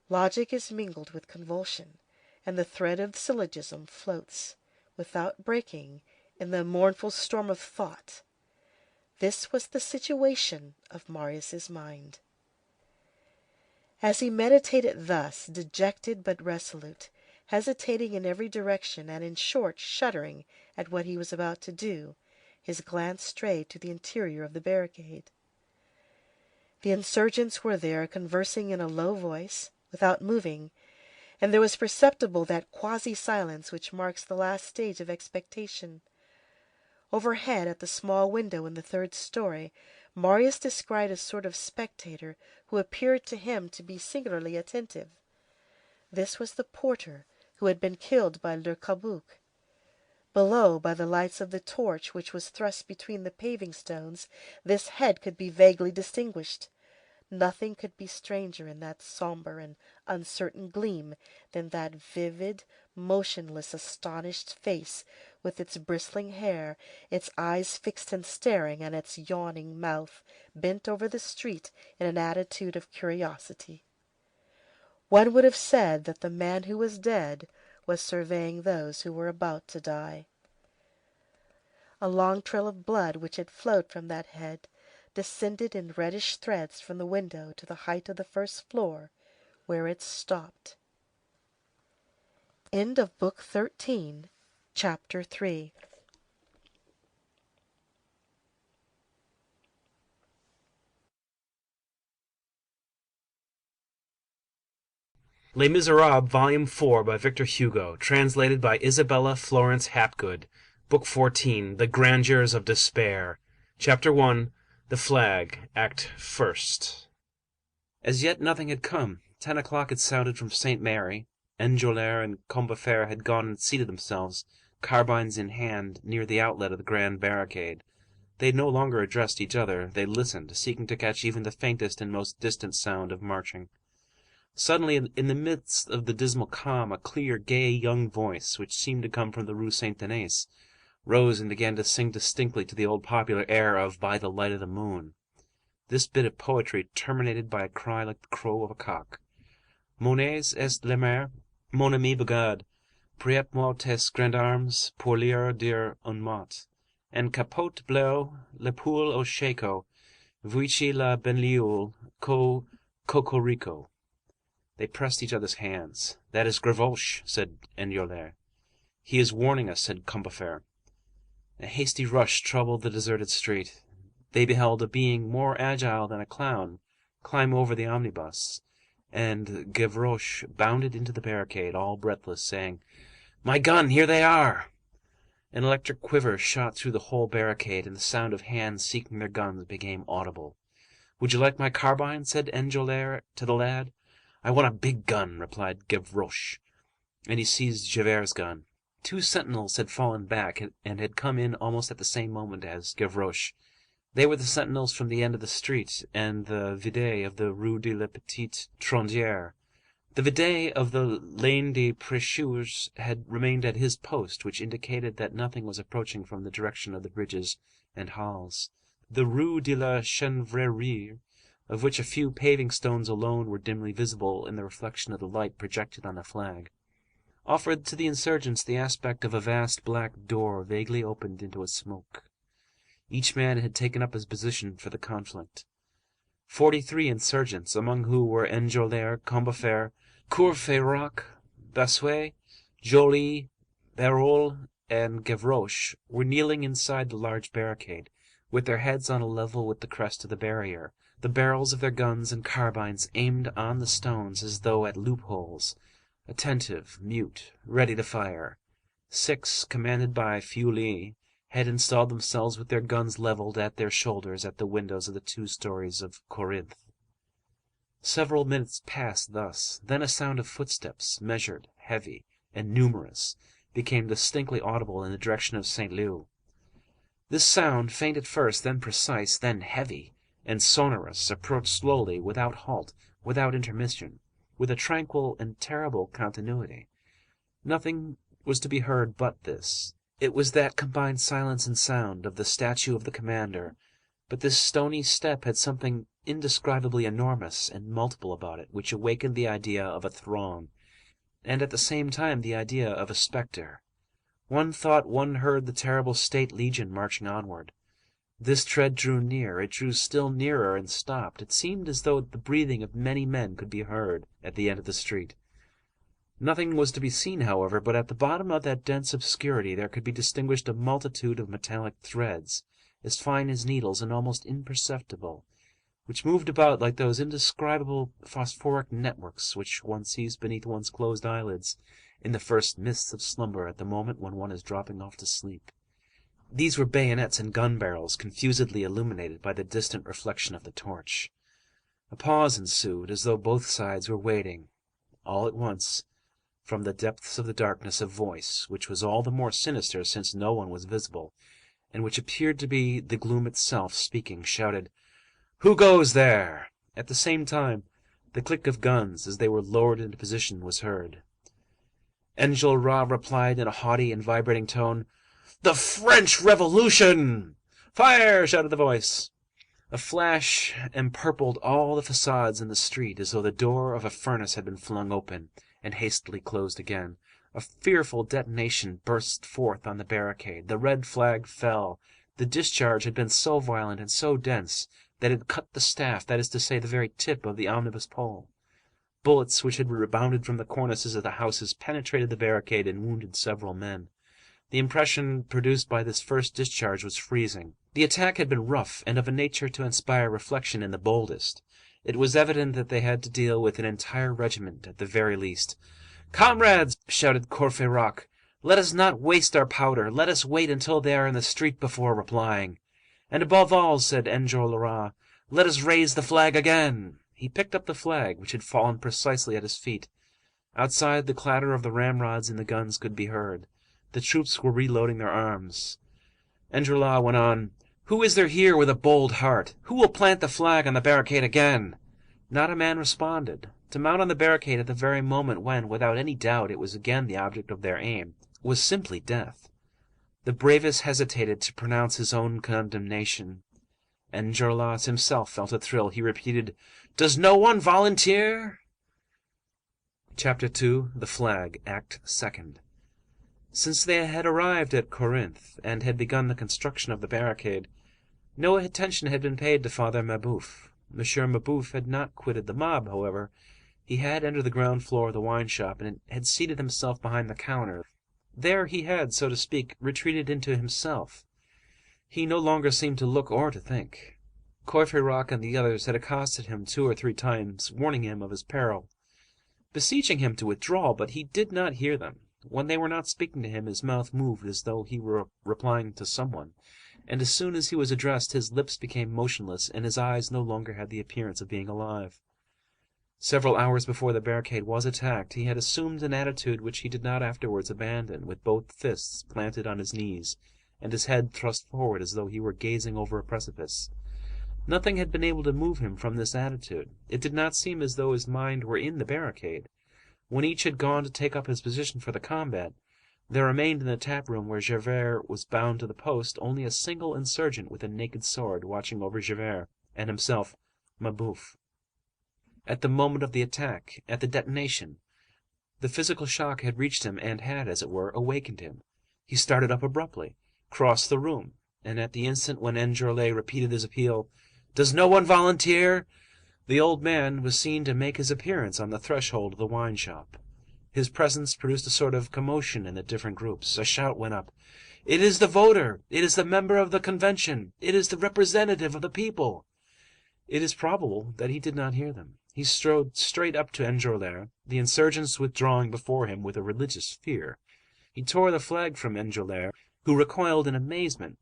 Logic is mingled with convulsion, and the thread of syllogism floats, without breaking, in the mournful storm of thought. This was the situation of Marius' mind. As he meditated thus, dejected but resolute, hesitating in every direction, and in short shuddering at what he was about to do, his glance strayed to the interior of the barricade. The insurgents were there, conversing in a low voice, without moving, and there was perceptible that quasi-silence which marks the last stage of expectation. Overhead, at the small window in the third story, Marius descried a sort of spectator who appeared to him to be singularly attentive. This was the porter who had been killed by Le Cabuc. Below, by the lights of the torch which was thrust between the paving stones, this head could be vaguely distinguished. Nothing could be stranger in that sombre and uncertain gleam than that vivid, motionless, astonished face, with its bristling hair, its eyes fixed and staring, and its yawning mouth bent over the street in an attitude of curiosity. One would have said that the man who was dead was surveying those who were about to die. A long trail of blood which had flowed from that head descended in reddish threads from the window to the height of the first floor, where it stopped. End of Book 13, Chapter 3. Les Misérables, Volume 4 by Victor Hugo, translated by Isabella Florence Hapgood, Book 14, The Grandeurs of Despair, Chapter 1, The Flag, Act First. As yet nothing had come. 10 o'clock had sounded from St. Mary. Enjolras and Combeferre had gone and seated themselves, carbines in hand, near the outlet of the grand barricade. They no longer addressed each other. They listened, seeking to catch even the faintest and most distant sound of marching. Suddenly, in the midst of the dismal calm, a clear, gay young voice, which seemed to come from the Rue Saint-Denis, rose and began to sing distinctly to the old popular air of "By the Light of the Moon." This bit of poetry terminated by a cry like the crow of a cock. "Monets est la mer, mon ami Begade, prête-moi tes grandes armes pour leur dire un mot. En capote bleue, la poule au shako, voici la benlioule, cocorico." They pressed each other's hands. "That is Gavroche," said Enjolras. "He is warning us," said Combeferre. A hasty rush troubled the deserted street. They beheld a being more agile than a clown climb over the omnibus, and Gavroche bounded into the barricade, all breathless, saying, "My gun! Here they are!" An electric quiver shot through the whole barricade, and the sound of hands seeking their guns became audible. "Would you like my carbine?" said Enjolras to the lad. "I want a big gun," replied Gavroche, and he seized Javert's gun. 2 sentinels had fallen back, and had come in almost at the same moment as Gavroche. They were the sentinels from the end of the street, and the vidette of the Rue de la Petite Truanderie. The vidette of the Lane des Prêcheurs had remained at his post, which indicated that nothing was approaching from the direction of the bridges and halls. The Rue de la Chanvrerie, of which a few paving stones alone were dimly visible in the reflection of the light projected on the flag, offered to the insurgents the aspect of a vast black door vaguely opened into a smoke. Each man had taken up his position for the conflict. 43 insurgents, among whom were Enjolras, Combeferre, Courfeyrac, Bossuet, Joly, Barrot, and Gavroche, were kneeling inside the large barricade, with their heads on a level with the crest of the barrier, the barrels of their guns and carbines aimed on the stones as though at loopholes, attentive, mute, ready to fire. 6, commanded by Feuilly, had installed themselves with their guns levelled at their shoulders at the windows of the 2 stories of Corinthe. Several minutes passed thus. Then a sound of footsteps, measured, heavy, and numerous, became distinctly audible in the direction of Saint Leu. This sound, faint at first, then precise, then heavy and sonorous, approached slowly, without halt, without intermission, with a tranquil and terrible continuity. Nothing was to be heard but this. It was that combined silence and sound of the statue of the commander, but this stony step had something indescribably enormous and multiple about it, which awakened the idea of a throng, and at the same time the idea of a spectre. One thought one heard the terrible State Legion marching onward. This tread drew near, it drew still nearer and stopped. It seemed as though the breathing of many men could be heard at the end of the street. Nothing was to be seen, however, but at the bottom of that dense obscurity there could be distinguished a multitude of metallic threads, as fine as needles and almost imperceptible, which moved about like those indescribable phosphoric networks which one sees beneath one's closed eyelids in the first mists of slumber at the moment when one is dropping off to sleep. These were bayonets and gun barrels confusedly illuminated by the distant reflection of the torch. A pause ensued, as though both sides were waiting. All at once, from the depths of the darkness, a voice, which was all the more sinister since no one was visible, and which appeared to be the gloom itself speaking, shouted, "Who goes there?" At the same time, the click of guns as they were lowered into position was heard. Enjolras replied in a haughty and vibrating tone, "The French Revolution!" "Fire!" shouted the voice. A flash empurpled all the facades in the street as though the door of a furnace had been flung open and hastily closed again. A fearful detonation burst forth on the barricade. The red flag fell. The discharge had been so violent and so dense that it cut the staff, that is to say, the very tip of the omnibus pole. Bullets which had rebounded from the cornices of the houses penetrated the barricade and wounded several men. The impression produced by this first discharge was freezing. The attack had been rough and of a nature to inspire reflection in the boldest. It was evident that they had to deal with an entire regiment at the very least. "Comrades!" shouted Courfeyrac, "let us not waste our powder. Let us wait until they are in the street before replying. And above all," said Enjolras, "let us raise the flag again." He picked up the flag, which had fallen precisely at his feet. Outside, the clatter of the ramrods in the guns could be heard. The troops were reloading their arms. Enjolras went on, "Who is there here with a bold heart? Who will plant the flag on the barricade again?" Not a man responded. To mount on the barricade at the very moment when, without any doubt, it was again the object of their aim, was simply death. The bravest hesitated to pronounce his own condemnation. Enjolras himself felt a thrill. He repeated, "Does no one volunteer?" Chapter 2. The Flag, Act Second. Since they had arrived at Corinth and had begun the construction of the barricade, no attention had been paid to Father Mabeuf. Monsieur Mabeuf had not quitted the mob, however. He had entered the ground floor of the wine shop and had seated himself behind the counter. There he had, so to speak, retreated into himself. He no longer seemed to look or to think. Courfeyrac and the others had accosted him 2 or 3 times, warning him of his peril, beseeching him to withdraw, but he did not hear them. When they were not speaking to him, his mouth moved as though he were replying to someone, and as soon as he was addressed, his lips became motionless, and his eyes no longer had the appearance of being alive. Several hours before the barricade was attacked, he had assumed an attitude which he did not afterwards abandon, with both fists planted on his knees, and his head thrust forward as though he were gazing over a precipice. Nothing had been able to move him from this attitude. It did not seem as though his mind were in the barricade. When each had gone to take up his position for the combat, there remained in the tap-room where Javert was bound to the post only a single insurgent with a naked sword watching over Javert, and himself, Mabeuf. At the moment of the attack, at the detonation, the physical shock had reached him and had, as it were, awakened him. He started up abruptly, crossed the room, and at the instant when Enjolras repeated his appeal, "Does no one volunteer?" the old man was seen to make his appearance on the threshold of the wine shop. His presence produced a sort of commotion in the different groups. A shout went up, "It is the voter! It is the member of the convention! It is the representative of the people!" It is probable that he did not hear them. He strode straight up to Enjolras, the insurgents withdrawing before him with a religious fear. He tore the flag from Enjolras, who recoiled in amazement,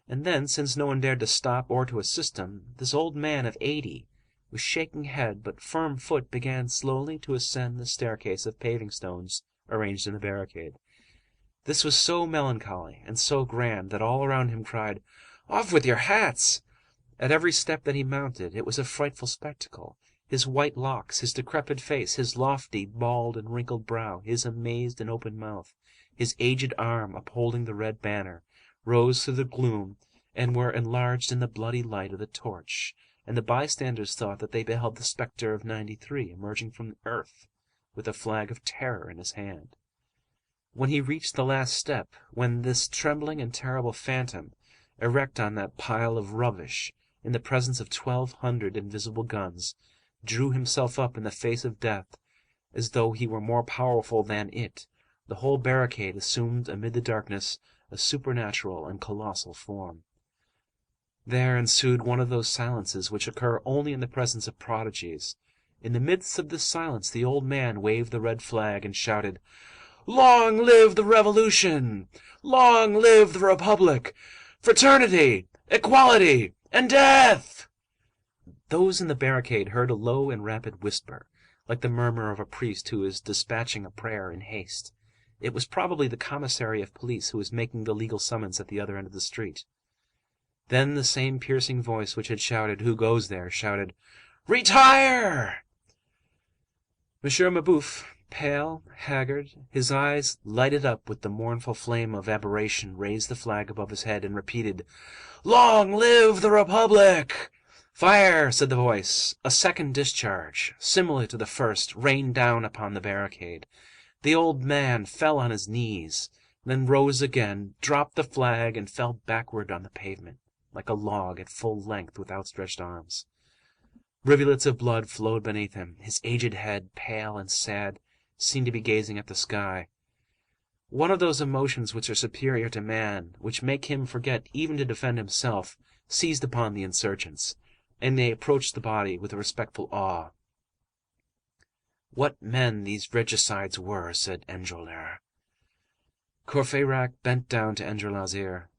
and then, since no one dared to stop or to assist him, this old man of 80, with shaking head but firm foot, began slowly to ascend the staircase of paving stones arranged in the barricade. This was so melancholy and so grand that all around him cried, "Off with your hats!" At every step that he mounted, it was a frightful spectacle. His white locks, his decrepit face, his lofty, bald, and wrinkled brow, his amazed and open mouth, his aged arm upholding the red banner, rose through the gloom and were enlarged in the bloody light of the torch, and the bystanders thought that they beheld the spectre of '93 emerging from the earth with a flag of terror in his hand. When he reached the last step, when this trembling and terrible phantom, erect on that pile of rubbish, in the presence of 1,200 invisible guns, drew himself up in the face of death, as though he were more powerful than it, the whole barricade assumed amid the darkness a supernatural and colossal form. There ensued one of those silences which occur only in the presence of prodigies. In the midst of this silence the old man waved the red flag and shouted, "Long live the Revolution! Long live the Republic! Fraternity, equality, and death!" Those in the barricade heard a low and rapid whisper, like the murmur of a priest who is dispatching a prayer in haste. It was probably the commissary of police who was making the legal summons at the other end of the street. Then the same piercing voice which had shouted, "Who goes there?" shouted, Retire!" Monsieur Mabeuf, pale, haggard, his eyes lighted up with the mournful flame of aberration, raised the flag above his head and repeated, "Long live the Republic!" "Fire!" said the voice. A second discharge, similar to the first, rained down upon the barricade. The old man fell on his knees, then rose again, dropped the flag, and fell backward on the pavement, like a log at full length with outstretched arms. Rivulets of blood flowed beneath him. His aged head, pale and sad, seemed to be gazing at the sky. One of those emotions which are superior to man, which make him forget even to defend himself, seized upon the insurgents, and they approached the body with a respectful awe. "What men these regicides were!" said Enjolras. Courfeyrac bent down to Enjolras' ear.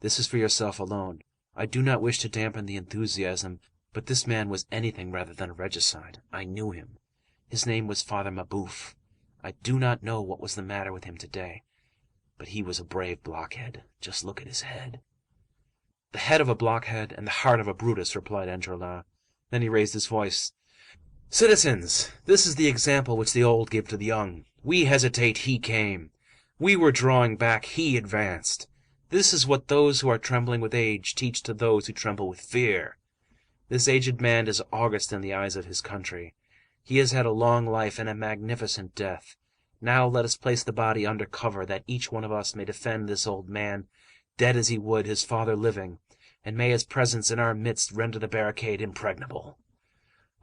"This is for yourself alone. I do not wish to dampen the enthusiasm, but this man was anything rather than a regicide. I knew him. His name was Father Mabeuf. I do not know what was the matter with him today, but he was a brave blockhead. Just look at his head." "The head of a blockhead and the heart of a Brutus," replied Enjolras. Then he raised his voice. "Citizens, this is the example which the old give to the young. We hesitate, he came. We were drawing back, he advanced. This is what those who are trembling with age teach to those who tremble with fear. This aged man is august in the eyes of his country. He has had a long life and a magnificent death. Now let us place the body under cover, that each one of us may defend this old man, dead as he would his father living, and may his presence in our midst render the barricade impregnable."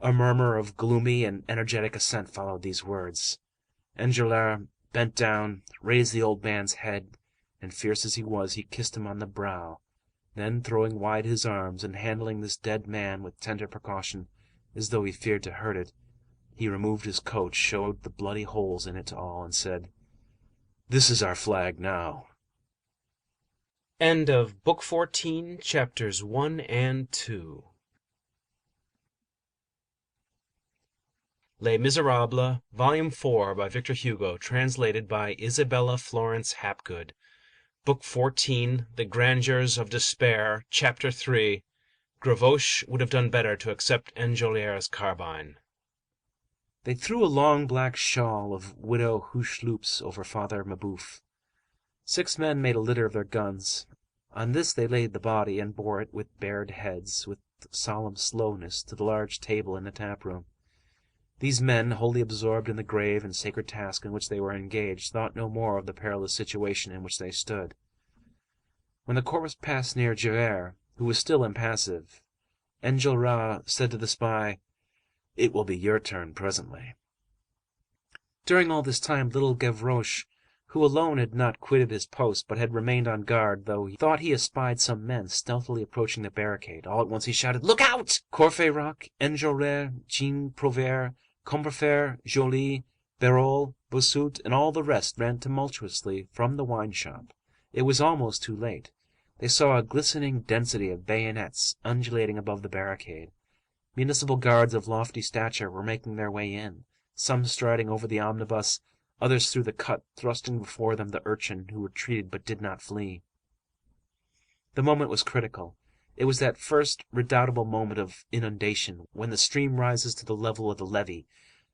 A murmur of gloomy and energetic assent followed these words. Enjolras bent down, raised the old man's head, and fierce as he was, he kissed him on the brow. Then, throwing wide his arms, and handling this dead man with tender precaution, as though he feared to hurt it, he removed his coat, showed the bloody holes in it to all, and said, "This is our flag now." End of Book 14, Chapters 1 and 2. Les Misérables, Volume 4 by Victor Hugo, translated by Isabella Florence Hapgood. Book 14, The Grandeurs of Despair, Chapter 3. Gavroche would have done better to accept Enjolras' carbine. They threw a long black shawl of widow Hucheloup's over Father Mabeuf. 6 men made a litter of their guns. On this they laid the body, and bore it with bared heads, with solemn slowness, to the large table in the tap-room. These men, wholly absorbed in the grave and sacred task in which they were engaged, thought no more of the perilous situation in which they stood. When the corpse passed near Javert, who was still impassive, Enjolras said to the spy, "It will be your turn presently." During all this time, little Gavroche, who alone had not quitted his post, but had remained on guard, though he thought he espied some men stealthily approaching the barricade, all at once he shouted, "Look out!" Courfeyrac, Enjolras, Jean Prouvaire, Combeferre, Joly, Bérault, Bossuet, and all the rest ran tumultuously from the wine-shop. It was almost too late. They saw a glistening density of bayonets undulating above the barricade. Municipal guards of lofty stature were making their way in, some striding over the omnibus, others through the cut, thrusting before them the urchin, who retreated but did not flee. The moment was critical. It was that first redoubtable moment of inundation, when the stream rises to the level of the levee,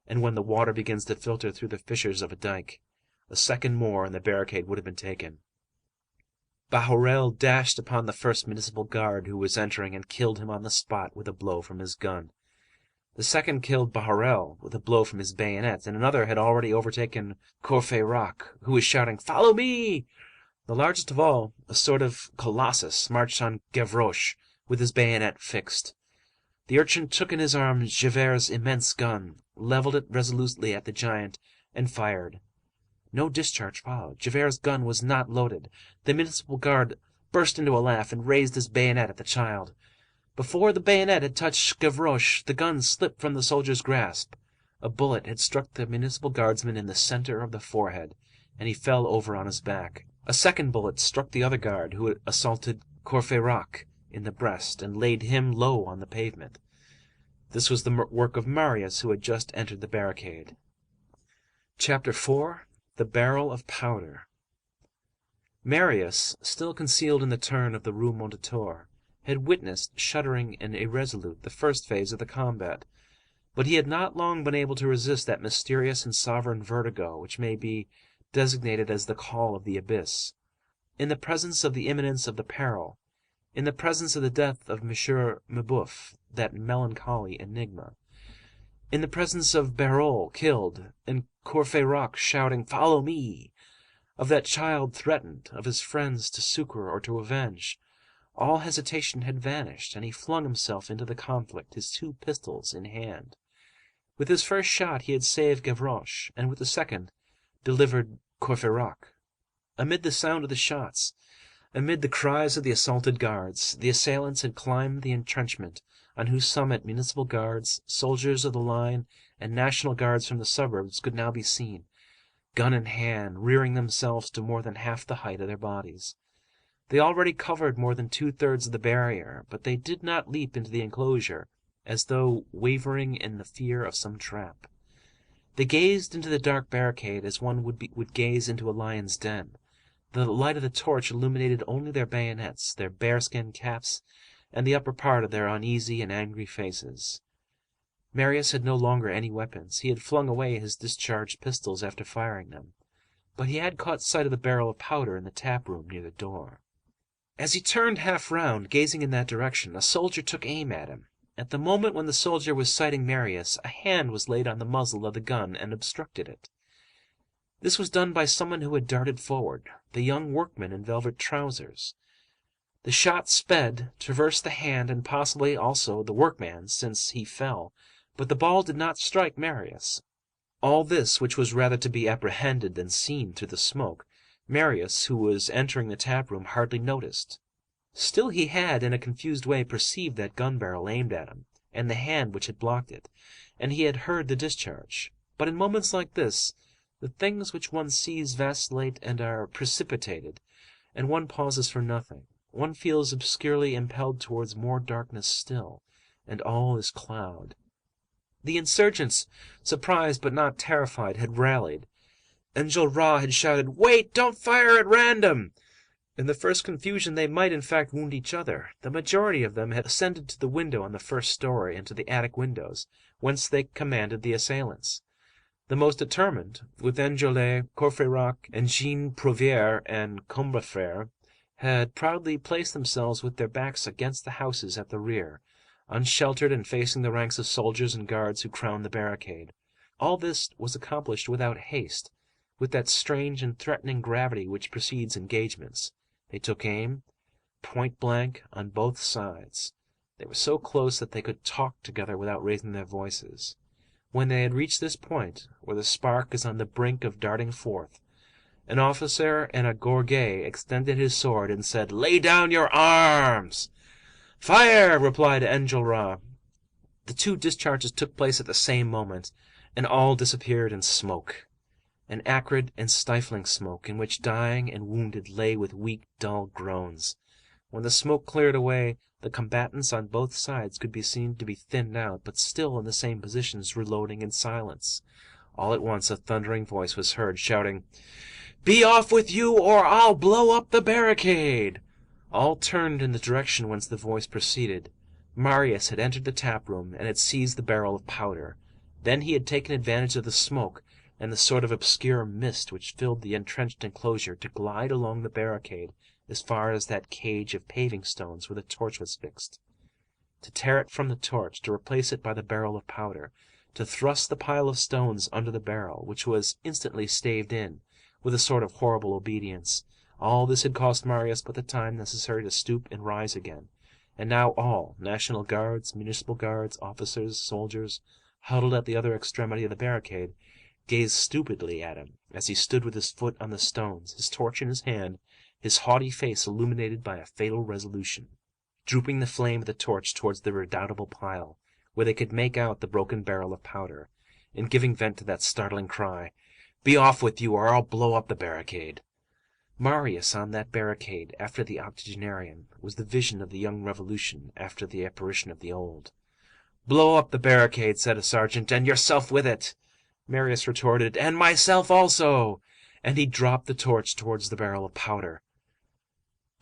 and when the water begins to filter through the fissures of a dike. A second more, and the barricade would have been taken. Bahorel dashed upon the first municipal guard who was entering, and killed him on the spot with a blow from his gun. The second killed Bahorel with a blow from his bayonet, and another had already overtaken Courfeyrac, who was shouting, "Follow me!" The largest of all, a sort of colossus, marched on Gavroche, with his bayonet fixed. The urchin took in his arms Javert's immense gun, levelled it resolutely at the giant, and fired. No discharge followed. Javert's gun was not loaded. The municipal guard burst into a laugh, and raised his bayonet at the child. Before the bayonet had touched Gavroche, the gun slipped from the soldier's grasp. A bullet had struck the municipal guardsman in the centre of the forehead, and he fell over on his back. A second bullet struck the other guard, who had assaulted Courfeyrac, in the breast, and laid him low on the pavement. This was the work of Marius, who had just entered the barricade. Chapter 4. The Barrel of Powder. Marius, still concealed in the turn of the Rue Mondétour, had witnessed, shuddering and irresolute, the first phase of the combat, but he had not long been able to resist that mysterious and sovereign vertigo which may be designated as the call of the abyss. In the presence of the imminence of the peril, in the presence of the death of Monsieur Mabeuf, that melancholy enigma, in the presence of Barrot killed, and Courfeyrac shouting, "Follow me!" of that child threatened, of his friends to succor or to avenge, all hesitation had vanished, and he flung himself into the conflict, his 2 pistols in hand. With his first shot he had saved Gavroche, and with the second delivered Courfeyrac. Amid the sound of the shots, amid the cries of the assaulted guards, the assailants had climbed the entrenchment, on whose summit municipal guards, soldiers of the line, and National Guards from the suburbs could now be seen, gun in hand, rearing themselves to more than half the height of their bodies. They already covered more than 2/3 of the barrier, but they did not leap into the enclosure, as though wavering in the fear of some trap. They gazed into the dark barricade as one would gaze into a lion's den. The light of the torch illuminated only their bayonets, their bearskin caps, and the upper part of their uneasy and angry faces. Marius had no longer any weapons. He had flung away his discharged pistols after firing them, but he had caught sight of the barrel of powder in the tap-room near the door. As he turned half round, gazing in that direction, a soldier took aim at him. At the moment when the soldier was sighting Marius, a hand was laid on the muzzle of the gun and obstructed it. This was done by someone who had darted forward, the young workman in velvet trousers. The shot sped, traversed the hand and possibly also the workman, since he fell, but the ball did not strike Marius. All this, which was rather to be apprehended than seen through the smoke, Marius, who was entering the tap-room, hardly noticed. Still he had, in a confused way, perceived that gun-barrel aimed at him, and the hand which had blocked it, and he had heard the discharge. But in moments like this, the things which one sees vacillate and are precipitated, and one pauses for nothing. One feels obscurely impelled towards more darkness still, and all is cloud. The insurgents, surprised but not terrified, had rallied. Enjolras had shouted, "Wait! Don't fire at random!" In the first confusion they might in fact wound each other. The majority of them had ascended to the window on the first story and to the attic windows, whence they commanded the assailants. The most determined, with Enjolras, Courfeyrac, and Jean Prouvaire and Combeferre, had proudly placed themselves with their backs against the houses at the rear, unsheltered and facing the ranks of soldiers and guards who crowned the barricade. All this was accomplished without haste, with that strange and threatening gravity which precedes engagements. They took aim, point blank, on both sides. They were so close that they could talk together without raising their voices. When they had reached this point, where the spark is on the brink of darting forth, an officer in a gorget extended his sword and said, "Lay down your arms!" "Fire!" replied Enjolras. The 2 discharges took place at the same moment, and all disappeared in smoke. An acrid and stifling smoke, in which dying and wounded lay with weak, dull groans. When the smoke cleared away, the combatants on both sides could be seen to be thinned out, but still in the same positions, reloading in silence. All at once a thundering voice was heard, shouting, "Be off with you, or I'll blow up the barricade!" All turned in the direction whence the voice proceeded. Marius had entered the tap-room, and had seized the barrel of powder. Then he had taken advantage of the smoke, and the sort of obscure mist which filled the entrenched enclosure, to glide along the barricade as far as that cage of paving stones where the torch was fixed. To tear it from the torch, to replace it by the barrel of powder, to thrust the pile of stones under the barrel, which was instantly staved in, with a sort of horrible obedience. All this had cost Marius but the time necessary to stoop and rise again. And now all, National Guards, municipal guards, officers, soldiers, huddled at the other extremity of the barricade, gazed stupidly at him as he stood with his foot on the stones, his torch in his hand, his haughty face illuminated by a fatal resolution, drooping the flame of the torch towards the redoubtable pile, where they could make out the broken barrel of powder, and giving vent to that startling cry, "Be off with you, or I'll blow up the barricade!" Marius on that barricade after the octogenarian was the vision of the young revolution after the apparition of the old. "Blow up the barricade," said a sergeant, "and yourself with it." Marius retorted, "And myself also!" and he dropped the torch towards the barrel of powder.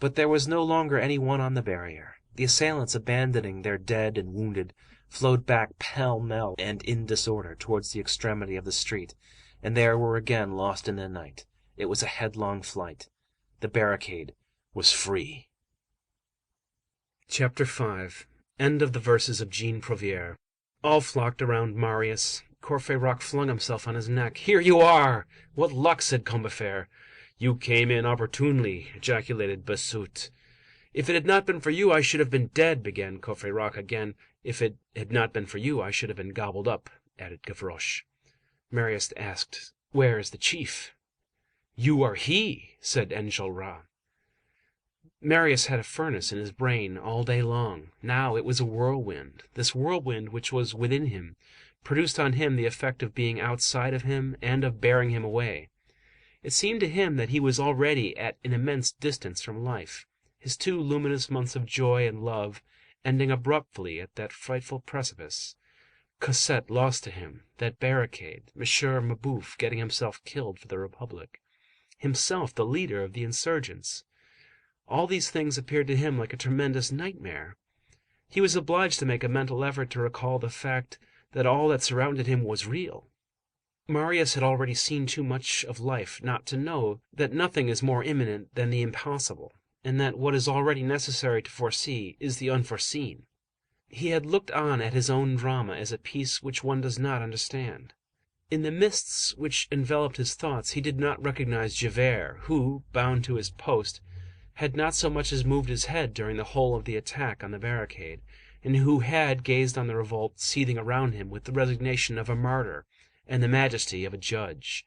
But there was no longer any one on the barrier. The assailants, abandoning their dead and wounded, flowed back pell-mell and in disorder towards the extremity of the street, and there were again lost in the night. It was a headlong flight. The barricade was free. Chapter 5. End of the verses of Jean Prouvaire. All flocked around Marius. Courfeyrac flung himself on his neck. "Here you are! What luck!" said Combeferre. "You came in opportunely," ejaculated Bossuet. "If it had not been for you, I should have been dead," began Courfeyrac again. "If it had not been for you, I should have been gobbled up," added Gavroche. Marius asked, "Where is the chief?" "You are he," said Enjolras. Marius had a furnace in his brain all day long. Now it was a whirlwind. This whirlwind which was within him produced on him the effect of being outside of him and of bearing him away. It seemed to him that he was already at an immense distance from life, his 2 luminous months of joy and love ending abruptly at that frightful precipice. Cosette lost to him, that barricade, Monsieur Mabeuf getting himself killed for the Republic, himself the leader of the insurgents. All these things appeared to him like a tremendous nightmare. He was obliged to make a mental effort to recall the fact that all that surrounded him was real. Marius had already seen too much of life not to know that nothing is more imminent than the impossible, and that what is already necessary to foresee is the unforeseen. He had looked on at his own drama as a piece which one does not understand. In the mists which enveloped his thoughts he did not recognize Javert, who, bound to his post, had not so much as moved his head during the whole of the attack on the barricade, and who had gazed on the revolt seething around him with the resignation of a martyr and the majesty of a judge.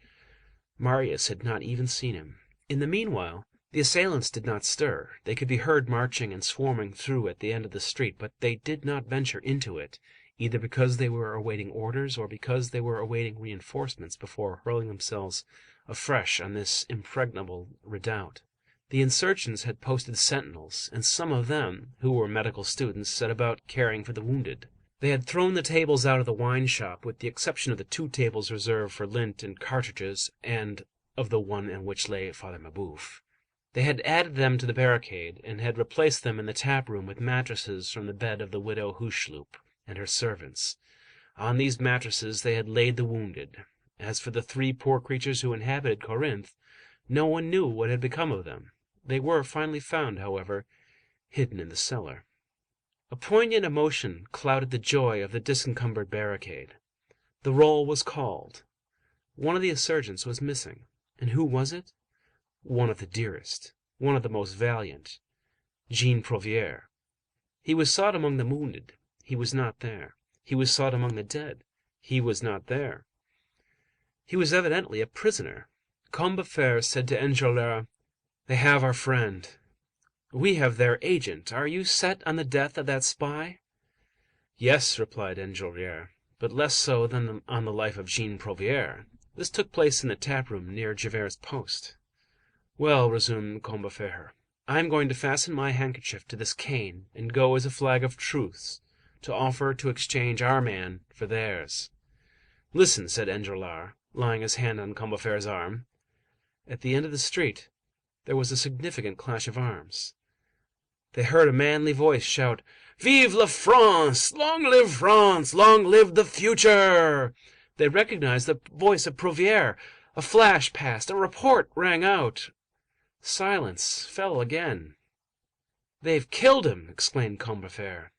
Marius had not even seen him. In the meanwhile, the assailants did not stir. They could be heard marching and swarming through at the end of the street, but they did not venture into it, either because they were awaiting orders or because they were awaiting reinforcements before hurling themselves afresh on this impregnable redoubt. The insurgents had posted sentinels, and some of them, who were medical students, set about caring for the wounded. They had thrown the tables out of the wine shop, with the exception of the 2 tables reserved for lint and cartridges, and of the one in which lay Father Mabeuf. They had added them to the barricade, and had replaced them in the tap-room with mattresses from the bed of the widow Hucheloup and her servants. On these mattresses they had laid the wounded. As for the 3 poor creatures who inhabited Corinthe, no one knew what had become of them. They were finally found, however, hidden in the cellar. A poignant emotion clouded the joy of the disencumbered barricade. The roll was called. One of the insurgents was missing. And who was it? One of the dearest, one of the most valiant, Jean Prouvaire. He was sought among the wounded. He was not there. He was sought among the dead. He was not there. He was evidently a prisoner. Combeferre said to Enjolras, "They have our friend. We have their agent. Are you set on the death of that spy?" "Yes," replied Enjolras, "but less so than on the life of Jean Prouvaire. This took place in the tap-room near Javert's post." "Well," resumed Combeferre, "I am going to fasten my handkerchief to this cane and go as a flag of truce, to offer to exchange our man for theirs." "Listen," said Enjolras, laying his hand on Combeferre's arm. At the end of the street there was a significant clash of arms. They heard a manly voice shout, "Vive la France! Long live France! Long live the future!" They recognized the voice of Prouvaire. A flash passed. A report rang out. Silence fell again. "They've killed him!" exclaimed Combeferre.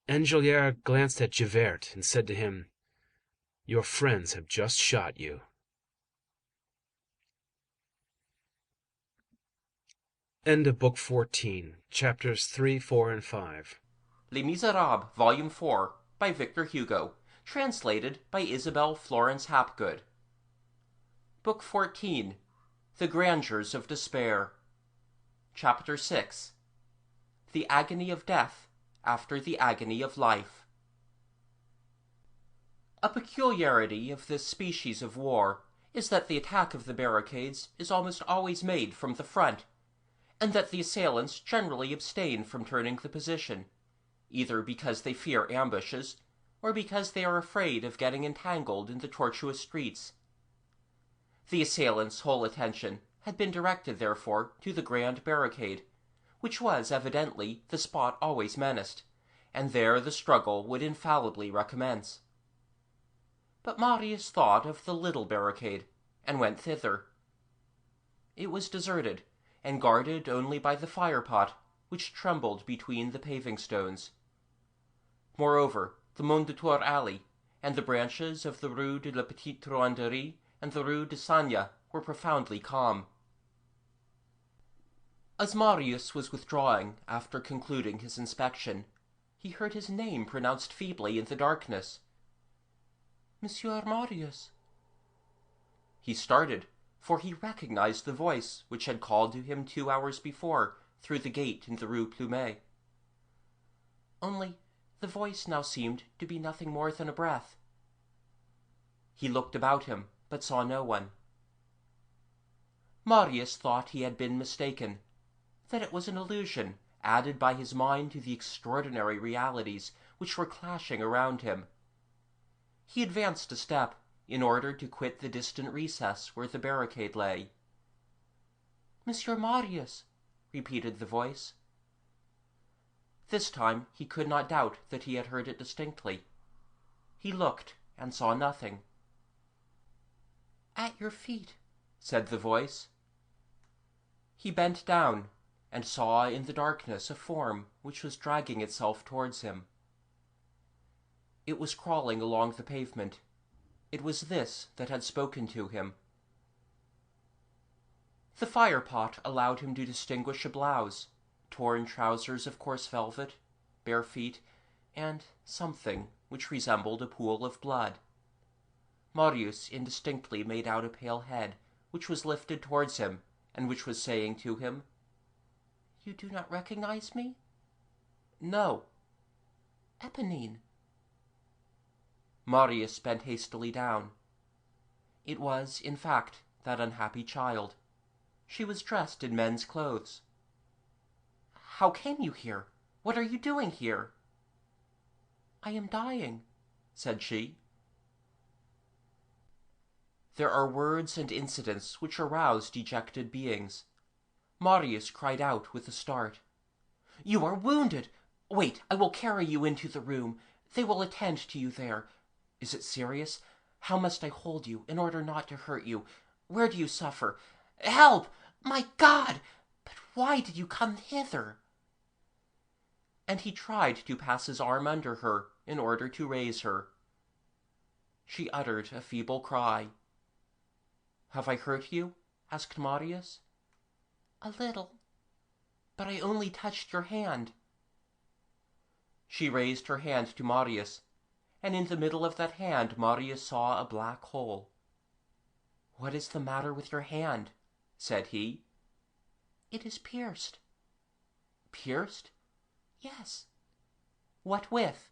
Enjolras glanced at Javert and said to him, "Your friends have just shot you." End of Book 14, Chapters 3, 4, and 5. Les Misérables, Volume 4, by Victor Hugo, translated by Isabel Florence Hapgood. Book 14, The Grandeurs of Despair. Chapter 6, The Agony of Death after the Agony of Life. A peculiarity of this species of war is that the attack of the barricades is almost always made from the front, and that the assailants generally abstain from turning the position, either because they fear ambushes, or because they are afraid of getting entangled in the tortuous streets. The assailants' whole attention had been directed, therefore, to the grand barricade, which was evidently the spot always menaced, and there the struggle would infallibly recommence. But Marius thought of the little barricade, and went thither. It was deserted, and guarded only by the fire-pot, which trembled between the paving stones. Moreover, the Mondétour alley, and the branches of the Rue de la Petite Truanderie and the Rue de Sagna were profoundly calm. As Marius was withdrawing after concluding his inspection, he heard his name pronounced feebly in the darkness. "Monsieur Marius." He started, for he recognized the voice which had called to him 2 hours before through the gate in the Rue Plumet. Only the voice now seemed to be nothing more than a breath. He looked about him, but saw no one. Marius thought he had been mistaken, that it was an illusion added by his mind to the extraordinary realities which were clashing around him. He advanced a step, in order to quit the distant recess where the barricade lay. "Monsieur Marius," repeated the voice. This time he could not doubt that he had heard it distinctly. He looked, and saw nothing. "At your feet," said the voice. He bent down, and saw in the darkness a form which was dragging itself towards him. It was crawling along the pavement. It was this that had spoken to him. The fire-pot allowed him to distinguish a blouse, torn trousers of coarse velvet, bare feet, and something which resembled a pool of blood. Marius indistinctly made out a pale head, which was lifted towards him, and which was saying to him, "You do not recognize me?" "No." "Éponine." Marius bent hastily down. It was, in fact, that unhappy child. She was dressed in men's clothes. "How came you here? What are you doing here?" "I am dying," said she. There are words and incidents which arouse dejected beings. Marius cried out with a start. "You are wounded! Wait, I will carry you into the room. They will attend to you there. Is it serious? How must I hold you in order not to hurt you? Where do you suffer? Help! My God! But why did you come hither?" And he tried to pass his arm under her in order to raise her. She uttered a feeble cry. "Have I hurt you?" asked Marius. "A little. But I only touched your hand." She raised her hand to Marius, and in the middle of that hand Marius saw a black hole. "What is the matter with your hand?" said he. "It is pierced." "Pierced?" "Yes." "What with?"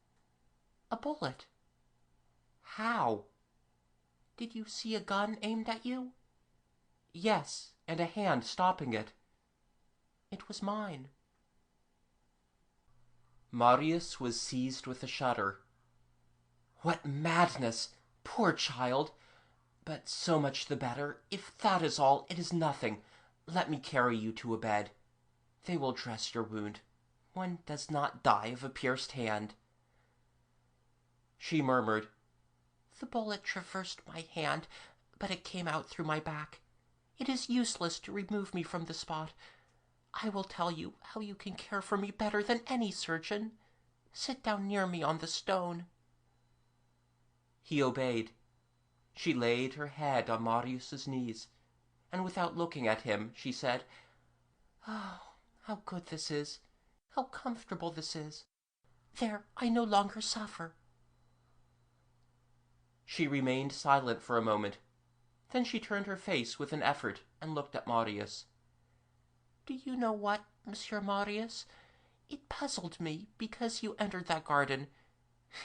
"A bullet." "How?" "Did you see a gun aimed at you?" "Yes, and a hand stopping it." "It was mine." Marius was seized with a shudder. "What madness! Poor child! But so much the better. If that is all, it is nothing. Let me carry you to a bed. They will dress your wound. One does not die of a pierced hand." She murmured, "The bullet traversed my hand, but it came out through my back. It is useless to remove me from the spot. I will tell you how you can care for me better than any surgeon. Sit down near me on the stone." He obeyed. She laid her head on Marius's knees, and without looking at him, she said, "Oh, how good this is! How comfortable this is! There, I no longer suffer." She remained silent for a moment. Then she turned her face with an effort and looked at Marius. "Do you know what, Monsieur Marius? It puzzled me because you entered that garden.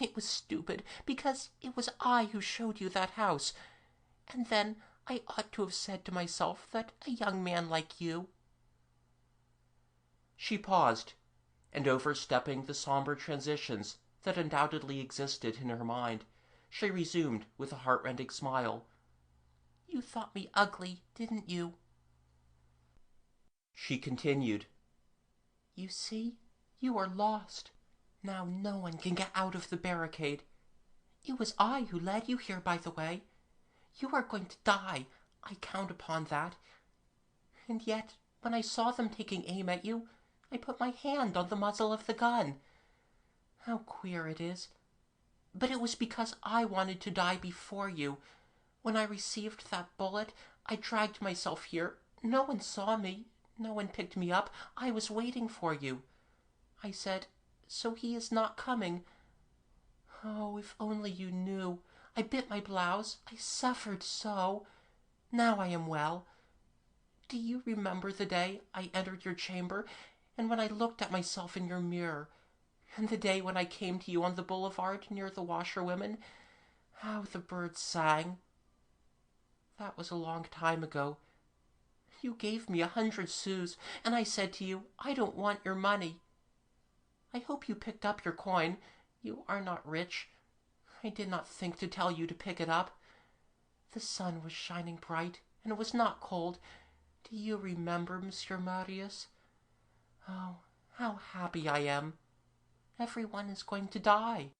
It was stupid, because it was I who showed you that house. And then I ought to have said to myself that a young man like you—" She paused, and overstepping the sombre transitions that undoubtedly existed in her mind, she resumed with a heartrending smile, "You thought me ugly, didn't you?" She continued, You see, you are lost. Now no one can get out of the barricade. It was I who led you here, by the way. You are going to die. I count upon that. And yet, when I saw them taking aim at you, I put my hand on the muzzle of the gun. How queer it is. But it was because I wanted to die before you. When I received that bullet, I dragged myself here. No one saw me. No one picked me up. I was waiting for you. I said, so he is not coming. Oh, if only you knew. I bit my blouse. I suffered so. Now I am well. Do you remember the day I entered your chamber, and when I looked at myself in your mirror, and the day when I came to you on the boulevard near the washerwomen? How the birds sang. That was a long time ago. You gave me 100 sous, and I said to you, I don't want your money. I hope you picked up your coin. You are not rich. I did not think to tell you to pick it up. The sun was shining bright, and it was not cold. Do you remember, Monsieur Marius? Oh, how happy I am. Everyone is going to die.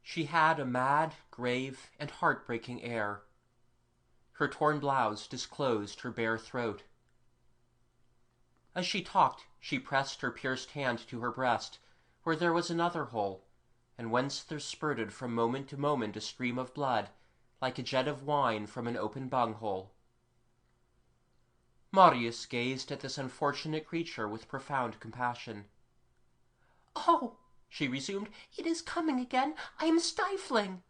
She had a mad, grave, and heartbreaking air. Her torn blouse disclosed her bare throat. As she talked, she pressed her pierced hand to her breast, where there was another hole, and whence there spurted from moment to moment a stream of blood, like a jet of wine from an open bunghole. Marius gazed at this unfortunate creature with profound compassion. "Oh," she resumed, "it is coming again. I am stifling."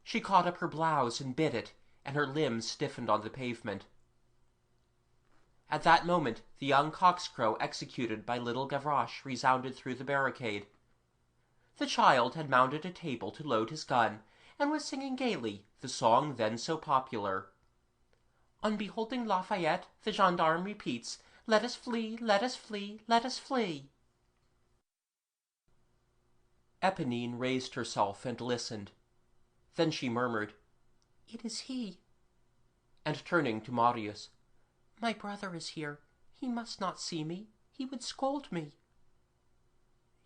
She caught up her blouse and bit it, and her limbs stiffened on the pavement. At that moment the young coxcrow executed by little Gavroche resounded through the barricade. The child had mounted a table to load his gun, and was singing gaily the song then so popular. On beholding Lafayette, the gendarme repeats, "Let us flee, let us flee, let us flee." Éponine raised herself and listened. Then she murmured, "It is he." And turning to Marius, "My brother is here. He must not see me. He would scold me."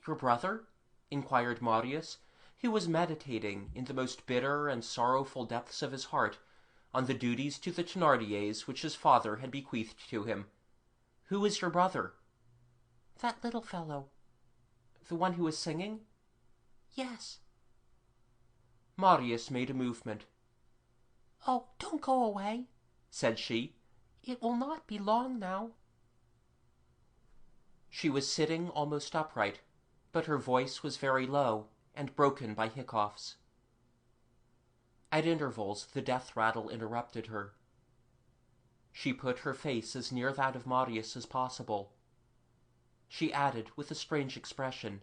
"Your brother?" inquired Marius, who was meditating, in the most bitter and sorrowful depths of his heart, on the duties to the Thénardiers which his father had bequeathed to him. "Who is your brother?" "That little fellow." "The one who is singing?" "Yes." Marius made a movement. "Oh, don't go away," said she. "It will not be long now." She was sitting almost upright, but her voice was very low and broken by hiccoughs. At intervals the death rattle interrupted her. She put her face as near that of Marius as possible. She added with a strange expression,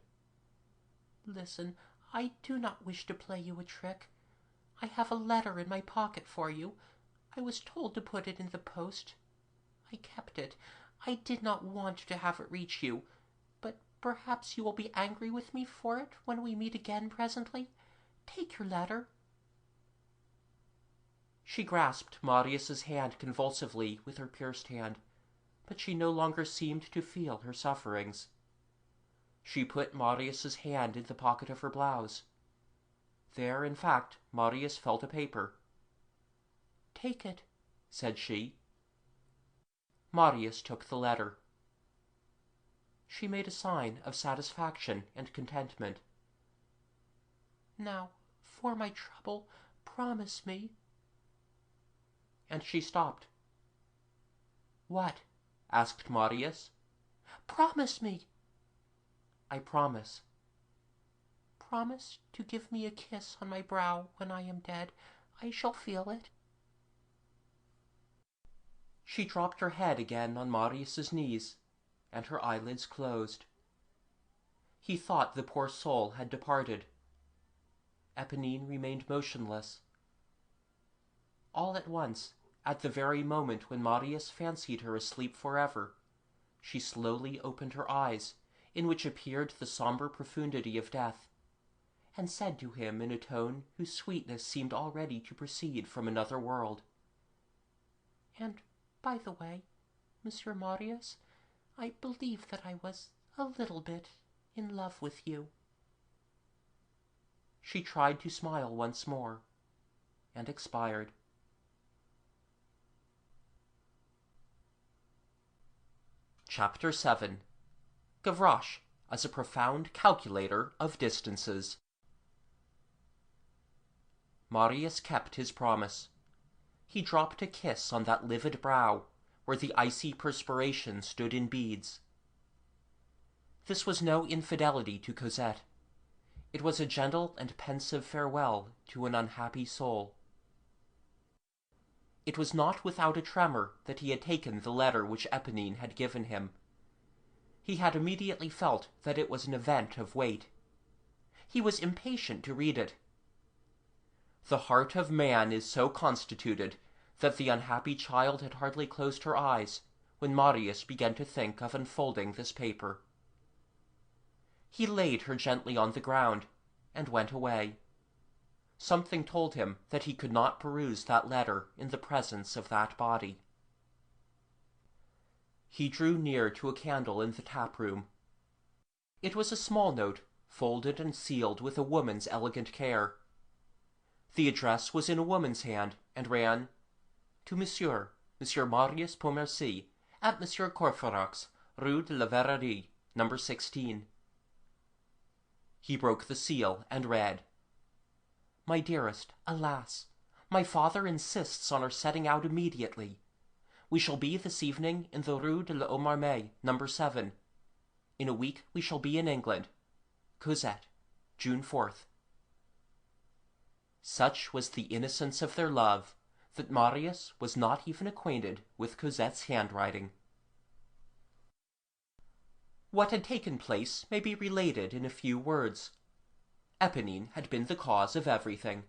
"Listen, I do not wish to play you a trick. I have a letter in my pocket for you. I was told to put it in the post. I kept it. I did not want to have it reach you, but perhaps you will be angry with me for it when we meet again presently. Take your letter." She grasped Marius's hand convulsively with her pierced hand, but she no longer seemed to feel her sufferings. She put Marius's hand in the pocket of her blouse. There, in fact, Marius felt a paper. "Take it," said she. Marius took the letter. She made a sign of satisfaction and contentment. "Now, for my trouble, promise me." And she stopped. "What?" asked Marius. "Promise me." "I promise." "Promise to give me a kiss on my brow when I am dead. I shall feel it." She dropped her head again on Marius's knees, and her eyelids closed. He thought the poor soul had departed. Éponine remained motionless. All at once, at the very moment when Marius fancied her asleep forever, she slowly opened her eyes, in which appeared the sombre profundity of death, and said to him in a tone whose sweetness seemed already to proceed from another world, "And, by the way, Monsieur Marius, I believe that I was a little bit in love with you." She tried to smile once more, and expired. Chapter 7. Gavroche as a profound calculator of distances. Marius kept his promise. He dropped a kiss on that livid brow, where the icy perspiration stood in beads. This was no infidelity to Cosette. It was a gentle and pensive farewell to an unhappy soul. It was not without a tremor that he had taken the letter which Éponine had given him. He had immediately felt that it was an event of weight. He was impatient to read it. The heart of man is so constituted that the unhappy child had hardly closed her eyes when Marius began to think of unfolding this paper. He laid her gently on the ground, and went away. Something told him that he could not peruse that letter in the presence of that body. He drew near to a candle in the tap-room. It was a small note, folded and sealed with a woman's elegant care. The address was in a woman's hand, and ran, "To Monsieur Marius Pontmercy, at Monsieur Courfeyrac's, Rue de la Verrerie, No. 16. He broke the seal and read, "My dearest, alas! My father insists on our setting out immediately. We shall be this evening in the Rue de l'Homme Armé, No. 7. In a week we shall be in England. Cosette, June 4th. Such was the innocence of their love that Marius was not even acquainted with Cosette's handwriting. What had taken place may be related in a few words. Éponine had been the cause of everything.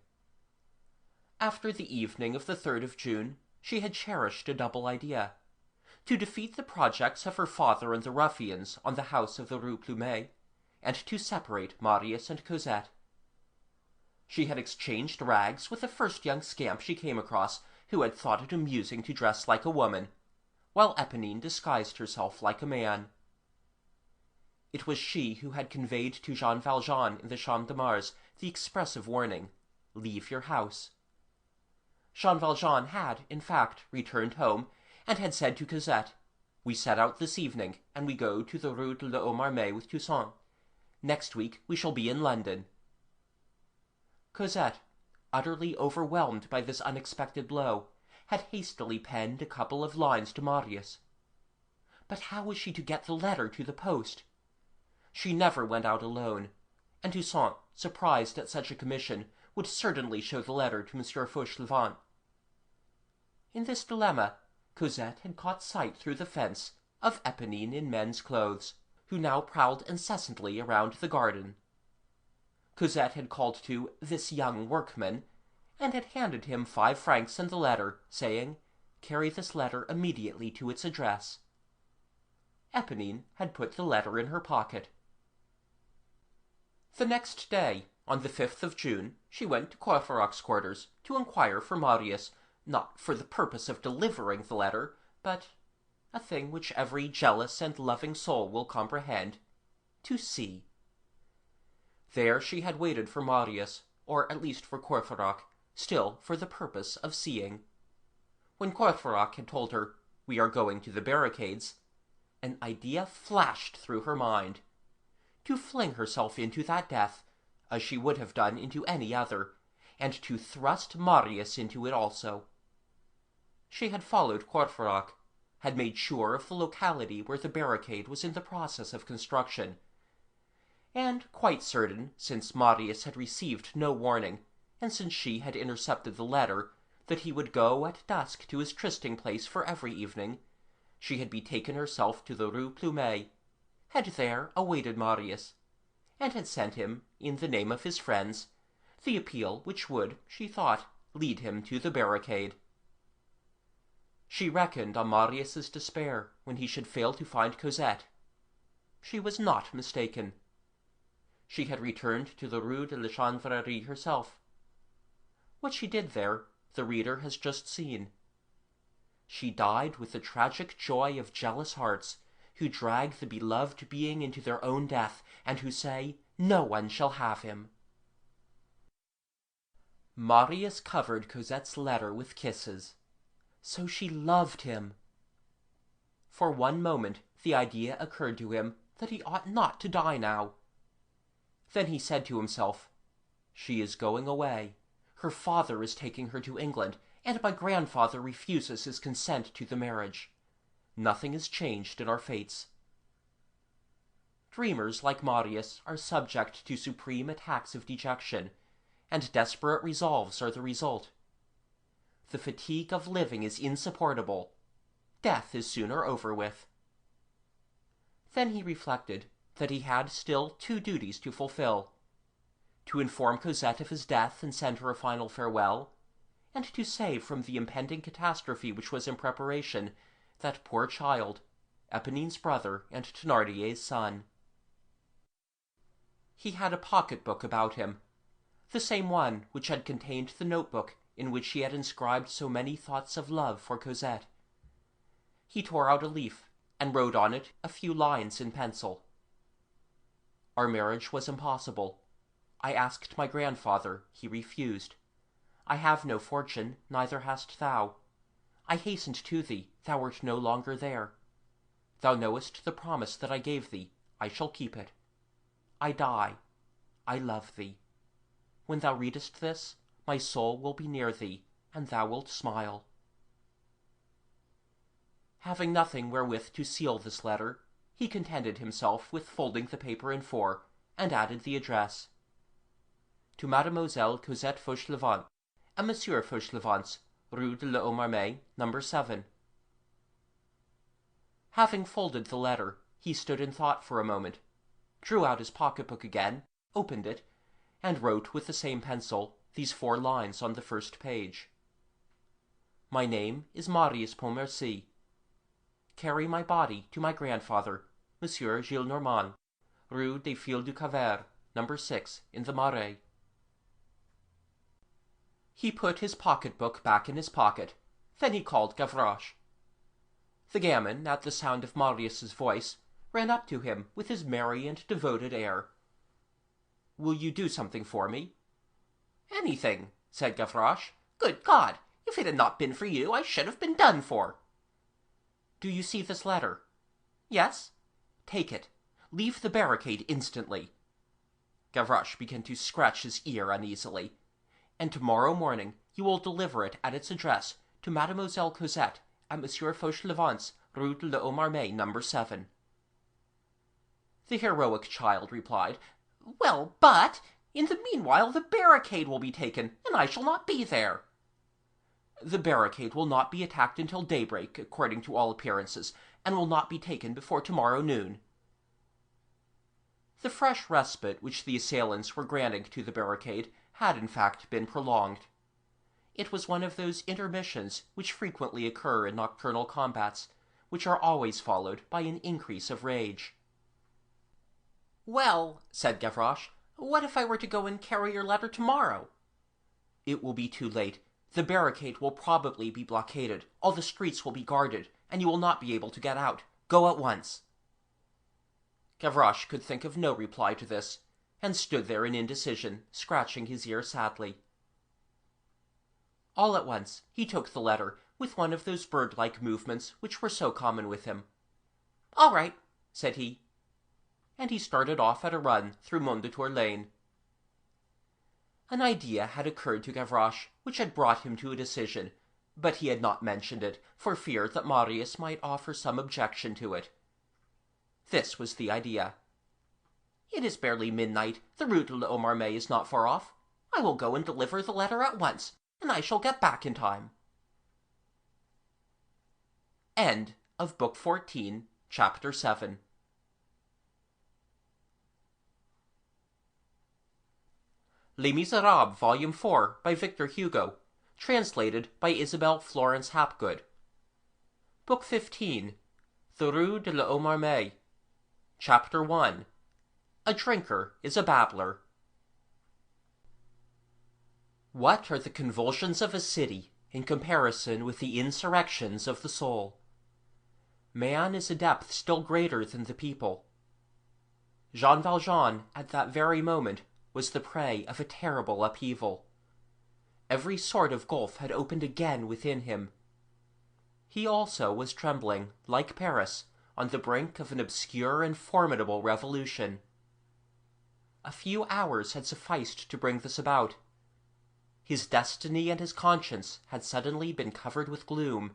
After the evening of the 3rd of June, she had cherished a double idea: to defeat the projects of her father and the ruffians on the house of the Rue Plumet, and to separate Marius and Cosette. She had exchanged rags with the first young scamp she came across who had thought it amusing to dress like a woman, while Éponine disguised herself like a man. It was she who had conveyed to Jean Valjean in the Champ de Mars the expressive warning, "Leave your house." Jean Valjean had, in fact, returned home, and had said to Cosette, "We set out this evening, and we go to the Rue de l'Homme Armé with Toussaint. Next week we shall be in London." Cosette, utterly overwhelmed by this unexpected blow, had hastily penned a couple of lines to Marius. But how was she to get the letter to the post? She never went out alone, and Toussaint, surprised at such a commission, would certainly show the letter to Monsieur Fauchelevent. In this dilemma, Cosette had caught sight through the fence of Éponine in men's clothes, who now prowled incessantly around the garden. Cosette had called to "this young workman," and had handed him 5 francs and the letter, saying, "Carry this letter immediately to its address." Éponine had put the letter in her pocket. The next day, on the 5th of June, she went to Courfeyrac's quarters to inquire for Marius, not for the purpose of delivering the letter, but, a thing which every jealous and loving soul will comprehend, to see. There she had waited for Marius, or at least for Courfeyrac, still for the purpose of seeing. When Courfeyrac had told her, "We are going to the barricades," an idea flashed through her mind: to fling herself into that death, as she would have done into any other, and to thrust Marius into it also. She had followed Courfeyrac, had made sure of the locality where the barricade was in the process of construction, and quite certain, since Marius had received no warning, and since she had intercepted the letter, that he would go at dusk to his trysting-place for every evening, she had betaken herself to the Rue Plumet, had there awaited Marius, and had sent him, in the name of his friends, the appeal which would, she thought, lead him to the barricade. She reckoned on Marius's despair when he should fail to find Cosette. She was not mistaken. She had returned to the Rue de la Chanvrerie herself. What she did there, the reader has just seen. She died with the tragic joy of jealous hearts, who drag the beloved being into their own death, and who say, "No one shall have him." Marius covered Cosette's letter with kisses. So she loved him! For one moment the idea occurred to him that he ought not to die now. Then he said to himself, "She is going away. Her father is taking her to England, and my grandfather refuses his consent to the marriage. Nothing is changed in our fates." Dreamers like Marius are subject to supreme attacks of dejection, and desperate resolves are the result. The fatigue of living is insupportable. Death is sooner over with. Then he reflected that he had still 2 duties to fulfill: to inform Cosette of his death and send her a final farewell, and to save from the impending catastrophe which was in preparation that poor child, Éponine's brother and Thénardier's son. He had a pocket-book about him, the same one which had contained the notebook in which he had inscribed so many thoughts of love for Cosette. He tore out a leaf, and wrote on it a few lines in pencil. "Our marriage was impossible. I asked my grandfather, he refused. I have no fortune, neither hast thou. I hastened to thee, thou wert no longer there. Thou knowest the promise that I gave thee, I shall keep it. I die. I love thee. When thou readest this, my soul will be near thee, and thou wilt smile." Having nothing wherewith to seal this letter, he contented himself with folding the paper in 4, and added the address: "To Mademoiselle Cosette Fauchelevent, and Monsieur Fauchelevent's, Rue de l'Homme-Armé, No. 7. Having folded the letter, he stood in thought for a moment, drew out his pocket-book again, opened it, and wrote with the same pencil these 4 lines on the first page: "My name is Marius Pontmercy. Carry my body to my grandfather, Monsieur Gillenormand, Rue des Filles du Calvaire, No. 6, in the Marais." He put his pocket-book back in his pocket. Then he called Gavroche. The gamin, at the sound of Marius's voice, ran up to him with his merry and devoted air. "Will you do something for me?" "Anything," said Gavroche. "Good God! If it had not been for you, I should have been done for." "Do you see this letter?" "Yes." "Take it. Leave the barricade instantly." Gavroche began to scratch his ear uneasily. "And tomorrow morning you will deliver it at its address to Mademoiselle Cosette at Monsieur Fauchelevent's, Rue de l'Homme-Armé, No. 7. The heroic child replied, "Well, but in the meanwhile the barricade will be taken, and I shall not be there." "The barricade will not be attacked until daybreak, according to all appearances, and will not be taken before tomorrow noon." The fresh respite which the assailants were granting to the barricade had in fact been prolonged. It was one of those intermissions which frequently occur in nocturnal combats, which are always followed by an increase of rage. "Well," said Gavroche, "what if I were to go and carry your letter tomorrow?" "It will be too late. The barricade will probably be blockaded, all the streets will be guarded, and you will not be able to get out. Go at once." Gavroche could think of no reply to this, and stood there in indecision, scratching his ear sadly. All at once he took the letter, with one of those bird-like movements which were so common with him. "All right," said he. And he started off at a run through Mondétour Lane. An idea had occurred to Gavroche which had brought him to a decision, but he had not mentioned it for fear that Marius might offer some objection to it. This was the idea: "It is barely midnight, the Rue de l'Homme-Armé is not far off. I will go and deliver the letter at once, and I shall get back in time." End of Book 14, Chapter 7. Les Misérables, Volume 4, by Victor Hugo, translated by Isabel Florence Hapgood. Book 15, The Rue de l'Homme-Armé. Chapter 1. A Drinker is a Babbler. What are the convulsions of a city, in comparison with the insurrections of the soul. Man is a depth still greater than the people. Jean Valjean, at that very moment, was the prey of a terrible upheaval. Every sort of gulf had opened again within him. He also was trembling, like Paris, on the brink of an obscure and formidable revolution. A few hours had sufficed to bring this about. His destiny and his conscience had suddenly been covered with gloom.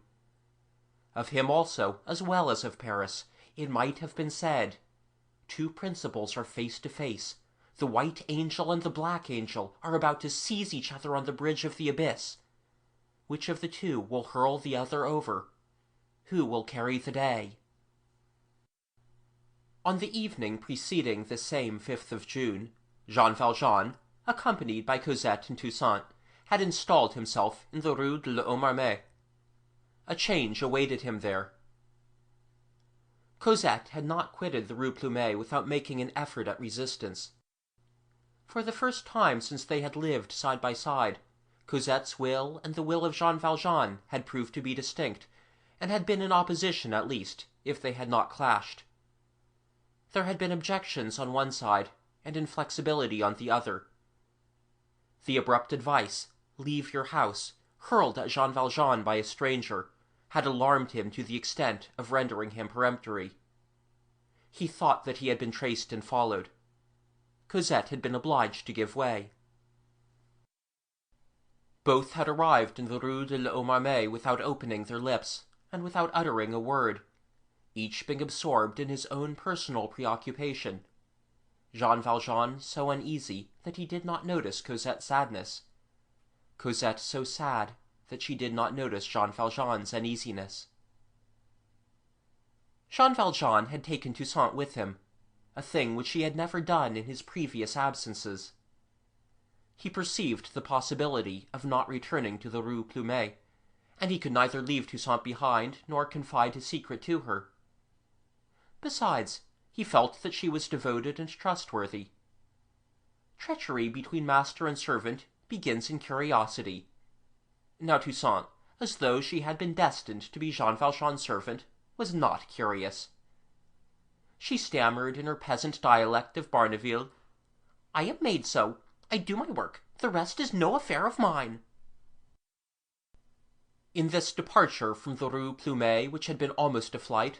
Of him also, as well as of Paris, it might have been said, two principles are face to face. The white angel and the black angel are about to seize each other on the bridge of the abyss. Which of the two will hurl the other over? Who will carry the day? On the evening preceding this same 5th of June, Jean Valjean, accompanied by Cosette and Toussaint, had installed himself in the Rue de l'Homme Armé. A change awaited him there. Cosette had not quitted the Rue Plumet without making an effort at resistance. For the first time since they had lived side by side, Cosette's will and the will of Jean Valjean had proved to be distinct, and had been in opposition at least, if they had not clashed. There had been objections on one side, and inflexibility on the other. The abrupt advice, "Leave your house," hurled at Jean Valjean by a stranger, had alarmed him to the extent of rendering him peremptory. He thought that he had been traced and followed. Cosette had been obliged to give way. Both had arrived in the Rue de l'Homme Armé without opening their lips, and without uttering a word, each being absorbed in his own personal preoccupation. Jean Valjean so uneasy that he did not notice Cosette's sadness. Cosette so sad that she did not notice Jean Valjean's uneasiness. Jean Valjean had taken Toussaint with him, a thing which he had never done in his previous absences. He perceived the possibility of not returning to the Rue Plumet, and he could neither leave Toussaint behind nor confide his secret to her. Besides, he felt that she was devoted and trustworthy. Treachery between master and servant begins in curiosity. Now Toussaint, as though she had been destined to be Jean Valjean's servant, was not curious. She stammered in her peasant dialect of Barneville, "I am made so. I do my work. The rest is no affair of mine." In this departure from the Rue Plumet, which had been almost a flight,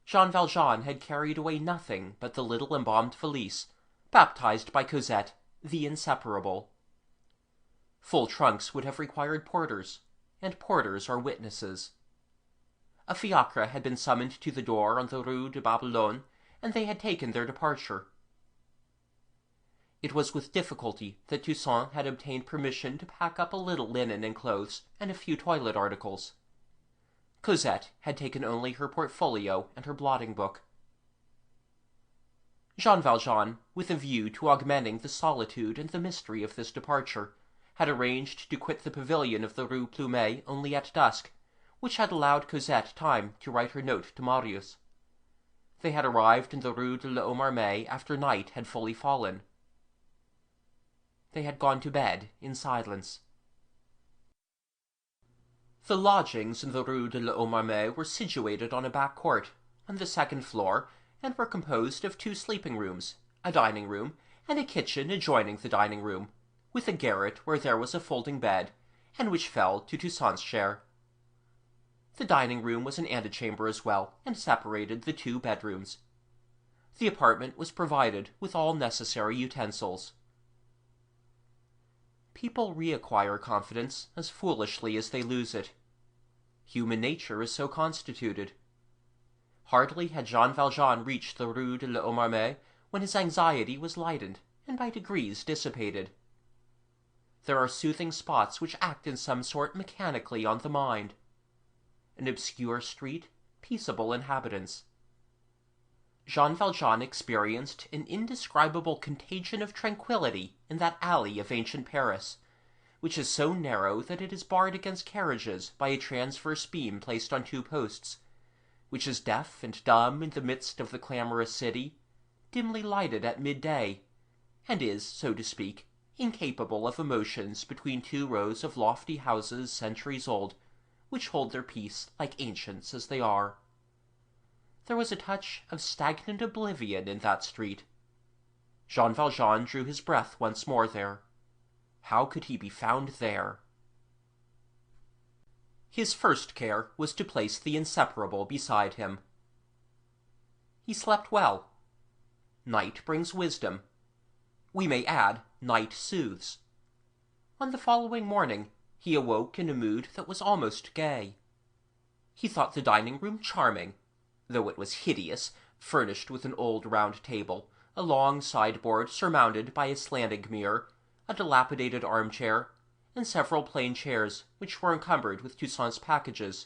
Jean Valjean had carried away nothing but the little embalmed valise, baptized by Cosette the Inseparable. Full trunks would have required porters, and porters are witnesses. A fiacre had been summoned to the door on the Rue de Babylone, and they had taken their departure. It was with difficulty that Toussaint had obtained permission to pack up a little linen and clothes, and a few toilet articles. Cosette had taken only her portfolio and her blotting book. Jean Valjean, with a view to augmenting the solitude and the mystery of this departure, had arranged to quit the pavilion of the Rue Plumet only at dusk, which had allowed Cosette time to write her note to Marius. They had arrived in the Rue de l'Homme Armé after night had fully fallen. They had gone to bed in silence. The lodgings in the Rue de l'Homme Armé were situated on a back court, on the second floor, and were composed of 2 sleeping rooms, a dining room, and a kitchen adjoining the dining room, with a garret where there was a folding bed, and which fell to Toussaint's share. The dining room was an antechamber as well, and separated the 2 bedrooms. The apartment was provided with all necessary utensils. People reacquire confidence as foolishly as they lose it. Human nature is so constituted. Hardly had Jean Valjean reached the Rue de l'Homme Armé when his anxiety was lightened, and by degrees dissipated. There are soothing spots which act in some sort mechanically on the mind. An obscure street, peaceable inhabitants. Jean Valjean experienced an indescribable contagion of tranquillity in that alley of ancient Paris, which is so narrow that it is barred against carriages by a transverse beam placed on 2 posts, which is deaf and dumb in the midst of the clamorous city, dimly lighted at midday, and is, so to speak, incapable of emotions between two rows of lofty houses centuries old, which hold their peace like ancients as they are. There was a touch of stagnant oblivion in that street. Jean Valjean drew his breath once more there. How could he be found there? His first care was to place the inseparable beside him. He slept well. Night brings wisdom. We may add, night soothes. On the following morning he awoke in a mood that was almost gay. He thought the dining-room charming, though it was hideous, furnished with an old round table, a long sideboard surmounted by a slanting mirror, a dilapidated armchair, and several plain chairs which were encumbered with Toussaint's packages.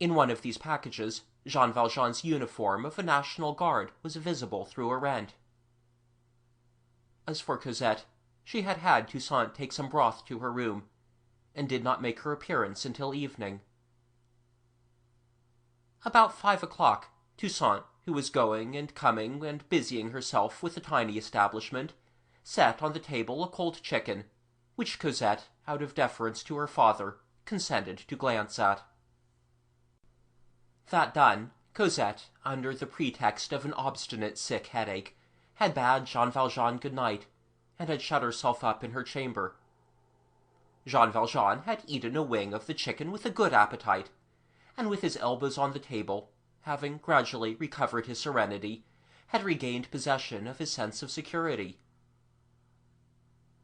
In one of these packages Jean Valjean's uniform of a National Guard was visible through a rent. As for Cosette, she had had Toussaint take some broth to her room, and did not make her appearance until evening. About 5 o'clock, Toussaint, who was going and coming and busying herself with the tiny establishment, set on the table a cold chicken, which Cosette, out of deference to her father, consented to glance at. That done, Cosette, under the pretext of an obstinate sick headache, had bade Jean Valjean good night, and had shut herself up in her chamber. Jean Valjean had eaten a wing of the chicken with a good appetite, and with his elbows on the table, having gradually recovered his serenity, had regained possession of his sense of security.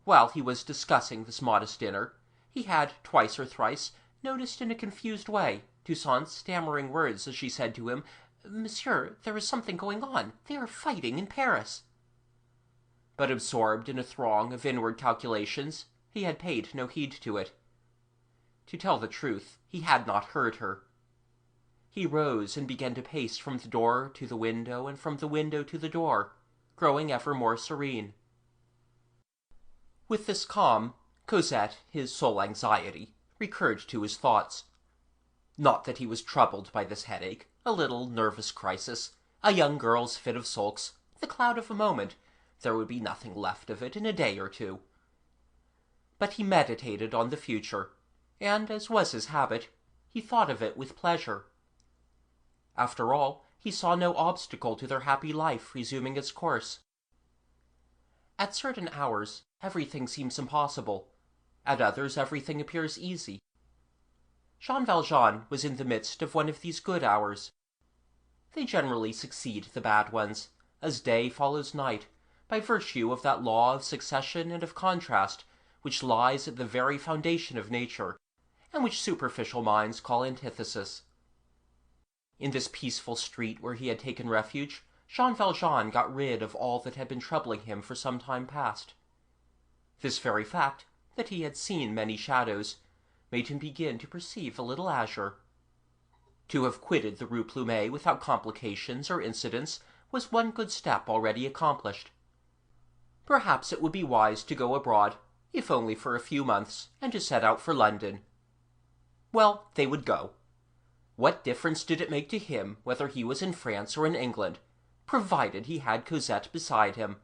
While he was discussing this modest dinner, he had twice or thrice noticed in a confused way Toussaint's stammering words as she said to him, "Monsieur, there is something going on. They are fighting in Paris." But absorbed in a throng of inward calculations, he had paid no heed to it. To tell the truth, he had not heard her. He rose and began to pace from the door to the window and from the window to the door, growing ever more serene. With this calm, Cosette, his sole anxiety, recurred to his thoughts. Not that he was troubled by this headache, a little nervous crisis, a young girl's fit of sulks, the cloud of a moment. There would be nothing left of it in a day or two. But he meditated on the future, and, as was his habit, he thought of it with pleasure. After all, he saw no obstacle to their happy life resuming its course. At certain hours everything seems impossible, at others everything appears easy. Jean Valjean was in the midst of one of these good hours. They generally succeed the bad ones, as day follows night, by virtue of that law of succession and of contrast which lies at the very foundation of nature, and which superficial minds call antithesis. In this peaceful street where he had taken refuge, Jean Valjean got rid of all that had been troubling him for some time past. This very fact, that he had seen many shadows, made him begin to perceive a little azure. To have quitted the Rue Plumet without complications or incidents was one good step already accomplished. Perhaps it would be wise to go abroad, if only for a few months, and to set out for London. Well, they would go. What difference did it make to him whether he was in France or in England, provided he had Cosette beside him?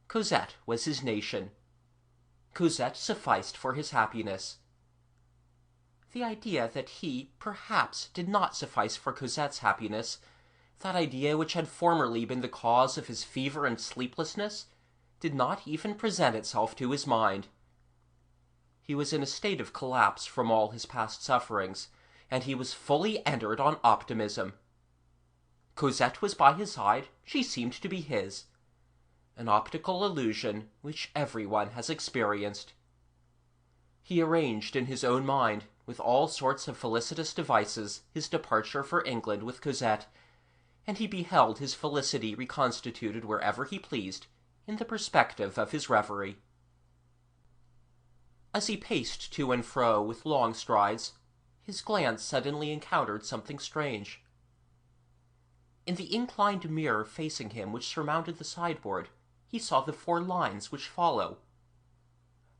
Cosette was his nation. Cosette sufficed for his happiness. The idea that he, perhaps, did not suffice for Cosette's happiness, that idea which had formerly been the cause of his fever and sleeplessness, did not even present itself to his mind. He was in a state of collapse from all his past sufferings, and he was fully entered on optimism. Cosette was by his side, she seemed to be his. An optical illusion which everyone has experienced. He arranged in his own mind, with all sorts of felicitous devices, his departure for England with Cosette, and he beheld his felicity reconstituted wherever he pleased, in the perspective of his reverie. As he paced to and fro with long strides, his glance suddenly encountered something strange. In the inclined mirror facing him which surmounted the sideboard, he saw the 4 lines which follow.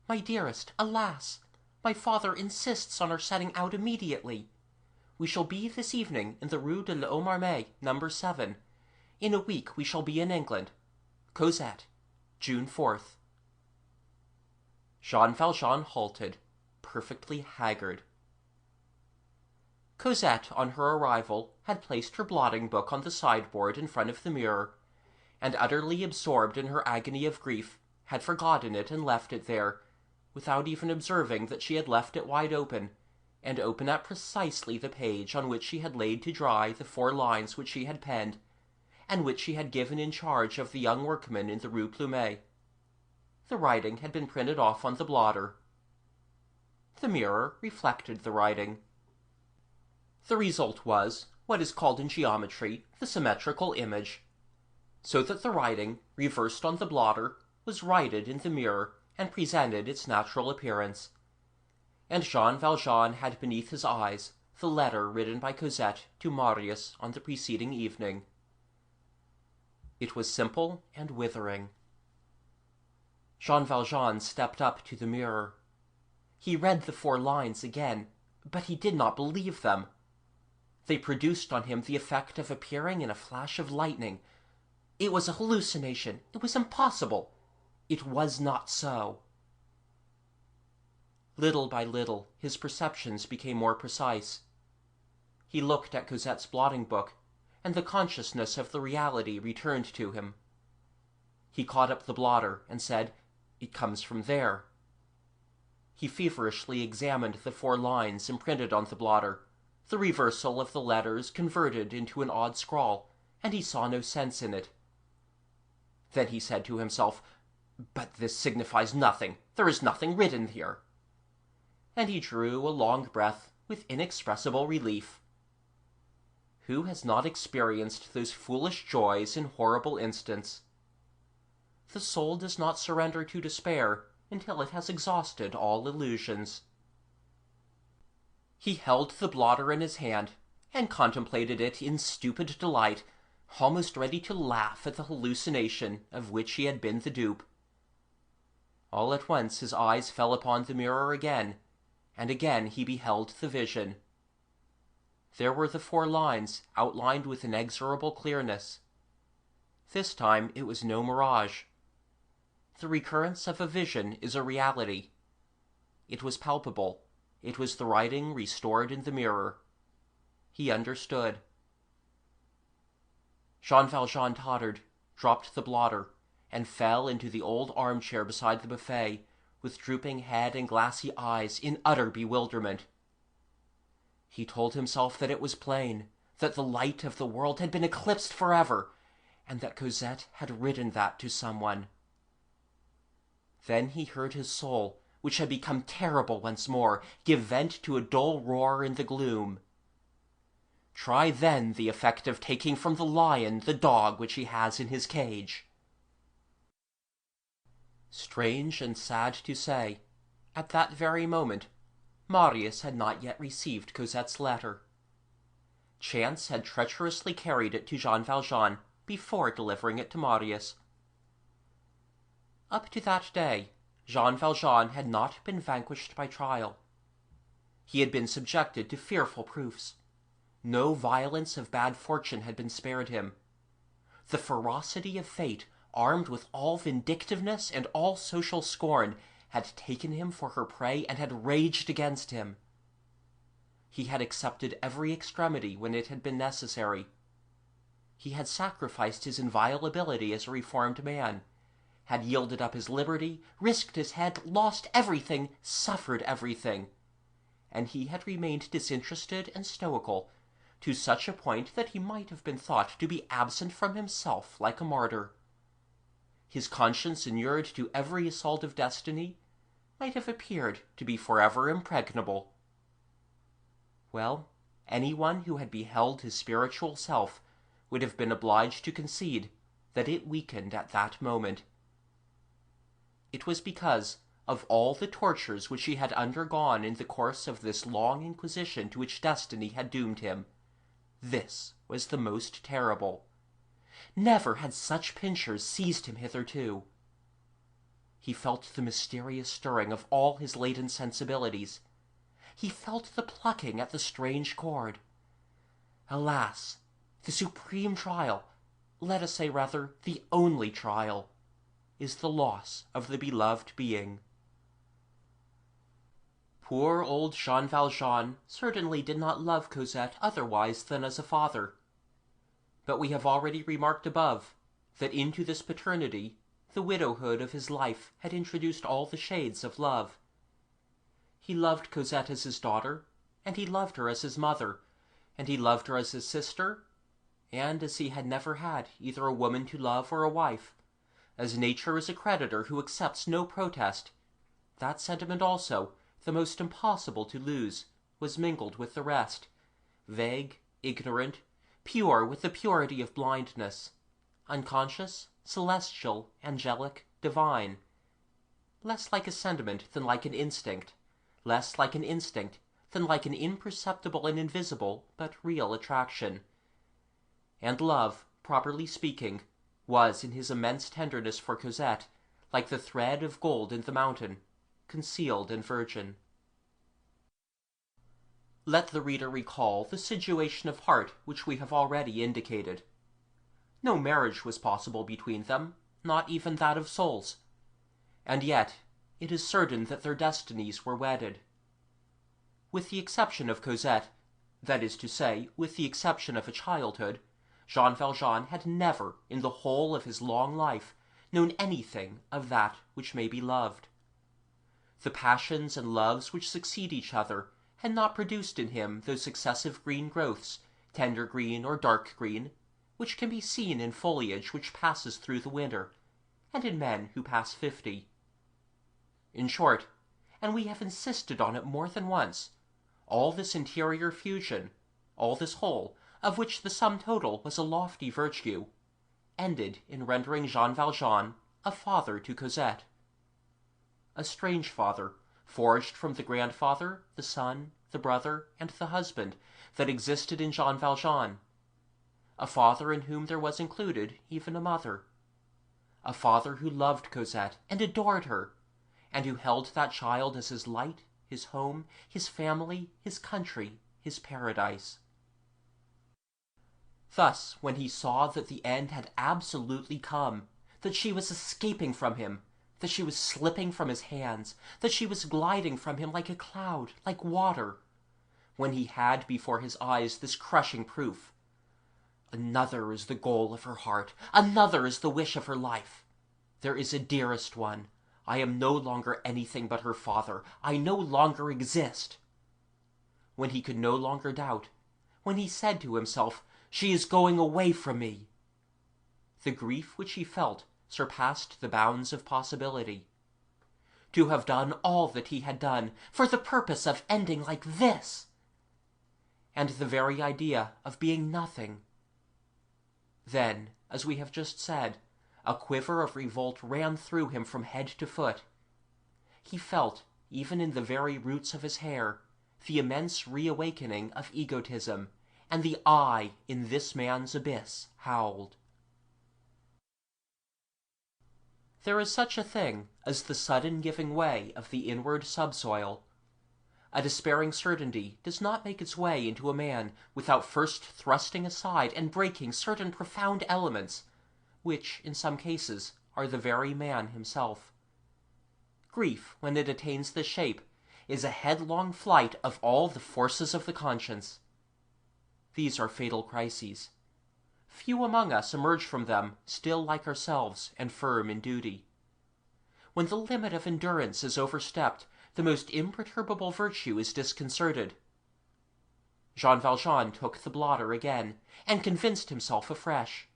"My dearest, alas! My father insists on our setting out immediately. We shall be this evening in the Rue de l'Homme Armé, No. 7. In a week we shall be in England. Cosette, June 4th." Jean Valjean halted, perfectly haggard. Cosette, on her arrival, had placed her blotting-book on the sideboard in front of the mirror, and, utterly absorbed in her agony of grief, had forgotten it and left it there, without even observing that she had left it wide open, and open at precisely the page on which she had laid to dry the 4 lines which she had penned, and which she had given in charge of the young workman in the Rue Plumet. The writing had been printed off on the blotter. The mirror reflected the writing. The result was what is called in geometry the symmetrical image, so that the writing, reversed on the blotter, was righted in the mirror and presented its natural appearance. And Jean Valjean had beneath his eyes the letter written by Cosette to Marius on the preceding evening. It was simple and withering. Jean Valjean stepped up to the mirror. He read the 4 lines again, but he did not believe them. They produced on him the effect of appearing in a flash of lightning. It was a hallucination. It was impossible. It was not so. Little by little, his perceptions became more precise. He looked at Cosette's blotting-book, and the consciousness of the reality returned to him. He caught up the blotter and said, "It comes from there." He feverishly examined the 4 lines imprinted on the blotter, the reversal of the letters converted into an odd scrawl, and he saw no sense in it. Then he said to himself, "But this signifies nothing. There is nothing written here." And he drew a long breath with inexpressible relief. Who has not experienced those foolish joys in horrible instants? The soul does not surrender to despair until it has exhausted all illusions. He held the blotter in his hand and contemplated it in stupid delight, almost ready to laugh at the hallucination of which he had been the dupe. All at once his eyes fell upon the mirror again, and again he beheld the vision. There were the 4 lines outlined with inexorable clearness. This time it was no mirage. The recurrence of a vision is a reality. It was palpable. It was the writing restored in the mirror. He understood. Jean Valjean tottered, dropped the blotter, and fell into the old armchair beside the buffet, with drooping head and glassy eyes in utter bewilderment. He told himself that it was plain, that the light of the world had been eclipsed forever, and that Cosette had written that to someone. Then he heard his soul, which had become terrible once more, give vent to a dull roar in the gloom. Try then the effect of taking from the lion the dog which he has in his cage. Strange and sad to say, at that very moment, Marius had not yet received Cosette's letter. Chance had treacherously carried it to Jean Valjean before delivering it to Marius. Up to that day, Jean Valjean had not been vanquished by trial. He had been subjected to fearful proofs. No violence of bad fortune had been spared him. The ferocity of fate, armed with all vindictiveness and all social scorn, had taken him for her prey and had raged against him. He had accepted every extremity when it had been necessary. He had sacrificed his inviolability as a reformed man, had yielded up his liberty, risked his head, lost everything, suffered everything, and he had remained disinterested and stoical, to such a point that he might have been thought to be absent from himself like a martyr. His conscience, inured to every assault of destiny, might have appeared to be forever impregnable. Well, anyone who had beheld his spiritual self would have been obliged to concede that it weakened at that moment. It was because of all the tortures which he had undergone in the course of this long inquisition to which destiny had doomed him. This was the most terrible. Never had such pincers seized him hitherto. He felt the mysterious stirring of all his latent sensibilities. He felt the plucking at the strange cord. Alas, the supreme trial, let us say rather the only trial, is the loss of the beloved being. Poor old Jean Valjean certainly did not love Cosette otherwise than as a father. But we have already remarked above that into this paternity the widowhood of his life had introduced all the shades of love. He loved Cosette as his daughter, and he loved her as his mother, and he loved her as his sister, and as he had never had either a woman to love or a wife, as nature is a creditor who accepts no protest, that sentiment also, the most impossible to lose, was mingled with the rest, vague, ignorant, pure with the purity of blindness, unconscious, celestial, angelic, divine, less like a sentiment than like an instinct, less like an instinct than like an imperceptible and invisible but real attraction. And love, properly speaking, was in his immense tenderness for Cosette like the thread of gold in the mountain, concealed and virgin. Let the reader recall the situation of heart which we have already indicated. No marriage was possible between them, not even that of souls. And yet it is certain that their destinies were wedded. With the exception of Cosette, that is to say, with the exception of a childhood, Jean Valjean had never, in the whole of his long life, known anything of that which may be loved. The passions and loves which succeed each other had not produced in him those successive green growths, tender green or dark green, which can be seen in foliage which passes through the winter, and in men who pass 50. In short, and we have insisted on it more than once, all this interior fusion, all this whole, of which the sum total was a lofty virtue, ended in rendering Jean Valjean a father to Cosette. A strange father, forged from the grandfather, the son, the brother, and the husband that existed in Jean Valjean. A father in whom there was included even a mother. A father who loved Cosette and adored her, and who held that child as his light, his home, his family, his country, his paradise. Thus, when he saw that the end had absolutely come, that she was escaping from him, that she was slipping from his hands, that she was gliding from him like a cloud, like water, when he had before his eyes this crushing proof, another is the goal of her heart, another is the wish of her life. There is a dearest one. I am no longer anything but her father. I no longer exist. When he could no longer doubt, when he said to himself, "She is going away from me," the grief which he felt surpassed the bounds of possibility. To have done all that he had done for the purpose of ending like this! And the very idea of being nothing. Then, as we have just said, a quiver of revolt ran through him from head to foot. He felt, even in the very roots of his hair, the immense reawakening of egotism, and the I in this man's abyss howled. There is such a thing as the sudden giving way of the inward subsoil. A despairing certainty does not make its way into a man without first thrusting aside and breaking certain profound elements, which, in some cases, are the very man himself. Grief, when it attains this shape, is a headlong flight of all the forces of the conscience. These are fatal crises. Few among us emerge from them still like ourselves and firm in duty. When the limit of endurance is overstepped, the most imperturbable virtue is disconcerted. Jean Valjean took the blotter again, and convinced himself afresh.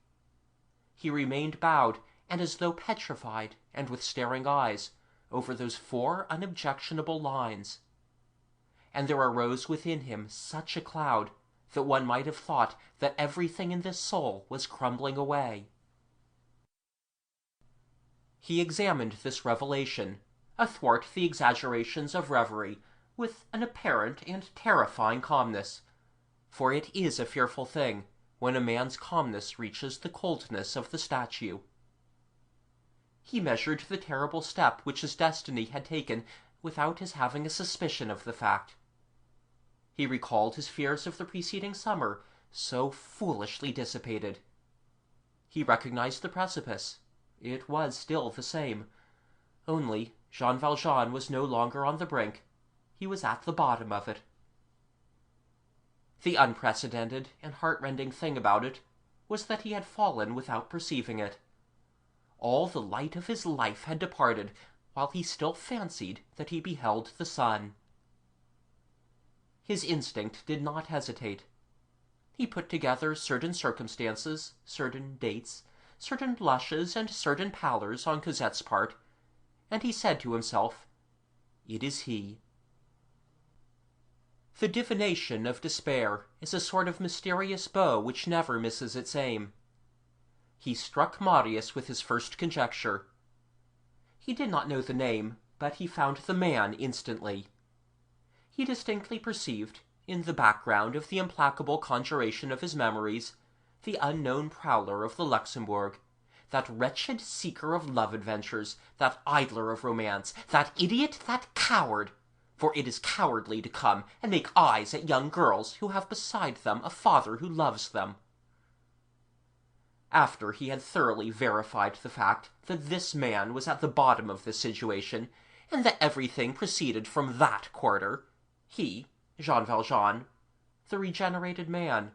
He remained bowed, and as though petrified, and with staring eyes, over those 4 unobjectionable lines. And there arose within him such a cloud that one might have thought that everything in this soul was crumbling away. He examined this revelation, athwart the exaggerations of reverie, with an apparent and terrifying calmness, for it is a fearful thing when a man's calmness reaches the coldness of the statue. He measured the terrible step which his destiny had taken without his having a suspicion of the fact. He recalled his fears of the preceding summer, so foolishly dissipated. He recognized the precipice. It was still the same. Only Jean Valjean was no longer on the brink. He he was at the bottom of it. The unprecedented and heart-rending thing about it was that he had fallen without perceiving it. All the light of his life had departed, while he still fancied that he beheld the sun. His instinct did not hesitate. He put together certain circumstances, certain dates, certain blushes and certain pallors on Cosette's part, and he said to himself, "It is he." The divination of despair is a sort of mysterious bow which never misses its aim. He struck Marius with his first conjecture. He did not know the name, but he found the man instantly. He distinctly perceived, in the background of the implacable conjuration of his memories, the unknown prowler of the Luxembourg, that wretched seeker of love adventures, that idler of romance, that idiot, that coward, for it is cowardly to come and make eyes at young girls who have beside them a father who loves them. After he had thoroughly verified the fact that this man was at the bottom of this situation, and that everything proceeded from that quarter, he, Jean Valjean, the regenerated man,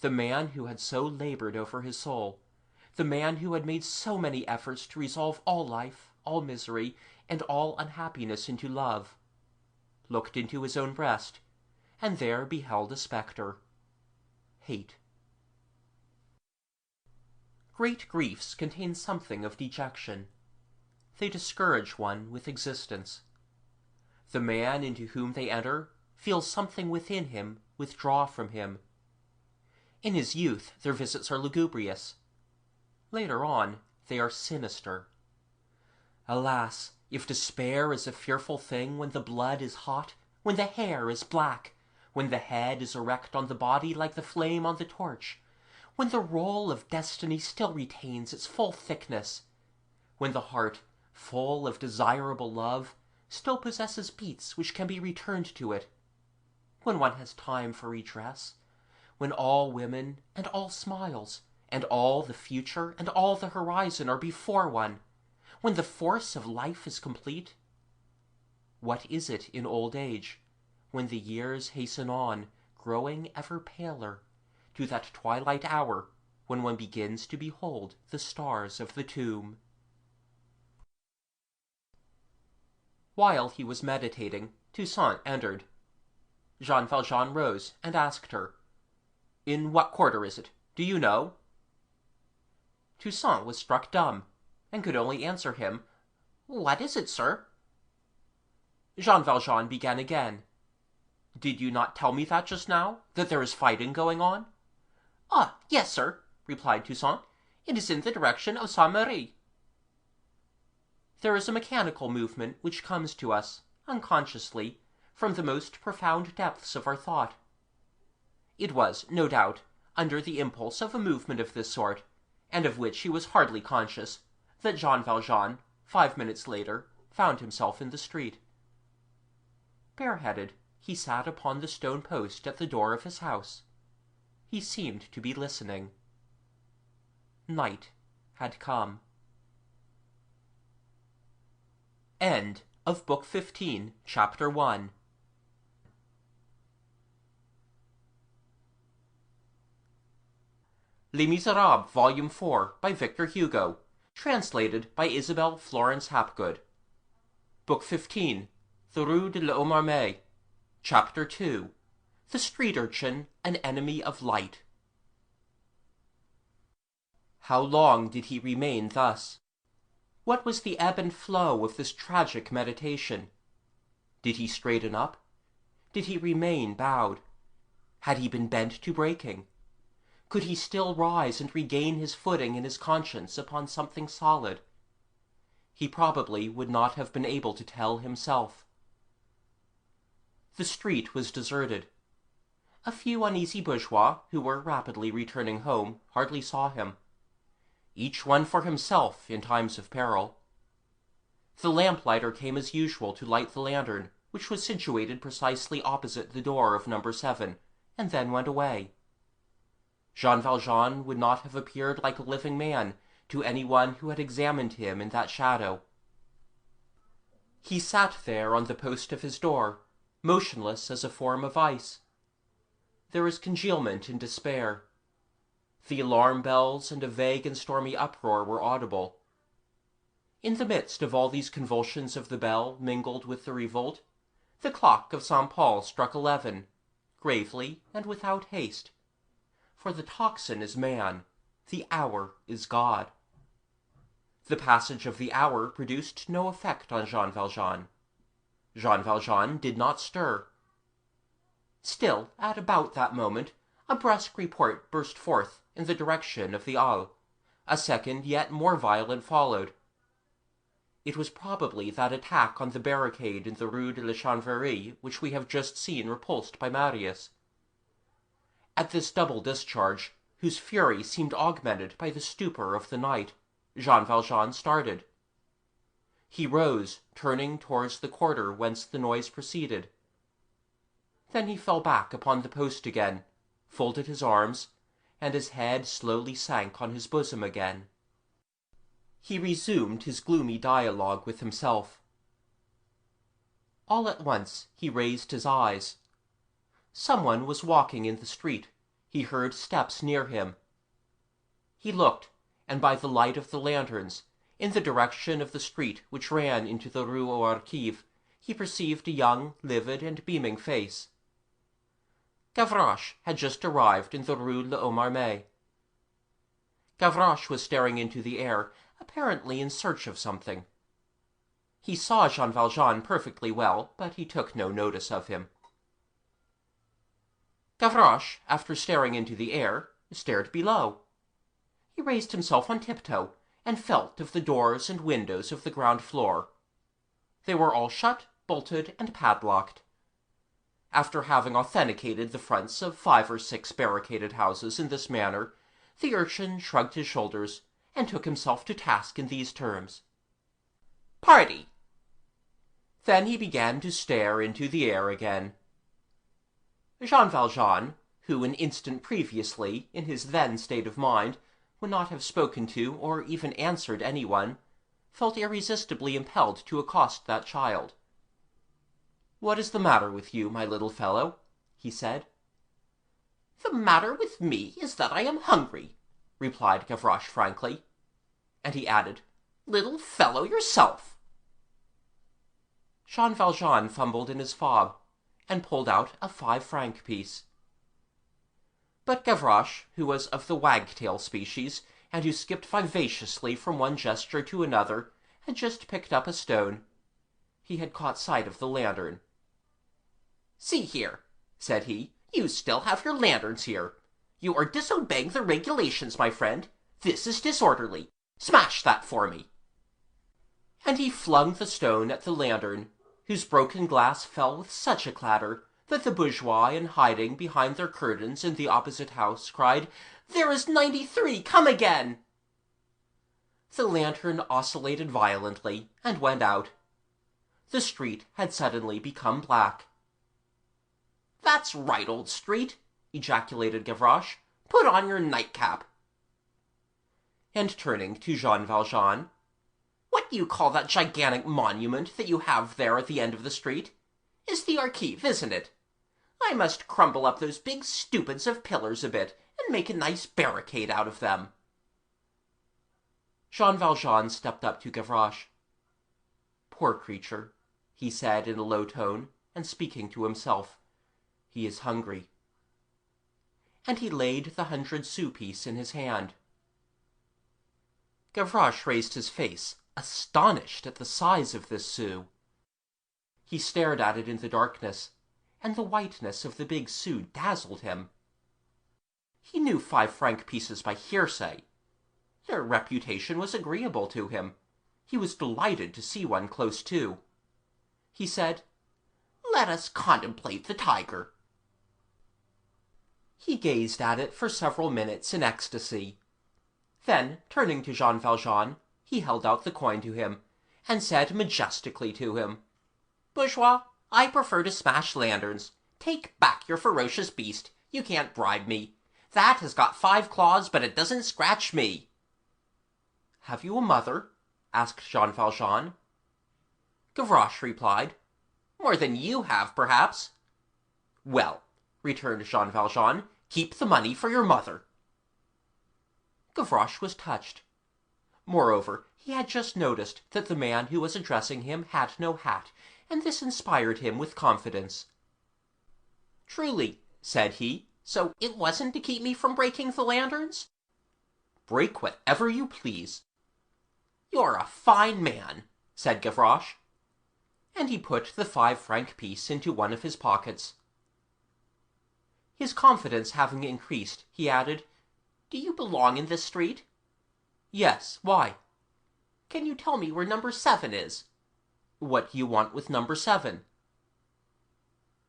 the man who had so labored over his soul, the man who had made so many efforts to resolve all life, all misery, and all unhappiness into love, looked into his own breast, and there beheld a spectre, hate. Great griefs contain something of dejection. They discourage one with existence. The man into whom they enter feels something within him withdraw from him. In his youth their visits are lugubrious. Later on they are sinister. Alas, if despair is a fearful thing when the blood is hot, when the hair is black, when the head is erect on the body like the flame on the torch, when the roll of destiny still retains its full thickness, when the heart, full of desirable love, still possesses beats which can be returned to it, when one has time for redress, when all women and all smiles, and all the future and all the horizon are before one, when the force of life is complete? What is it in old age, when the years hasten on, growing ever paler, to that twilight hour when one begins to behold the stars of the tomb? While he was meditating, Toussaint entered. Jean Valjean rose and asked her, "In what quarter is it? Do you know?" Toussaint was struck dumb, and could only answer him, "What is it, sir?" Jean Valjean began again. "Did you not tell me that just now, that there is fighting going on?" "Ah, yes, sir," replied Toussaint. "It is in the direction of Saint-Merry." There is a mechanical movement which comes to us, unconsciously, from the most profound depths of our thought. It was, no doubt, under the impulse of a movement of this sort, and of which he was hardly conscious, that Jean Valjean, 5 minutes later, found himself in the street. Bareheaded, he sat upon the stone post at the door of his house. He seemed to be listening. Night had come. End of Book 15, Chapter 1. Les Misérables, Volume 4, by Victor Hugo, translated by Isabel Florence Hapgood. Book 15, The Rue de l'Homme Armé, Chapter 2, The Street Urchin, an Enemy of Light. How long did he remain thus? What was the ebb and flow of this tragic meditation? Did he straighten up? Did he remain bowed? Had he been bent to breaking? Could he still rise and regain his footing in his conscience upon something solid? He probably would not have been able to tell himself. The street was deserted. A few uneasy bourgeois, who were rapidly returning home, hardly saw him. Each one for himself in times of peril. The lamplighter came as usual to light the lantern, which was situated precisely opposite the door of number 7, and then went away. Jean Valjean would not have appeared like a living man to any one who had examined him in that shadow. He sat there on the post of his door, motionless as a form of ice. There is congealment in despair. The alarm bells and a vague and stormy uproar were audible. In the midst of all these convulsions of the bell mingled with the revolt, the clock of St. Paul struck 11, gravely and without haste. For the tocsin is man, the hour is God. The passage of the hour produced no effect on Jean Valjean. Jean Valjean did not stir. Still, at about that moment, a brusque report burst forth in the direction of the Halles. A second, yet more violent, followed. It was probably that attack on the barricade in the Rue de la Chanvrerie which we have just seen repulsed by Marius. At this double discharge, whose fury seemed augmented by the stupor of the night, Jean Valjean started. He rose, turning towards the quarter whence the noise proceeded. Then he fell back upon the post again, folded his arms, and his head slowly sank on his bosom again. He resumed his gloomy dialogue with himself. All at once he raised his eyes. Someone was walking in the street. He heard steps near him. He looked, and by the light of the lanterns, in the direction of the street which ran into the Rue aux Archives, he perceived a young, livid, and beaming face. Gavroche had just arrived in the Rue l'Homme Armé. Gavroche was staring into the air, apparently in search of something. He saw Jean Valjean perfectly well, but he took no notice of him. Gavroche, after staring into the air, stared below. He raised himself on tiptoe, and felt of the doors and windows of the ground floor. They were all shut, bolted, and padlocked. After having authenticated the fronts of 5 or 6 barricaded houses in this manner, the urchin shrugged his shoulders, and took himself to task in these terms. "Party!" Then he began to stare into the air again. Jean Valjean, who an instant previously, in his then state of mind, would not have spoken to or even answered anyone, felt irresistibly impelled to accost that child. "What is the matter with you, my little fellow?" he said. "The matter with me is that I am hungry," replied Gavroche frankly. And he added, "Little fellow yourself." Jean Valjean fumbled in his fob, and pulled out a 5-franc piece. But Gavroche, who was of the wagtail species, and who skipped vivaciously from one gesture to another, had just picked up a stone. He had caught sight of the lantern. "See here," said he, "you still have your lanterns here. You are disobeying the regulations, my friend. This is disorderly. Smash that for me." And he flung the stone at the lantern, whose broken glass fell with such a clatter that the bourgeois in hiding behind their curtains in the opposite house cried, "There is 93, come again!" The lantern oscillated violently and went out. The street had suddenly become black. "That's right, old street," ejaculated Gavroche. "Put on your nightcap." And turning to Jean Valjean, "What do you call that gigantic monument that you have there at the end of the street? It's the Archives, isn't it? I must crumble up those big stupids of pillars a bit, and make a nice barricade out of them." Jean Valjean stepped up to Gavroche. "Poor creature," he said in a low tone, and speaking to himself. "He is hungry." And he laid the 100-sou piece in his hand. Gavroche raised his face, astonished at the size of this sou. He stared at it in the darkness, and the whiteness of the big sou dazzled him. He knew 5-franc pieces by hearsay. Their reputation was agreeable to him. He was delighted to see one close to. He said, "Let us contemplate the tiger." He gazed at it for several minutes in ecstasy. Then, turning to Jean Valjean, he held out the coin to him, and said majestically to him, "Bourgeois, I prefer to smash lanterns. Take back your ferocious beast. You can't bribe me. That has got 5 claws, but it doesn't scratch me." "Have you a mother?" asked Jean Valjean. Gavroche replied, More than you have, perhaps." "Well," returned Jean Valjean, "keep the money for your mother." Gavroche was touched. Moreover, he had just noticed that the man who was addressing him had no hat, and this inspired him with confidence. "Truly," said he, "so it wasn't to keep me from breaking the lanterns?" "Break whatever you please." "You're a fine man," said Gavroche. And he put the 5-franc piece into one of his pockets. His confidence having increased, he added, "Do you belong in this street?" "Yes, why?" "Can you tell me where number 7 is?" "What do you want with number 7?"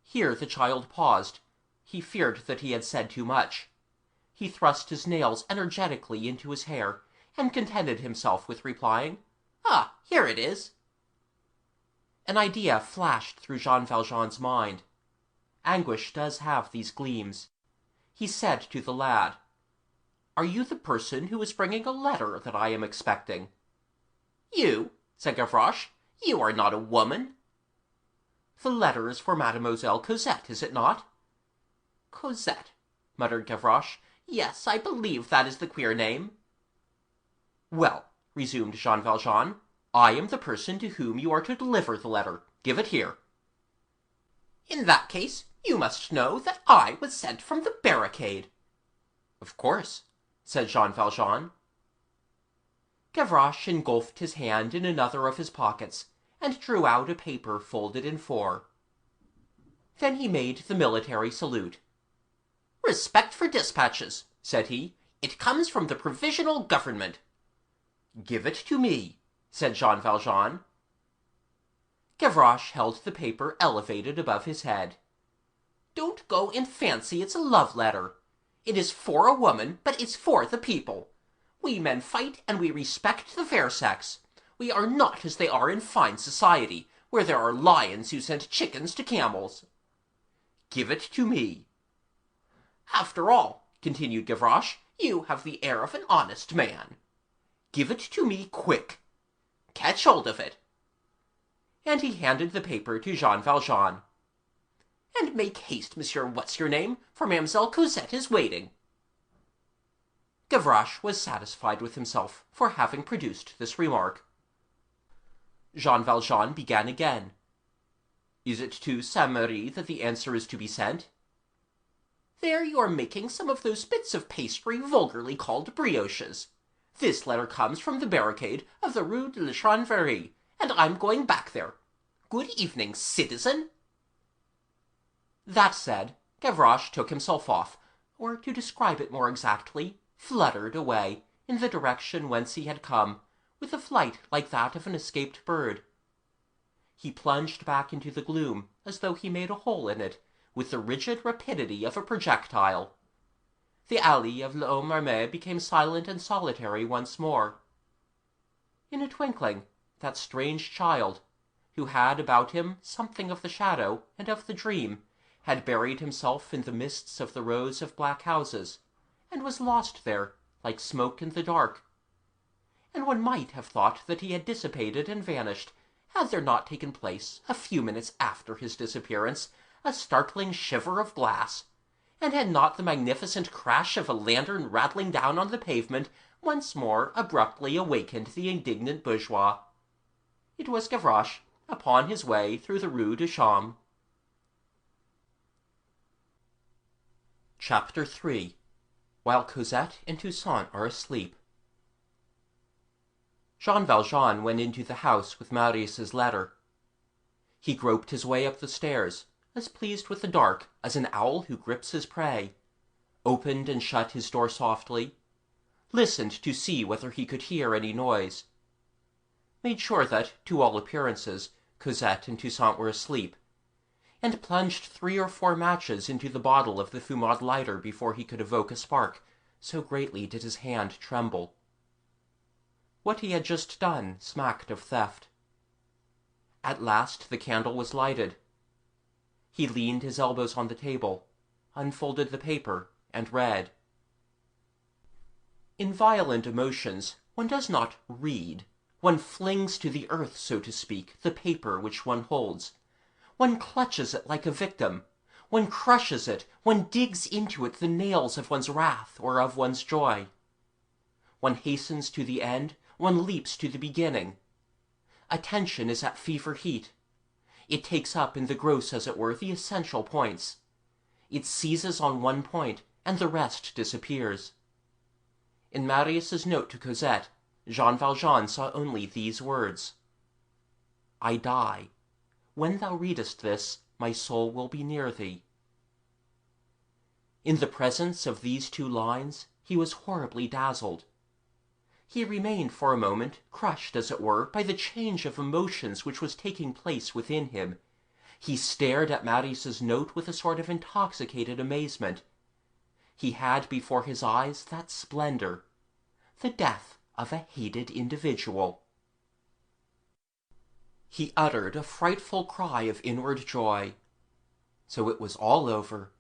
Here the child paused. He feared that he had said too much. He thrust his nails energetically into his hair, and contented himself with replying, "Ah, here it is." An idea flashed through Jean Valjean's mind. Anguish does have these gleams. He said to the lad, "Are you the person who is bringing a letter that I am expecting?" "You?" said Gavroche. "You are not a woman." "The letter is for Mademoiselle Cosette, is it not?" "Cosette," muttered Gavroche. "Yes, I believe that is the queer name." "Well," resumed Jean Valjean, "I am the person to whom you are to deliver the letter. Give it here." "In that case, you must know that I was sent from the barricade." "Of course," said Jean Valjean. Gavroche engulfed his hand in another of his pockets, and drew out a paper folded in 4. Then he made the military salute. "Respect for dispatches," said he. "It comes from the provisional government." "Give it to me," said Jean Valjean. Gavroche held the paper elevated above his head. "Don't go and fancy it's a love letter. It is for a woman, but it's for the people. We men fight and we respect the fair sex. We are not as they are in fine society, where there are lions who send chickens to camels." "Give it to me." "After all," continued Gavroche, "you have the air of an honest man." "Give it to me quick." "Catch hold of it." And he handed the paper to Jean Valjean. "And make haste, Monsieur What's-your-name, for Mademoiselle Cosette is waiting." Gavroche was satisfied with himself for having produced this remark. Jean Valjean began again. "Is it to Saint Merry that the answer is to be sent?" "There you are making some of those bits of pastry vulgarly called brioches. This letter comes from the barricade of the Rue de la Chanvrerie, and I'm going back there. Good evening, citizen." That said, Gavroche took himself off, or to describe it more exactly, fluttered away, in the direction whence he had come, with a flight like that of an escaped bird. He plunged back into the gloom as though he made a hole in it, with the rigid rapidity of a projectile. The alley of l'Homme Armé became silent and solitary once more. In a twinkling, that strange child, who had about him something of the shadow and of the dream, had buried himself in the mists of the rows of black houses, and was lost there, like smoke in the dark. And one might have thought that he had dissipated and vanished, had there not taken place, a few minutes after his disappearance, a startling shiver of glass, and had not the magnificent crash of a lantern rattling down on the pavement once more abruptly awakened the indignant bourgeois. It was Gavroche, upon his way through the Rue du Chaume. Chapter 3. While Cosette and Toussaint are asleep. Jean Valjean went into the house with Marius' letter. He groped his way up the stairs, as pleased with the dark as an owl who grips his prey, opened and shut his door softly, listened to see whether he could hear any noise, made sure that, to all appearances, Cosette and Toussaint were asleep, and plunged 3 or 4 matches into the bottle of the fumade lighter before he could evoke a spark, so greatly did his hand tremble. What he had just done smacked of theft. At last the candle was lighted. He leaned his elbows on the table, unfolded the paper, and read. In violent emotions one does not read. One flings to the earth, so to speak, the paper which one holds. One clutches it like a victim. One crushes it, one digs into it the nails of one's wrath or of one's joy. One hastens to the end, one leaps to the beginning. Attention is at fever heat. It takes up in the gross, as it were, the essential points. It seizes on one point, and the rest disappears. In Marius's note to Cosette, Jean Valjean saw only these words: I die. When thou readest this, my soul will be near thee. In the presence of these two lines, he was horribly dazzled. He remained for a moment, crushed, as it were, by the change of emotions which was taking place within him. He stared at Marius's note with a sort of intoxicated amazement. He had before his eyes that splendor, the death of a hated individual. He uttered a frightful cry of inward joy. So it was all over.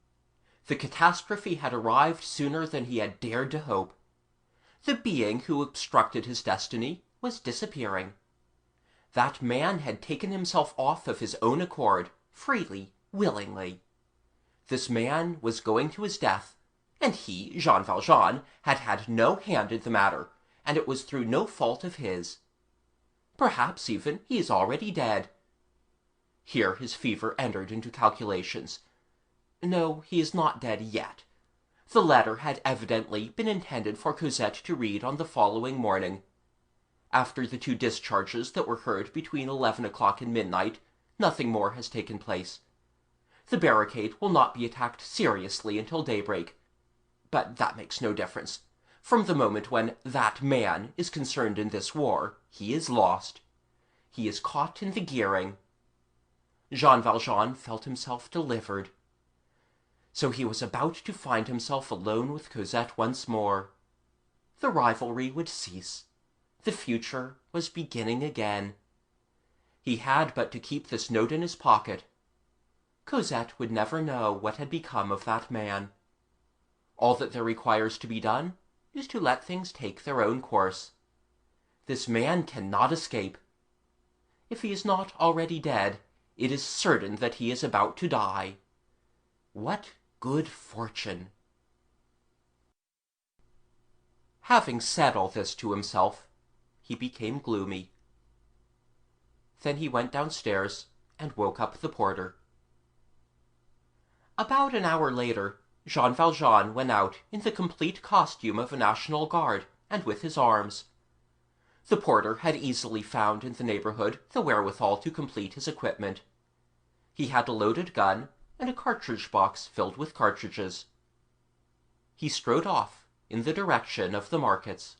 The catastrophe had arrived sooner than he had dared to hope. The being who obstructed his destiny was disappearing. That man had taken himself off of his own accord, freely, willingly. This man was going to his death, and he, Jean Valjean, had had no hand in the matter, and it was through no fault of his. Perhaps, even, he is already dead. Here his fever entered into calculations. No, he is not dead yet. The letter had evidently been intended for Cosette to read on the following morning. After the two discharges that were heard between 11 o'clock and midnight, nothing more has taken place. The barricade will not be attacked seriously until daybreak. But that makes no difference. From the moment when that man is concerned in this war, he is lost. He is caught in the gearing. Jean Valjean felt himself delivered. So he was about to find himself alone with Cosette once more. The rivalry would cease. The future was beginning again. He had but to keep this note in his pocket. Cosette would never know what had become of that man. All that there requires to be done is to let things take their own course. This man cannot escape. If he is not already dead, it is certain that he is about to die. What good fortune! Having said all this to himself, he became gloomy. Then he went downstairs and woke up the porter. About an hour later, Jean Valjean went out in the complete costume of a National Guard and with his arms. The porter had easily found in the neighborhood the wherewithal to complete his equipment. He had a loaded gun and a cartridge box filled with cartridges. He strode off in the direction of the markets.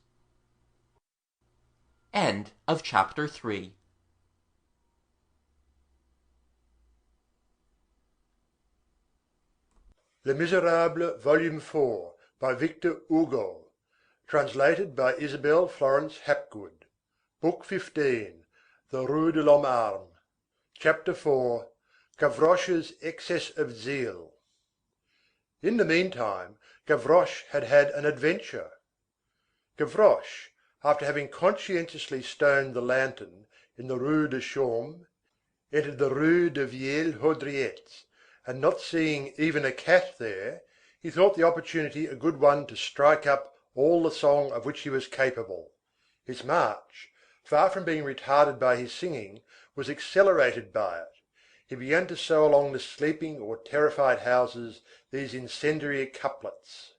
End of chapter 3. Les Misérables, Volume 4, by Victor Hugo, translated by Isabel Florence Hapgood. Book 15, The Rue de l'Homme Armé. Chapter 4, Gavroche's Excess of Zeal. In the meantime, Gavroche had had an adventure. Gavroche, after having conscientiously stoned the lantern in the Rue de Chaume, entered the Rue de Vieilles Haudriettes, and not seeing even a cat there, he thought the opportunity a good one to strike up all the song of which he was capable. His march, far from being retarded by his singing, was accelerated by it. He began to sow along the sleeping or terrified houses these incendiary couplets.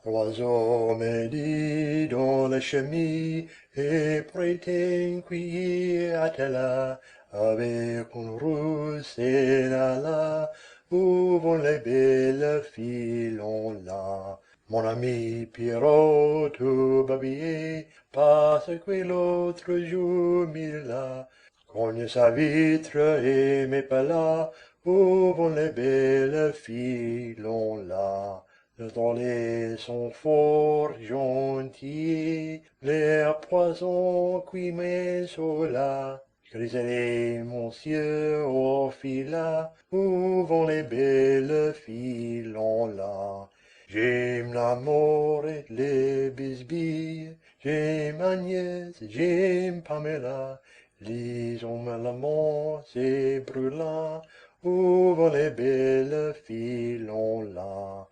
L'oiseau me dit dans la chemise, et prétend qui attela, avec une rousse et là, où vont les belles filons là. Mon ami Pierrot, tout babillé, parce que l'autre jour là, cogne sa vitre et met pas là, où vont les belles filons là. Les drôles sont fort gentils, les poissons qui me sont là. Griselet, monsieur, au fila, où vont les belles filons là. J'aime l'amour et les bisbilles, j'aime Agnès, j'aime Pamela. Les hommes l'amour, c'est brûlant, où vont les belles filles là?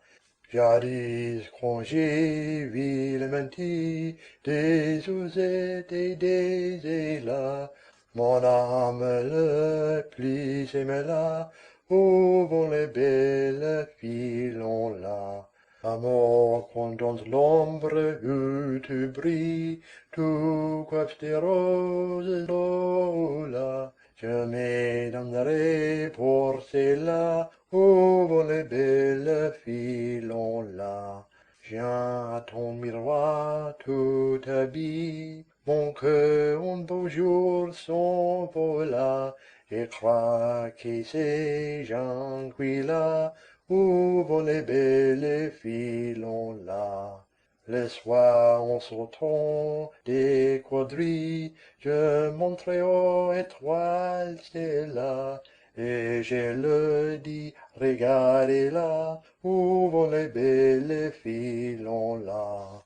Jadis quand j'ai vu le menti des osettes et des éclats, mon âme le plus aimée-là, où vont les belles filles là? Amour, quand dans l'ombre où tu brilles, tu coiffes tes roses là. Je me donnerai pour cela, où vont les belles filles là. Viens à ton miroir tout habillé, mon cœur un beau jour s'envola, et crois que c'est là, où vont les belles filles là. Le soir en sortant des quadrilles, je montrai aux étoiles celle-là, et je le dis, regardez-la, où vont les belles filles là.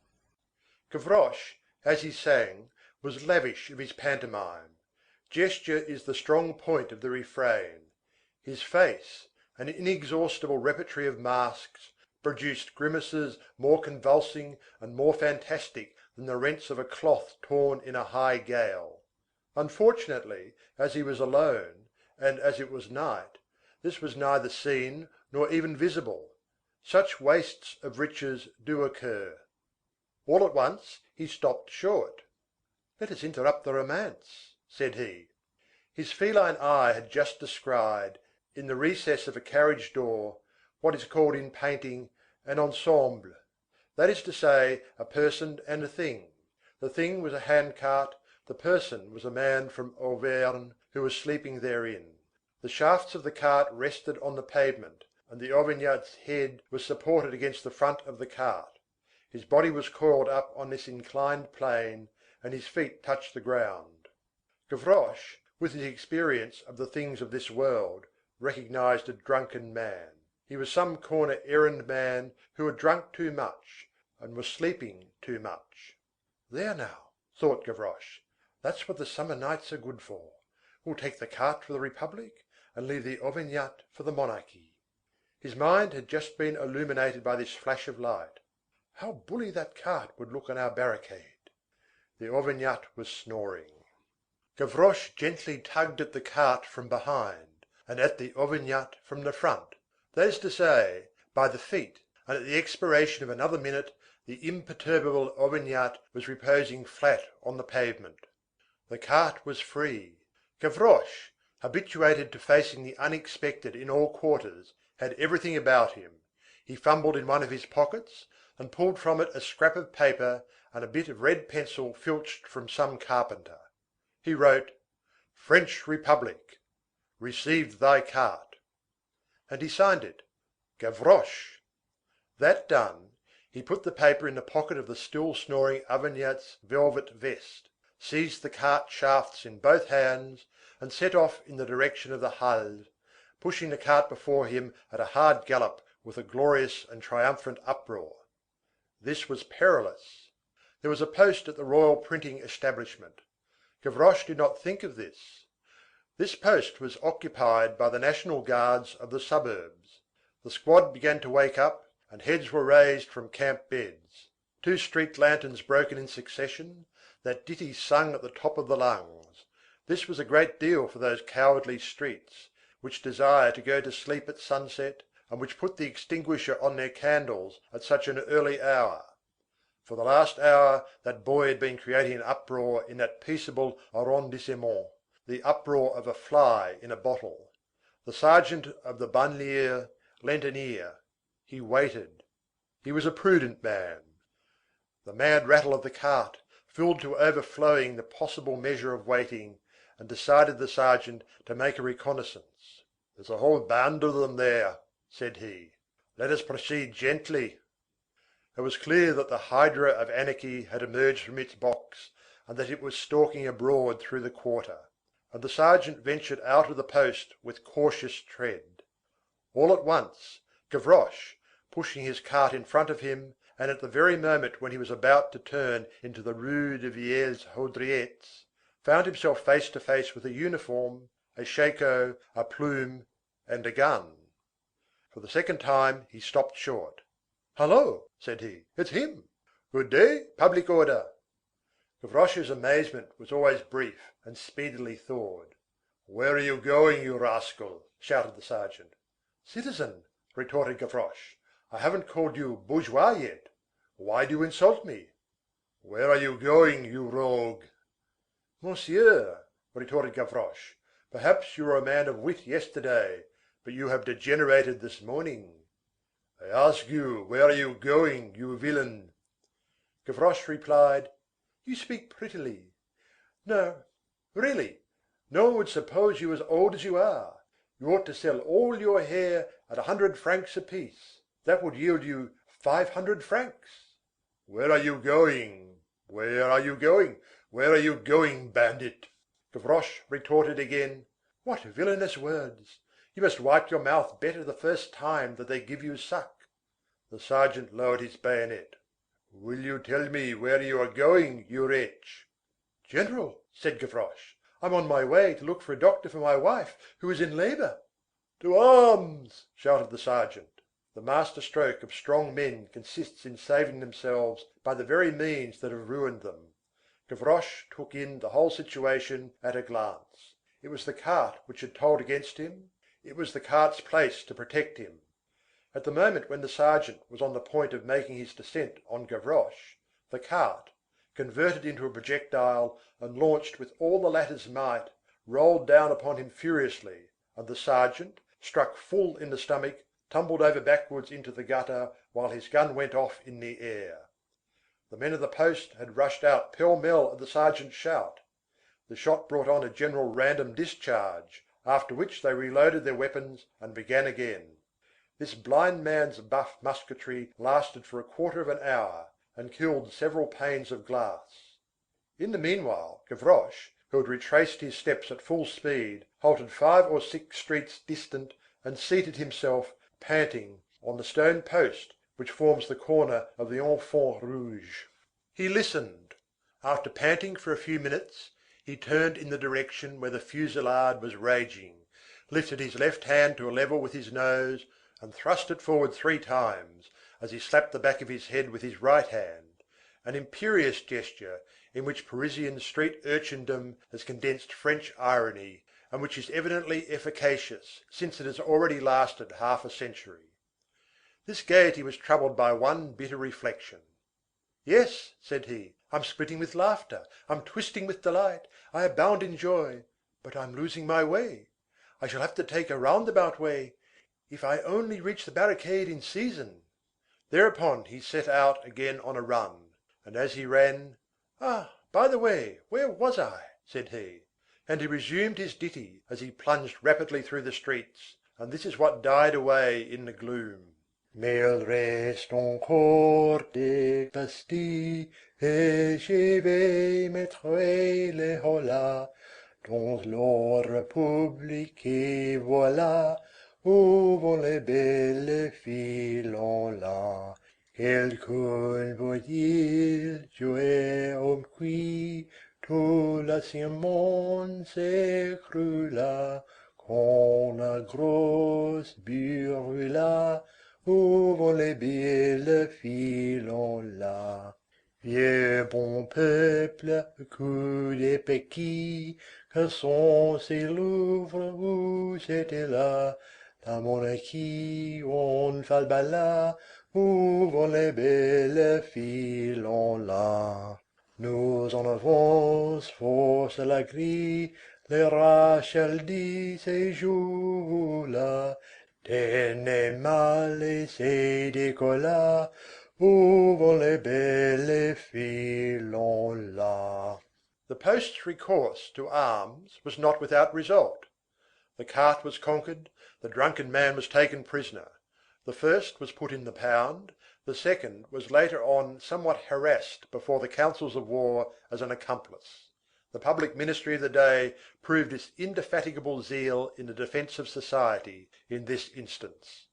Gavroche, as he sang, was lavish of his pantomime. Gesture is the strong point of the refrain. His face, an inexhaustible repertory of masks, produced grimaces more convulsing and more fantastic than the rents of a cloth torn in a high gale. Unfortunately, as he was alone, and as it was night, this was neither seen nor even visible. Such wastes of riches do occur. All at once he stopped short. "Let us interrupt the romance," said he. His feline eye had just descried, in the recess of a carriage door, what is called in painting an ensemble, that is to say, a person and a thing. The thing was a handcart, the person was a man from Auvergne who was sleeping therein. The shafts of the cart rested on the pavement, and the Auvergnat's head was supported against the front of the cart. His body was coiled up on this inclined plane, and his feet touched the ground. Gavroche, with his experience of the things of this world, recognized a drunken man. He was some corner errand man who had drunk too much, and was sleeping too much. "There now," thought Gavroche, "that's what the summer nights are good for. We'll take the cart for the Republic, and leave the Auvergnat for the monarchy." His mind had just been illuminated by this flash of light. How bully that cart would look on our barricade! The Auvergnat was snoring. Gavroche gently tugged at the cart from behind, and at the Auvergnat from the front, that is to say, by the feet, and at the expiration of another minute the imperturbable Auvergnat was reposing flat on the pavement. The cart was free. Gavroche, habituated to facing the unexpected in all quarters, had everything about him. He fumbled in one of his pockets, and pulled from it a scrap of paper and a bit of red pencil filched from some carpenter. He wrote, "French Republic. Received thy cart." And he signed it, Gavroche. That done, he put the paper in the pocket of the still snoring Auvergnat's velvet vest, seized the cart shafts in both hands, and set off in the direction of the Halles, pushing the cart before him at a hard gallop with a glorious and triumphant uproar. This was perilous. There was a post at the royal printing establishment. Gavroche did not think of this. This post was occupied by the National Guards of the suburbs. The squad began to wake up, and heads were raised from camp beds. 2 street lanterns broken in succession, that ditty sung at the top of the lungs. This was a great deal for those cowardly streets, which desire to go to sleep at sunset, and which put the extinguisher on their candles at such an early hour. For the last hour that boy had been creating an uproar in that peaceable arrondissement, the uproar of a fly in a bottle. The sergeant of the banlieue lent an ear. He waited. He was a prudent man. The mad rattle of the cart filled to overflowing the possible measure of waiting, and decided the sergeant to make a reconnaissance. "There's a whole band of them there," said he. "Let us proceed gently." It was clear that the hydra of anarchy had emerged from its box, and that it was stalking abroad through the quarter. And the sergeant ventured out of the post with cautious tread. All at once, Gavroche, pushing his cart in front of him, and at the very moment when he was about to turn into the Rue des Vieilles Haudriettes, found himself face to face with a uniform, a shako, a plume, and a gun. For the second time he stopped short. "Hullo!" said he, "it's him. Good day, public order." Gavroche's amazement was always brief and speedily thawed. "Where are you going, you rascal?" shouted the sergeant. "Citizen," retorted Gavroche, "I haven't called you bourgeois yet. Why do you insult me?" "Where are you going, you rogue?" "Monsieur," retorted Gavroche, "perhaps you were a man of wit yesterday, but you have degenerated this morning." "I ask you, where are you going, you villain?" Gavroche replied, "You speak prettily. No, really, no one would suppose you as old as you are. You ought to sell all your hair at 100 francs apiece. That would yield you 500 francs." "Where are you going? Where are you going? Where are you going, bandit?" Gavroche retorted again, "What villainous words! You must wipe your mouth better the first time that they give you suck." The sergeant lowered his bayonet. "Will you tell me where you are going, you wretch?" "General," said Gavroche, "I'm on my way to look for a doctor for my wife, who is in labor." "To arms!" shouted the sergeant. The master stroke of strong men consists in saving themselves by the very means that have ruined them. Gavroche took in the whole situation at a glance. It was the cart which had told against him, it was the cart's place to protect him. At the moment when the sergeant was on the point of making his descent on Gavroche, the cart, converted into a projectile and launched with all the latter's might, rolled down upon him furiously, and the sergeant, struck full in the stomach, tumbled over backwards into the gutter, while his gun went off in the air. The men of the post had rushed out pell-mell at the sergeant's shout. The shot brought on a general random discharge, after which they reloaded their weapons and began again. This blind man's buff musketry lasted for a quarter of an hour, and killed several panes of glass. In the meanwhile, Gavroche, who had retraced his steps at full speed, halted 5 or 6 streets distant, and seated himself, panting, on the stone post which forms the corner of the Enfants Rouges. He listened. After panting for a few minutes, he turned in the direction where the fusillade was raging, lifted his left hand to a level with his nose, and thrust it forward 3 times, as he slapped the back of his head with his right hand, an imperious gesture in which Parisian street urchindom has condensed French irony, and which is evidently efficacious, since it has already lasted half a century. This gaiety was troubled by one bitter reflection. "Yes," said he, "I'm splitting with laughter, I'm twisting with delight, I abound in joy, but I'm losing my way. I shall have to take a roundabout way. If I only reach the barricade in season!" Thereupon he set out again on a run, and as he ran, "Ah, by the way, where was I?" said he. And he resumed his ditty as he plunged rapidly through the streets, and this is what died away in the gloom. Mais il reste encore des pastilles, et je vais mettre les holà dans l'ordre public, et voilà où vont les belles filons-là. Quelqu'un veut-il jouer au cuit, tout l'ancien monde s'écroula, quand un gros brûla. Où vont les belles filons-là? Vieux bon peuple, coup des péquilles, que sont ces Louvres où j'étais là? La monarchie, on falbala, où vont les belles filons-là? Nous en avance, force la grille, les Rachel dit ces jours-là. Tenez mal et c'est décolla, où vont les belles filons-là? The post's recourse to arms was not without result. The cart was conquered, the drunken man was taken prisoner. The first was put in the pound, the second was later on somewhat harassed before the councils of war as an accomplice. The public ministry of the day proved its indefatigable zeal in the defence of society in this instance.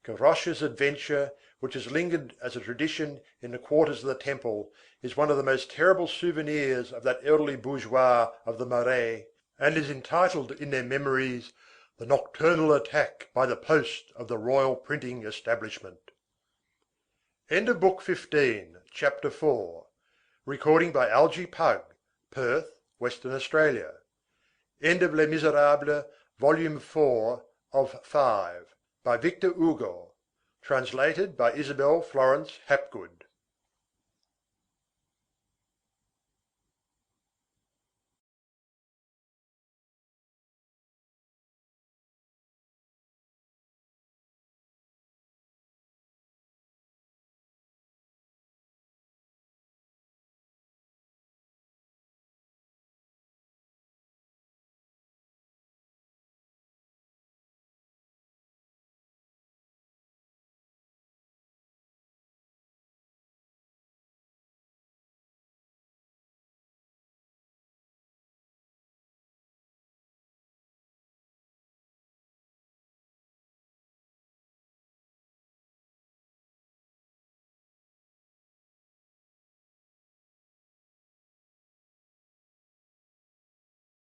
Gavroche's adventure, which has lingered as a tradition in the quarters of the Temple, is one of the most terrible souvenirs of that elderly bourgeois of the Marais, and is entitled in their memories, The nocturnal attack by the post of the Royal Printing Establishment. End of Book 15, Chapter 4. Recording by Algie Pugg, Perth, Western Australia. End of Les Misérables, Volume 4 of 5, by Victor Hugo. Translated by Isabel Florence Hapgood.